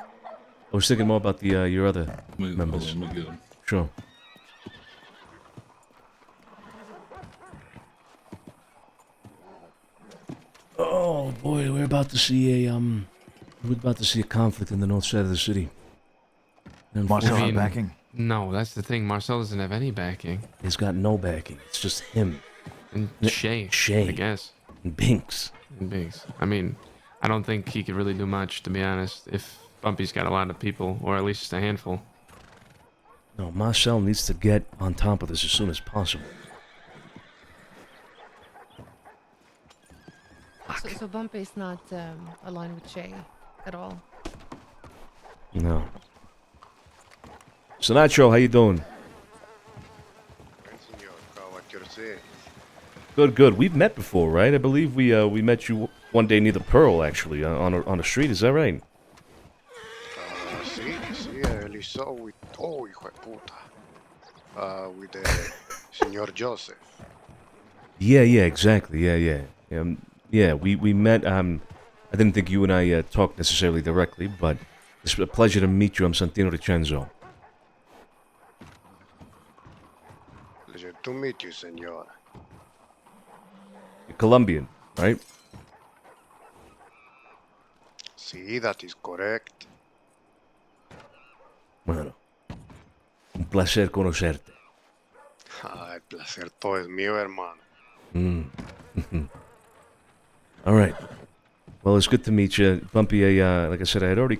I was thinking more about the your other members. Hold on, let me get him. Sure. Oh boy, we're about to see a conflict in the north side of the city. Marcel not backing? No, that's the thing. Marcel doesn't have any backing. He's got no backing. It's just him. And Shay. Shay. I guess. And Binks. And Binks. I mean, I don't think he could really do much, to be honest, if Bumpy's got a lot of people, or at least just a handful. No, Marcel needs to get on top of this as soon as possible. So Bumpy's not aligned with Shay at all. No. So Nacho, how you doing? Good, good. We've met before, right? I believe we met you one day near the Pearl, actually, on a street. Is that right? Sí, él hizo with, oh, hijo de puta. With the Señor Joseph. Yeah, exactly. Yeah, we met. I didn't think you and I talked necessarily directly, but it's a pleasure to meet you. I'm Santino DiCenzo. Pleasure to meet you, Señor. You're Colombian, right? Sí, that is correct. Bueno, un placer conocerte. El placer todo es mío, hermano. All right. Well, it's good to meet you, Bumpy. Like I said, I had already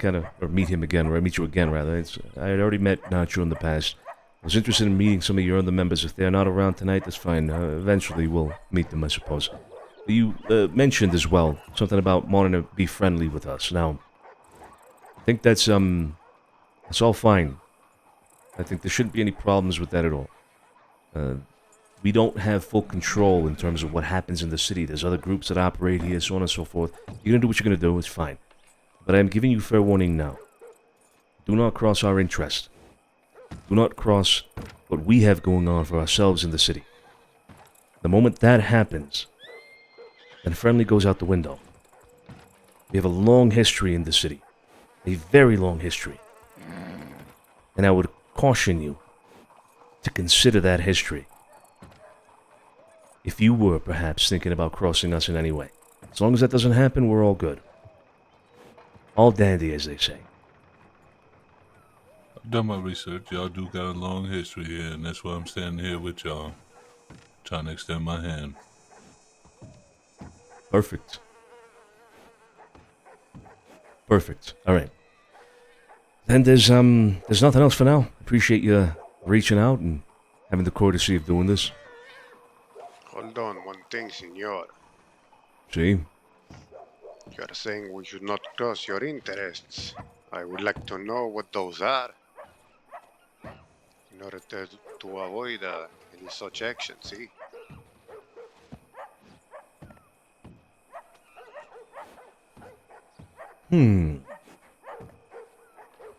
meet him again, or meet you again, rather. I had already met Nacho in the past. I was interested in meeting some of your other members. If they're not around tonight, that's fine. Eventually, we'll meet them, I suppose. You mentioned as well something about wanting to be friendly with us. Now, I think that's all fine. I think there shouldn't be any problems with that at all. We don't have full control in terms of what happens in the city. There's other groups that operate here, so on and so forth. You're going to do what you're going to do, it's fine. But I'm giving you fair warning now. Do not cross our interest. Do not cross what we have going on for ourselves in the city. The moment that happens, then friendly goes out the window. We have a long history in the city. A very long history. And I would caution you to consider that history. If you were perhaps thinking about crossing us in any way. As long as that doesn't happen, we're all good. All dandy, as they say. I've done my research. Y'all do got a long history here, and that's why I'm standing here with y'all, trying to extend my hand. Perfect. Perfect. All right. Then there's nothing else for now. Appreciate you reaching out and having the courtesy of doing this. Hold on, one thing, senor. See? You are saying we should not cross your interests. I would like to know what those are. In order to avoid any such action, see?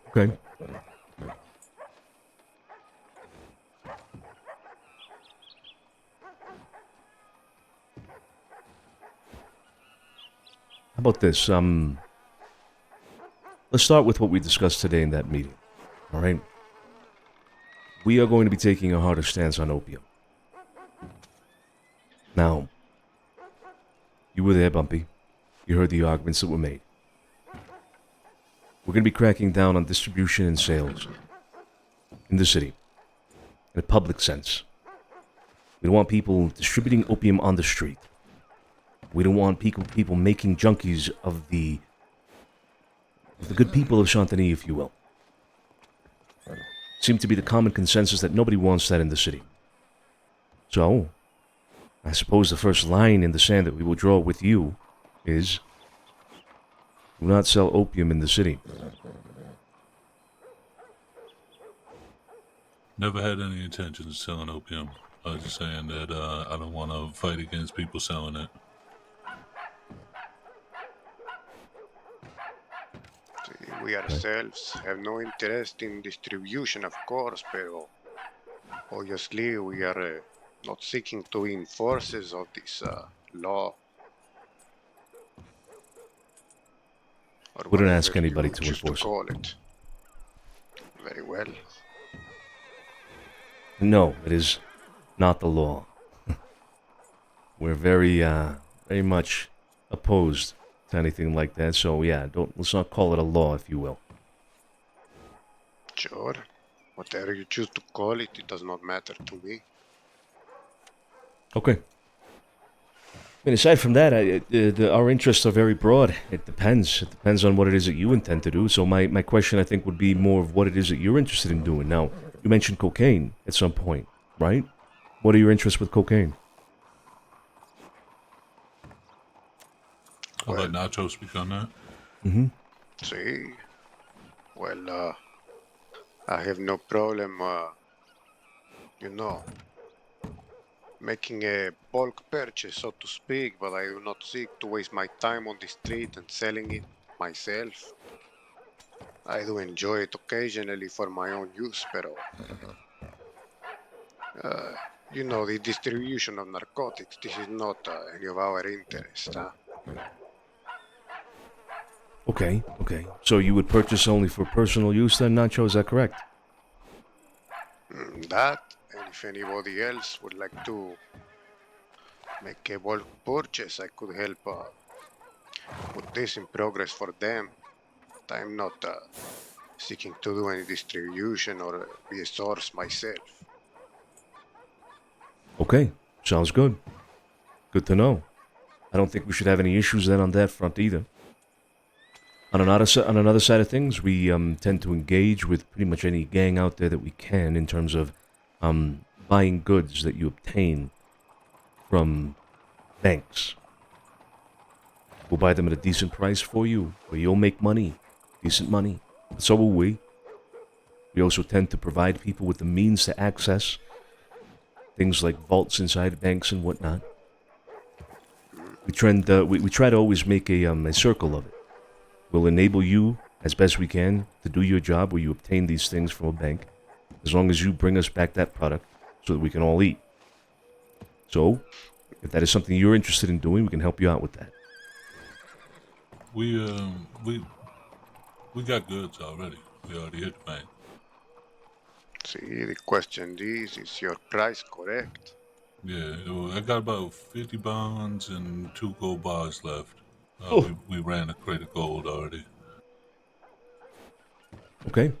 Okay. How about this? Let's start with what we discussed today in that meeting. All right? We are going to be taking a harder stance on opium. Now, you were there, Bumpy. You heard the arguments that were made. We're going to be cracking down on distribution and sales in the city, in a public sense. We don't want people distributing opium on the street. We don't want people making junkies of the good people of Chantilly, if you will. Seemed to be the common consensus that nobody wants that in the city. So, I suppose the first line in the sand that we will draw with you is, do not sell opium in the city. Never had any intentions of selling opium. I was just saying that I don't want to fight against people selling it. We ourselves have no interest in distribution, of course, but obviously we are not seeking to be enforcers of this law. Or Wouldn't ask whatever anybody you to choose enforce it. call it. Very well. No, it is not the law. We're very much opposed to anything like that. So yeah, let's not call it a law, if you will. Sure. Whatever you choose to call it, it does not matter to me. Okay. I mean, aside from that, our interests are very broad. It depends. It depends on what it is that you intend to do. So my question, I think, would be more of what it is that you're interested in doing. Now, you mentioned cocaine at some point, right? What are your interests with cocaine? I'll let Nacho speak on that. Mm-hmm. See? Well, I have no problem, making a bulk purchase, so to speak, but I do not seek to waste my time on the street and selling it myself. I do enjoy it occasionally for my own use, but the distribution of narcotics, this is not any of our interest, huh? Okay. So you would purchase only for personal use then, Nacho, is that correct? That, and if anybody else would like to make a bulk purchase, I could help put this in progress for them. I'm not seeking to do any distribution or be a source myself. Okay, sounds good. Good to know. I don't think we should have any issues then on that front either. On another side of things, we tend to engage with pretty much any gang out there that we can in terms of buying goods that you obtain from banks. We'll buy them at a decent price for you, where you'll make money, decent money. So will we. We also tend to provide people with the means to access things like vaults inside banks and whatnot. We try to always make a circle of it. We'll enable you as best we can to do your job where you obtain these things from a bank, as long as you bring us back that product so that we can all eat. So, if that is something you're interested in doing, we can help you out with that. We got goods already. We already hit the bank. See, the question is your price correct? Yeah, I got about 50 bonds and 2 gold bars left. We ran a crate of gold already. Okay.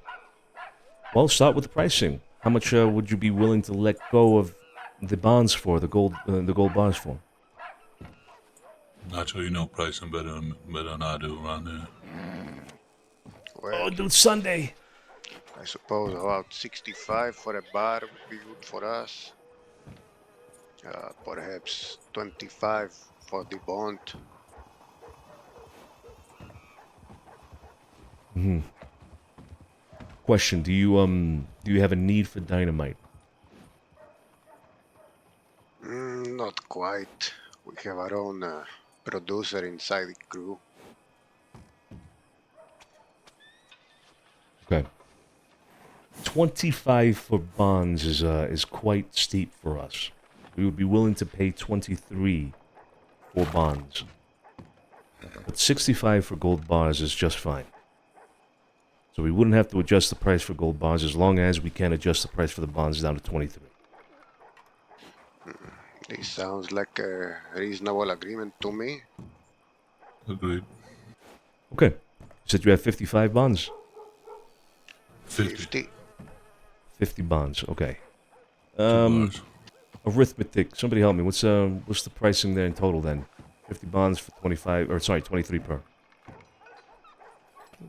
Well, start with the pricing. How much would you be willing to let go of the bonds for, the gold bars for? Not sure you know pricing better than I do around there. Well, oh, dude, Sunday. I suppose about 65 for a bar would be good for us. Perhaps 25 for the bond. Mm-hmm. Question: do you have a need for dynamite? Not quite. We have our own producer inside the crew. Okay. 25 for bonds is quite steep for us. We would be willing to pay 23 for bonds. But 65 for gold bars is just fine. So we wouldn't have to adjust the price for gold bars as long as we can adjust the price for the bonds down to 23. This sounds like a reasonable agreement to me. Agreed. Okay. You said you have 55 bonds? 50. 50 bonds, okay. bars. Arithmetic. Somebody help me. What's the pricing there in total then? 50 bonds for 23 per.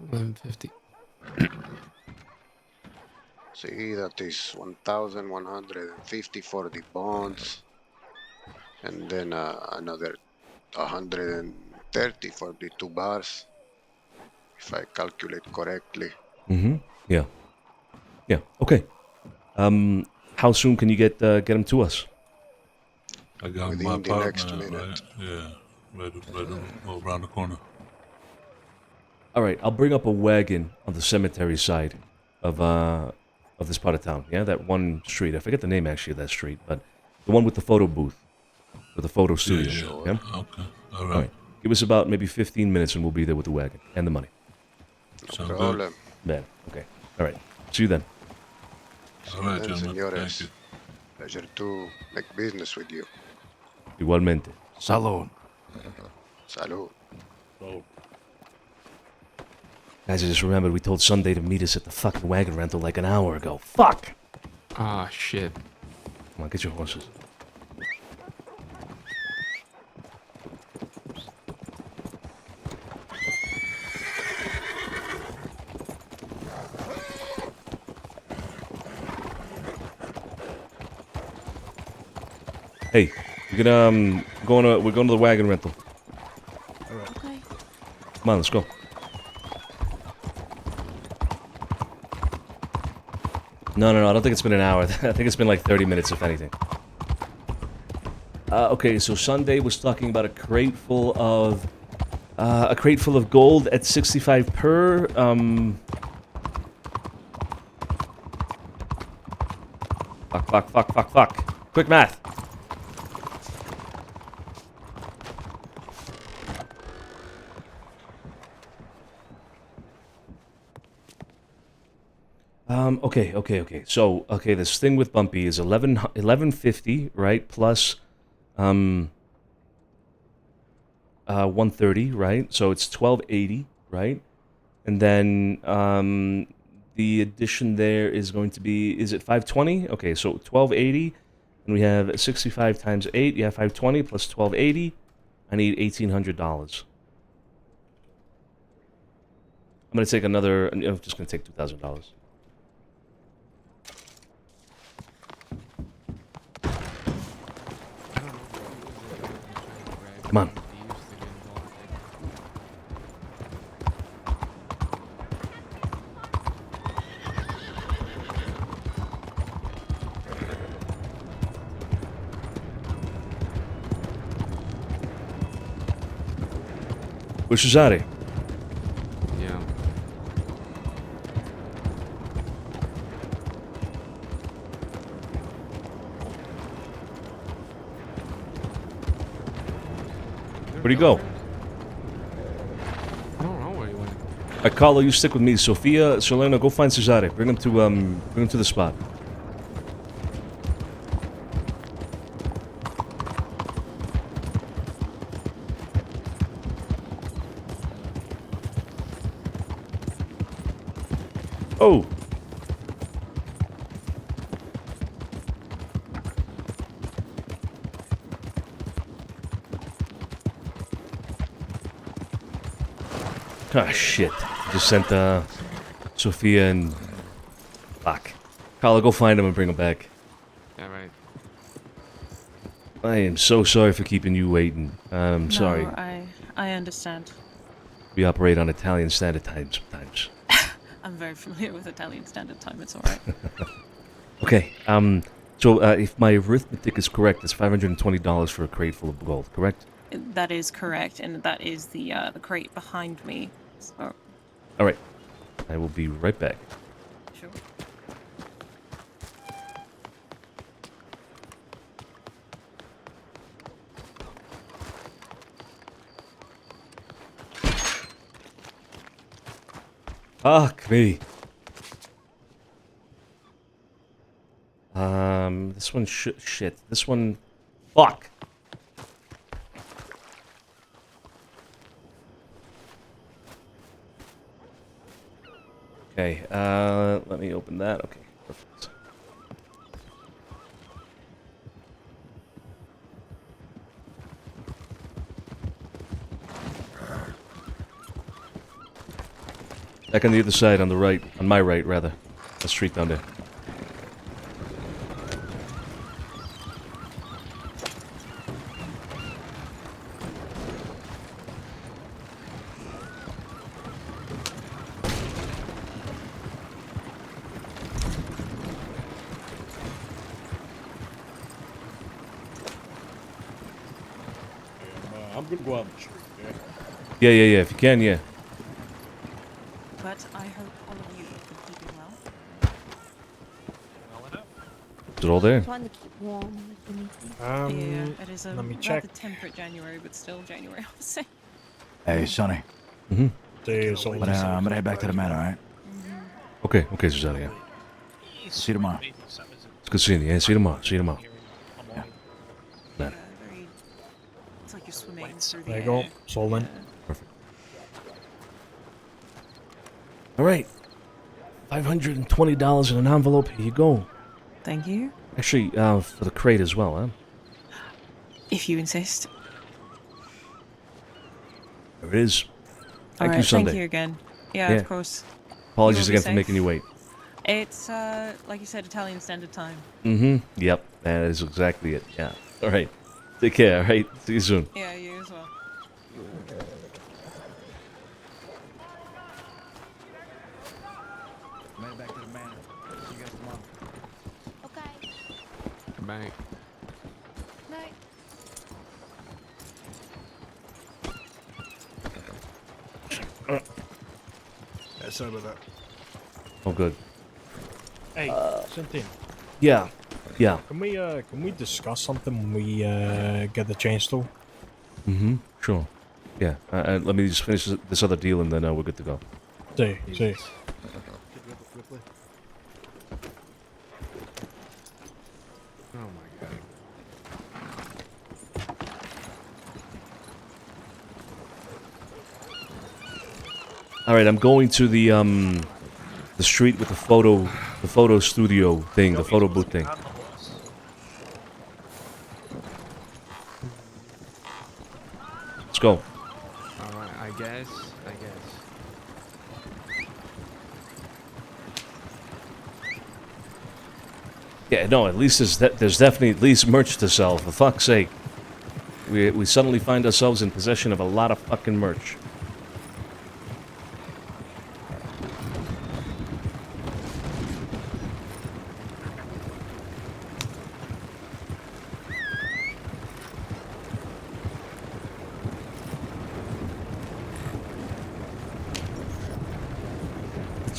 1150. See, that is 1,150 for the bonds, and then another 130 for the 2 bars, if I calculate correctly. Mm-hmm. Yeah. Yeah. Okay. How soon can you get them to us? I got Within my the next apartment, minute. right? Yeah, right around the corner. All right. I'll bring up a wagon on the cemetery side of this part of town. Yeah, that one street. I forget the name actually of that street, but the one with the photo booth, with the photo studio. Sure. Yeah? Okay. All right. Give us about maybe 15 minutes, and we'll be there with the wagon and the money. No problem. Man. Okay. All right. See you then. All right, Then, gentlemen. señores, Thank you. pleasure to make business with you. Igualmente. Salud. Salud. So, Guys, I just remembered we told Sunday to meet us at the fucking wagon rental like an hour ago. Fuck! Ah, shit. Come on, get your horses. Hey, we're going to the wagon rental. Alright. Okay. Come on, let's go. No, I don't think it's been an hour. I think it's been like 30 minutes, if anything. Okay, so Sunday was talking about a crate full of gold at 65 per. Fuck. Quick math. Okay. So, this thing with Bumpy is 1150, right? Plus 130, right? So it's 1280, right? And then the addition there is going to be, is it 520? Okay, so 1280, and we have 65 times 8, yeah, 520 plus 1280. I need $1,800. I'm going to take another, I'm just going to take $2,000. Come on. Where's Cesare? Yeah. Where'd he go? I don't know where he went. All right, Carlo, you stick with me. Sophia, Solena, go find Cesare. Bring him to the spot. Oh. Ah, shit. Just sent Sophia and... Fuck. Carla, go find him and bring him back. Alright. I am so sorry for keeping you waiting. I'm sorry. No, I understand. We operate on Italian Standard Time sometimes. I'm very familiar with Italian Standard Time. It's all right. Okay, so if my arithmetic is correct, it's $520 for a crate full of gold, correct? That is correct, and that is the crate behind me. So, All right. I will be right back. sure. Fuck me. This one shit. This one, fuck. Okay, let me open that. Okay, perfect. Back on the other side, on the right, on my right, rather. The street down there. I'm gonna go out on the street. Yeah, if you can, yeah. But I hope all of you are keeping well. Is it all there? Trying to keep warm. Yeah, it is a let me rather check. temperate January, but still January, I would say. Hey, Sonny. Mm-hmm. I'm gonna head back to the manor, alright? Okay, Susanna, yeah. See you tomorrow. It's good seeing you, yeah. See you tomorrow. Yeah. Man. It's like you're swimming through the There you go. air. Sold in. Perfect. All right. $520 in an envelope. Here you go. Thank you. Actually, for the crate as well, huh? If you insist. There it is. Thank you, Alright, Sunday. thank you again. Yeah, of course. Apologies You will again be for making safe. you wait. It's, like you said, Italian Standard Time. Mm-hmm. Yep. That is exactly it. Yeah. All right. Take care. All right. See you soon. Yeah, you as well. I'm headed back to the manor. See you guys tomorrow. Okay. Bye. Night. Yeah, sorry about that. Oh, good. Hey, Santino. Yeah. Can we discuss something when we get the chance to? Mm-hmm. Sure. Yeah. Let me just finish this other deal and then we're good to go. See. Oh my god. All right. I'm going to the street with the photo studio thing, the photo booth thing. Let's go. Alright, I guess. Yeah, no, at least there's definitely at least merch to sell, for fuck's sake. We suddenly find ourselves in possession of a lot of fucking merch.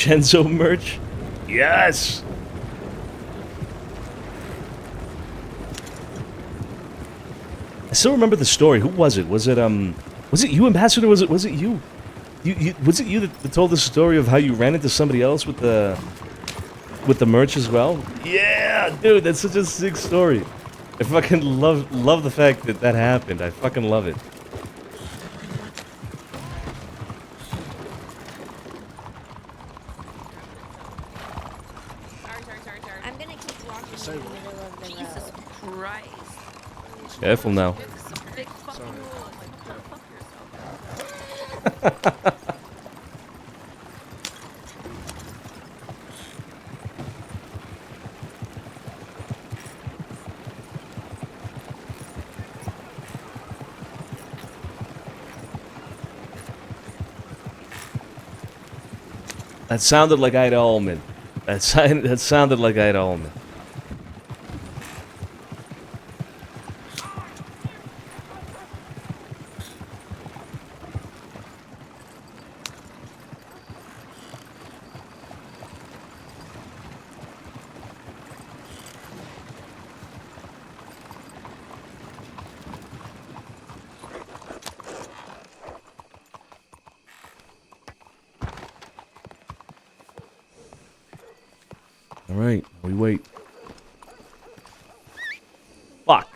DiCenzo merch. Yes. I still remember the story. Who was it? Was it you, Ambassador? Was it you? Was it you that told the story of how you ran into somebody else with the merch as well? Yeah, dude, that's such a sick story. I fucking love the fact that that happened. I fucking love it. I'm gonna keep walking in the middle of the Jesus Christ. Careful now. Big fucking rule. Like, go fuck yourself. That sounded like Ida Ullman. That sounded like Ida Ullman. All right, we wait. Fuck.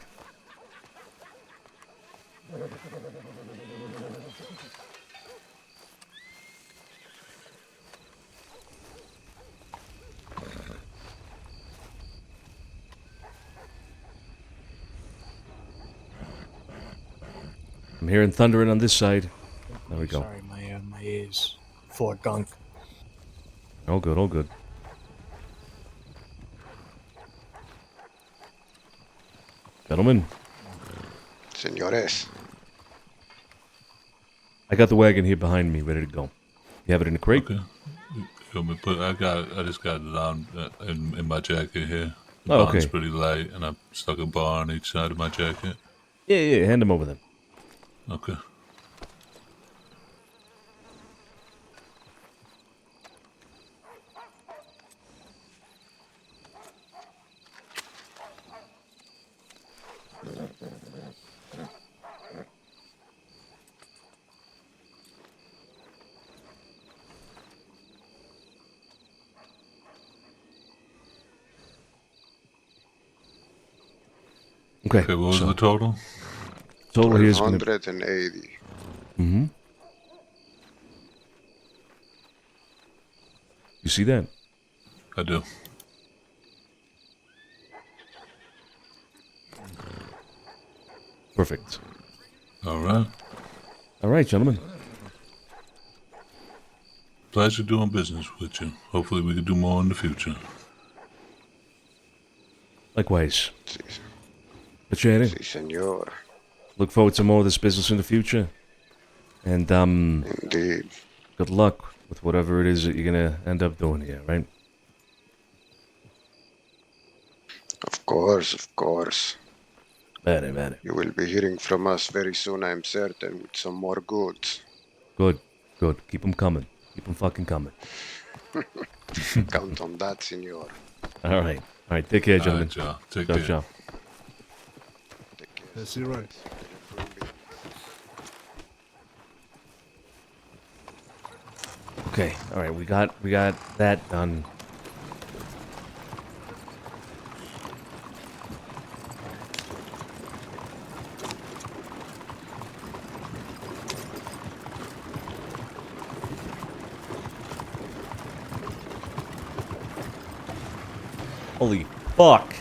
I'm hearing thundering on this side. There we go. Sorry, my ears. For gunk. All good, all good. Gentlemen. Señores. I got the wagon here behind me, ready to go. You have it in the crate? Okay. I just got it on in my jacket here. The Oh, bond's okay. pretty light, and I stuck a bar on each side of my jacket. Yeah, hand them over then. Okay. Okay, what was so the total? Total here is going to... 180. Mm-hmm. You see that? I do. Perfect. All right. All right, gentlemen. Pleasure doing business with you. Hopefully we can do more in the future. Likewise. Piacere. Sí, señor. Look forward to more of this business in the future. And, Indeed. Good luck with whatever it is that you're going to end up doing here, right? Of course, of course. Bene. You will be hearing from us very soon, I'm certain, with some more goods. Good. Keep them coming. Keep them fucking coming. Count on that, senor. All right. Take care, gentlemen. All right, Take Ciao, care. ciao. Yes, you're right. Okay. All right. We got that done. Holy fuck.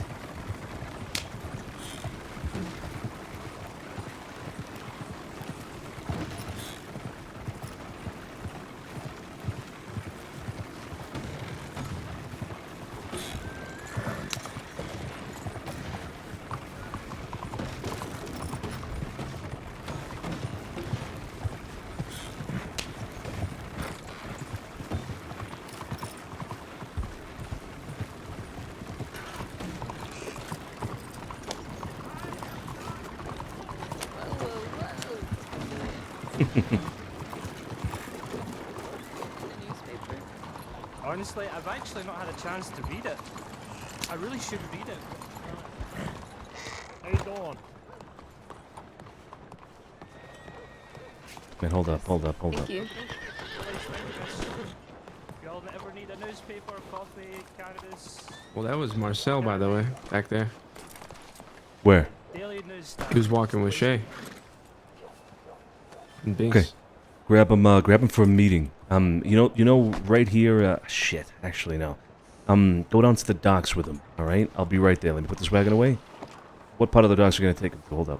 Honestly, I've actually not had a chance to read it. I really should read it. How you doing? Man, hold up. Thank you. If y'all ever need a newspaper, coffee, cannabis, Well, that was Marcel, by the way, back there. Where? daily news. He was walking with Shay. And Binks. Okay. Grab him for a meeting. You know, right here, shit, actually, no. Go down to the docks with him, alright? I'll be right there. Let me put this wagon away. What part of the docks are you gonna take him to? Hold up.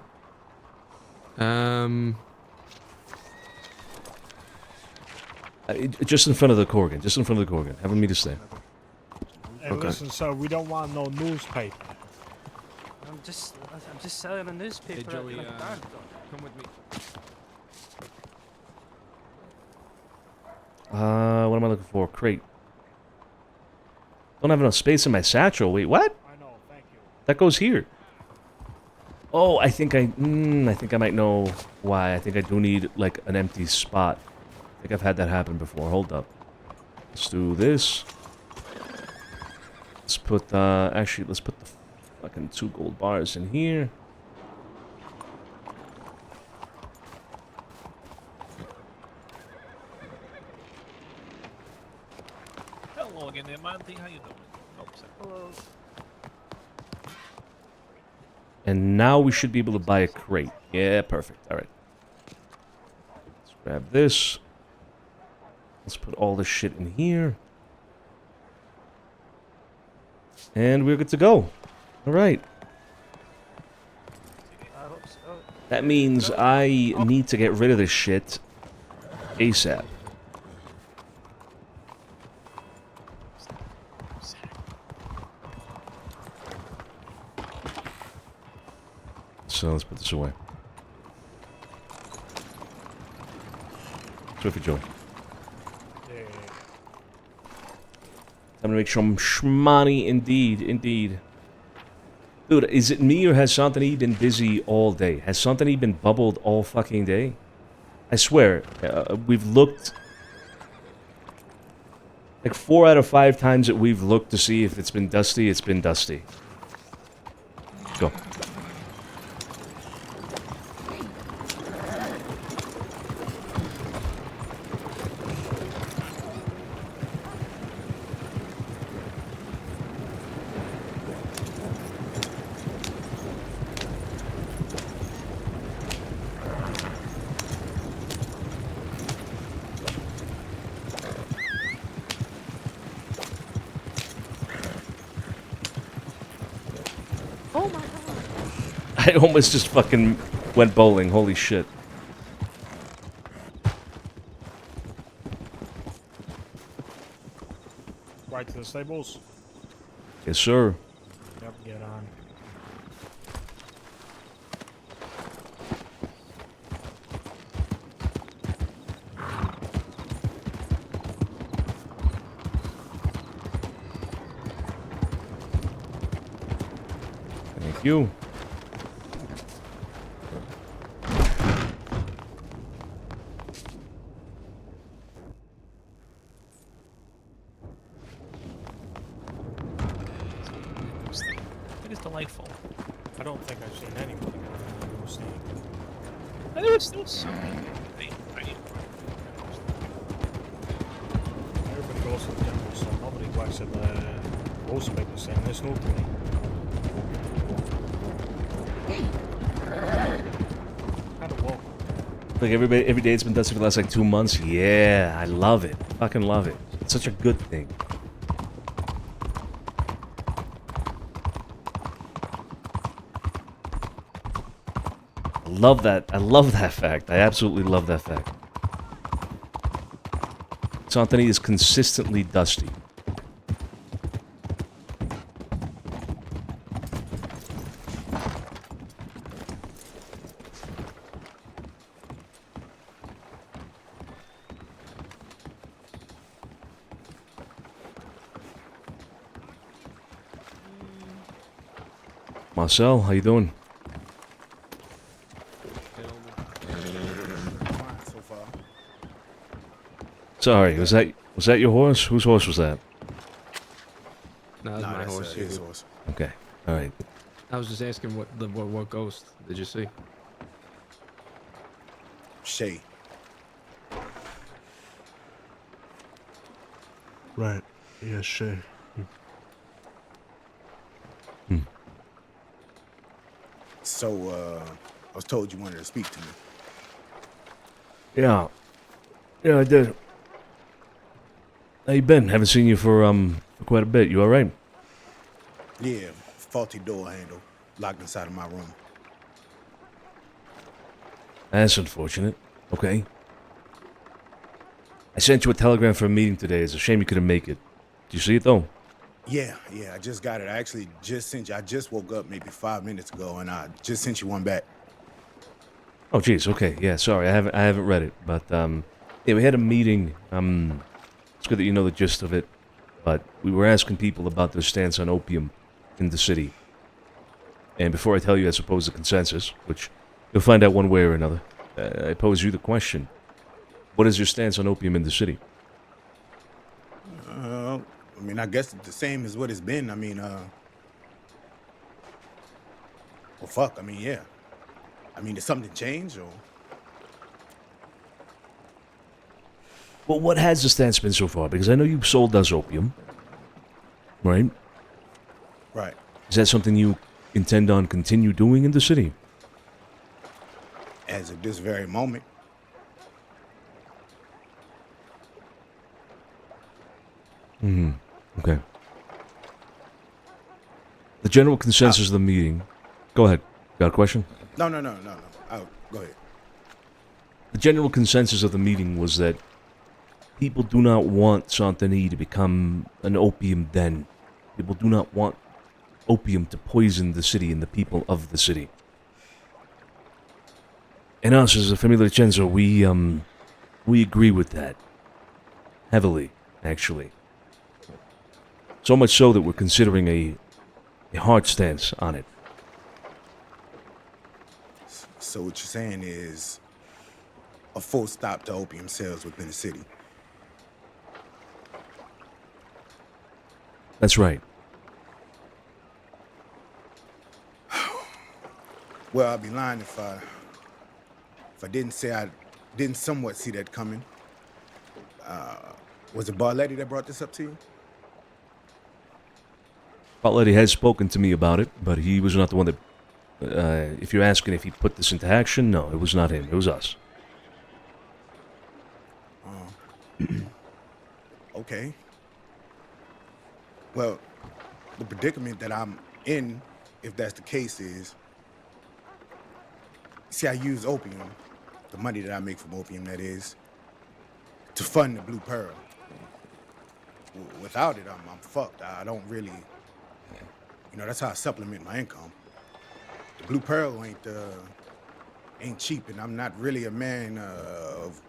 Just in front of the Corgan. Just in front of the Corgan. Have him meet us there. Hey, listen, sir, we don't want no newspaper. I'm just selling a newspaper. Hey, Joey, at the bar. come with me. What am I looking for? Crate. Don't have enough space in my satchel. Wait, what? I know, thank you. That goes here. Oh, I think I might know why. I think I do need, like, an empty spot. I think I've had that happen before. Hold up. Let's do this. Let's put, actually, let's put the fucking 2 gold bars in here. Hello again there, Monty. How you doing? Oh, sorry. Hello. And now we should be able to buy a crate. Yeah, perfect. Alright. Let's grab this. Let's put all this shit in here. And we're good to go. Alright. That means I need to get rid of this shit ASAP. So let's put this away. Swifty Joey. I'm gonna make sure I'm shmoney indeed, indeed. Dude, is it me or has Santini been busy all day? Has Santini been bubbled all fucking day? I swear, we've looked... Like 4 out of 5 times that we've looked to see if it's been dusty, it's been dusty. Go. Oh my god. I almost just fucking went bowling. Holy shit. Right to the stables? Yes, sir. Yep, get on. Thank you. It is delightful. I don't think I've seen anybody on the newsstand. And there was something. Everybody goes to the demo, so nobody works at the newspaper stand. There's no point. Like every day it's been dusty for the last like 2 months. Yeah, I love it. Fucking love it. It's such a good thing. I love that. I love that fact. I absolutely love that fact. Santini is consistently dusty. Marcel, how you doing? Sorry, was that your horse? Whose horse was that? No, that was my horse. His horse. Okay, all right. I was just asking what ghost did you see? Shay. Right. Yeah, sure. So, I was told you wanted to speak to me. Yeah. Yeah, I did. How you been? Haven't seen you for quite a bit. You all right? Yeah, faulty door handle locked inside of my room. That's unfortunate. Okay. I sent you a telegram for a meeting today. It's a shame you couldn't make it. Did you see it though? Yeah, I just got it. I actually just sent you. I just woke up maybe 5 minutes ago, and I just sent you one back. Oh, geez. Okay. Yeah. Sorry, I haven't read it, but yeah, we had a meeting. It's good that you know the gist of it, but we were asking people about their stance on opium in the city. And before I tell you, I suppose the consensus, which you'll find out one way or another, I pose you the question: what is your stance on opium in the city? I mean, I guess it's the same as what it's been. I mean, well, fuck. I mean, yeah. I mean, did something change or? Well, what has the stance been so far? Because I know you sold us opium, right? Right. Is that something you intend on continue doing in the city? As of this very moment. Okay. The general consensus of the meeting. Go ahead. Got a question? No. Oh, go ahead. The general consensus of the meeting was that people do not want Santini to become an opium den. People do not want opium to poison the city and the people of the city. And us, as a family DiCenzo, we agree with that. Heavily, actually. So much so that we're considering a hard stance on it. So what you're saying is a full stop to opium sales within the city. That's right. Well, I'd be lying if I didn't say I didn't somewhat see that coming. Was it Barletti that brought this up to you? Barletti has spoken to me about it, but he was not the one that... if you're asking if he put this into action, no, it was not him. It was us. Okay. Well, the predicament that I'm in, if that's the case, is... See, I use opium, the money that I make from opium, that is, to fund the Blue Pearl. Without it, I'm fucked. I don't really... You know, that's how I supplement my income. The Blue Pearl ain't cheap, and I'm not really a man of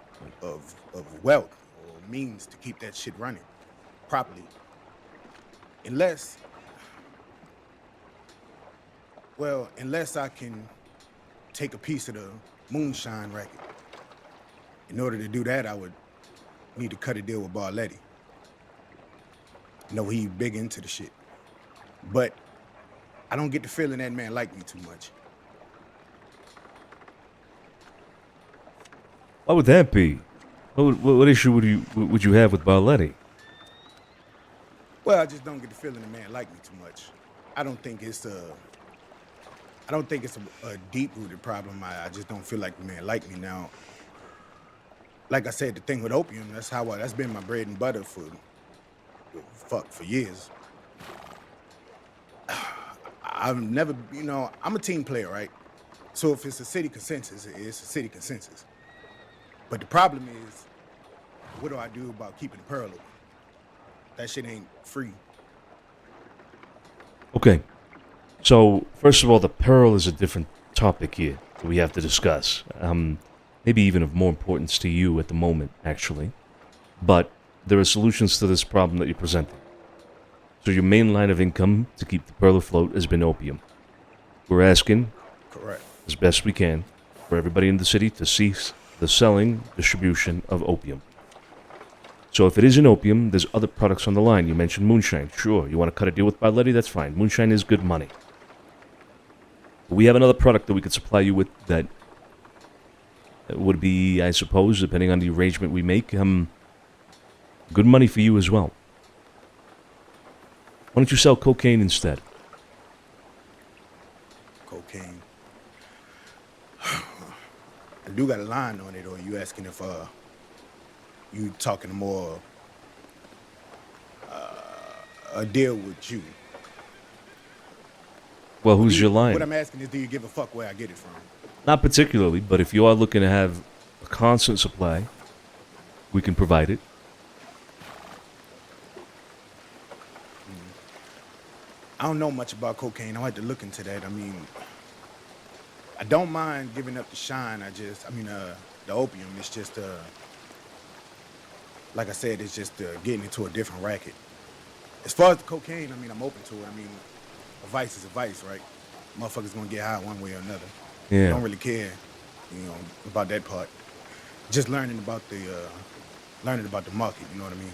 wealth or means to keep that shit running properly. Unless I can take a piece of the moonshine racket. In order to do that, I would need to cut a deal with Barletti. Know he big into the shit. But I don't get the feeling that man liked me too much. Why would that be? What issue would you have with Barletti? Well, I just don't get the feeling the man liked me too much. I don't think it's a deep-rooted problem. I just don't feel like the man liked me now. Like I said, the thing with opium, that's been my bread and butter for years. I've never, I'm a team player, right? So if it's a city consensus, it's a city consensus. But the problem is, what do I do about keeping the Pearl open? That shit ain't free. Okay. So, first of all, the Pearl is a different topic here that we have to discuss. Maybe even of more importance to you at the moment, actually. But there are solutions to this problem that you're presenting. So your main line of income to keep the Pearl afloat has been opium. We're asking, correct, as best we can, for everybody in the city to cease the selling, distribution of opium. So if it isn't opium, there's other products on the line. You mentioned moonshine. Sure, you want to cut a deal with Barletti? That's fine. Moonshine is good money. We have another product that we could supply you with that would be, I suppose, depending on the arrangement we make, good money for you as well. Why don't you sell cocaine instead? Cocaine. I do got a line on it, or you asking if you talking more a deal with you? Well, who's your line? What I'm asking is, do you give a fuck where I get it from? Not particularly, but if you are looking to have a constant supply, we can provide it. I don't know much about cocaine. I'll have to look into that. I mean, I don't mind giving up the shine. The opium. It's just, like I said, it's just getting into a different racket. As far as the cocaine, I mean, I'm open to it. I mean, a vice is a vice, right? Motherfuckers gonna get high one way or another. Yeah. I don't really care, about that part. Just learning about the market. You know what I mean?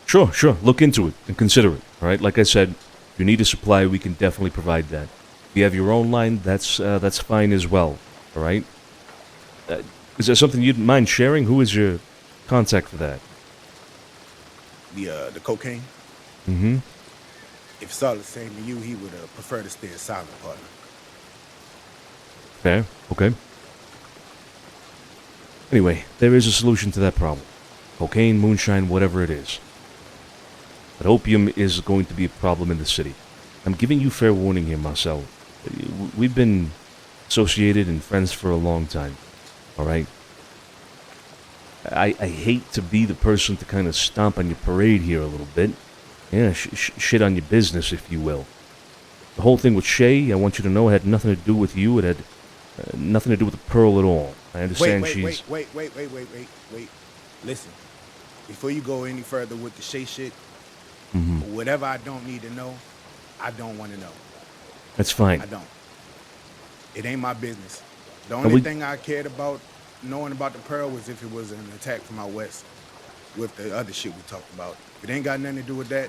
Sure. Look into it and consider it. All right. Like I said, if you need a supply, we can definitely provide that. If you have your own line, that's fine as well. All right. Is there something you'd mind sharing? Who is your contact for that? The cocaine. Mm-hmm. If it's all the same to you, he would prefer to stay a silent partner. Fair. Okay. Anyway, there is a solution to that problem. Cocaine, moonshine, whatever it is. But opium is going to be a problem in the city. I'm giving you fair warning here, Marcel. We've been associated and friends for a long time. All right? I hate to be the person to kind of stomp on your parade here a little bit. Yeah, shit on your business, if you will. The whole thing with Shay, I want you to know, had nothing to do with you. It had nothing to do with the Pearl at all. I understand she's... Wait. Listen, before you go any further with the Shay shit, whatever I don't need to know, I don't want to know. That's fine. I don't. It ain't my business. The only thing I cared about knowing about the Pearl was if it was an attack from out west with the other shit we talked about. If it ain't got nothing to do with that,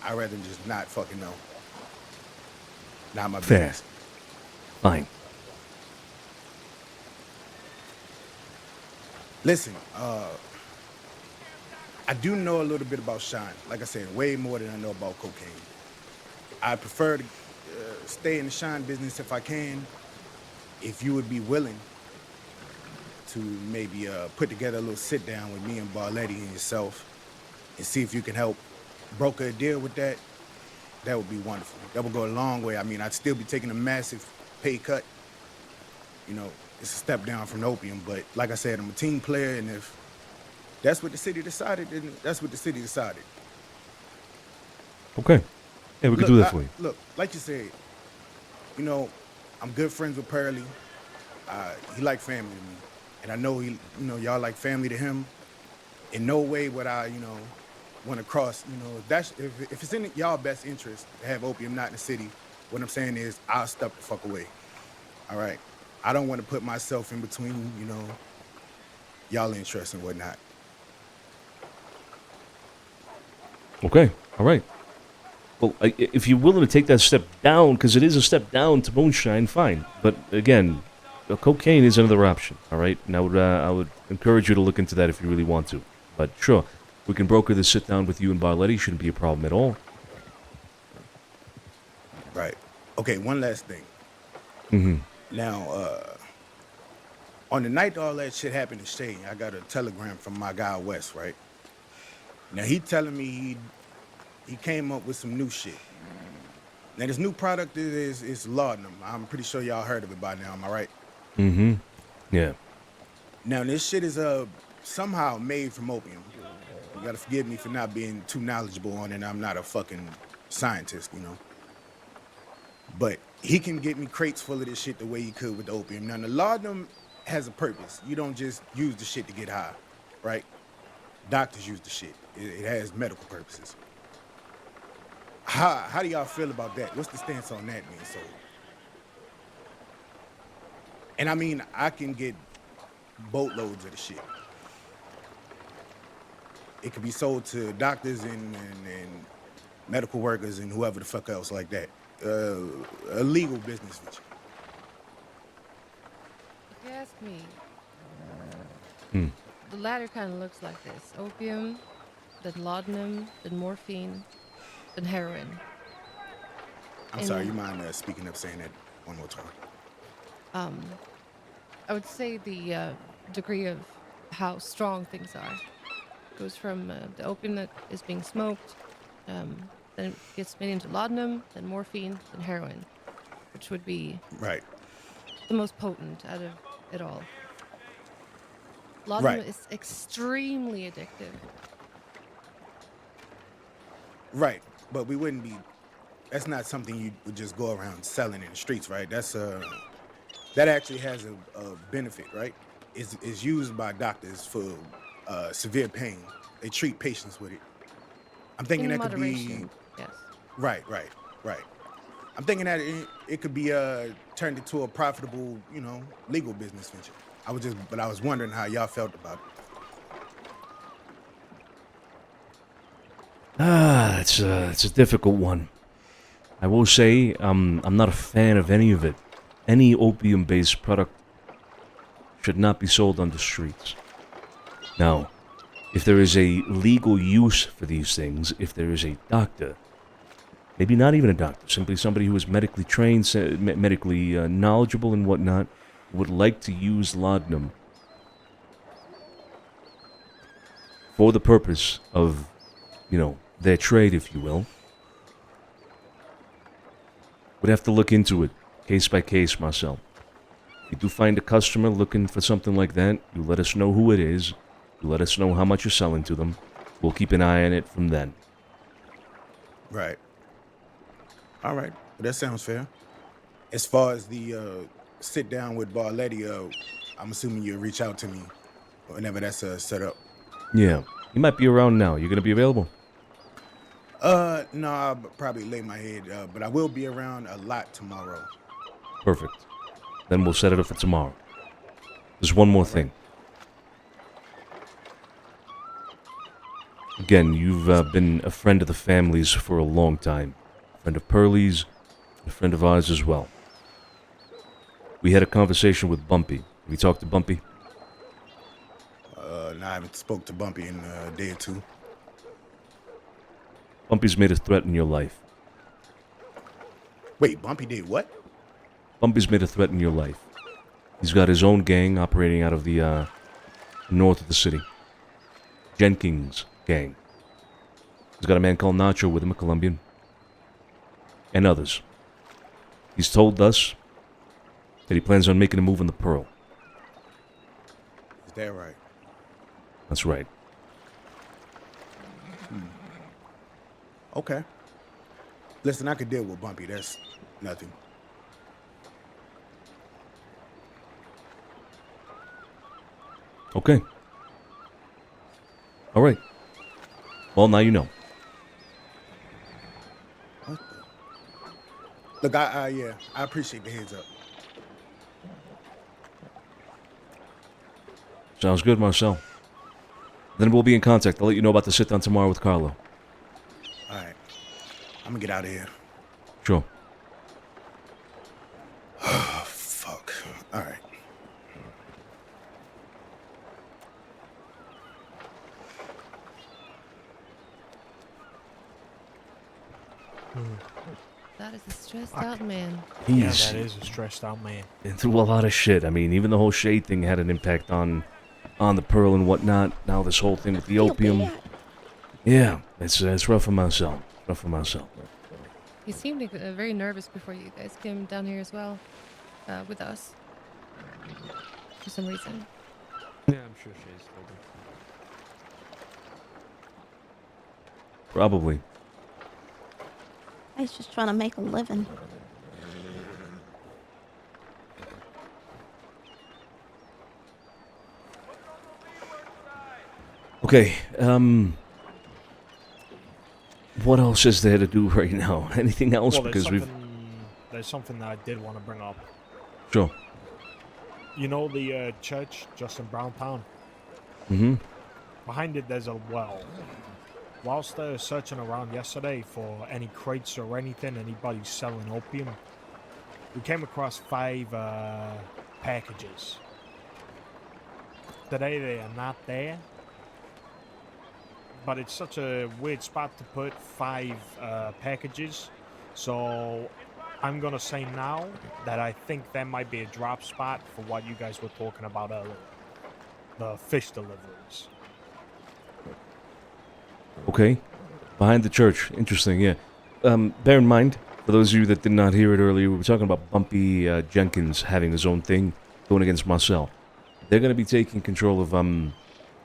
I'd rather just not fucking know. Not my business. Fine. Listen, I do know a little bit about shine. Like I said, way more than I know about cocaine. I prefer to stay in the shine business if I can. If you would be willing to maybe put together a little sit down with me and Barletti and yourself and see if you can help broker a deal with that, that would be wonderful. That would go a long way. I mean, I'd still be taking a massive pay cut. It's a step down from opium, but like I said, I'm a team player, and if that's what the city decided, then that's what the city decided. Okay. Yeah, we can do that for you. Look, like you said, I'm good friends with Pearlie. He like family to me. And I know y'all like family to him. In no way would I, want to cross, if it's in y'all best interest to have opium not in the city, what I'm saying is I'll step the fuck away. All right. I don't want to put myself in between, y'all interests and whatnot. Okay. All right. Well, if you're willing to take that step down, because it is a step down to moonshine, fine. But again, cocaine is another option, all right? And I would encourage you to look into that if you really want to. But sure, we can broker this sit down with you and Barletti. Shouldn't be a problem at all. Right. Okay, one last thing. Mm-hmm. Now, on the night all that shit happened to Shay, I got a telegram from my guy West, right? Now, he telling me he came up with some new shit. Now, this new product is laudanum. I'm pretty sure y'all heard of it by now, am I right? Mm-hmm. Yeah. Now, this shit is somehow made from opium. You gotta forgive me for not being too knowledgeable on it. I'm not a fucking scientist, But he can get me crates full of this shit the way he could with the opium. Now, the laudanum has a purpose. You don't just use the shit to get high, right? Doctors use the shit. It has medical purposes. How do y'all feel about that? What's the stance on that, man? So, and I mean, I can get boatloads of the shit. it could be sold to doctors and medical workers and whoever the fuck else like that. A legal business venture. If you ask me, Hmm. the latter kind of looks like this: opium, then laudanum, then morphine, then heroin. I'm sorry, you mind speaking up, saying that one more time? I would say the degree of how strong things are goes from the opium that is being smoked, then it gets made into laudanum, then morphine, then heroin, which would be right the most potent out of it all. Laudanum Right. is extremely addictive. Right, but we wouldn't be. That's not something you would just go around selling in the streets, right? That's that actually has a benefit, right? It's used by doctors for severe pain. They treat patients with it. I'm thinking In that could be moderation, yes. right. I'm thinking that it could be turned into a profitable, legal business venture. I was wondering how y'all felt about it. It's a difficult one. I will say, I'm not a fan of any of it. Any opium-based product should not be sold on the streets. Now, if there is a legal use for these things, if there is a doctor, maybe not even a doctor, simply somebody who is medically trained, medically knowledgeable and whatnot, would like to use laudanum for the purpose of, their trade, if you will, would have to look into it, case by case, Marcel. If you do find a customer looking for something like that, you let us know who it is, you let us know how much you're selling to them, we'll keep an eye on it from then. Right. All right, that sounds fair. As far as the sit down with Barletti, I'm assuming you'll reach out to me whenever that's set up. Yeah, he might be around now. You gonna be available? No, I'll probably lay my head, but I will be around a lot tomorrow. Perfect. Then we'll set it up for tomorrow. There's one more thing. Again, you've been a friend of the family's for a long time. A friend of Pearlie's, and a friend of ours as well. We had a conversation with Bumpy. Have you talked to Bumpy? No, I haven't spoke to Bumpy in a day or two. Bumpy's made a threat in your life. Wait, Bumpy did what? Bumpy's made a threat in your life. He's got his own gang operating out of the north of the city. Jenkins gang. He's got a man called Nacho with him, a Colombian. And others. He's told us that he plans on making a move on the Pearl. Is that right? That's right. Okay. Listen, I could deal with Bumpy. That's nothing. Okay. All right. Well, now you know. Look, I appreciate the heads up. Sounds good, Marcel. Then we'll be in contact. I'll let you know about the sit-down tomorrow with Carlo. All right. I'm gonna get out of here. Sure. Oh, fuck. All right. That is a stressed out man. Yeah, that is a stressed out man. Been through a lot of shit. I mean, even the whole shade thing had an impact on the Pearl and whatnot. Now this whole thing with the opium. Yeah, it's rough for Marcel. Rough for Marcel. He seemed very nervous before you guys came down here as well, with us. For some reason. Yeah, I'm sure she's told him. Probably. He's just trying to make a living. Okay, what else is there to do right now? Anything else? Well, Because there's something that I did want to bring up. Sure. You know the church just in Browntown? Mm-hmm. Behind it, there's a well. Whilst they were searching around yesterday for any crates or anything, anybody selling opium, we came across 5 packages. Today they are not there, but it's such a weird spot to put 5 packages, so I'm gonna say now that I think that might be a drop spot for what you guys were talking about earlier. The fish deliveries. Okay. Behind the church. Interesting, yeah. Bear in mind, for those of you that did not hear it earlier, we were talking about Bumpy Jenkins having his own thing going against Marcel. They're going to be taking control of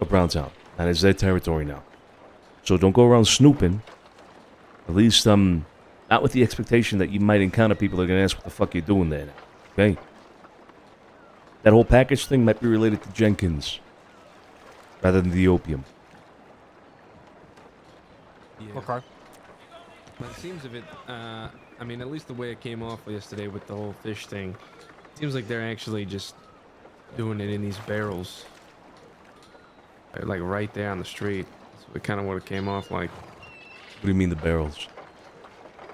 Browntown. That is their territory now. So don't go around snooping. At least, not with the expectation that you might encounter people that are going to ask what the fuck you're doing there. Okay? That whole package thing might be related to Jenkins rather than the opium. Yeah. Okay. But it seems a bit, I mean, at least the way it came off yesterday with the whole fish thing, it seems like they're actually just doing it in these barrels. Like right there on the street. That's kind of what it came off like. What do you mean the barrels?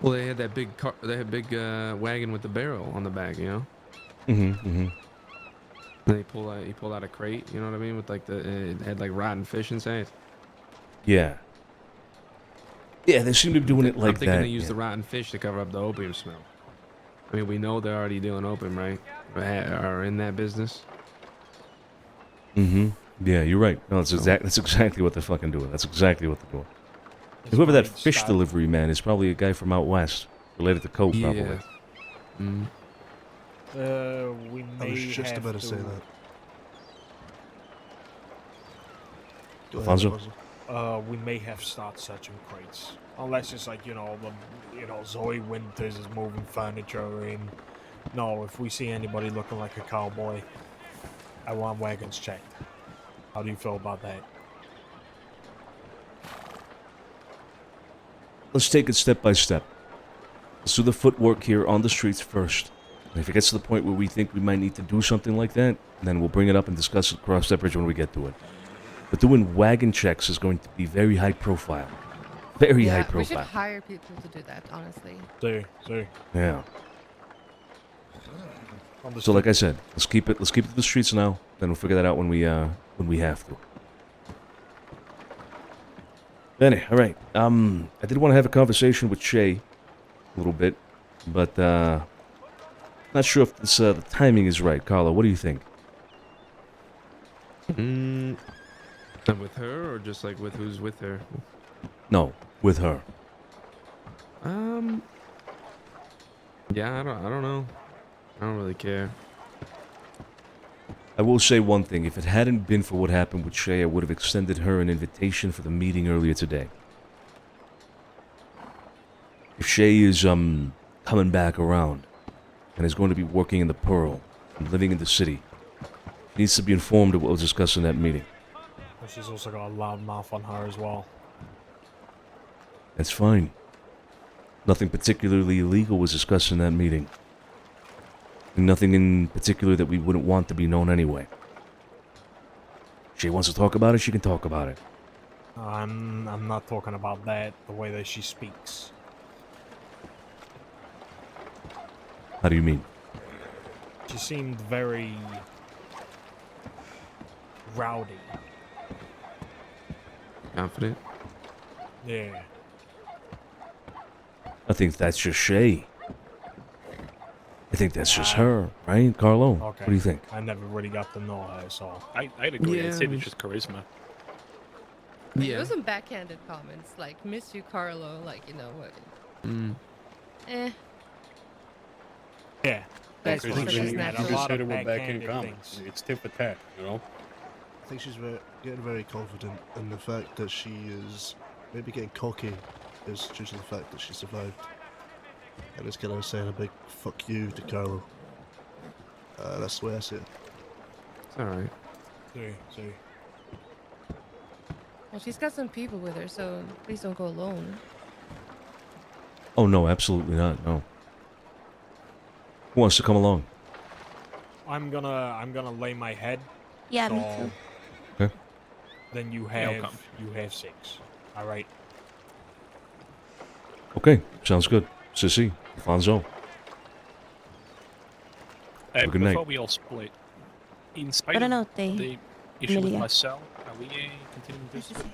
Well, they had that big car, they had big wagon with the barrel on the back, you know? Mm-hmm. And he pulled out a crate, you know what I mean? With like it had like rotten fish inside. Yeah. Yeah, they seem to be doing it like I'm thinking that. they use the rotten fish to cover up the opium smell. I mean, we know they're already dealing opium, right? Are in that business. Mm-hmm. Yeah, you're right. No, that's exactly what they're fucking doing. That's exactly what they're doing. Whoever that fish delivery man is probably a guy from out west, related to Coke, probably. Yeah. Mm. We I may was just have about to say that. Go ahead, Alfonso? Alfonso. We may have start searching crates, unless it's like Zoe Winters is moving furniture in. No, if we see anybody looking like a cowboy, I want wagons checked. How do you feel about that? Let's take it step by step. Let's do the footwork here on the streets first. And if it gets to the point where we think we might need to do something like that, then we'll bring it up and discuss it across that bridge when we get to it. But doing wagon checks is going to be very high profile. Very high profile. We should hire people to do that, honestly. See. Yeah. So like I said, let's keep it to the streets now, then we'll figure that out when we have to. Anyway, all right. I did want to have a conversation with Shay a little bit, but not sure if this the timing is right. Carlo, what do you think? With her or just like with who's with her? No, with her. Yeah, I don't know. I don't really care. I will say one thing. If it hadn't been for what happened with Shay, I would have extended her an invitation for the meeting earlier today. If Shay is coming back around and is going to be working in the Pearl and living in the city, she needs to be informed of what was discussed in that meeting. She's also got a loud mouth on her as well. That's fine. Nothing particularly illegal was discussed in that meeting. Nothing in particular that we wouldn't want to be known anyway. If she wants to talk about it, she can talk about it. I'm not talking about that, the way that she speaks. How do you mean? She seemed very rowdy. Confident? Yeah. I think that's just Shay. I think that's just her, right, Carlo? Okay. What do you think? I never really got to know her, so... I'd agree. I'd say it's just charisma. There was some backhanded comments, like, miss you, Carlo, like, you know, what... Yeah. That's You just just natural. hit her with backhand comments. It's tip for tat, you know? I think she's getting very confident, and the fact that she is maybe getting cocky is due to the fact that she survived. And it's kind of saying a big fuck you to Carlo. That's the way I see it. It's alright. See. Well, she's got some people with her, so please don't go alone. Oh, no, absolutely not, no. Who wants to come along? I'm gonna lay my head. Yeah, me so too. Okay. then you Yeah, I'll have come. 6. All right. Okay, sounds good. Sissy, Alfonso. Have a good Before night. we all split, in spite of Buonanotte, the issue with Emilia. Marcel, are we continuing business with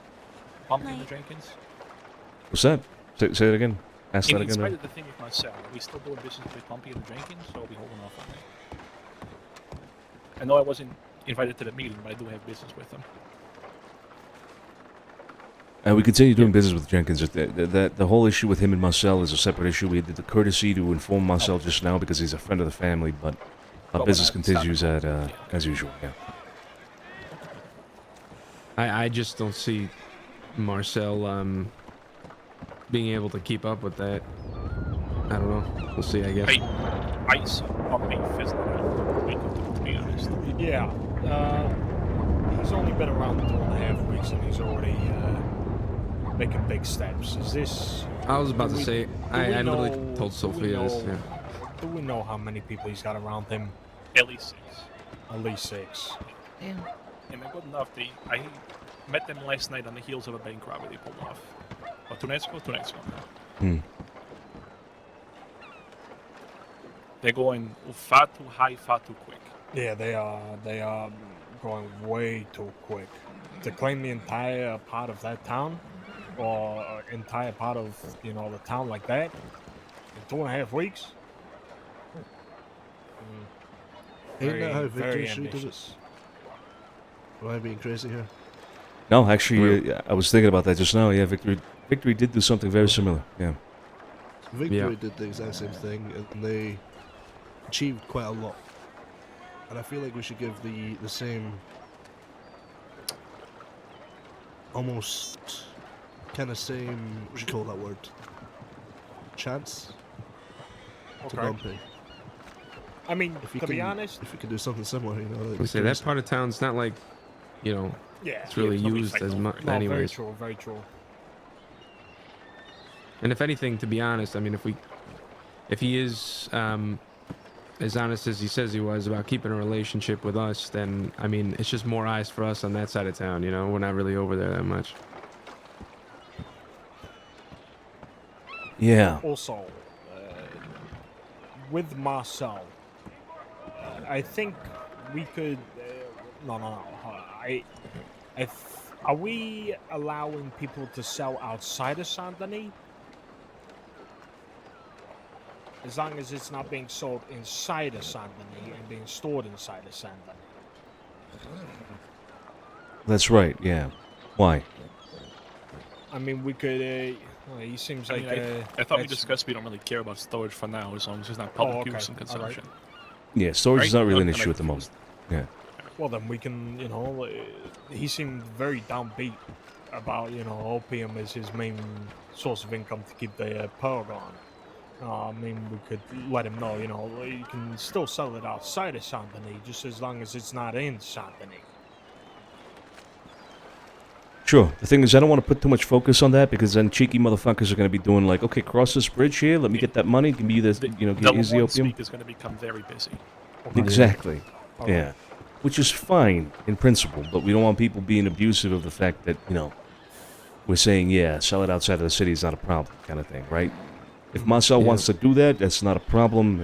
Bumpy and the Jenkins? What's that? Say it again. Ask that In again. spite of the thing with Marcel, are we still doing business with Bumpy and the Jenkins, or are we holding off on that? I know I wasn't invited to the meeting, but I do have business with them. We continue doing business with Jenkins. The whole issue with him and Marcel is a separate issue. We did the courtesy to inform Marcel just now because he's a friend of the family, but our business continues as usual. Yeah. I just don't see Marcel being able to keep up with that. I don't know. We'll see, I guess. I saw Bumpy fizzling out a week ago, to be honest. Yeah. He's only been around 2.5 weeks and he's already making big steps. Is this... I was about to say, I literally told Sophia this, yeah. Do we know how many people he's got around him? At least 6. At least 6. Damn. And they're good enough. I met them last night on the heels of a bank robbery they pulled off. Or 2 nights ago? 2 nights ago now. They're going far too high, far too quick. Yeah, they are going way too quick. To claim the entire part of that town, or entire part of, the town like that, in 2.5 weeks? Ain't that how very Victory Street did it? ambitious. Am I being crazy here? No, actually, I was thinking about that just now. Yeah, Victory did do something very similar. Yeah. Victory did the exact same thing, and they achieved quite a lot. And I feel like we should give the same, almost kind of same, what do you call that word? Chance to Okay. Bumpy. I mean, If you to be can- honest... if we could do something similar, I say that part of town's not like, Yeah. it's really nobody's used as much No, very anyways. true, very true. And if anything, to be honest, I mean, if he is as honest as he says he was about keeping a relationship with us, then I mean, it's just more eyes for us on that side of town. We're not really over there that much. Yeah. Also, with Marcel, I think we could... are we allowing people to sell outside of Saint Denis? As long as it's not being sold inside of Saint Denis and being stored inside of Saint Denis. That's right. Yeah. Why? I mean, we could... he seems like... I thought we discussed we don't really care about storage for now, as long as it's not public use and consumption. Yeah, storage is Right? not really an I'm issue at the moment. Yeah. Well, then we can, he seemed very downbeat about, opium is his main source of income to keep the PERG on. I mean, we could let him know, you can still sell it outside of Saint Denis, just as long as it's not in Saint Denis. Sure. The thing is, I don't want to put too much focus on that because then cheeky motherfuckers are going to be doing like, okay, cross this bridge here. Let me get that money. Give me this, use the opium. Speak is going to become very busy. Exactly. Yeah. Which is fine in principle, but we don't want people being abusive of the fact that, we're saying, yeah, sell it outside of the city is not a problem kind of thing, right? If Marcel wants to do that, that's not a problem,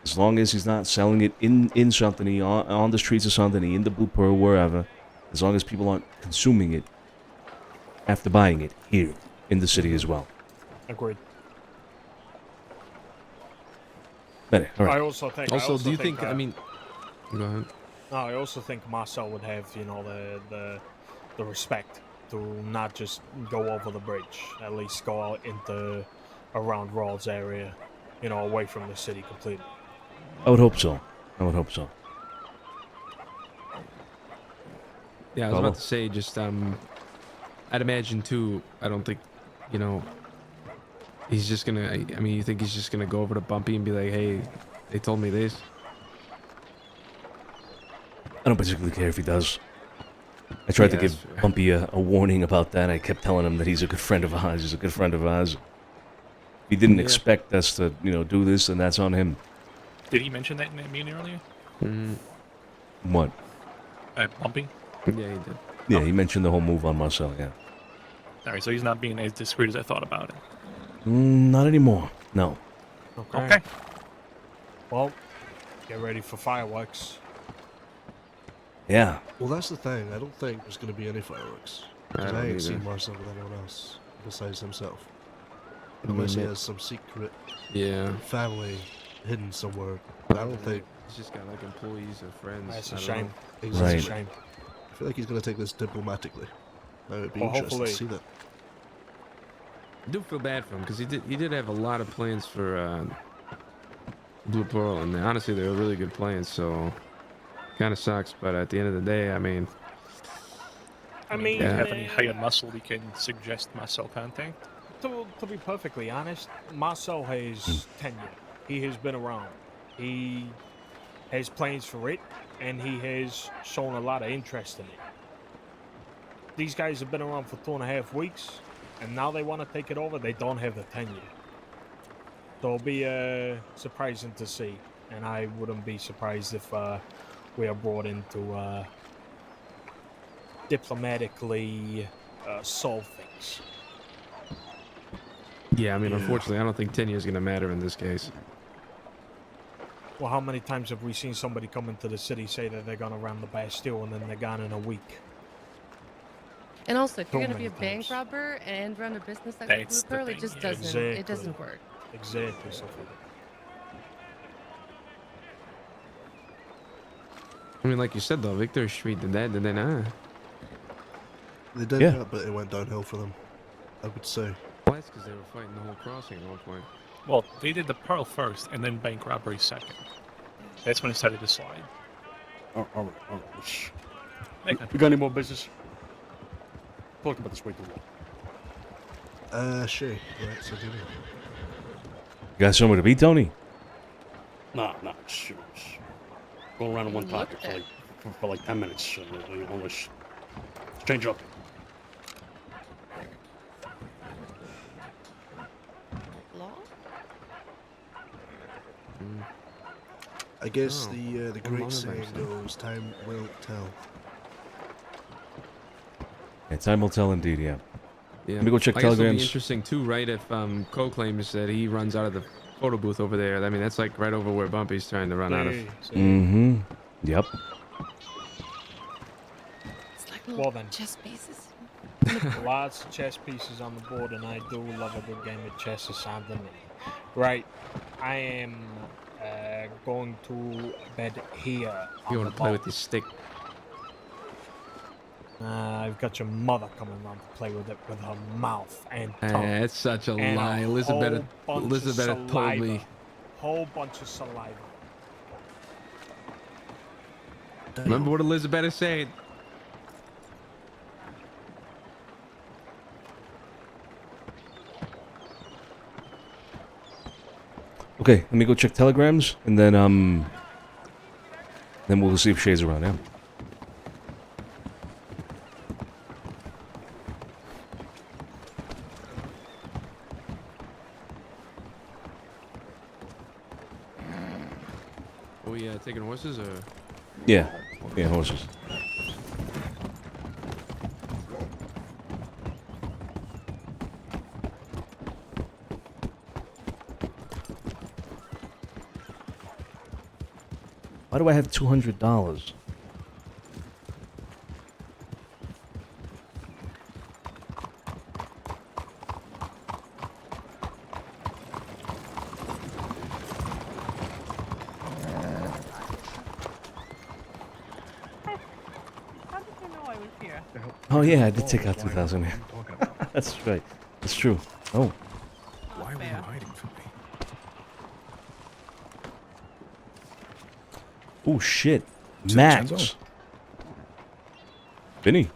as long as he's not selling it in Saint Denis, on the streets of Saint Denis, in the Blue Pearl, wherever, as long as people aren't consuming it after buying it here in the city as well. Agreed. But, all right. I also think... Also, do you think, I mean... Go ahead. No, I also think Marcel would have, the respect to not just go over the bridge. At least go out into around Rawls area, away from the city completely. I would hope so. Yeah, I was about to say, just, I'd imagine, too, I don't think, he's just gonna, I mean, you think he's just gonna go over to Bumpy and be like, hey, they told me this? I don't particularly care if he does. I tried to give Bumpy a warning about that. I kept telling him that he's a good friend of ours. If he didn't expect us to, do this, then that's on him. Did he mention that in that meeting earlier? What? Bumpy? Yeah, he did. Yeah, he mentioned the whole move on Marcel, yeah. Alright, so he's not being as discreet as I thought about it. Not anymore, no. Okay. Well, get ready for fireworks. Yeah. Well, that's the thing. I don't think there's going to be any fireworks. Because I don't ain't seen either. Marcel with anyone else besides himself. I mean, Unless he it- has some secret family hidden somewhere. But I don't think. He's just got like employees or friends. That's a I don't shame. know. It's Right. a shame. I feel like he's going to take this diplomatically. I would be Well, interested to hopefully. see that. I do feel bad for him because he did have a lot of plans for Blue Pearl, and honestly, they were really good plans. So, kind of sucks. But at the end of the day, I mean, If you have any higher muscle we can suggest Marcel contact? To be perfectly honest, Marcel has tenure. He has been around. He has plans for it, and he has shown a lot of interest in it. These guys have been around for 2.5 weeks, and now they want to take it over. They don't have the tenure. So it'll be surprising to see, and I wouldn't be surprised if we are brought in to diplomatically solve things. yeah, I mean, unfortunately, I don't think tenure is going to matter in this case. Well, how many times have we seen somebody come into the city say that they're going to run the Bastille and then they're gone in a week? And also, if you're So going to be a many bank robber and run a business like That's Blue the Pearl, it thing, just yeah. doesn't. It Exactly. doesn't work. Exactly, Sophie. I mean, like you said though, Victor Street did that, did they not? They did Yeah. that, but it went downhill for them. I would say. Well, that's because they were fighting the whole crossing at one point. Well, they did the Pearl first, and then bank robbery second. That's when it started to slide. All right. Shh. We got any more business? Talk about this way too long. Sure. Right, so do we. You got somewhere to be, Tony? Nah, shh. Go around on one topic for like 10 minutes. Let's change up. Law? I guess Oh, the one great moment, saying actually. goes, "Time will tell." Yeah, time will tell indeed, yeah. Yeah. Let me go check I guess it'll be telegrams. interesting too, right? If Cole claims that he runs out of the photo booth over there. I mean, that's like right over where Bumpy's trying to run out of. Mm-hmm. Yep. It's like Well little then. chess pieces. Lots of chess pieces on the board, and I do love a good game of chess or something. Right, I am going to bed here. You want to play with your stick? I've got your mother coming around to play with it with her mouth and tongue. It's such a and lie. whole Elizabeth bunch of told saliva. me. Whole bunch of saliva. Remember what Elizabeth is saying? Okay, let me go check telegrams, and then we'll see if Shay's around, yeah. Are we taking horses or? Yeah. Yeah, horses. Why do I have $200? How did you know I was here? Oh yeah, I did take out 2,000. Yeah. That's right. That's true. Oh. Why were you hiding from me? Oh shit. Is it Max. Vincenzo? Vinny.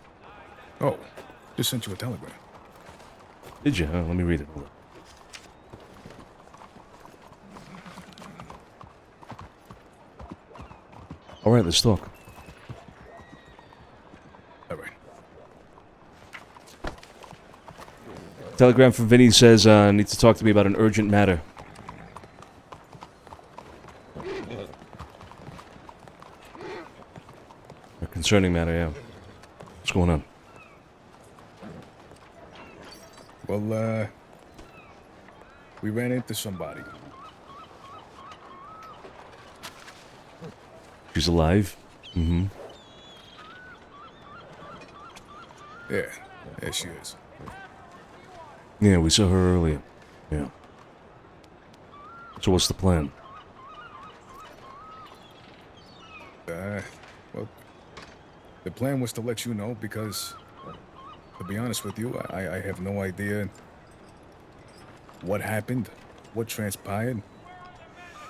Oh, just sent you a telegram. Did you? Let me read it. Hold on. All right, let's talk. All right. Telegram from Vinny says, needs to talk to me about an urgent matter. A concerning matter, yeah. What's going on? Well, we ran into somebody. She's alive? Mm-hmm. Yeah, she is. Yeah, we saw her earlier. Yeah. So what's the plan? Well, the plan was to let you know because, to be honest with you, I have no idea what happened, what transpired.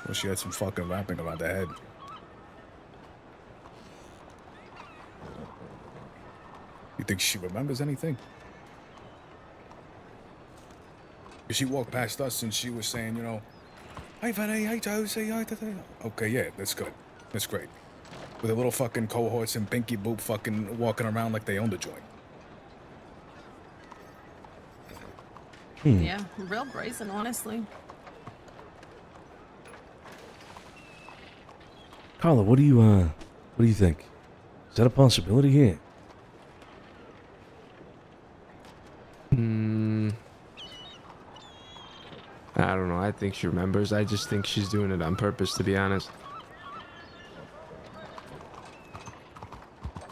Well, she had some fucking wrapping around the head. You think she remembers anything? She walked past us and she was saying, you know, "Hi, Vanny, hi, Josie, hi, da-da." Okay, yeah, that's good. That's great. With the little fucking cohorts and Binky Boop fucking walking around like they own the joint. Yeah, real brazen, honestly. Carla, what do you think? Is that a possibility here? I don't know. I think she remembers. I just think she's doing it on purpose, to be honest.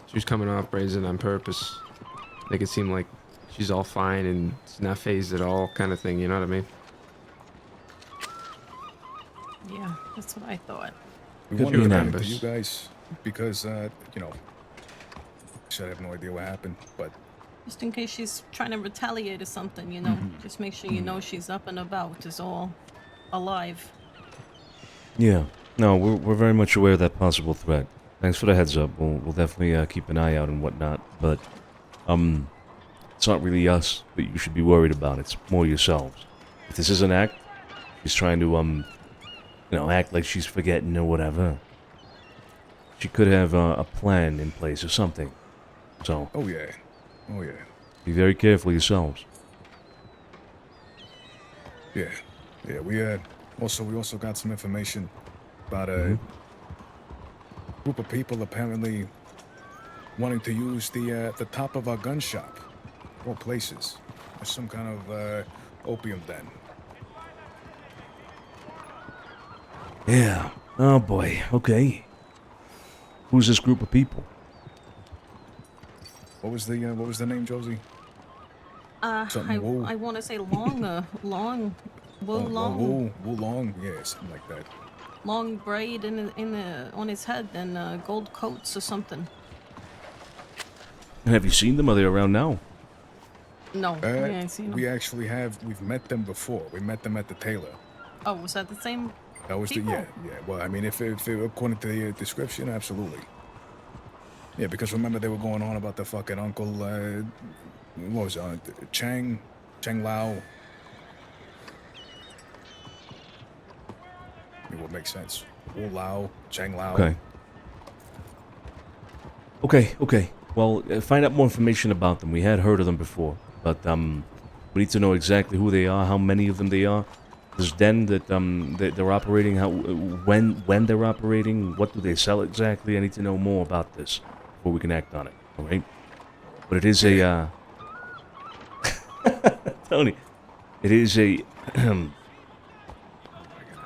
She was coming off brazen on purpose. Make it seem like she's all fine and it's not phased at all, kind of thing. You know what I mean? Yeah, that's what I thought. We Could wanted be to an bring it to ambush. you guys because, you know, I have no idea what happened, but Just in case she's trying to retaliate or something, you know. Just make sure you know she's up and about, is all. Alive. Yeah. No, we're very much aware of that possible threat. Thanks for the heads up. We'll definitely keep an eye out and whatnot. But it's not really us that you should be worried about. It's more yourselves. If this is an act, she's trying to act like she's forgetting or whatever. She could have a plan in place or something. So. Oh yeah. Be very careful yourselves. Yeah. We also got some information about a group of people apparently wanting to use the top of our gun shop, or places, as some kind of opium den. Yeah. Oh boy. Okay. Who's this group of people? What was the name, Josie? Something Wu. I want to say long, long, Long, yeah, something like that. long braid on his head and gold coats or something. And have you seen them? Are they around now? No, I ain't seen them. We've met them before. We met them at the tailor. Oh, was that the same? That was people? yeah. Well, I mean, if according to the description, absolutely. Yeah, because remember they were going on about the fucking uncle, what was it, Cheng Lao. It would make sense. Wu Lao, Cheng Lao. Okay. Well, find out more information about them. We had heard of them before, but we need to know exactly who they are, how many of them they are. This den that they're operating, when they're operating, what do they sell exactly? I need to know more about this before we can act on it. All right. But it is a Tony. It is a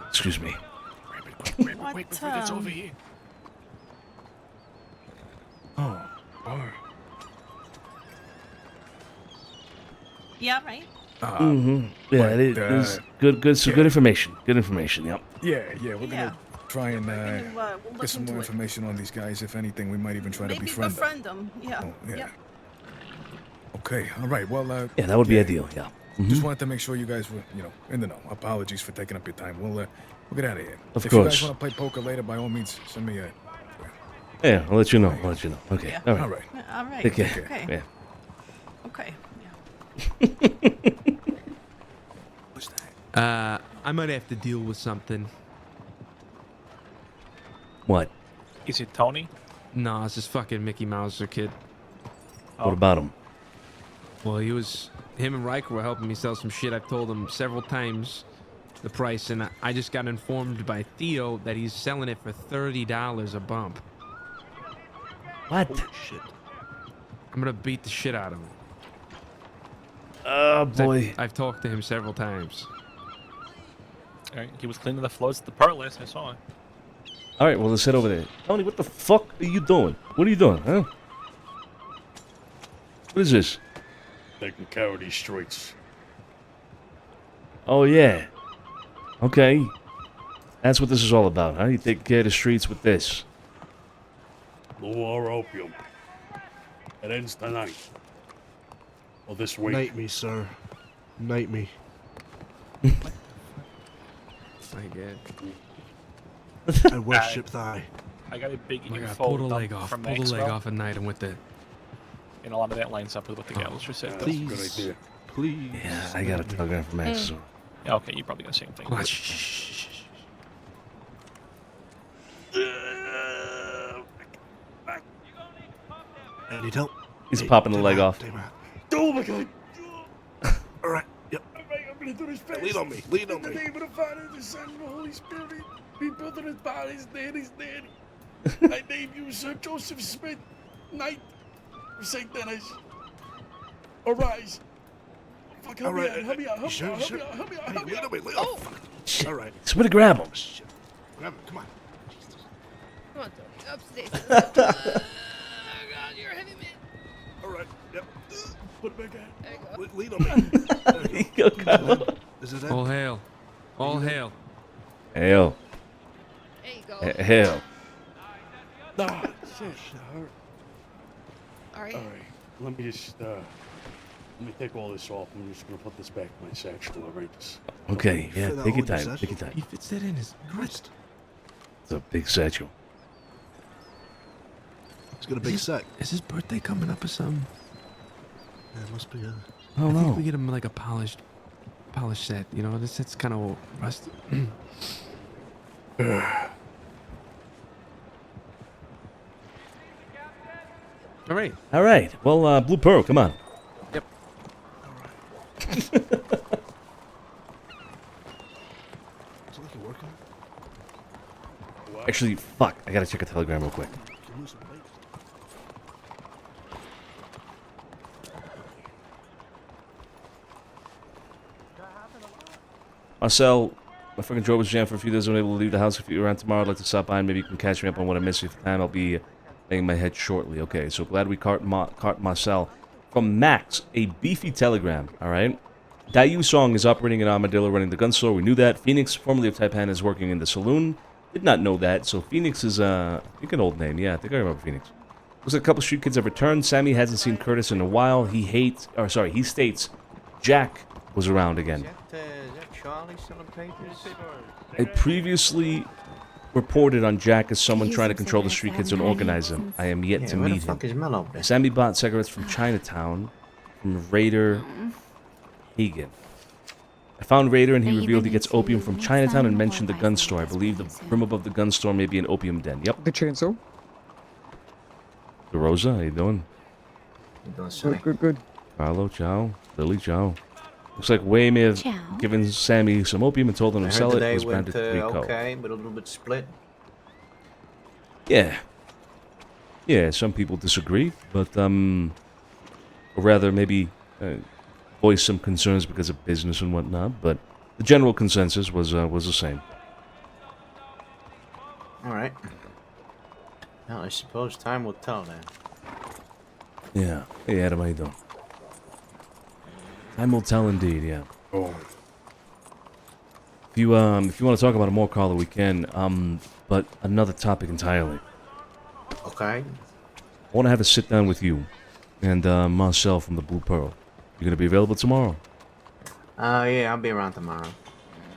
excuse me. Wait before it's over here. Oh. Yeah, right. Yeah, it is good. So good information. Good information. Yep. Yeah. We're gonna try and we'll get some more information on these guys. If anything, we might even try to befriend them. them. Yeah. Oh, yeah. Yep. Okay. All right. Well. Yeah, that would be ideal. Yeah. Just wanted to make sure you guys were, in the know. Apologies for taking up your time. We'll get out of here. Of if course. you guys want to play poker later, by all means, send me a. Yeah, I'll let you know. Okay. Yeah. All right. All right. Take care. Okay. Yeah. Okay. I might have to deal with something. What? Is it Tony? No, it's this fucking Mickey Mouser kid. What about him? Well, him and Riker were helping me sell some shit. I've told him several times the price, and I just got informed by Theo that he's selling it for $30 a bump. What? Holy shit. I'm gonna beat the shit out of him. Oh boy. I've talked to him several times. Alright, he was cleaning the floors at the part list, I saw it. All right, well, let's head over there. Tony, what the fuck are you doing? What are you doing, huh? What is this? Taking care of these streets. Oh, yeah. Okay. That's what this is all about, huh? You take care of the streets with this. No more opium. It ends tonight. Or this week. Night me, sir. Night me. My God. I worship thy. I got a big Oh my God, info pull the dump leg off. from Pull the leg Maxwell, off at night and with the... and a lot of that lines up with what the gallows just said. That's a good idea. Please. Yeah, I got a telegram from Max. So. Yeah, okay, you probably got the same thing. Come on, shh. I need help. He's Hey, popping the take leg my- off. take my- Oh my God. All right. Yep. Alright, I'm gonna do this fast. Lean on me. Lean on In the me. name of the Father, the Son, and the Holy Spirit. We built his body, his daddy's daddy. I name you Sir Joseph Smith, Knight of St. Dennis. Arise. Fuck, help All right. me out, help me out, help me sure, out, help sure. me out, help me out, Hey, help me lean out. on me. Lean on me. Shit. All right. Somebody grab him. Shit. Grab him. Come on. Come on, Tony. Upstairs. God, you're a heavy man. All right. Yep. Put it back out. Lean on me. There you Go, go. go. Is it All hail. All hail. Hail. There you go. Hail. Ah, shit, that hurt. Alright. Alright, let me just, let me take all this off. I'm just gonna put this back in my satchel, alright? Okay, yeah, Fit that take your all in your time. satchel? Take your time. He fits that in his... Christ. It's a big satchel. He's got a big sack. Is his birthday coming up or something? Yeah, it must be. I don't think know. we get him like a polished set. You know, this set's kind of rusty. All right. All right. Well, Blue Pearl, come on. Yep. Is it like you're working? Actually, fuck. I gotta check a telegram real quick. Can you lose some weight? Marcel, my freaking drawer was jammed for a few days. I'm unable to leave the house. If you're around tomorrow, I'd like to stop by and maybe you can catch me up on what I missed. If the time, I'll be laying my head shortly. Okay, so glad we caught Marcel. From Max, a beefy telegram, alright? Dayu Song is operating in Armadillo, running the gun store. We knew that. Phoenix, formerly of Taipan, is working in the saloon. Did not know that. So Phoenix is, I think an old name. Yeah, I think I remember Phoenix. Looks like a couple street kids have returned. Sammy hasn't seen Curtis in a while. He states Jack was around again. Is that Charlie still in papers? I previously reported on Jack as someone trying to control the street kids and organize them. I am yet to where meet the fuck him. is Mello? Sammy bought cigarettes from Chinatown from Raider Hagen. I found Raider and he revealed he gets opium from Chinatown and mentioned the gun store. I believe the room above the gun store may be an opium den. Yep. The chainsaw. Rosa, how you doing? Good. Carlo, ciao. Lily, ciao. Looks like Wei may have given Sammy some opium and told him I to heard sell it. It today was went branded 3 co. okay, but a little bit split. Yeah. Yeah, some people disagree, but, or rather maybe voice some concerns because of business and whatnot, but the general consensus was the same. Alright. Well, I suppose time will tell then. Yeah. Hey, Adam, how you doing? Time will tell indeed, yeah. Oh. If you want to talk about it more, Carlo, we can, but another topic entirely. Okay. I want to have a sit down with you and Marcel from the Blue Pearl. You gonna be available tomorrow? Yeah, I'll be around tomorrow.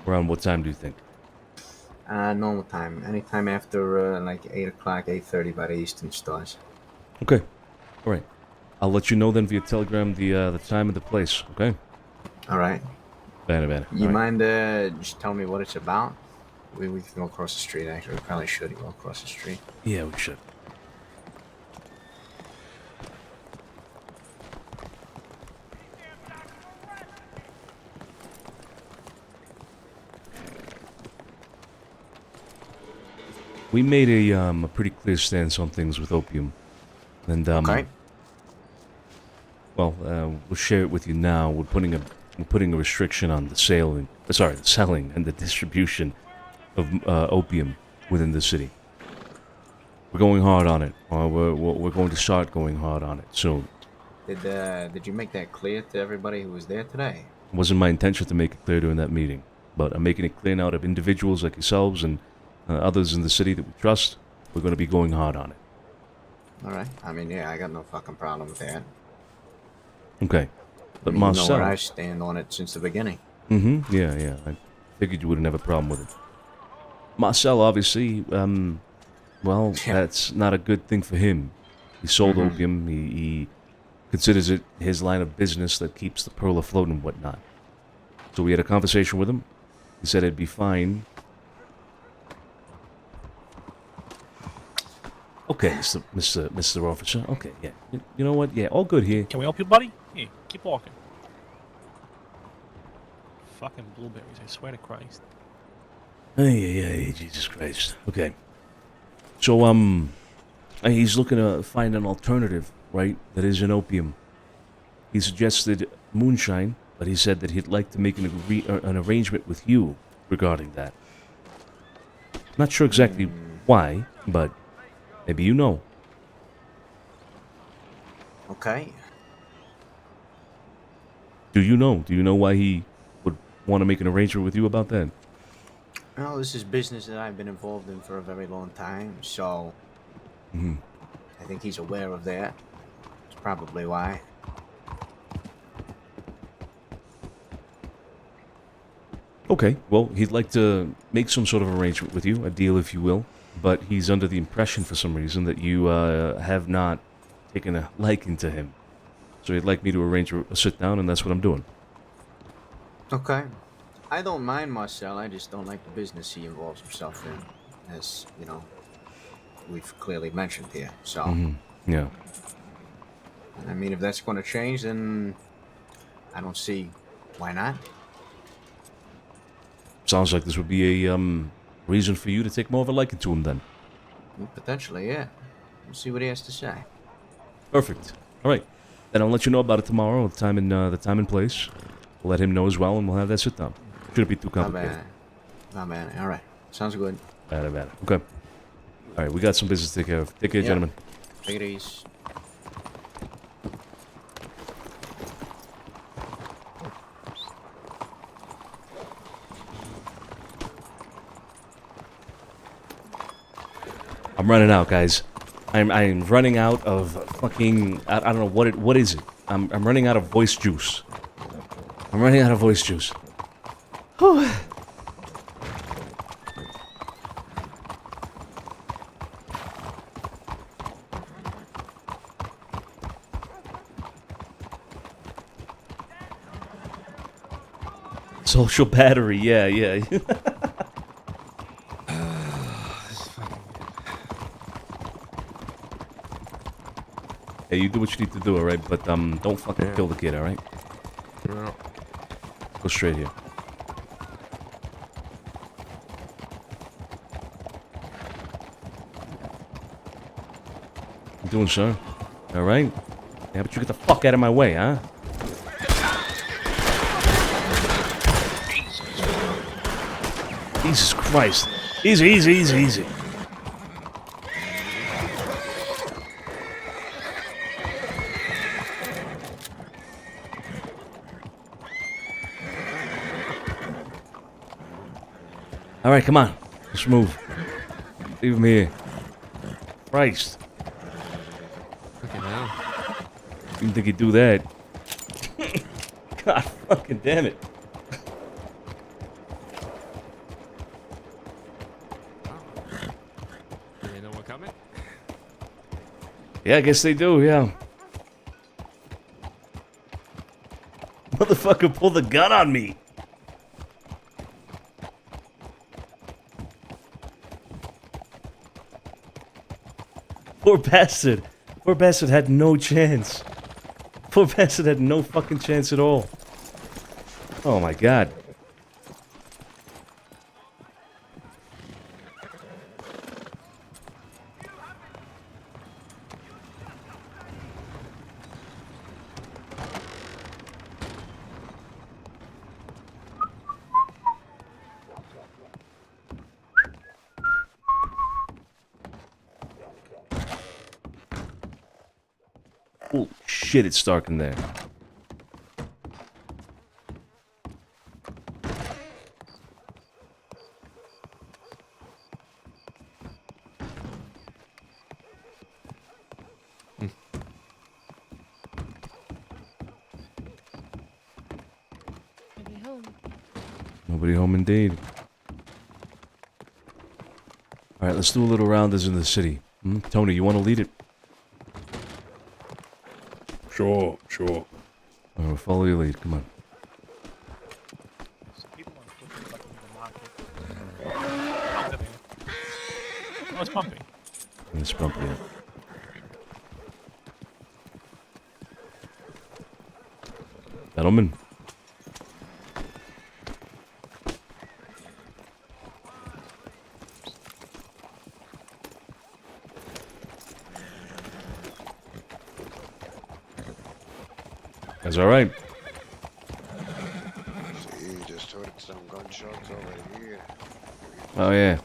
Around what time do you think? Normal time. Anytime after, like 8 o'clock, 8:30 by the Eastern Stars. Okay. All right. I'll let you know then via telegram the time and the place. Okay. Alright. Bad. You mind, just tell me what it's about? We can go across the street, actually. We probably should go across the street. Yeah, we should. We made a pretty clear stance on things with opium, and Okay. Well, we'll share it with you now. We're putting a restriction on the selling and the distribution of opium within the city. We're going hard on it. We're going to start going hard on it soon. Did you make that clear to everybody who was there today? It wasn't my intention to make it clear during that meeting, but I'm making it clear now to individuals like yourselves and others in the city that we trust. We're going to be going hard on it. All right. I mean, yeah, I got no fucking problem with that. Okay. But I mean, Marcel... you know where I stand on it since the beginning. Mm-hmm. Yeah. I figured you wouldn't have a problem with it. Marcel, obviously, well, that's not a good thing for him. He sold opium. He considers it his line of business that keeps the pearl afloat and whatnot. So we had a conversation with him. He said it'd be fine. Okay, Mr. Officer. Okay, yeah. You know what? Yeah, all good here. Can we help you, buddy? Here, keep walking. Fucking blueberries, I swear to Christ. Hey, Jesus Christ. Okay. So, he's looking to find an alternative, right? That isn't opium. He suggested moonshine, but he said that he'd like to make an arrangement with you regarding that. Not sure exactly why, but maybe you know. Okay. Do you know? Do you know why he would want to make an arrangement with you about that? Well, this is business that I've been involved in for a very long time, so I think he's aware of that. That's probably why. Okay, well, he'd like to make some sort of arrangement with you, a deal if you will, but he's under the impression for some reason that you have not taken a liking to him. So he'd like me to arrange a sit down, and that's what I'm doing. Okay. I don't mind Marcel, I just don't like the business he involves himself in, as, you know, we've clearly mentioned here, so... Yeah. I mean, if that's going to change, then I don't see why not. Sounds like this would be a reason for you to take more of a liking to him then. Potentially, yeah. We'll see what he has to say. Perfect. All right. Then I'll let you know about it tomorrow, the time and place. We'll let him know as well, and we'll have that sit down. Shouldn't be too complicated. Not bad. All right. Sounds good. Bad. Okay. All right, we got some business to take care of. Take care, gentlemen. Take it easy. I'm running out, guys. I'm running out of fucking... I don't know what is it. I'm running out of voice juice. Whew. Social battery, yeah. Hey, you do what you need to do, alright? But don't fucking kill the kid, alright? No. Go straight here. You doing, sir? Alright? Yeah, but you get the fuck out of my way, huh? Jesus Christ. Easy. Alright, come on. Let's move. Leave him here. Christ. Fucking hell. You didn't think he'd do that. God fucking damn it. Do they know we're coming? Yeah, I guess they do, yeah. Motherfucker pulled the gun on me. Poor bastard. Poor bastard had no chance. Poor bastard had no fucking chance at all. Oh my god. shit, it's dark in there. Nobody home. Nobody home indeed. Alright, let's do a little rounders in the city. Tony, you want to lead it? Sure. Alright, we'll follow your lead. Come on. Oh, it's pumping. It's bumpy, yeah. Gentlemen. That's all right. See, just heard some gunshots over here. Oh yeah.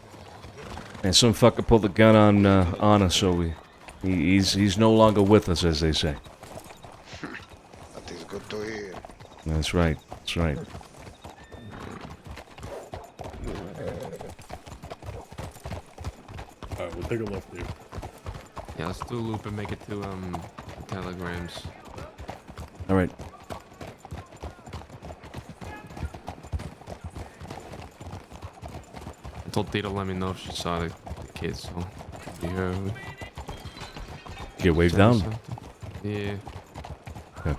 And some fucker pulled the gun on us, so he's no longer with us, as they say. That is good to hear. That's right. That's right. Alright, we'll take a left here. Yeah, let's do a loop and make it to telegrams. All right. I told Dee to let me know if she saw the kids, so be her. Get waved down. Yeah. Okay.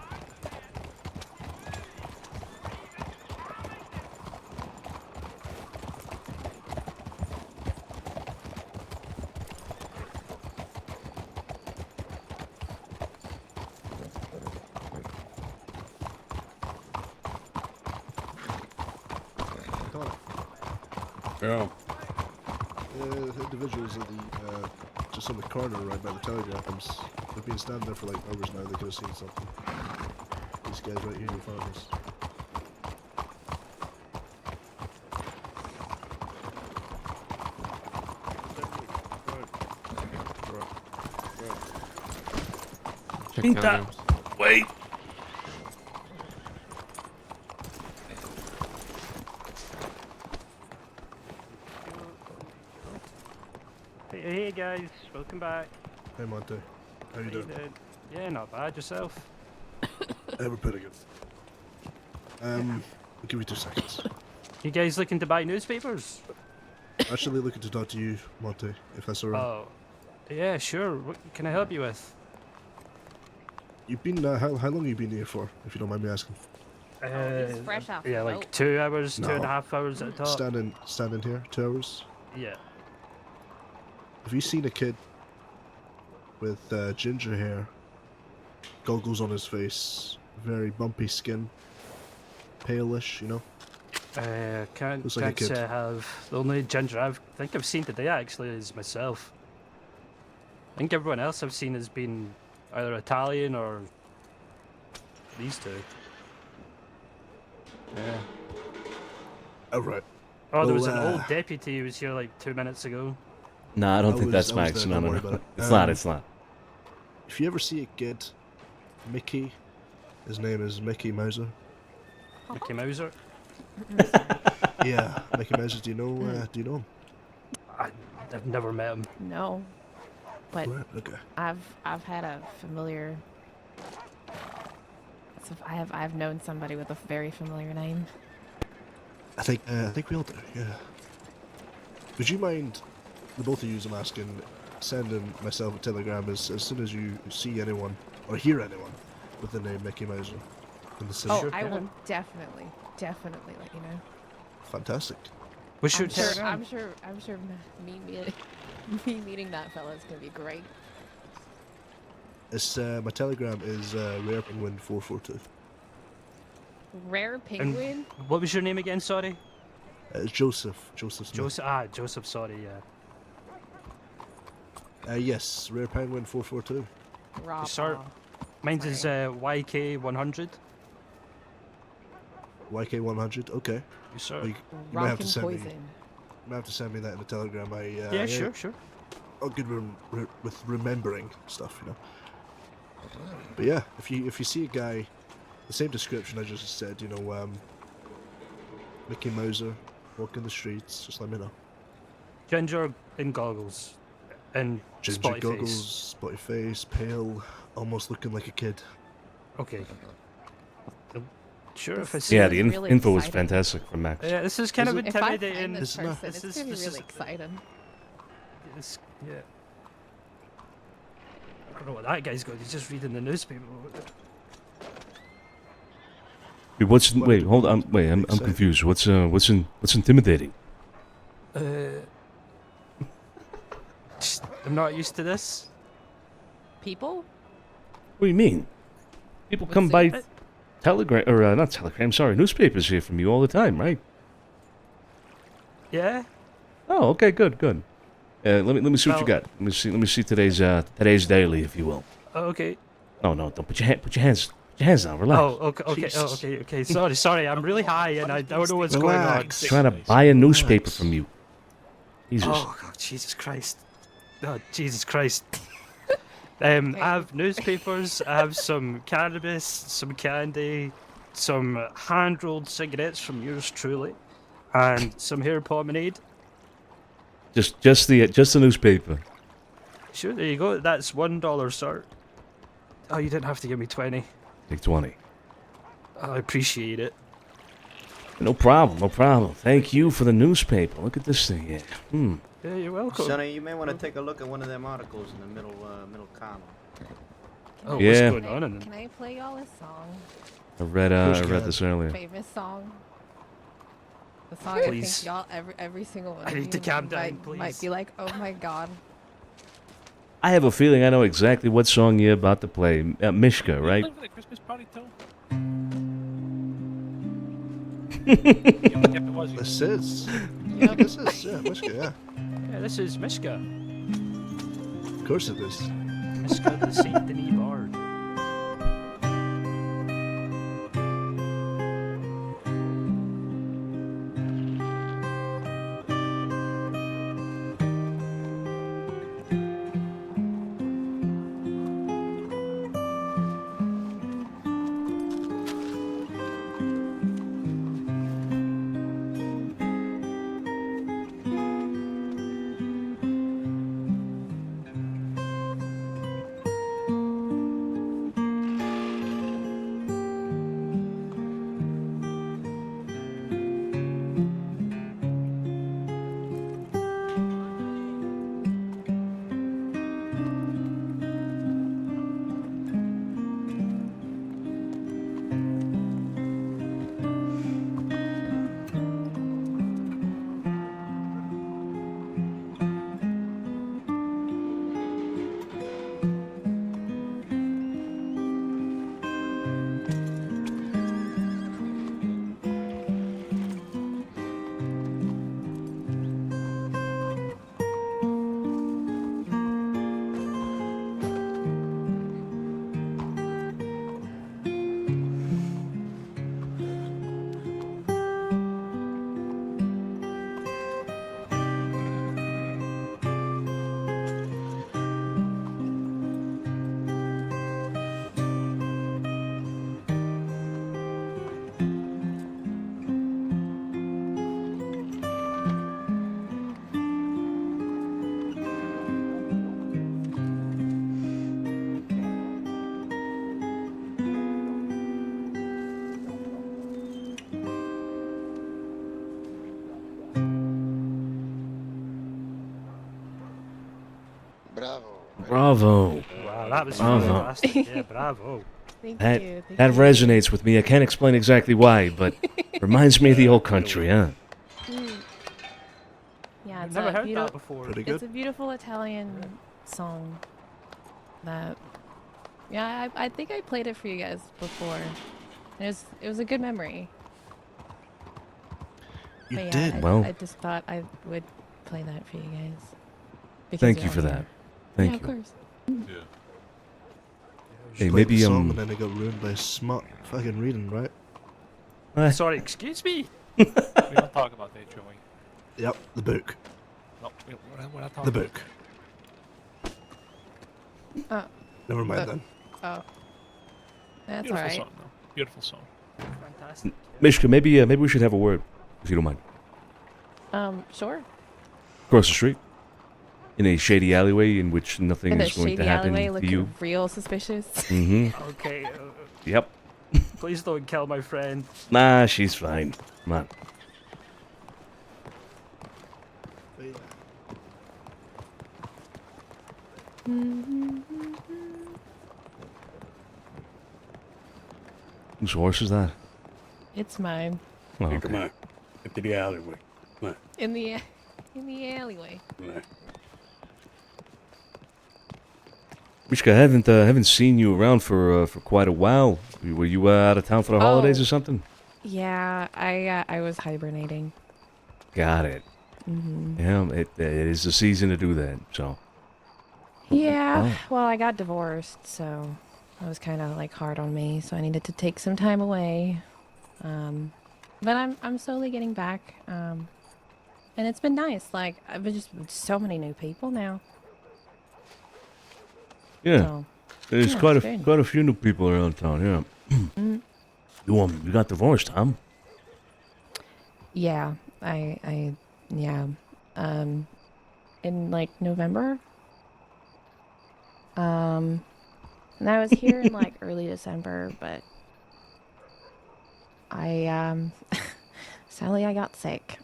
Yeah. The individuals at the just on the corner right by the telegrams, they've been standing there for like hours now. They could have seen something. These guys right here in front of us. Check Ain't that- telegrams. Wait. Hey guys, welcome back. Hey Monte, how you doing? Yeah, not bad. Yourself? We're pretty good. I'll give you 2 seconds. You guys looking to buy newspapers? Actually looking to talk to you, Monte, if that's alright. Oh, yeah, sure. What can I help you with? You've been how long have you been here for, if you don't mind me asking? he's fresh off Yeah, the like boat. 2 hours, No. 2.5 hours at a top. Standing here, 2 hours. Yeah. Have you seen a kid with ginger hair, goggles on his face, very bumpy skin, palish, you know? Can't Looks like a say kid. I have. The only ginger I think I've seen today actually is myself. I think everyone else I've seen has been either Italian or these two. Yeah. Oh, right. Oh, there was an Well, old deputy who was here like 2 minutes ago. Nah, I don't I think was- that's I was Max. there, No, don't no, worry no. about it. It's not. It's not. If you ever see a kid, Mickey, his name is Mickey Mauser. Mickey Mauser? Yeah, Mickey Mauser. Do you know him? I've never met him. No, but Right, okay. I've had a familiar. So I've known somebody with a very familiar name. I think we all do. Yeah. Would you mind, the both of you, I'm asking, sending myself a telegram as soon as you see anyone or hear anyone with the name Mickey Mauser in the city? Oh, I will definitely let you know. Fantastic. What's your I'm sure me meeting that fella is gonna be great. It's my telegram is Rare Penguin 442. Rare penguin. And what was your name again? Sorry. It's Joseph. Joseph Smith. Joseph. Sorry. Yeah. Yes, Rare Penguin 442. Rob. Sir, mine's is YK100. YK100. Okay. Yes, sir. Well, you might have to Rockin' send me. poison. You might have to send me that in a telegram. Yeah, sure. Oh, good with remembering stuff, you know. But yeah, if you see a guy, the same description I just said, you know, Mickey Mouser, walking the streets, just let me know. Ginger in goggles and Ginger spotty goggles, face. spotty face, pale, almost looking like a kid. Okay. Sure, if I see Yeah, it. the info was fantastic from Max. Yeah, this is kind of If I intimidating. find this Isn't it? person, it's gonna be really exciting. Yeah. I don't know what that guy's got. He's just reading the newspaper. Wait, wait, hold on. Wait, I'm confused. What's intimidating? I'm not used to this. People? What do you mean? People come by telegram or not telegram. Sorry, newspapers here from you all the time, right? Yeah. Oh, okay, good. Let me see what you got. Let me see today's daily, if you will. Oh, okay. No, don't put your hands down. Relax. Oh, okay. Sorry. I'm really high and I don't know what's going on. I'm trying to buy a newspaper from you. Jesus. Oh, God, Jesus Christ. Oh, Jesus Christ. I have newspapers, I have some cannabis, some candy, some hand-rolled cigarettes from yours truly, and some hair pomade. Just the newspaper. Sure, there you go. That's $1, sir. Oh, you didn't have to give me 20. Take 20. I appreciate it. No problem. Thank you for the newspaper. Look at this thing here. Yeah, you're welcome. Sonny, you may want to take a look at one of them articles in the middle column. Oh, Yeah. what's going on? Can I play y'all a song? I read this earlier. Famous song. The song Please. I think y'all every single one. I of need to you calm down, might please. be like, oh my god. I have a feeling I know exactly what song you're about to play. Mishka, right? For the Christmas party too? This is. This is, yeah, Mishka, yeah. Yeah, this is Mishka. Of course it is. Mishka the Saint Denis Bard. Bravo. Wow, that was Bravo. fantastic. Yeah, bravo. That resonates with me. I can't explain exactly why, but reminds me of the old country, huh? Yeah, it's never a heard that beautiful. before. Pretty good. It's a beautiful Italian song. That. Yeah, I think I played it for you guys before. It was a good memory. You But yeah, did. Well. I just thought I would play that for you guys. because Thank you're you for all that. here. Thank yeah, you. of course. Yeah. Hey, Played the maybe song and then it got ruined by smart fucking reading, right? Sorry, excuse me. We don't talk about that, Joey. Yep, the book. No, we're not talking The about book. Never mind then. Oh. That's Beautiful alright. song, though. Beautiful song. Fantastic. Mishka, maybe we should have a word, if you don't mind. Sure. Across the street, in a shady alleyway in which nothing In a is going to shady happen alleyway, to looking you. real suspicious. Mm-hmm. Okay. Yep. Please don't kill my friend. Nah, she's fine. Come on. Whose horse is that? It's mine. Oh, Hey, okay. come on. Into the alleyway. Come on. In the alleyway. Come on. Mishka, I haven't seen you around for quite a while. Were you out of town for the holidays or something? Yeah, I was hibernating. Got it. Mhm. Yeah, it is the season to do that. So. Yeah. Oh. Well, I got divorced, so it was kind of like hard on me. So I needed to take some time away. But I'm slowly getting back. And it's been nice. Like I've been just with so many new people now. Yeah. So, There's yeah, quite it's a good. quite a few new people around town. Yeah. Mm. You got divorced, huh? Yeah, yeah. In like November. And I was here in like early December, but sadly I got sick.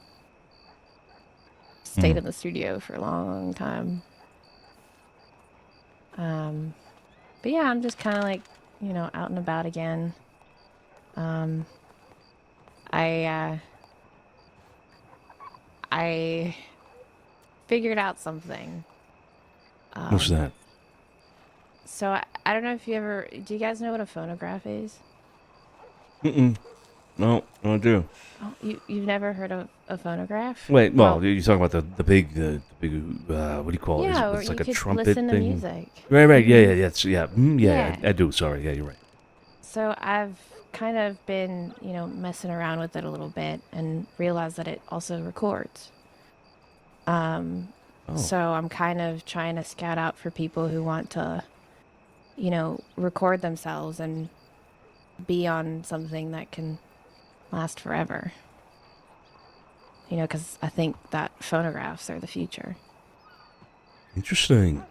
Stayed in the studio for a long time. But yeah, I'm just kind of like, out and about again. I figured out something. What's that? So I don't know if do you guys know what a phonograph is? Mm-mm. No, I don't do. Oh, you've never heard of a phonograph? Wait, well, you're talking about the big, what do you call it? Yeah, It's where like you a could trumpet listen to thing. music. Right, yeah, Mhm. yeah, Yeah. I do. Sorry, yeah, you're right. So I've kind of been, messing around with it a little bit and realized that it also records. So I'm kind of trying to scout out for people who want to, record themselves and be on something that can last forever. Because I think that phonographs are the future. Interesting.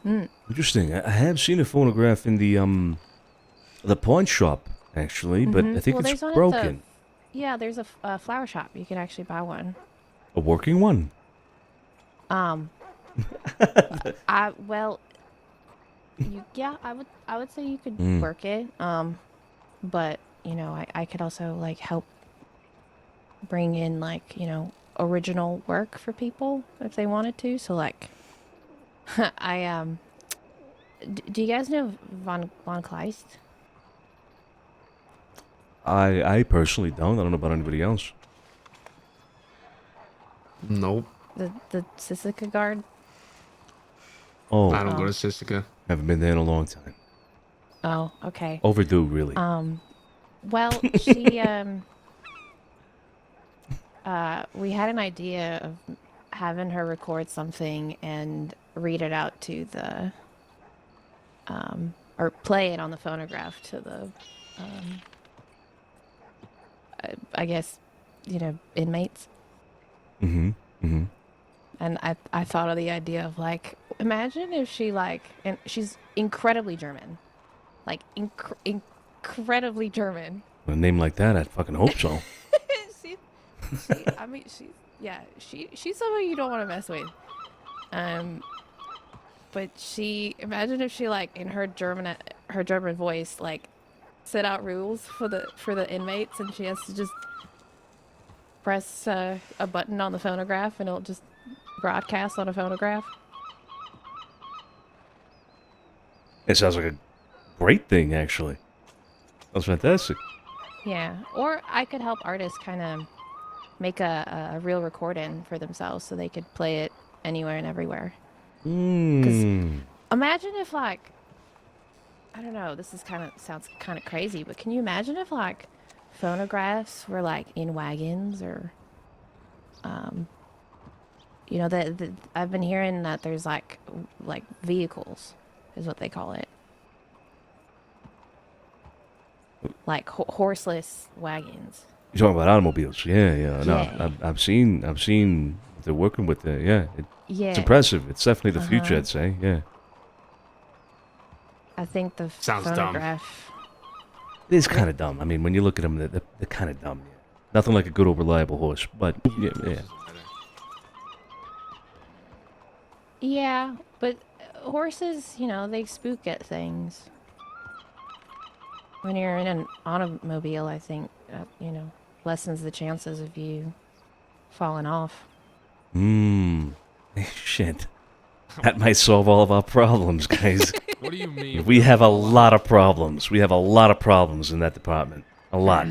Mm. Interesting. I have seen a phonograph in the pawn shop actually, but I think Well, it's there's one broken. Yeah, there's a flower shop. You can actually buy one. A working one. I would say you could Mm. work it. But I could also like help bring in like original work for people if they wanted to. So like, do you guys know Von Kleist? I personally don't. I don't know about anybody else. Nope. The Sisika guard. Oh, I don't go to Sisika. Haven't been there in a long time. Oh, okay. Overdue, really. Well, she we had an idea of having her record something and read it out to the or play it on the phonograph to the I guess inmates. Mm-hmm. And I thought of the idea of like, imagine if she and she's incredibly German, like incredibly German. With a name like that, I'd fucking hope so. I mean, she's someone you don't want to mess with. But imagine if she like in her German voice like set out rules for the inmates, and she has to just press a button on the phonograph, and it'll just broadcast on a phonograph. It sounds like a great thing, actually. That's fantastic. Yeah, or I could help artists kind of make a real recording for themselves so they could play it anywhere and everywhere. Because imagine if like, I don't know, this sounds kind of crazy, but can you imagine if like phonographs were like in wagons or, I've been hearing that there's like vehicles is what they call it. like horseless wagons. You're talking about automobiles? Yeah. No, Yeah. I've seen what they're working with there. Yeah, it's Yeah. impressive. It's definitely the future, Uh-huh. I'd say. Yeah. I think the Sounds dumb. phonograph. It is kind of dumb. I mean, when you look at them, they're kind of dumb. Yeah. Nothing like a good old reliable horse, but yeah. Yeah, but horses, they spook at things. When you're in an automobile, I think, lessens the chances of you falling off. Shit. That might solve all of our problems, guys. What do you mean? We have a lot of problems. We have a lot of problems in that department. A lot.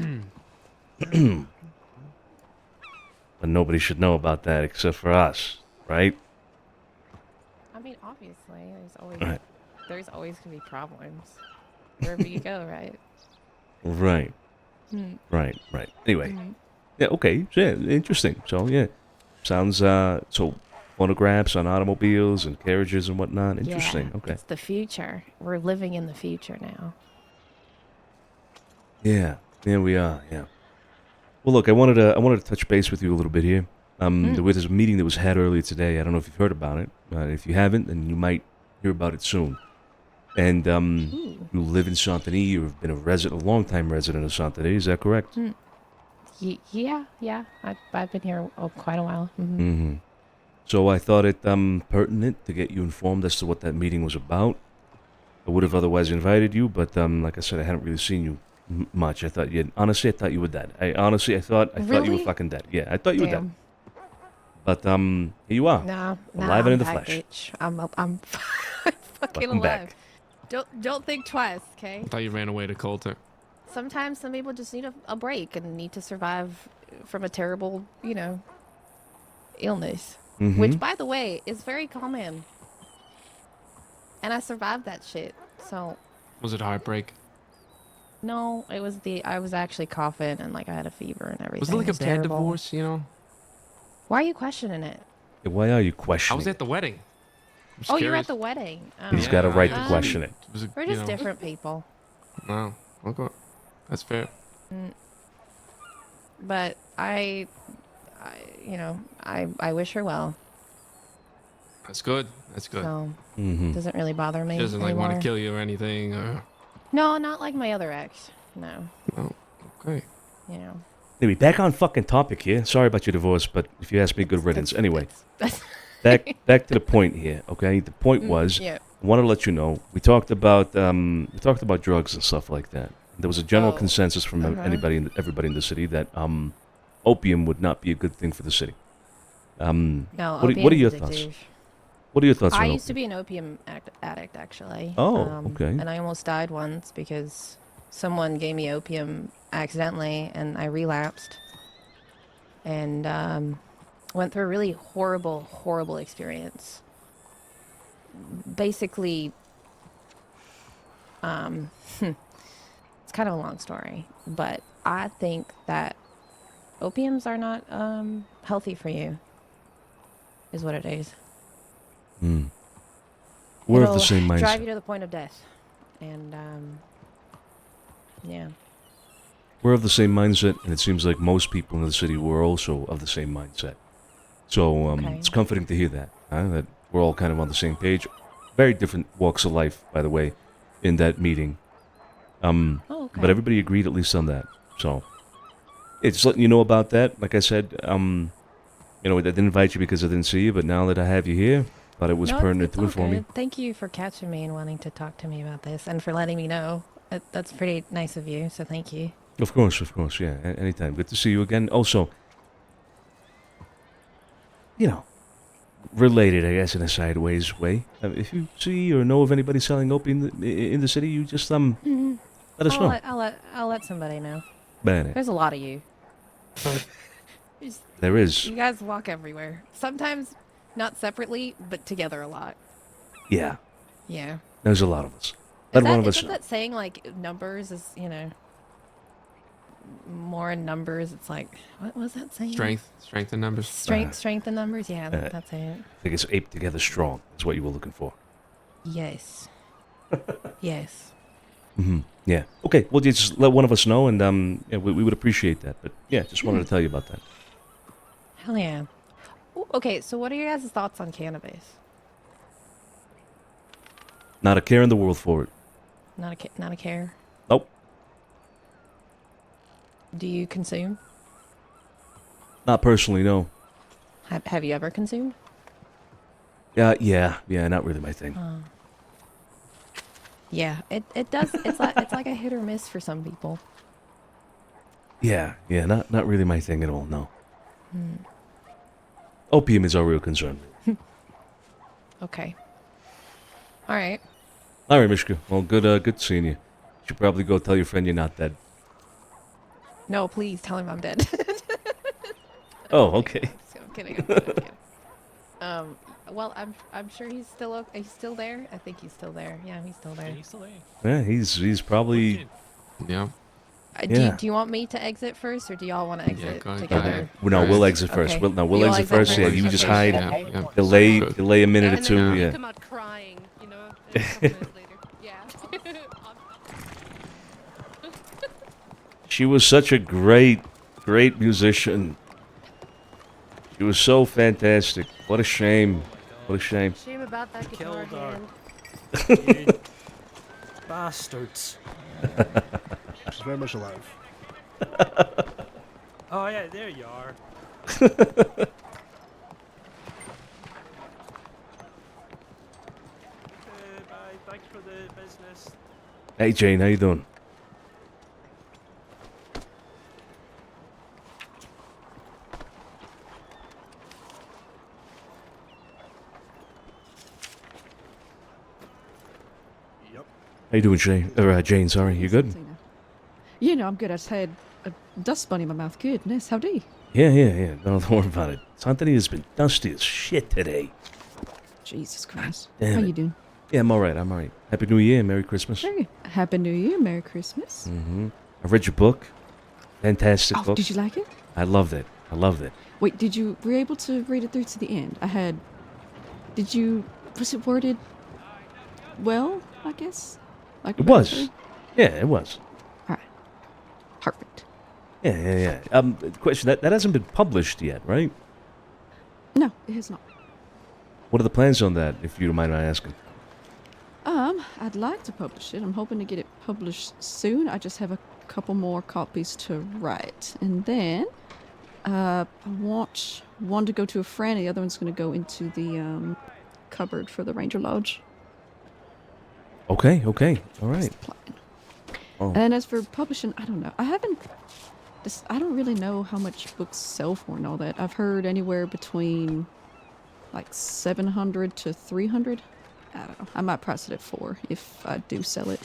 But nobody should know about that except for us, right? I mean, obviously, Right. there's always gonna be problems wherever you go, right? Right. Hmm. Right. Anyway. Mhm. Yeah, okay. Yeah, interesting. So, yeah. Sounds, so phonographs on automobiles and carriages and whatnot. Interesting. Yeah, Okay. it's the future. We're living in the future now. Yeah, we are. Yeah. Well, look, I wanted to touch base with you a little bit here. There was a meeting that was had earlier today. I don't know if you've heard about it. If you haven't, then you might hear about it soon. And you live in Santini. You've been a long-time resident of Santini. Is that correct? Yeah. I've been here quite a while. Mm-hmm. So I thought it pertinent to get you informed as to what that meeting was about. I would have otherwise invited you, but like I said, I hadn't really seen you much. I thought I thought you were dead. I thought you were Really? fucking dead. Yeah, I thought you were dead. Damn. But here you are, Nah, alive and I'm in the back, flesh. bitch. I'm fucking Welcome alive. back. Don't think twice, okay? I thought you ran away to Coulter. Sometimes some people just need a break and need to survive from a terrible, illness. Mhm. Which, by the way, is very common. And I survived that shit. So, Was it heartbreak? no, I was actually coughing and I had a fever and everything. Was it like a bad terrible. divorce? Why are you questioning it? Why are you I questioning? was at the wedding. I'm just Oh, you were curious. at the wedding. Oh. He's got a right to question it. Was it, We're just different people. No, okay, that's fair. But I wish her well. That's good. That's good. So, Mhm. doesn't really bother me She doesn't want anymore. to kill you or anything. Or... No, not like my other ex. No. Oh, okay. Anyway, back on fucking topic here. Sorry about your divorce, but if you ask me, good riddance. Anyway, back to the point here. Okay, the point was, yeah. I want to let you know we talked about drugs and stuff like that. There was a general consensus from everybody in the city that opium would not be a good thing for the city. No, what are your thoughts? addictive. What are your thoughts? I on used to opium? be an opium addict, actually. Oh, okay. And I almost died once because someone gave me opium accidentally, and I relapsed. And went through a really horrible experience. Basically, it's kind of a long story, but I think that opiums are not healthy for you, is what it is. We're of It'll the same mindset. drive you to the point of death. And, yeah. We're of the same mindset, and it seems like most people in the city were also of the same mindset. So it's comforting to hear that, that we're all kind of on the same page. Very different walks of life, by the way, in that meeting. But everybody agreed at least on that. So it's letting you know about that. Like I said, I didn't invite you because I didn't see you, but now that I have you here, thought it was No, pertinent it's to all inform you. good. Thank you for catching me and wanting to talk to me about this and for letting me know. That's pretty nice of you, so thank you. Of course, yeah. Anytime. Good to see you again. Also, related, I guess, in a sideways way. If you see or know of anybody selling opium in the city, you just let us know. I'll let somebody know. Bene. There's a lot of you. There is. You guys walk everywhere. Sometimes not separately, but together a lot. Yeah. Yeah. There's a lot of us. Let one of us Isn't know. that saying like numbers is, more in numbers? It's like, what was that saying? Strength in numbers. Strength in numbers? Yeah, Uh, that's it. I think it's ape together strong. Is what you were looking for. Yes. Yes. Yeah. Okay. Well, you just let one of us know, and yeah, we would appreciate that. But yeah, just wanted to tell you about that. Hell yeah. Ooh, okay, so what are your guys' thoughts on cannabis? Not a care in the world for it. Not a care. Nope. Do you consume? Not personally, no. Have you ever consumed? Yeah. Not really my thing. Yeah, it does. It's like a hit or miss for some people. Yeah. Not really my thing at all. No. Hmm. Opium is our real concern. Okay. All right. All right, Mishka. Well, good seeing you. You should probably go tell your friend you're not dead. No, please tell him I'm dead. Oh, okay. I'm kidding. Well, I'm sure he's still he's still there. I think he's still there. Yeah, he's still there. Yeah, he's still there. Yeah, he's probably. Yeah. Yeah. Do you want me to exit first, or do y'all want to exit go together? No, we'll exit first. Okay. We'll You'll exit first. Yeah, you just hide. Yeah. Delay a minute or two. Yeah. Come out crying, you know, a couple minutes later. Yeah. She was such a great musician. She was so fantastic. What a shame. What a shame. Shame about that guitar Killed our hand. you bastards. She's very much alive. Oh yeah, there you are. Bye. Thanks for the business. Hey Jane, how you doing? Yep. How you doing, Jane? Jane, sorry. You good? You know, I'm good. I just had a dust bunny in my mouth. Goodness, howdy. Yeah. Don't worry about it. Santini has been dusty as shit today. Jesus Christ. Damn How it. you doing? Yeah, I'm all right. Happy New Year and Merry Christmas. Very Happy New Year, Merry Christmas. I read your book. Fantastic Oh, book. did you like it? I loved it. Wait, were you able to read it through to the end? Was it worded well, I guess? Like It was. Yeah, it was. Alright. Perfect. Yeah. Question, that hasn't been published yet, right? No, it has not. What are the plans on that, if you don't mind my asking? I'd like to publish it. I'm hoping to get it published soon. I just have a couple more copies to write. And then, I want one to go to a friend, and the other one's going to go into the, cupboard for the Ranger Lodge. Okay. All right. Oh. And as for publishing, I don't know. I don't really know how much books sell for and all that. I've heard anywhere between like 700 to 300. I don't know. I might price it at 4 if I do sell it.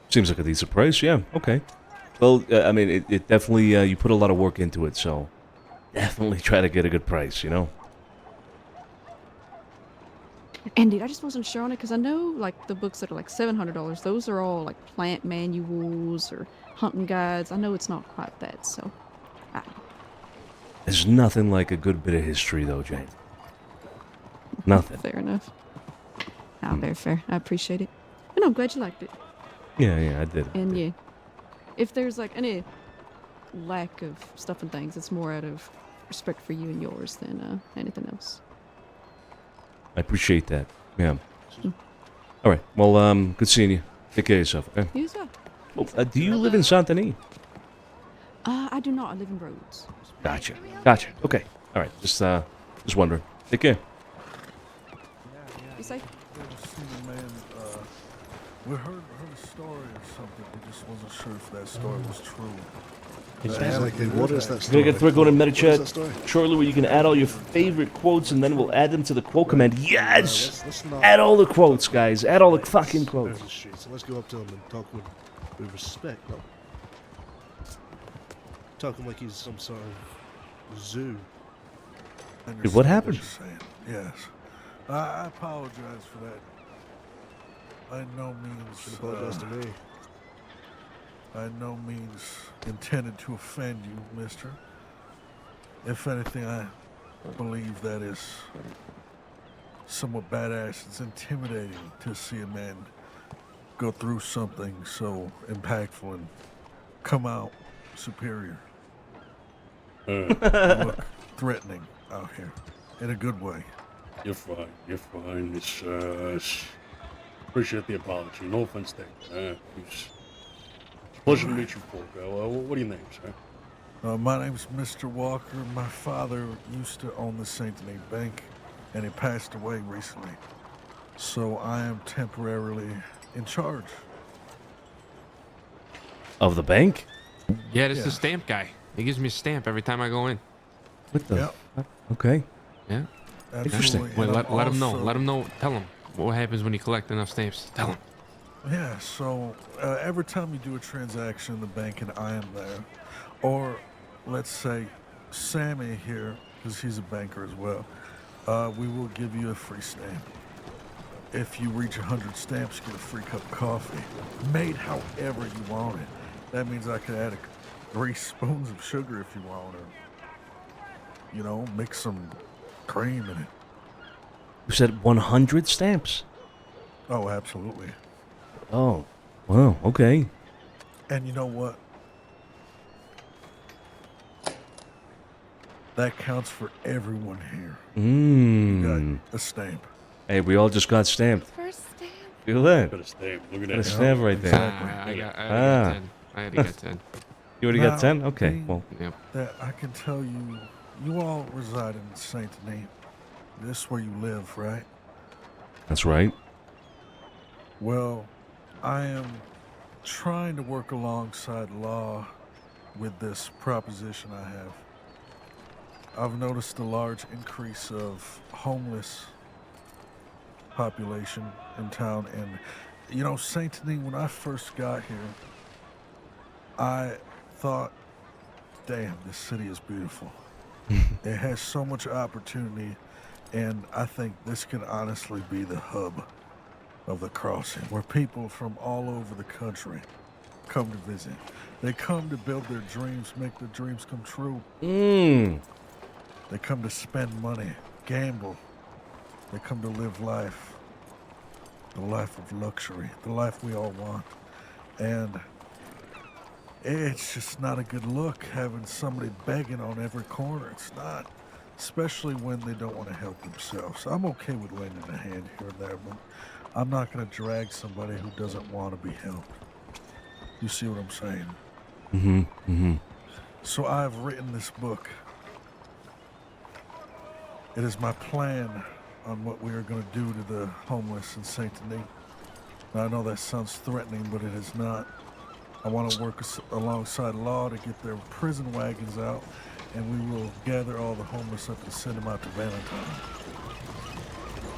Seems like a decent price, yeah. Okay. Well, I mean, it definitely, you put a lot of work into it, so definitely try to get a good price, you know? Indeed, I just wasn't sure on it because I know like the books that are like $700, those are all like plant manuals or hunting guides. I know it's not quite that, so I don't know. There's nothing like a good bit of history, though, Jane. Nothing. Fair enough. Very fair. I appreciate it. But no, I'm glad you liked it. Yeah, I did. And yeah, if there's like any lack of stuff and things, it's more out of respect for you and yours than anything else. I appreciate that. Yeah. All right. Well, good seeing you. Take care of yourself, okay? You as well. Oh, do you live in Santini? I do not. I live in Rhodes. Gotcha. Okay. All right. Just wondering. Take care. You say? We heard a story or something. We just wasn't sure if that story was true. What is that We're story? gonna get through going to What is that MetaChat story? shortly, where you can add all your favorite quotes, and then we'll add them to the quote command. Yes, let's not- add all the quotes, guys. Add all the fucking quotes. There's a street, so let's go up to him and talk with respect. No. Talking like he's some sort of zoo. Dude, what happened? Yes. I apologize for that. By no means. Should apologize to me. By no means intended to offend you, mister. If anything, I believe that is somewhat badass. It's intimidating to see a man go through something so impactful and come out superior. You look threatening out here, in a good way. You're fine. You're fine. It's appreciate the apology. No offense taken. It's a pleasure to meet you, folk. What are your names, sir? My name's Mr. Walker. My father used to own the Saint Denis Bank, and he passed away recently. So I am temporarily in charge. Of the bank? Yeah, this is the stamp guy. He gives me a stamp every time I go in. What the? Fuck? Okay. Yeah. Interesting. Wait, let him know. Let him know. Tell him what happens when you collect enough stamps. Tell him. Yeah, so every time you do a transaction in the bank and I am there, or let's say Sammy here, because he's a banker as well, we will give you a free stamp. If you reach 100 stamps, you get a free cup of coffee, made however you want it. That means I could add 3 spoons of sugar if you want, or, you know, mix some cream in it. You said 100 stamps? Oh, absolutely. Oh, wow, okay. And you know what? That counts for everyone here. You got a stamp. Hey, we all just got stamped. First stamp. Feel that? Got a stamp. Look at Got that. a stamp right there. I already got 10. You already got 10? Okay, well. Yep. That I can tell you, you all reside in Saint Denis. This is where you live, right? That's right. Well, I am trying to work alongside law with this proposition I have. I've noticed a large increase of homeless population in town, and you know, Saint Denis, when I first got here, I thought, damn, this city is beautiful. It has so much opportunity, and I think this can honestly be the hub of the crossing, where people from all over the country come to visit. They come to build their dreams, make their dreams come true. They come to spend money, gamble. They come to live life, the life of luxury, the life we all want. And it's just not a good look having somebody begging on every corner. It's not, especially when they don't want to help themselves. I'm okay with lending a hand here and there, but I'm not going to drag somebody who doesn't want to be helped. You see what I'm saying? So I've written this book. It is my plan on what we are going to do to the homeless in Saint Denis. Now, I know that sounds threatening, but it is not. I want to work alongside law to get their prison wagons out, and we will gather all the homeless up and send them out to Valentine.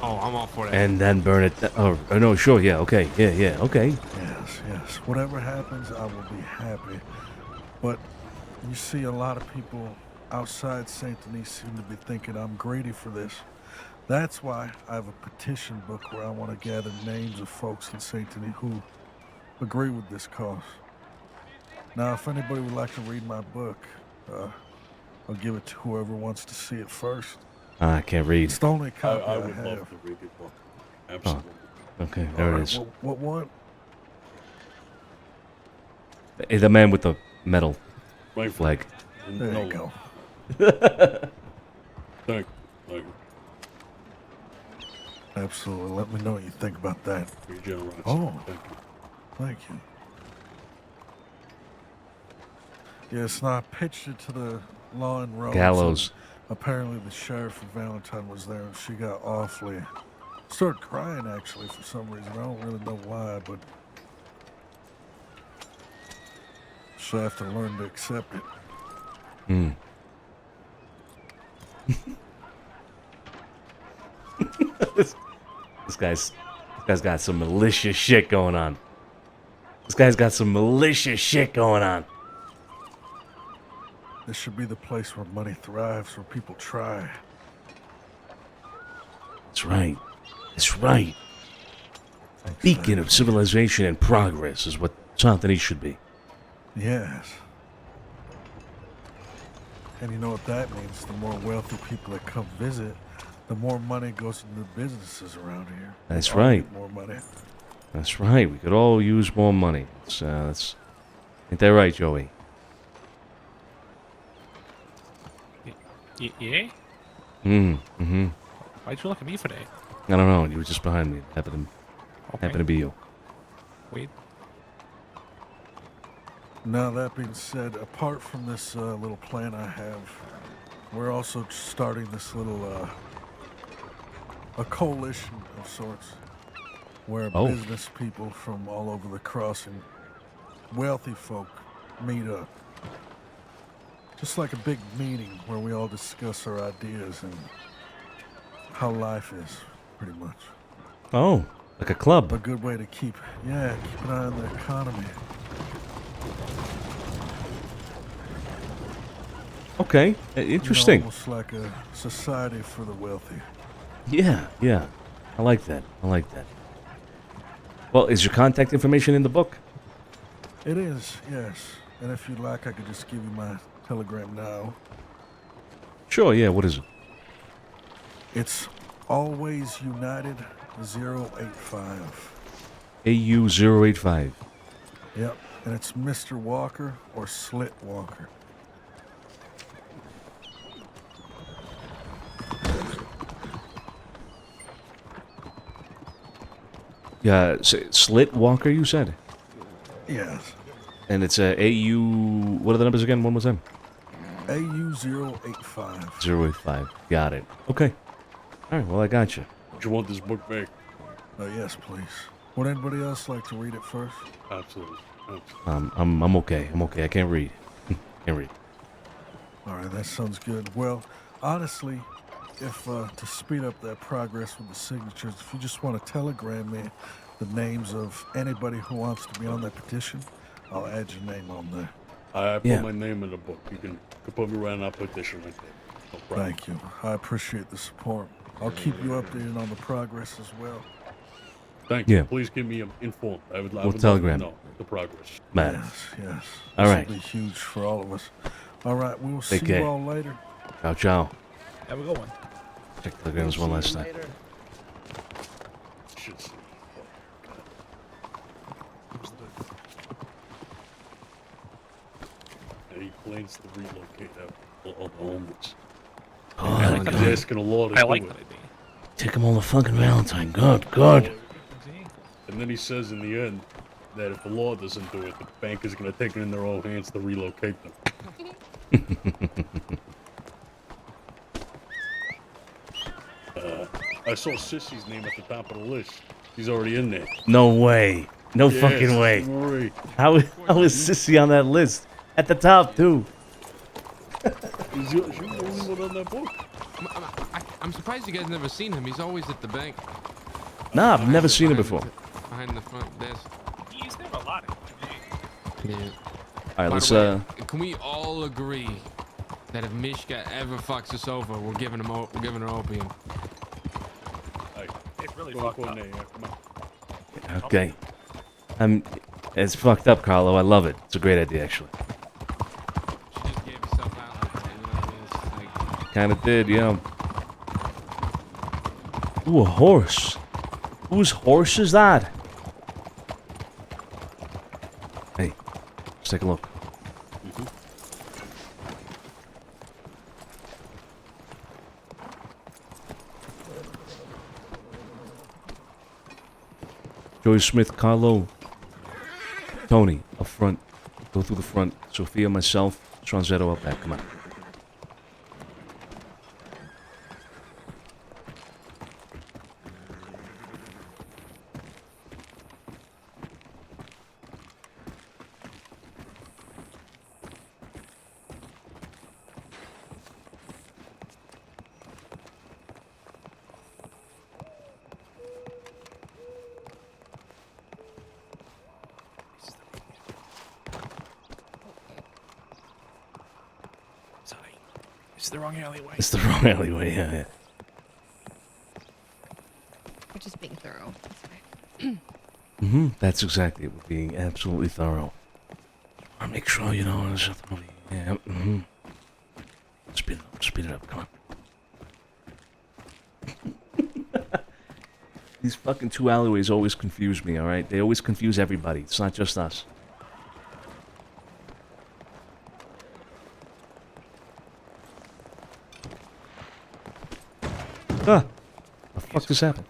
Oh, I'm all for that. And then burn it. Oh, no, sure, yeah, okay, yeah, okay. Yes. Whatever happens, I will be happy. But you see a lot of people outside Saint Denis seem to be thinking I'm greedy for this. That's why I have a petition book where I want to gather names of folks in Saint Denis who agree with this cause. Now, if anybody would like to read my book, I'll give it to whoever wants to see it first. I can't read. It's the only copy I I would have. love to read your book. Absolutely. Okay, there it is. What one? The man with the metal Right flag. There you go. Thank you. Absolutely. Let me know what you think about that. Your generosity. Oh, Thank you. thank you. Yes, now I pitched it to the law and roads. Gallows. And apparently the sheriff of Valentine was there, and she got awfully... started crying, actually, for some reason. I don't really know why, but... so I have to learn to accept it. This guy's got some malicious shit going on. This guy's got some malicious shit going on. This should be the place where money thrives, where people try. That's right. That's right. A beacon of civilization and progress is what Saint Denis should be. Yes. And you know what that means? The more wealthy people that come visit, the more money goes into the businesses around here. That's They all right. get more money. That's right. We could all use more money. That's ain't that right, Joey? Yeah? Mm-hmm. Why'd you look at me for that? I don't know. You were just behind me. Happened to be you. Wait. Now, that being said, apart from this little plan I have, we're also starting this little a coalition of sorts where Oh. business people from all over the crossing, wealthy folk, meet up. Just like a big meeting where we all discuss our ideas and how life is, pretty much. Oh, like a club. A good way to keep an eye on the economy. Okay, interesting. Almost like a society for the wealthy. Yeah. I like that. Well, is your contact information in the book? It is, yes. And if you'd like, I could just give you my telegram now. Sure, yeah. What is it? It's Always United 085. AU085. Yep, and it's Mr. Walker or Slit Walker. Yeah, Slit Walker, you said? Yes. And it's a AU... What are the numbers again? One more time. AU085. 085. Got it. Okay. All right, well, I got you. Do you want this book back? Yes, please. Would anybody else like to read it first? Absolutely. I'm okay. I can't read. Can't read. All right, that sounds good. Well, honestly, if to speed up that progress with the signatures, if you just want to telegram me the names of anybody who wants to be on that petition, I'll add your name on there. I put my name in the book. You can put me right on that petition right there. No problem. Thank you. I appreciate the support. I'll keep you updated on the progress as well. Thank you. Yeah. Please keep me informed. I would We'll love to telegram. know the progress. Man. Yes. All This right. will be huge for all of us. All right, we will Take see care. you all later. Ciao. Have a good one. Check telegrams one last time. And he plans to relocate all the homeless. Oh, And God. he's asking the law to I do like it. that idea. Take them all to fucking Valentine. Good. And then he says in the end that if the law doesn't do it, the bank is going to take it in their own hands to relocate them. I saw Sissy's name at the top of the list. He's already in there. No way. No Yes, fucking way. Rory. How is Sissy on that list? At the top, too. She's the only one on that book. I'm surprised you guys never seen him. He's always at the bank. Nah, I've never seen him before. Behind the front desk. He's never allowed it. Yeah. All right, By let's, the way, can we all agree that if Mishka ever fucks us over, we're giving her opium? It's really fucked up. Okay. It's fucked up, Carlo. I love it. It's a great idea, actually. She just gave herself out like that, you know what I mean? It's like, Kind of did, yeah. Ooh, a horse. Whose horse is that? Hey, let's take a look. Joey Smith, Carlo, Tony, up front. Go through the front. Sophia, myself, Tronzetto up back. Come on. It's the wrong alleyway. It's the wrong alleyway, yeah. We're just being thorough. That's exactly it. We're being absolutely thorough. I want to make sure, you know, there's nothing over here. Yeah, Speed it up, come on. These fucking two alleyways always confuse me, alright? They always confuse everybody. It's not just us. Ah! The fuck just happened?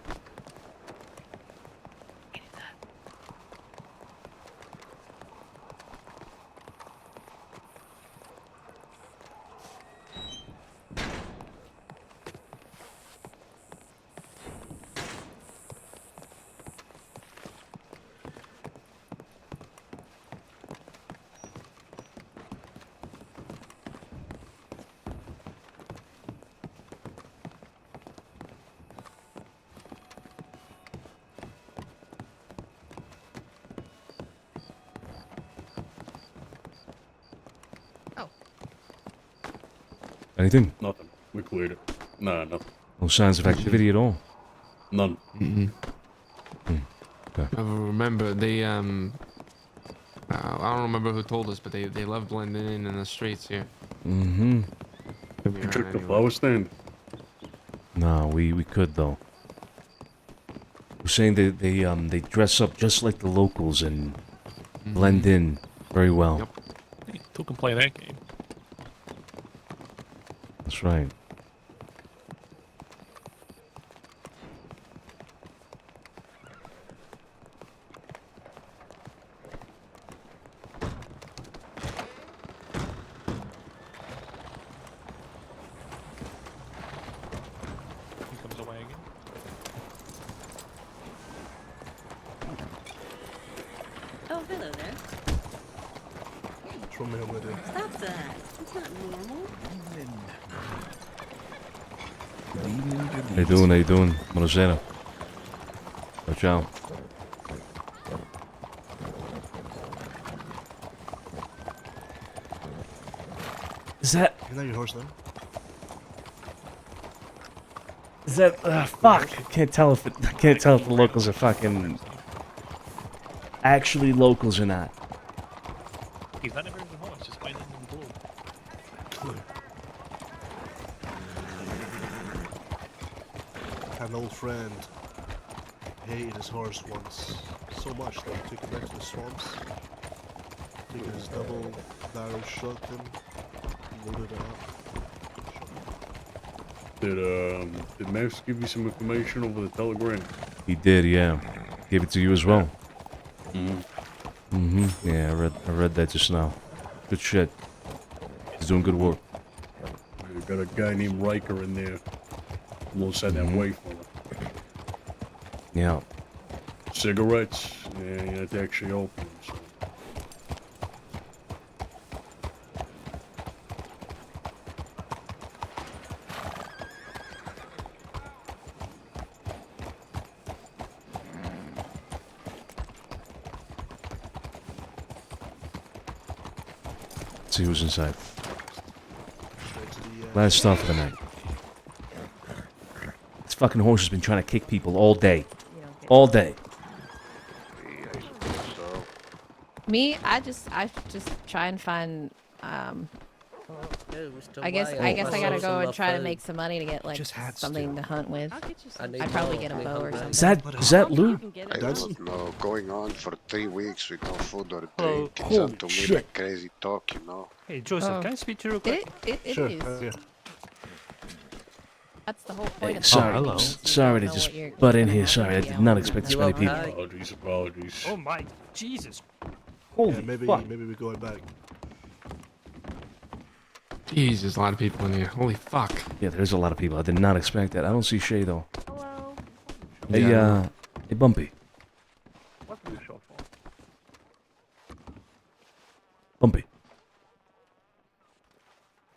Anything? Nothing. We cleared it. Nah, nothing. No signs of activity at all? None. Okay. I remember they I don't remember who told us, but they love blending in the streets here. Mm-hmm. Have you checked the flower stand? No, we could though. We're saying they dress up just like the locals and blend in very well. Yep. Hey, who can play that game? That's right. Here comes a wagon. Oh, hello there. What's wrong with him, Lydia? Stop that. It's not normal. How you doing? How you doing? Buonasera. Ciao, ciao. Is that... Isn't that your horse then? Is that... fuck. I can't tell if the locals are fucking... actually locals or not. He's not a very good horse, just white and blue. An old friend hated his horse once so much that he took it back to the swamps, took his double barrel shotgun, loaded it up. Did Max give you some information over the telegram? He did, yeah. Gave it to you as well. Mm-hmm. Yeah, I read that just now. Good shit. He's doing good work. We got a guy named Riker in there. We'll send that way for him. Yeah. Cigarettes? Yeah, you have to actually open them. So. See who's inside. Last stop for the night. This fucking horse has been trying to kick people all day. All day. Me, I just try and find I guess I gotta go and try to make some money to get like something to hunt with. I'd probably get a bow or something. Is that Lou? I don't know, going on for 3 weeks with no food or Oh, drink, it's up to me like crazy talk, you know. Hey, Joseph, can I speak to you real quick? It is. That's the whole point of the Sorry, hello. sorry to just butt in here. Sorry, I did not expect this many people. Apologies. Oh my Jesus. Holy maybe fuck. maybe we're going back. Jeez, there's a lot of people in here. Holy fuck. Yeah, there's a lot of people. I did not expect that. I don't see Shay though. Hello. Hey, Yeah. Hey, Bumpy. What's the show for? Bumpy.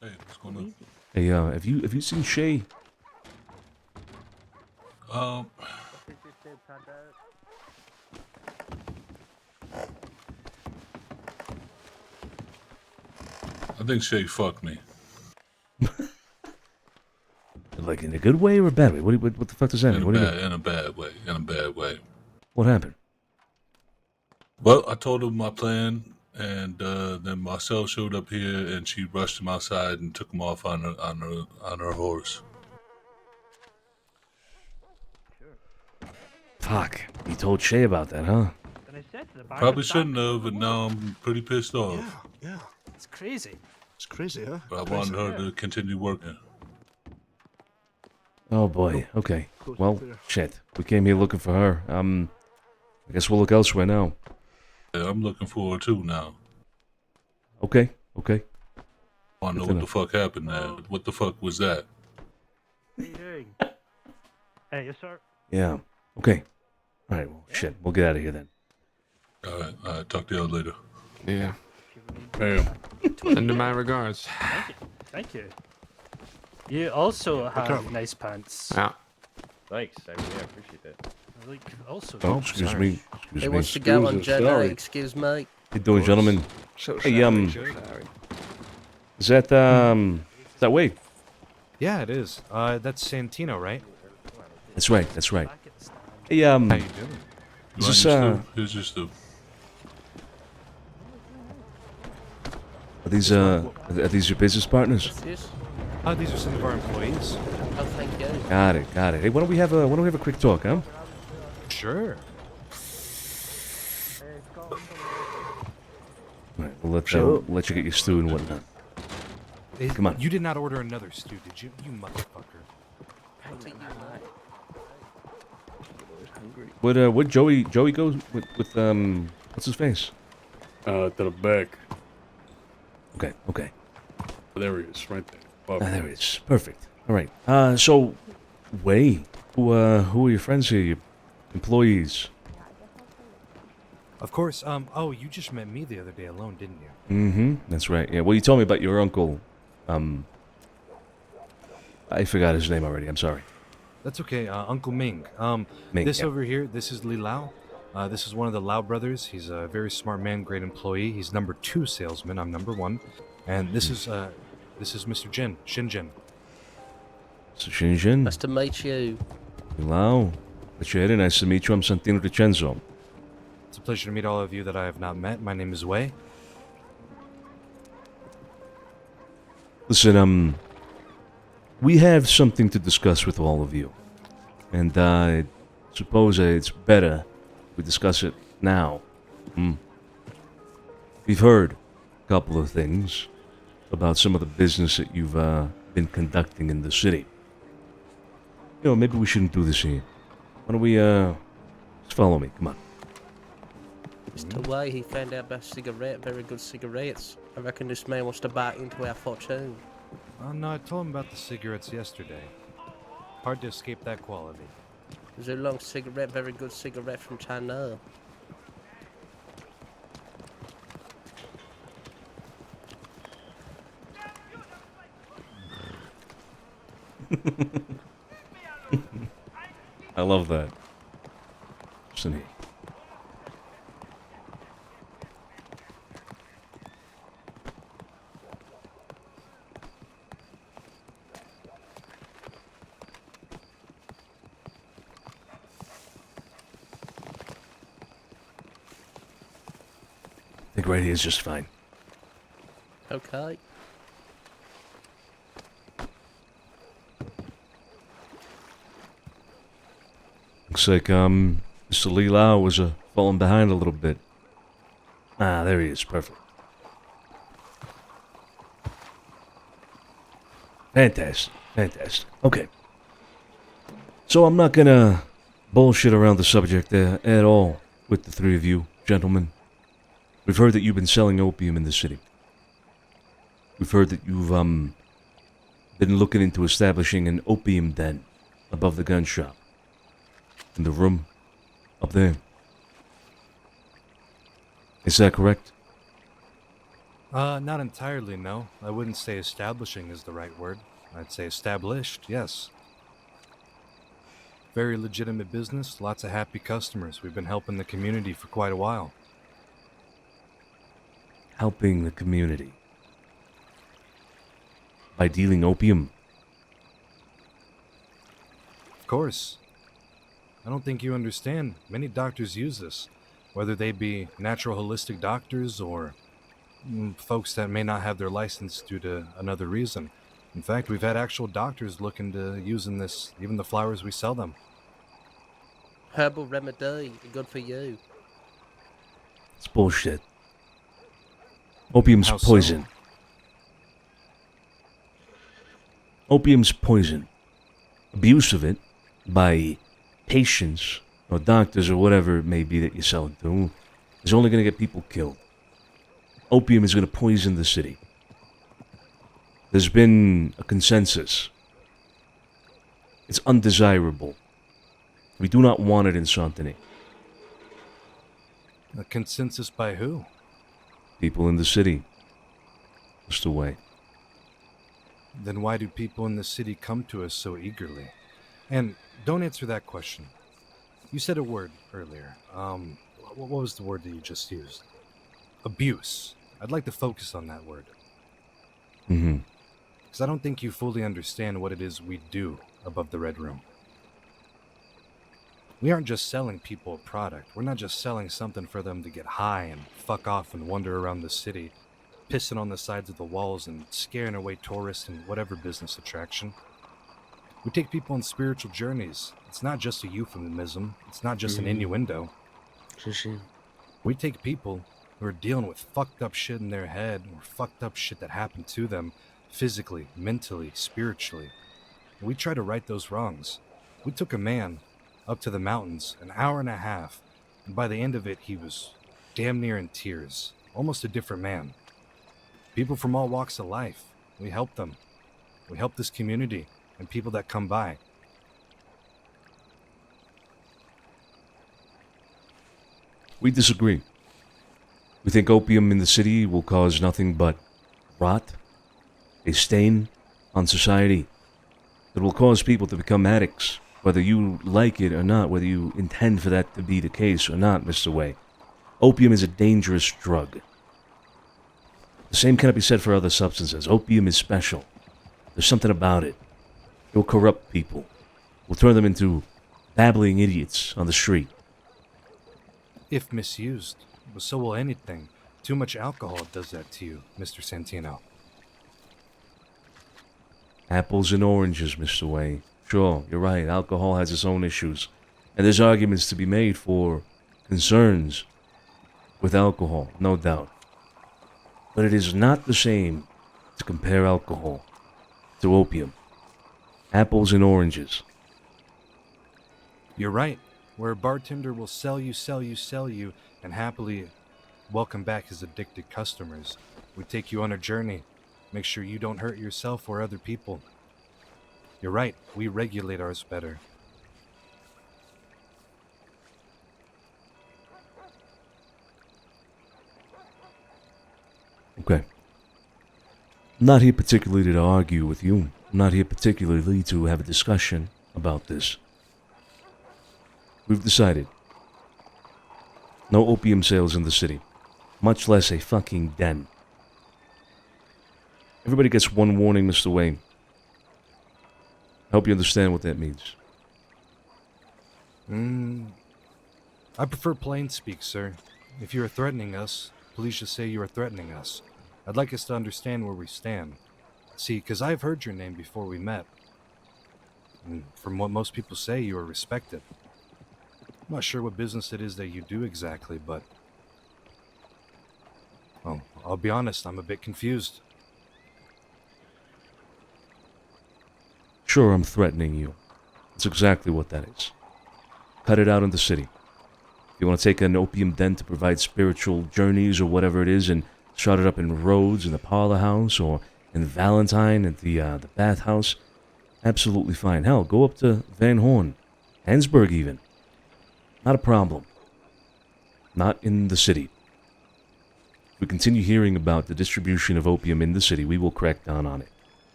Hey, what's going on? Hey, have you seen Shay? I think Shay fucked me. Like in a good way or a bad way? What the fuck does that mean? What do you mean? In a bad way. In a bad way. What happened? Well, I told him my plan, and then Marcel showed up here, and she rushed him outside and took him off on her horse. Fuck. You told Shay about that, huh? And I said to the bar, Probably "Back shouldn't have, and now I'm pretty pissed off. Yeah. It's crazy. It's crazy, huh? But I wanted her to continue working. Oh boy. Okay. Well, shit. We came here looking for her. I guess we'll look elsewhere now. Yeah, I'm looking for her too now. Okay. Want to know what the fuck happened there? What the fuck was that? What are you doing? Hey, yes, sir. Yeah. Okay. All right. Well, shit. We'll get out of here then. All right. Talk to y'all later. Yeah. Bam. Send my regards. Thank you. You also have nice pants. Yeah. Thanks. I really appreciate that. I like also. Oh, excuse me. He wants to go on Jedi. Excuse me. How you doing, gentlemen? So Hey, sorry. is that Wade? Yeah, it is. That's Santino, right? That's right. Hey, How you doing? is this Here's your stew. are these your business partners? These are some of our employees. Oh, thank you. Got it. Hey, why don't we have a quick talk, huh? Sure. All right, we'll let you get your stew and whatnot. Come on. You did not order another stew, did you? You motherfucker. Would Joey go with what's his face? To the back. Okay. There he is, right there. There he is. Perfect. All right. So, Wei, who are your friends here? Your employees? Of course. Oh, you just met me the other day alone, didn't you? Mm-hmm. That's right. Yeah. Well, you told me about your uncle. I forgot his name already. I'm sorry. That's okay. Uncle Ming. Ming, This yeah. over here, this is Li Lao. This is one of the Lao brothers. He's a very smart man, great employee. He's number 2 salesman. I'm number 1. And this is Mr. Jin, Shinjin. So Shinjin. Nice to meet you. Hello. Piacere. Nice to meet you. I'm Santino DiCenzo. It's a pleasure to meet all of you that I have not met. My name is Wei. Listen, we have something to discuss with all of you. And I suppose it's better we discuss it now. We've heard a couple of things about some of the business that you've been conducting in the city. You know, maybe we shouldn't do this here. Why don't we, just follow me, come on. Mr. Way, he found out about cigarette, very good cigarettes. I reckon this man wants to bite into our fortune. No, I told him about the cigarettes yesterday. Hard to escape that quality. Is a long cigarette, very good cigarette from China. I love that. Sonny. I think right here is just fine. Okay. Looks like, Mr. Li Lao was falling behind a little bit. Ah, there he is. Perfect. Fantastic. Okay. So I'm not gonna bullshit around the subject at all with the three of you, gentlemen. We've heard that you've been selling opium in the city. We've heard that you've, been looking into establishing an opium den above the gun shop. In the room up there. Is that correct? Not entirely, no. I wouldn't say establishing is the right word. I'd say established, yes. Very legitimate business, lots of happy customers. We've been helping the community for quite a while. Helping the community. By dealing opium? Of course. I don't think you understand. Many doctors use this, whether they be natural holistic doctors or folks that may not have their license due to another reason. In fact, we've had actual doctors look into using this, even the flowers we sell them. herbal remedy, good for you. It's bullshit. Opium's How so? poison. Opium's poison. Abuse of it by patients or doctors or whatever it may be that you sell it to is only going to get people killed. Opium is going to poison the city. There's been a consensus. It's undesirable. We do not want it in Santini. A consensus by who? People in the city. Just away. Then why do people in the city come to us so eagerly? And don't answer that question. You said a word earlier. What was the word that you just used? Abuse. I'd like to focus on that word. Mm-hmm. Because I don't think you fully understand what it is we do above the Red Room. We aren't just selling people a product. We're not just selling something for them to get high and fuck off and wander around the city, pissing on the sides of the walls and scaring away tourists and whatever business attraction. We take people on spiritual journeys. It's not just a euphemism. It's not just an innuendo. We take people who are dealing with fucked up shit in their head or fucked up shit that happened to them physically, mentally, spiritually. And we try to right those wrongs. We took a man up to the mountains, an hour and a half, and by the end of it, he was damn near in tears, almost a different man. People from all walks of life, we help them. We help this community and people that come by. We disagree. We think opium in the city will cause nothing but rot, a stain on society. It will cause people to become addicts, whether you like it or not, whether you intend for that to be the case or not, Mr. Way. Opium is a dangerous drug. The same cannot be said for other substances. Opium is special. There's something about it. It will corrupt people. It will turn them into babbling idiots on the street. If misused, but so will anything. Too much alcohol does that to you, Mr. Santino. Apples and oranges, Mr. Way. Sure, you're right. Alcohol has its own issues. And there's arguments to be made for concerns with alcohol, no doubt. But it is not the same to compare alcohol to opium. Apples and oranges. You're right. Where a bartender will sell you, and happily welcome back his addicted customers. We take you on a journey. Make sure you don't hurt yourself or other people. You're right. We regulate ours better. Okay. I'm not here particularly to argue with you. I'm not here particularly to have a discussion about this. We've decided. No opium sales in the city. Much less a fucking den. Everybody gets one warning, Mr. Wayne. I hope you understand what that means. I prefer plain speak, sir. If you are threatening us, please just say you are threatening us. I'd like us to understand where we stand. See, because I've heard your name before we met. And from what most people say, you are respected. I'm not sure what business it is that you do exactly, but... well, I'll be honest, I'm a bit confused. Sure, I'm threatening you. That's exactly what that is. Cut it out in the city. If you want to take an opium den to provide spiritual journeys or whatever it is and start it up in Rhodes in the parlor house or in Valentine at the bathhouse, absolutely fine. Hell, go up to Van Horn, Hansburg even. Not a problem. Not in the city. If we continue hearing about the distribution of opium in the city, we will crack down on it.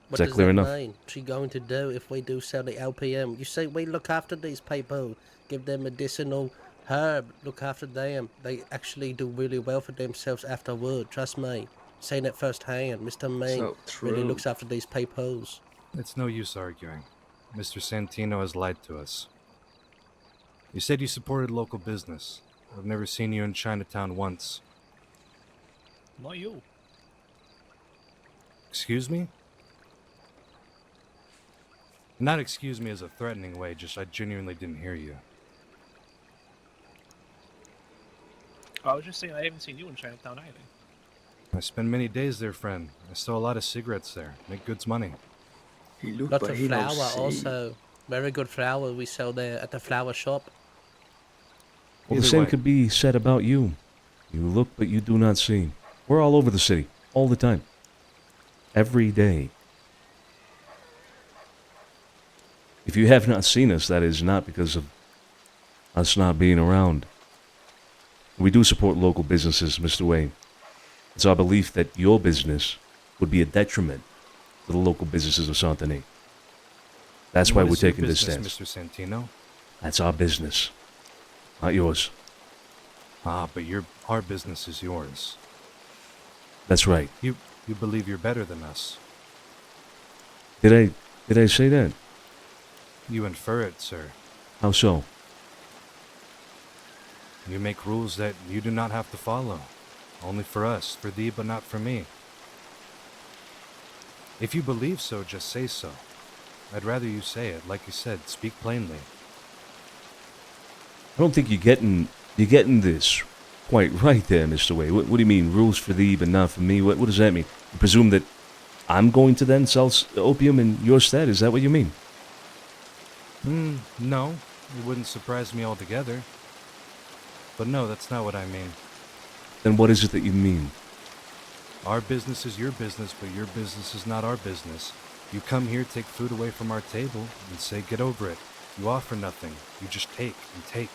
What Is that clear enough? Mean? What's she going to do if we do sell the LPM? You say we look after these people, give them medicinal herb, look after them. They actually do really well for themselves afterward. Trust me. Saying it firsthand. Mr. Main really looks after these peoples. It's no use arguing. Mr. Santino has lied to us. You said you supported local business. I've never seen you in Chinatown once. Not you. Excuse me? Not excuse me as a threatening way, just I genuinely didn't hear you. I was just saying I haven't seen you in Chinatown either. I spend many days there, friend. I sell a lot of cigarettes there. Make goods money. Lots of flour also. Very good flour we sell there at the flower shop. Well, the same could be said about you. You look, but you do not see. We're all over the city, all the time. Every day. If you have not seen us, that is not because of us not being around. We do support local businesses, Mr. Wayne. It's our belief that your business would be a detriment to the local businesses of Santini. That's why we're taking this stance. Mr. Santino? That's our business, not yours. Ah, but our business is yours. That's right. You believe you're better than us. Did I say that? You infer it, sir. How so? You make rules that you do not have to follow. Only for us, for thee, but not for me. If you believe so, just say so. I'd rather you say it. Like you said, speak plainly. I don't think you're getting this quite right there, Mr. Wayne. What do you mean, rules for thee, but not for me? What does that mean? You presume that I'm going to then sell opium in your stead? Is that what you mean? No. It wouldn't surprise me altogether. But no, that's not what I mean. Then what is it that you mean? Our business is your business, but your business is not our business. You come here, take food away from our table, and say, get over it. You offer nothing. You just take and take.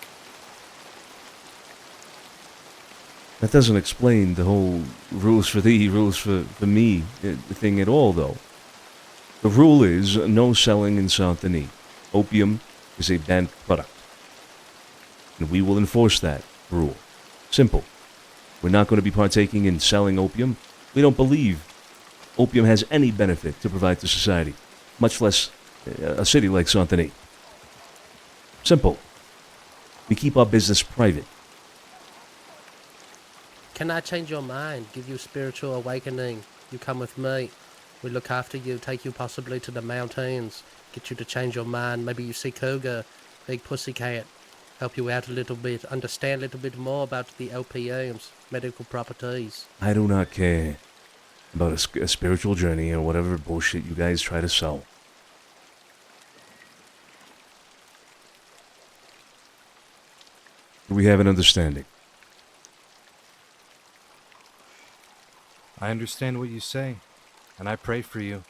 That doesn't explain the whole rules for thee, rules for me thing at all, though. The rule is no selling in Saint-Denis. Opium is a banned product. And we will enforce that rule. Simple. We're not going to be partaking in selling opium. We don't believe opium has any benefit to provide to society, much less a city like Saint-Denis. Simple. We keep our business private. Can I change your mind? Give you spiritual awakening? You come with me. We look after you, take you possibly to the mountains, get you to change your mind. Maybe you see cougar, big pussycat. Help you out a little bit, understand a little bit more about the LPM's medical properties. I do not care about a spiritual journey or whatever bullshit you guys try to sell. We have an understanding. I understand what you say, and I pray for you.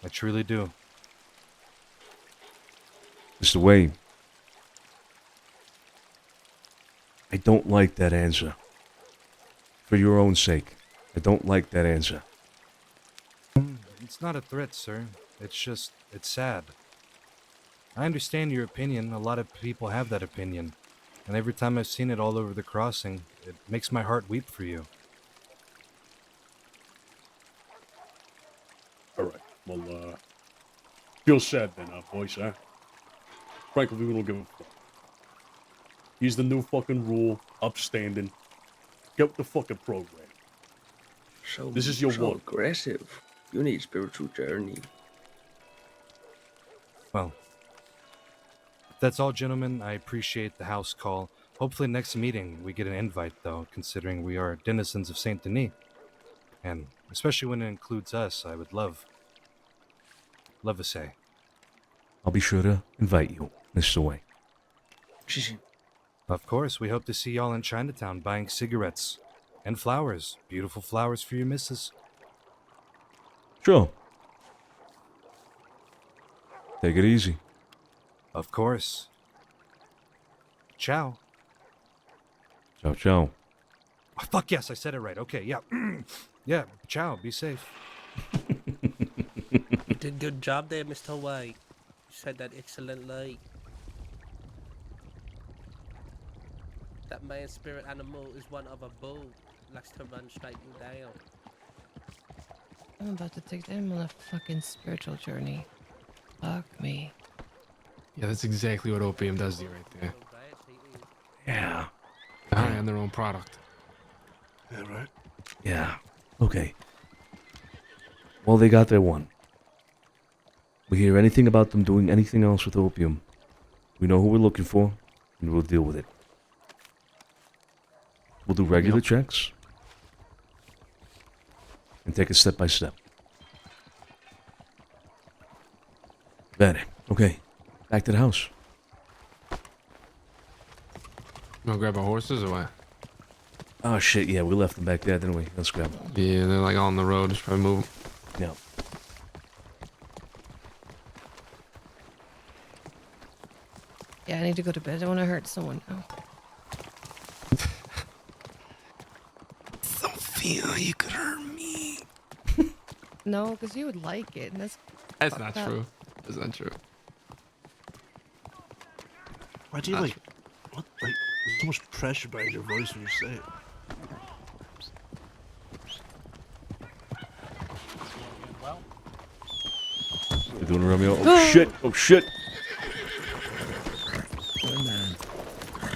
I truly do. Mr. Wayne, I don't like that answer. For your own sake, I don't like that answer. It's not a threat, sir. It's sad. I understand your opinion. A lot of people have that opinion. And every time I've seen it all over the crossing, it makes my heart weep for you. Alright, well, feel sad then, boys, huh? Frankly, we don't give a fuck. He's the new fucking rule, upstanding. Get with the fucking program. So this is your so one. aggressive. You need spiritual journey. Well, if that's all, gentlemen. I appreciate the house call. Hopefully next meeting we get an invite, though, considering we are denizens of Saint Denis. And especially when it includes us, I would love a say. I'll be sure to invite you, Mr. Wayne. Of course, we hope to see y'all in Chinatown buying cigarettes and flowers. Beautiful flowers for your missus. Sure. Take it easy. Of course. Ciao. Ciao, ciao. Oh, fuck yes, I said it right. Okay, yeah. Yeah, ciao, be safe. You did good job there, Mr. White. You said that excellently. That man's spirit animal is one of a bull. Likes to run straight you down. I'm about to take them on a fucking spiritual journey. Fuck me. Yeah, that's exactly what opium does to you right there. Yeah. They're high on their own product. Yeah, right. Yeah. Okay. Well, they got their one. We hear anything about them doing anything else with opium, we know who we're looking for, and we'll deal with it. We'll do regular checks and take it step by step. Better. Okay. Back to the house. Wanna grab our horses or what? Oh shit, yeah, we left them back there, didn't we? Let's grab them. Yeah, they're like all on the road. Just probably move them. Yeah. Yeah, I need to go to bed. I don't want to hurt someone now. Sophia, you could hurt me. No, because you would like it. And that's That's not fucked up. true. That's not true. Why do you like? What? Like, there's so much pressure behind your voice when you say it. We're doing Romeo. Oh shit! Oh shit!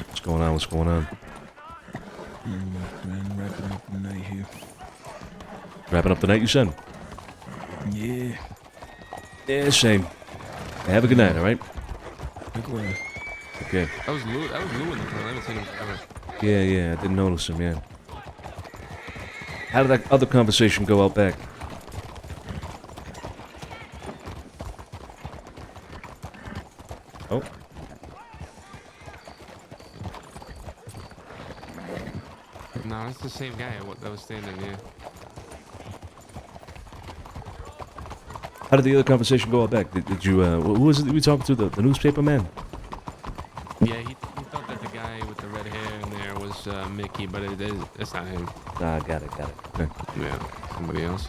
What's going on? What's going on? Man, wrapping up the night here. Wrapping up the night, you said? Yeah. Yeah, same. Hey, have a good night, alright? Likewise. Okay. That was Lou in the front. I haven't seen him forever. Yeah, I didn't notice him, yeah. How did that other conversation go out back? Oh. No, it's the same guy that was standing there. How did the other conversation go out back? Did you, who was it that we talked to? The newspaper man? Yeah, he thought that the guy with the red hair in there was Mickey, but it's not him. Ah, got it. Okay. Yeah, somebody else.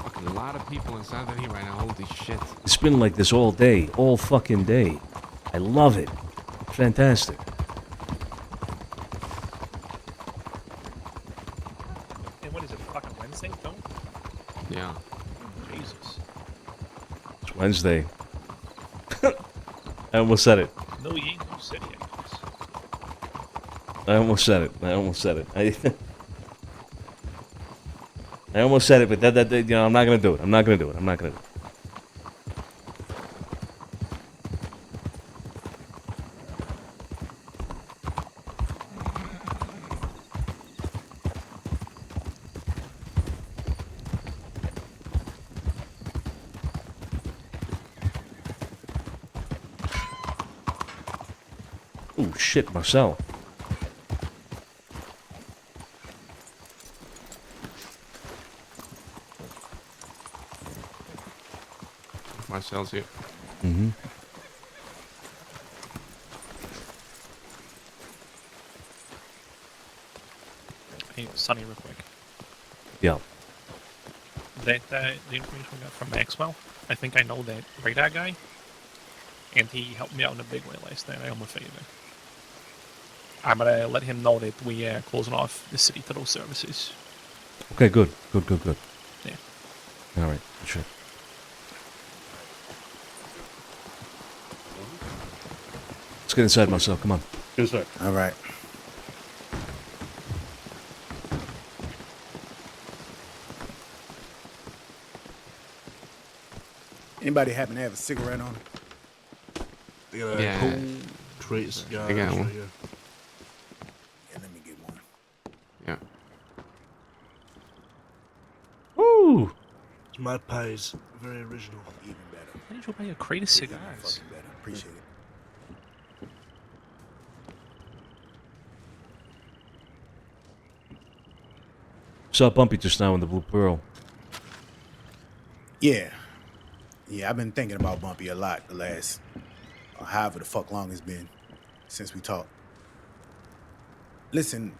Fucking a lot of people inside of here right now. Holy shit. It's been like this all day. All fucking day. I love it. Fantastic. And what is it, fucking Wednesday, don't? Yeah. Jesus. It's Wednesday. I almost said it. No, you ain't no city, I guess. I almost said it. I almost said it, but that you know, I'm not gonna do it. I'm not gonna do it. Oh shit, Marcel. Marcel's here. Mm-hmm. Hey, Sonny, real quick. Yeah. The information we got from Maxwell, I think I know that radar guy, and he helped me out in a big way last night. I owe him a favor. I'm gonna let him know that we are closing off the city to those services. Okay, good. Yeah. All right, sure. Let's get inside, Marcel. Come on. Yes, sir. All right. Anybody happen to have a cigarette on? Yeah. Whole crate of cigars. I got one. right here. Yeah, let me get one. Yeah. Woo! My pie's very original. Even better. Why did you buy a crate of cigars? Fucking better. Appreciate it. Saw Bumpy just now in the Blue Pearl. Yeah. Yeah, I've been thinking about Bumpy a lot the last however the fuck long it's been since we talked. Listen,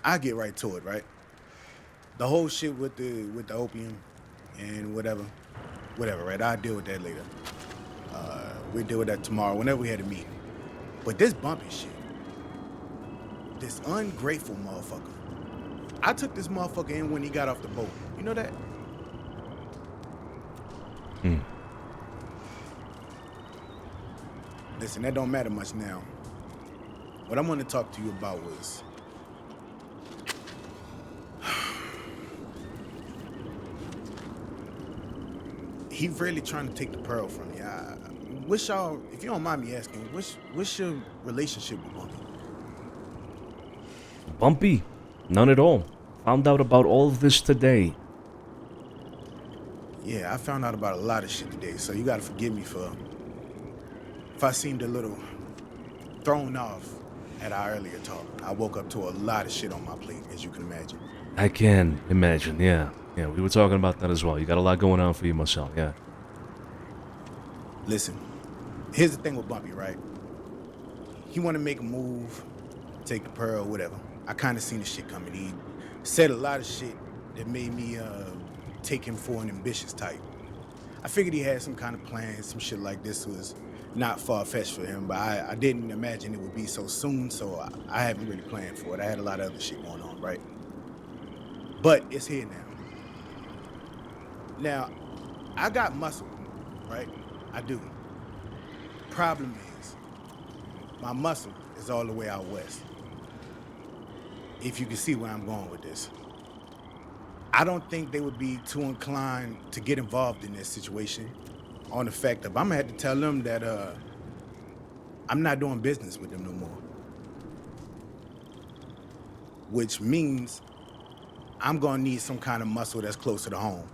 I'll get right to it, right? The whole shit with the opium and whatever, right? I'll deal with that later. We'll deal with that tomorrow, whenever we had a meeting. But this Bumpy shit, this ungrateful motherfucker. I took this motherfucker in when he got off the boat. You know that? Listen, that don't matter much now. What I want to talk to you about was he really trying to take the pearl from me. What's y'all, if you don't mind me asking, what's your relationship with Bumpy? Bumpy? None at all. Found out about all of this today. Yeah, I found out about a lot of shit today, so you gotta forgive me if I seemed a little thrown off at our earlier talk. I woke up to a lot of shit on my plate, as you can imagine. I can imagine, yeah. Yeah, we were talking about that as well. You got a lot going on for you, Marcel, yeah. Listen, here's the thing with Bumpy, right? He want to make a move, take the pearl, whatever. I kind of seen the shit coming. He said a lot of shit that made me take him for an ambitious type. I figured he had some kind of plan, some shit like this was not far-fetched for him, but I didn't imagine it would be so soon, so I haven't really planned for it. I had a lot of other shit going on, right? But it's here now. Now, I got muscle, right? I do. Problem is, my muscle is all the way out west. If you can see where I'm going with this. I don't think they would be too inclined to get involved in this situation on the fact that I'm gonna have to tell them that I'm not doing business with them no more. Which means I'm gonna need some kind of muscle that's closer to home.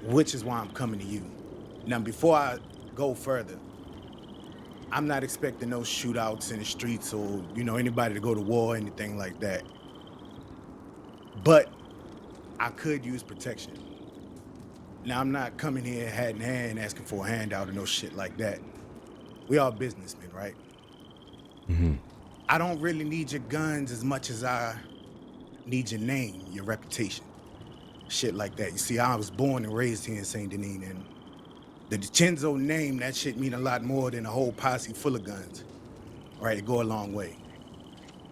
Which is why I'm coming to you. Now, before I go further, I'm not expecting no shootouts in the streets or, anybody to go to war or anything like that. But I could use protection. Now, I'm not coming here hat in hand asking for a handout or no shit like that. We all businessmen, right? Mm-hmm. I don't really need your guns as much as I need your name, your reputation. Shit like that. You see, I was born and raised here in St. Denis, and the DiCenzo name, that shit mean a lot more than a whole posse full of guns. Right, it go a long way.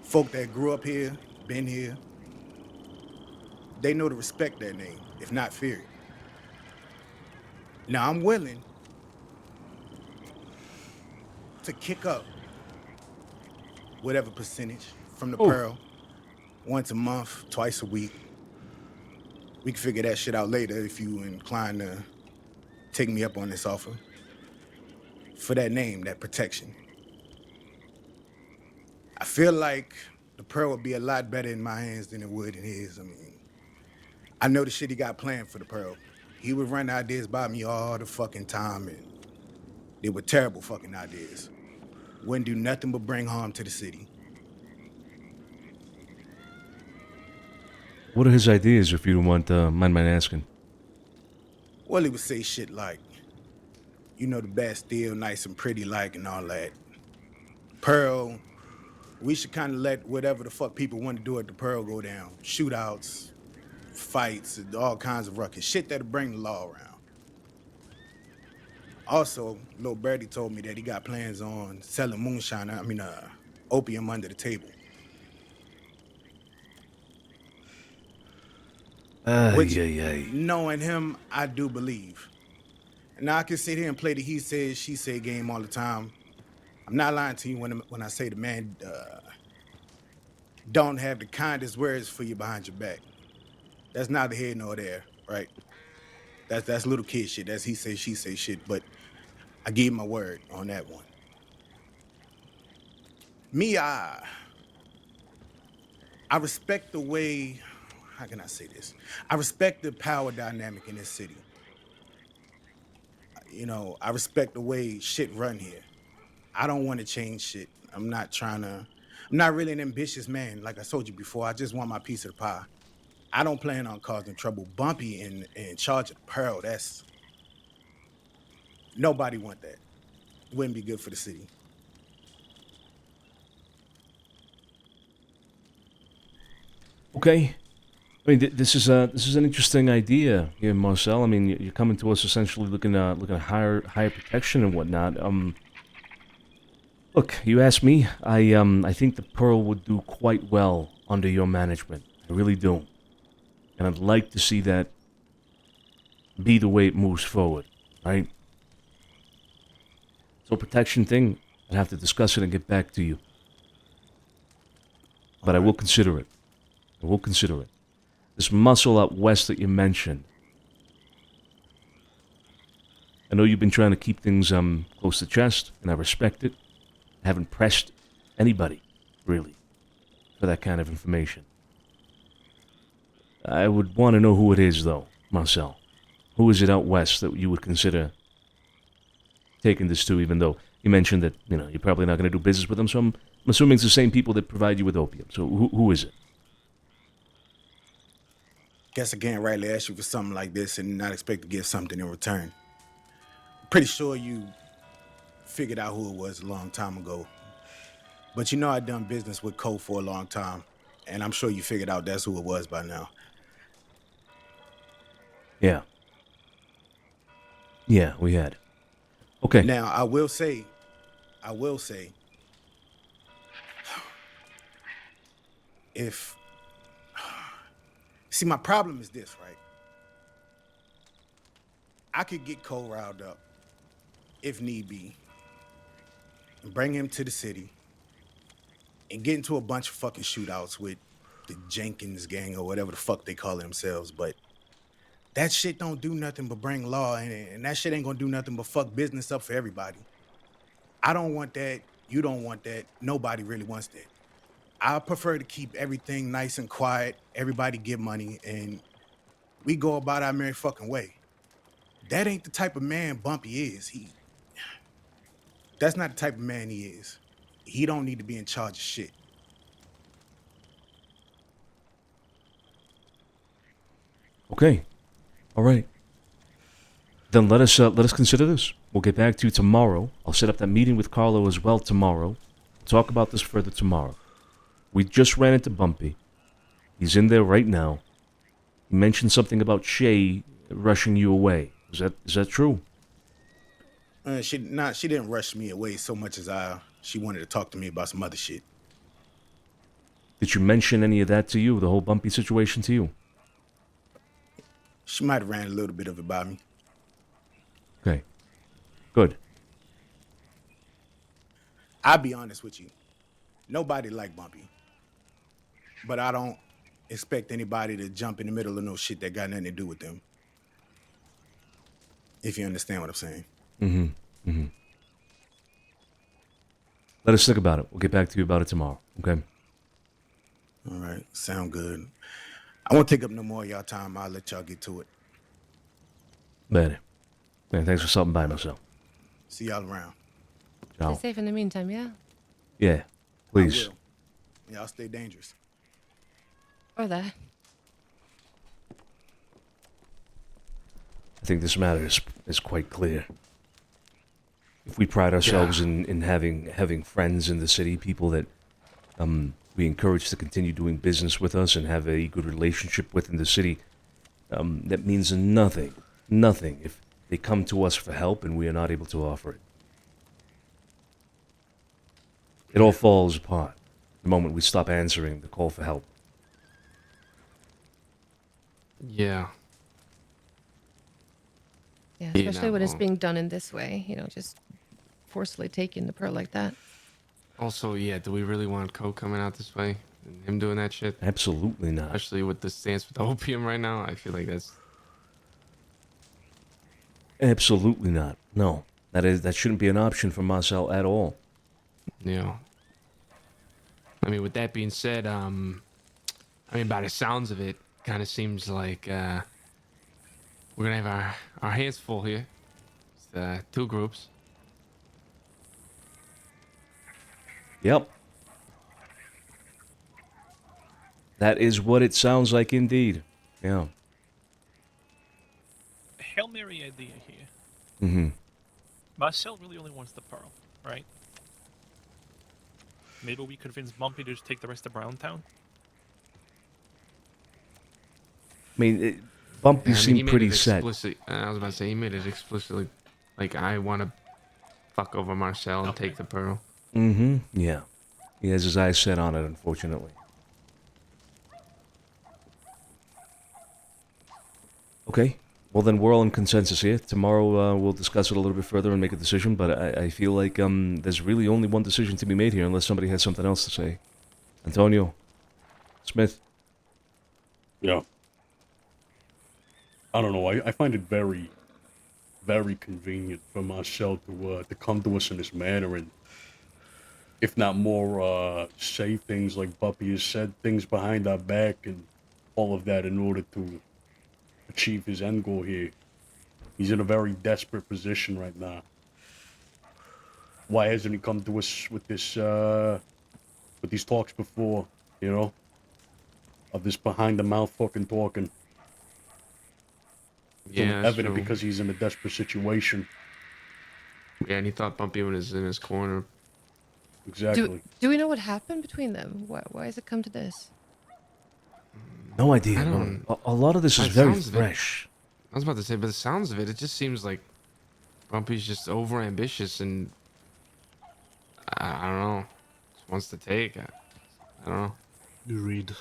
Folk that grew up here, been here, they know to respect that name, if not fear it. Now, I'm willing to kick up whatever percentage from the pearl, once a month, twice a week. We can figure that shit out later if you inclined to take me up on this offer. For that name, that protection. I feel like the pearl would be a lot better in my hands than it would in his. I mean, I know the shit he got planned for the pearl. He would run ideas by me all the fucking time, and they were terrible fucking ideas. Wouldn't do nothing but bring harm to the city. What are his ideas, if you don't mind my asking? Well, he would say shit like, the Bastille, nice and pretty like, and all that. Pearl, we should kind of let whatever the fuck people want to do at the Pearl go down. Shootouts, fights, all kinds of ruckus. Shit that'll bring the law around. Also, Lil Birdie told me that he got plans on selling opium under the table. Which, knowing him, I do believe. Now, I can sit here and play the he said, she said game all the time. I'm not lying to you when I say the man don't have the kindest words for you behind your back. That's neither here nor there, right? That's little kid shit. That's he say, she say shit, but I gave my word on that one. Me, I respect the way, how can I say this? I respect the power dynamic in this city. I respect the way shit run here. I don't want to change shit. I'm not really an ambitious man, like I told you before. I just want my piece of the pie. I don't plan on causing trouble. Bumpy in charge of the Pearl, nobody want that. Wouldn't be good for the city. Okay. I mean, this is an interesting idea here, Marcel. I mean, you're coming to us essentially looking at higher protection and whatnot. Look, you asked me. I think the Pearl would do quite well under your management. I really do, and I'd like to see that be the way it moves forward. Right? whole protection thing, I'd have to discuss it and get back to you. But I will consider it. I will consider it. This muscle out west that you mentioned. I know you've been trying to keep things close to chest, and I respect it. I haven't pressed anybody, really, for that kind of information. I would want to know who it is, though, Marcel. Who is it out west that you would consider taking this to, even though you mentioned that, you're probably not going to do business with them, so I'm assuming it's the same people that provide you with opium. So who is it? Guess I can't rightly ask you for something like this and not expect to get something in return. Pretty sure you figured out who it was a long time ago. But I'd done business with Cole for a long time, and I'm sure you figured out that's who it was by now. Yeah. Yeah, we had. Okay. Now, I will say, see, my problem is this, right? I could get Cole riled up, if need be, and bring him to the city and get into a bunch of fucking shootouts with the Jenkins gang or whatever the fuck they call themselves, but that shit don't do nothing but bring law, and that shit ain't gonna do nothing but fuck business up for everybody. I don't want that. You don't want that. Nobody really wants that. I prefer to keep everything nice and quiet. Everybody get money, and we go about our merry fucking way. That ain't the type of man Bumpy is. That's not the type of man he is. He don't need to be in charge of shit. Okay. All right. Then let us consider this. We'll get back to you tomorrow. I'll set up that meeting with Carlo as well tomorrow. We'll talk about this further tomorrow. We just ran into Bumpy. He's in there right now. He mentioned something about Shay rushing you away. Is that true? She didn't rush me away so much as she wanted to talk to me about some other shit. Did you mention any of that to you, the whole Bumpy situation to you? She might have ran a little bit of it by me. Okay. Good. I'll be honest with you. Nobody liked Bumpy. But I don't expect anybody to jump in the middle of no shit that got nothing to do with them. If you understand what I'm saying. Mm-hmm. Mm-hmm. Let us think about it. We'll get back to you about it tomorrow. Okay? All right. Sound good. I won't take up no more of y'all time. I'll let y'all get to it. Bene. Man, thanks for stopping by, Marcel. See y'all around. Ciao. Stay safe in the meantime, yeah? Yeah, please. I will. Y'all stay dangerous. Or that. I think this matter is quite clear. If we pride ourselves in having friends in the city, people that we encourage to continue doing business with us and have a good relationship with in the city, that means nothing if they come to us for help and we are not able to offer it. It all falls apart the moment we stop answering the call for help. Yeah. Yeah, especially when it's being done in this way, just forcibly taking the pearl like that. Also, yeah, do we really want Coke coming out this way? And him doing that shit? Absolutely not. Especially with the stance with opium right now, I feel like that's... Absolutely not. No. That shouldn't be an option for Marcel at all. Yeah. I mean, with that being said, by the sounds of it, kind of seems like we're gonna have our hands full here. It's, two groups. Yep. That is what it sounds like indeed. Yeah. Hail Mary idea here. Mm-hmm. Marcel really only wants the pearl, right? Maybe we convince Bumpy to just take the rest of Browntown? I mean, Bumpy seemed he made pretty it set. I was about to say, he made it explicitly like, I want to fuck over Marcel and take the pearl. Mm-hmm. Yeah. He has his eyes set on it, unfortunately. Okay. Well, then we're all in consensus here. Tomorrow we'll discuss it a little bit further and make a decision. But I feel like there's really only one decision to be made here, unless somebody has something else to say. Antonio, Smith. Yeah. I don't know. I find it very, very convenient for Marcel to come to us in this manner and, if not more, say things like Buppy has said, things behind our back and all of that in order to achieve his end goal here. He's in a very desperate position right now. Why hasn't he come to us with this, with these talks before, you know? Of this behind the mouth fucking talking. It's only Yeah, that's evident true. because he's in a desperate situation. Yeah, and he thought Bumpy was in his corner. Exactly. Do we know what happened between them? Why has it come to this? No idea. I No. don't. A lot of this is By the very sounds of it- fresh. I was about to say, but the sounds of it, it just seems like Bumpy's just over ambitious and I don't know. Just wants to take. I don't know. You read.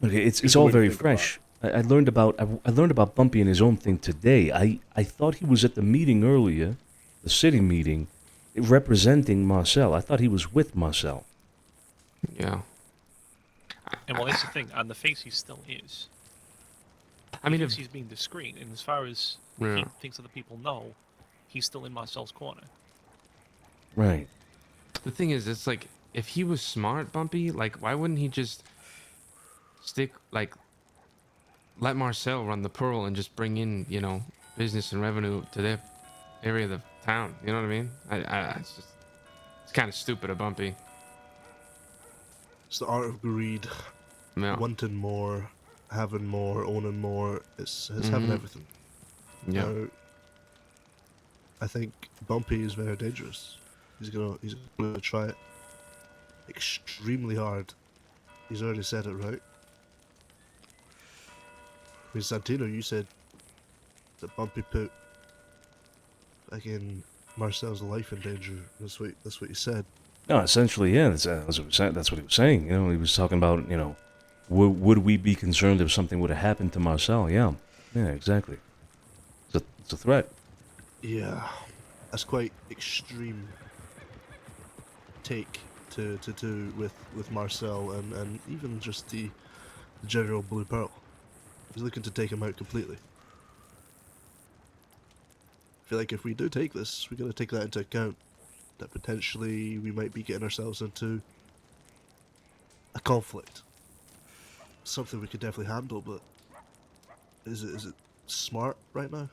Okay, it's Here's the all way to very think about fresh. I learned about Bumpy and his own thing today. I thought he was at the meeting earlier, the city meeting, representing Marcel. I thought he was with Marcel. Yeah. And well, that's the thing. On the face, he still is. I mean, he's being discreet, and as far as he Yeah. thinks other people know, he's still in Marcel's corner. Right. The thing is, it's like, if he was smart, Bumpy, like, why wouldn't he just let Marcel run the Pearl and just bring in, business and revenue to their area of the town? You know what I mean? It's kind of stupid of Bumpy. It's the art of greed. Yeah. Wanting more, having more, owning more. It's having Mhm. everything. Yeah. Now, I think Bumpy is very dangerous. He's gonna try it extremely hard. He's already said it, right? I mean, Santino, you said that Bumpy put again Marcel's life in danger. That's what you said. No, essentially, yeah. That's what he was saying. He was talking about, would we be concerned if something would have happened to Marcel? Yeah, exactly. It's a threat. Yeah, that's quite extreme take to do with Marcel and even just the general Blue Pearl. He's looking to take him out completely. I feel like if we do take this, we got to take that into account. That potentially we might be getting ourselves into a conflict. Something we could definitely handle, but is it smart right now?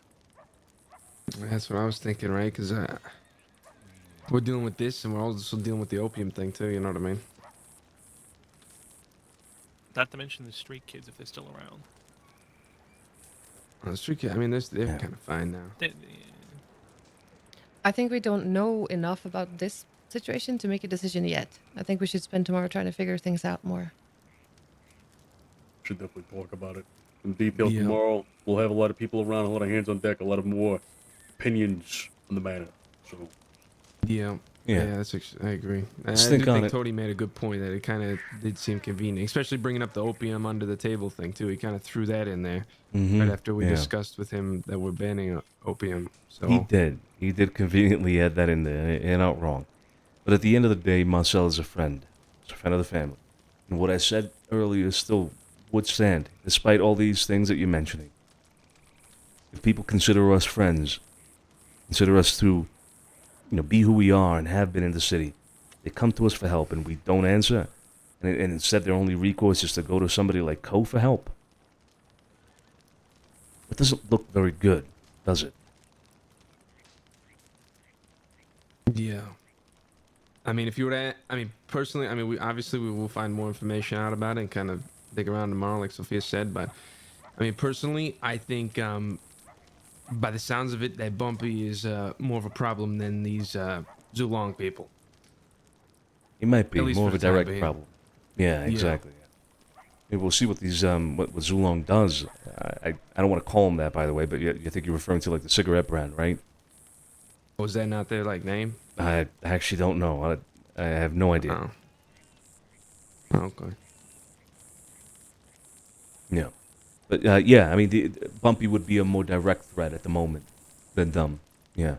That's what I was thinking, right? Because we're dealing with this, and we're also dealing with the opium thing, too. You know what I mean? Not to mention the street kids, if they're still around. The street kid, I mean, they're kind of fine now. I think we don't know enough about this situation to make a decision yet. I think we should spend tomorrow trying to figure things out more. Should definitely talk about it in detail Yeah. tomorrow. We'll have a lot of people around, a lot of hands on deck, a lot of more opinions on the matter. So, Yeah. Yeah. I agree. I Let's do think on think it. Tony made a good point that it kind of did seem convenient, especially bringing up the opium under the table thing, too. He kind of threw that in there Mhm, right after we yeah. discussed with him that we're banning opium. So He did. He did conveniently add that in there. You're not wrong. But at the end of the day, Marcel is a friend. He's a friend of the family. And what I said earlier still would stand, despite all these things that you're mentioning. If people consider us friends, consider us to, be who we are and have been in the city, they come to us for help and we don't answer, and instead their only recourse is to go to somebody like Co for help. It doesn't look very good, does it? yeah. I mean, if you were to, personally, we will find more information out about it and kind of dig around tomorrow, like Sophia said. But personally, I think by the sounds of it, that Bumpy is more of a problem than these Zulong people. It might be At least more for of a the time direct being. problem. Yeah, exactly. Maybe we'll see what these what Zulong does. I don't want to call them that, by the way, but you think you're referring to like the cigarette brand, right? Was that not their name? I actually don't know. I have no idea. Oh, okay. Yeah. But yeah, I mean, Bumpy would be a more direct threat at the moment than Dumb. Yeah.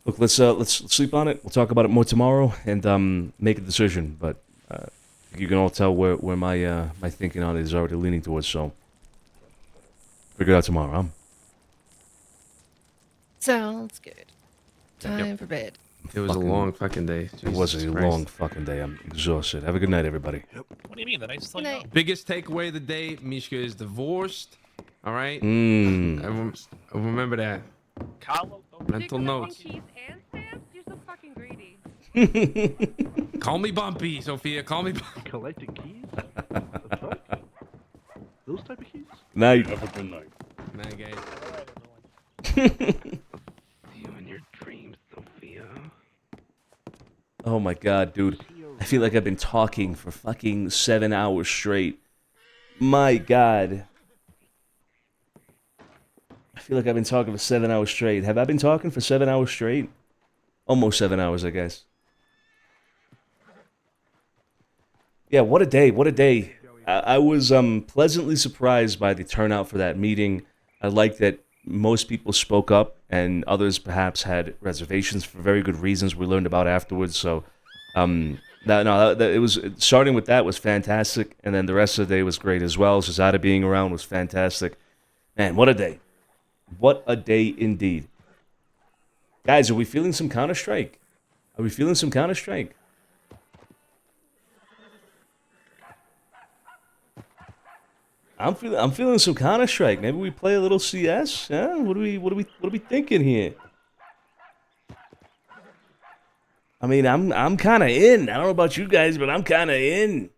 Look, let's sleep on it. We'll talk about it more tomorrow and make a decision. But you can all tell where my my thinking on it is already leaning towards. So figure it out tomorrow. Huh? Sounds good. Yep. Time for bed. It was a long fucking day. It was a Jesus long Christ. fucking day. I'm exhausted. Have a good night, everybody. What do you mean? The night's still Good young. night. Biggest takeaway of the day: Mishka is divorced. All right. Mm. I remember that. Carlo, Mental notes. Keys and stamps? You're so fucking greedy. Call me Bumpy, Sophia. Call me. Collecting keys? The fuck? Those type of keys? Night. Have a good night. Night, guys. You and your dreams, Sophia. Oh my god, dude. I feel like I've been talking for fucking 7 hours straight. My god. I feel like I've been talking for 7 hours straight. Have I been talking for 7 hours straight? Almost 7 hours, I guess. Yeah, what a day, what a day. I was pleasantly surprised by the turnout for that meeting. I like that most people spoke up and others perhaps had reservations for very good reasons we learned about afterwards. So, it was starting with that was fantastic, and then the rest of the day was great as well. Shazada being around was fantastic. Man, what a day. What a day indeed. Guys, are we feeling some Counter-Strike? Are we feeling some Counter-Strike? I'm feeling some Counter-Strike. Maybe we play a little CS? Yeah? What are we thinking here? I mean, I'm kind of in. I don't know about you guys, but I'm kind of in.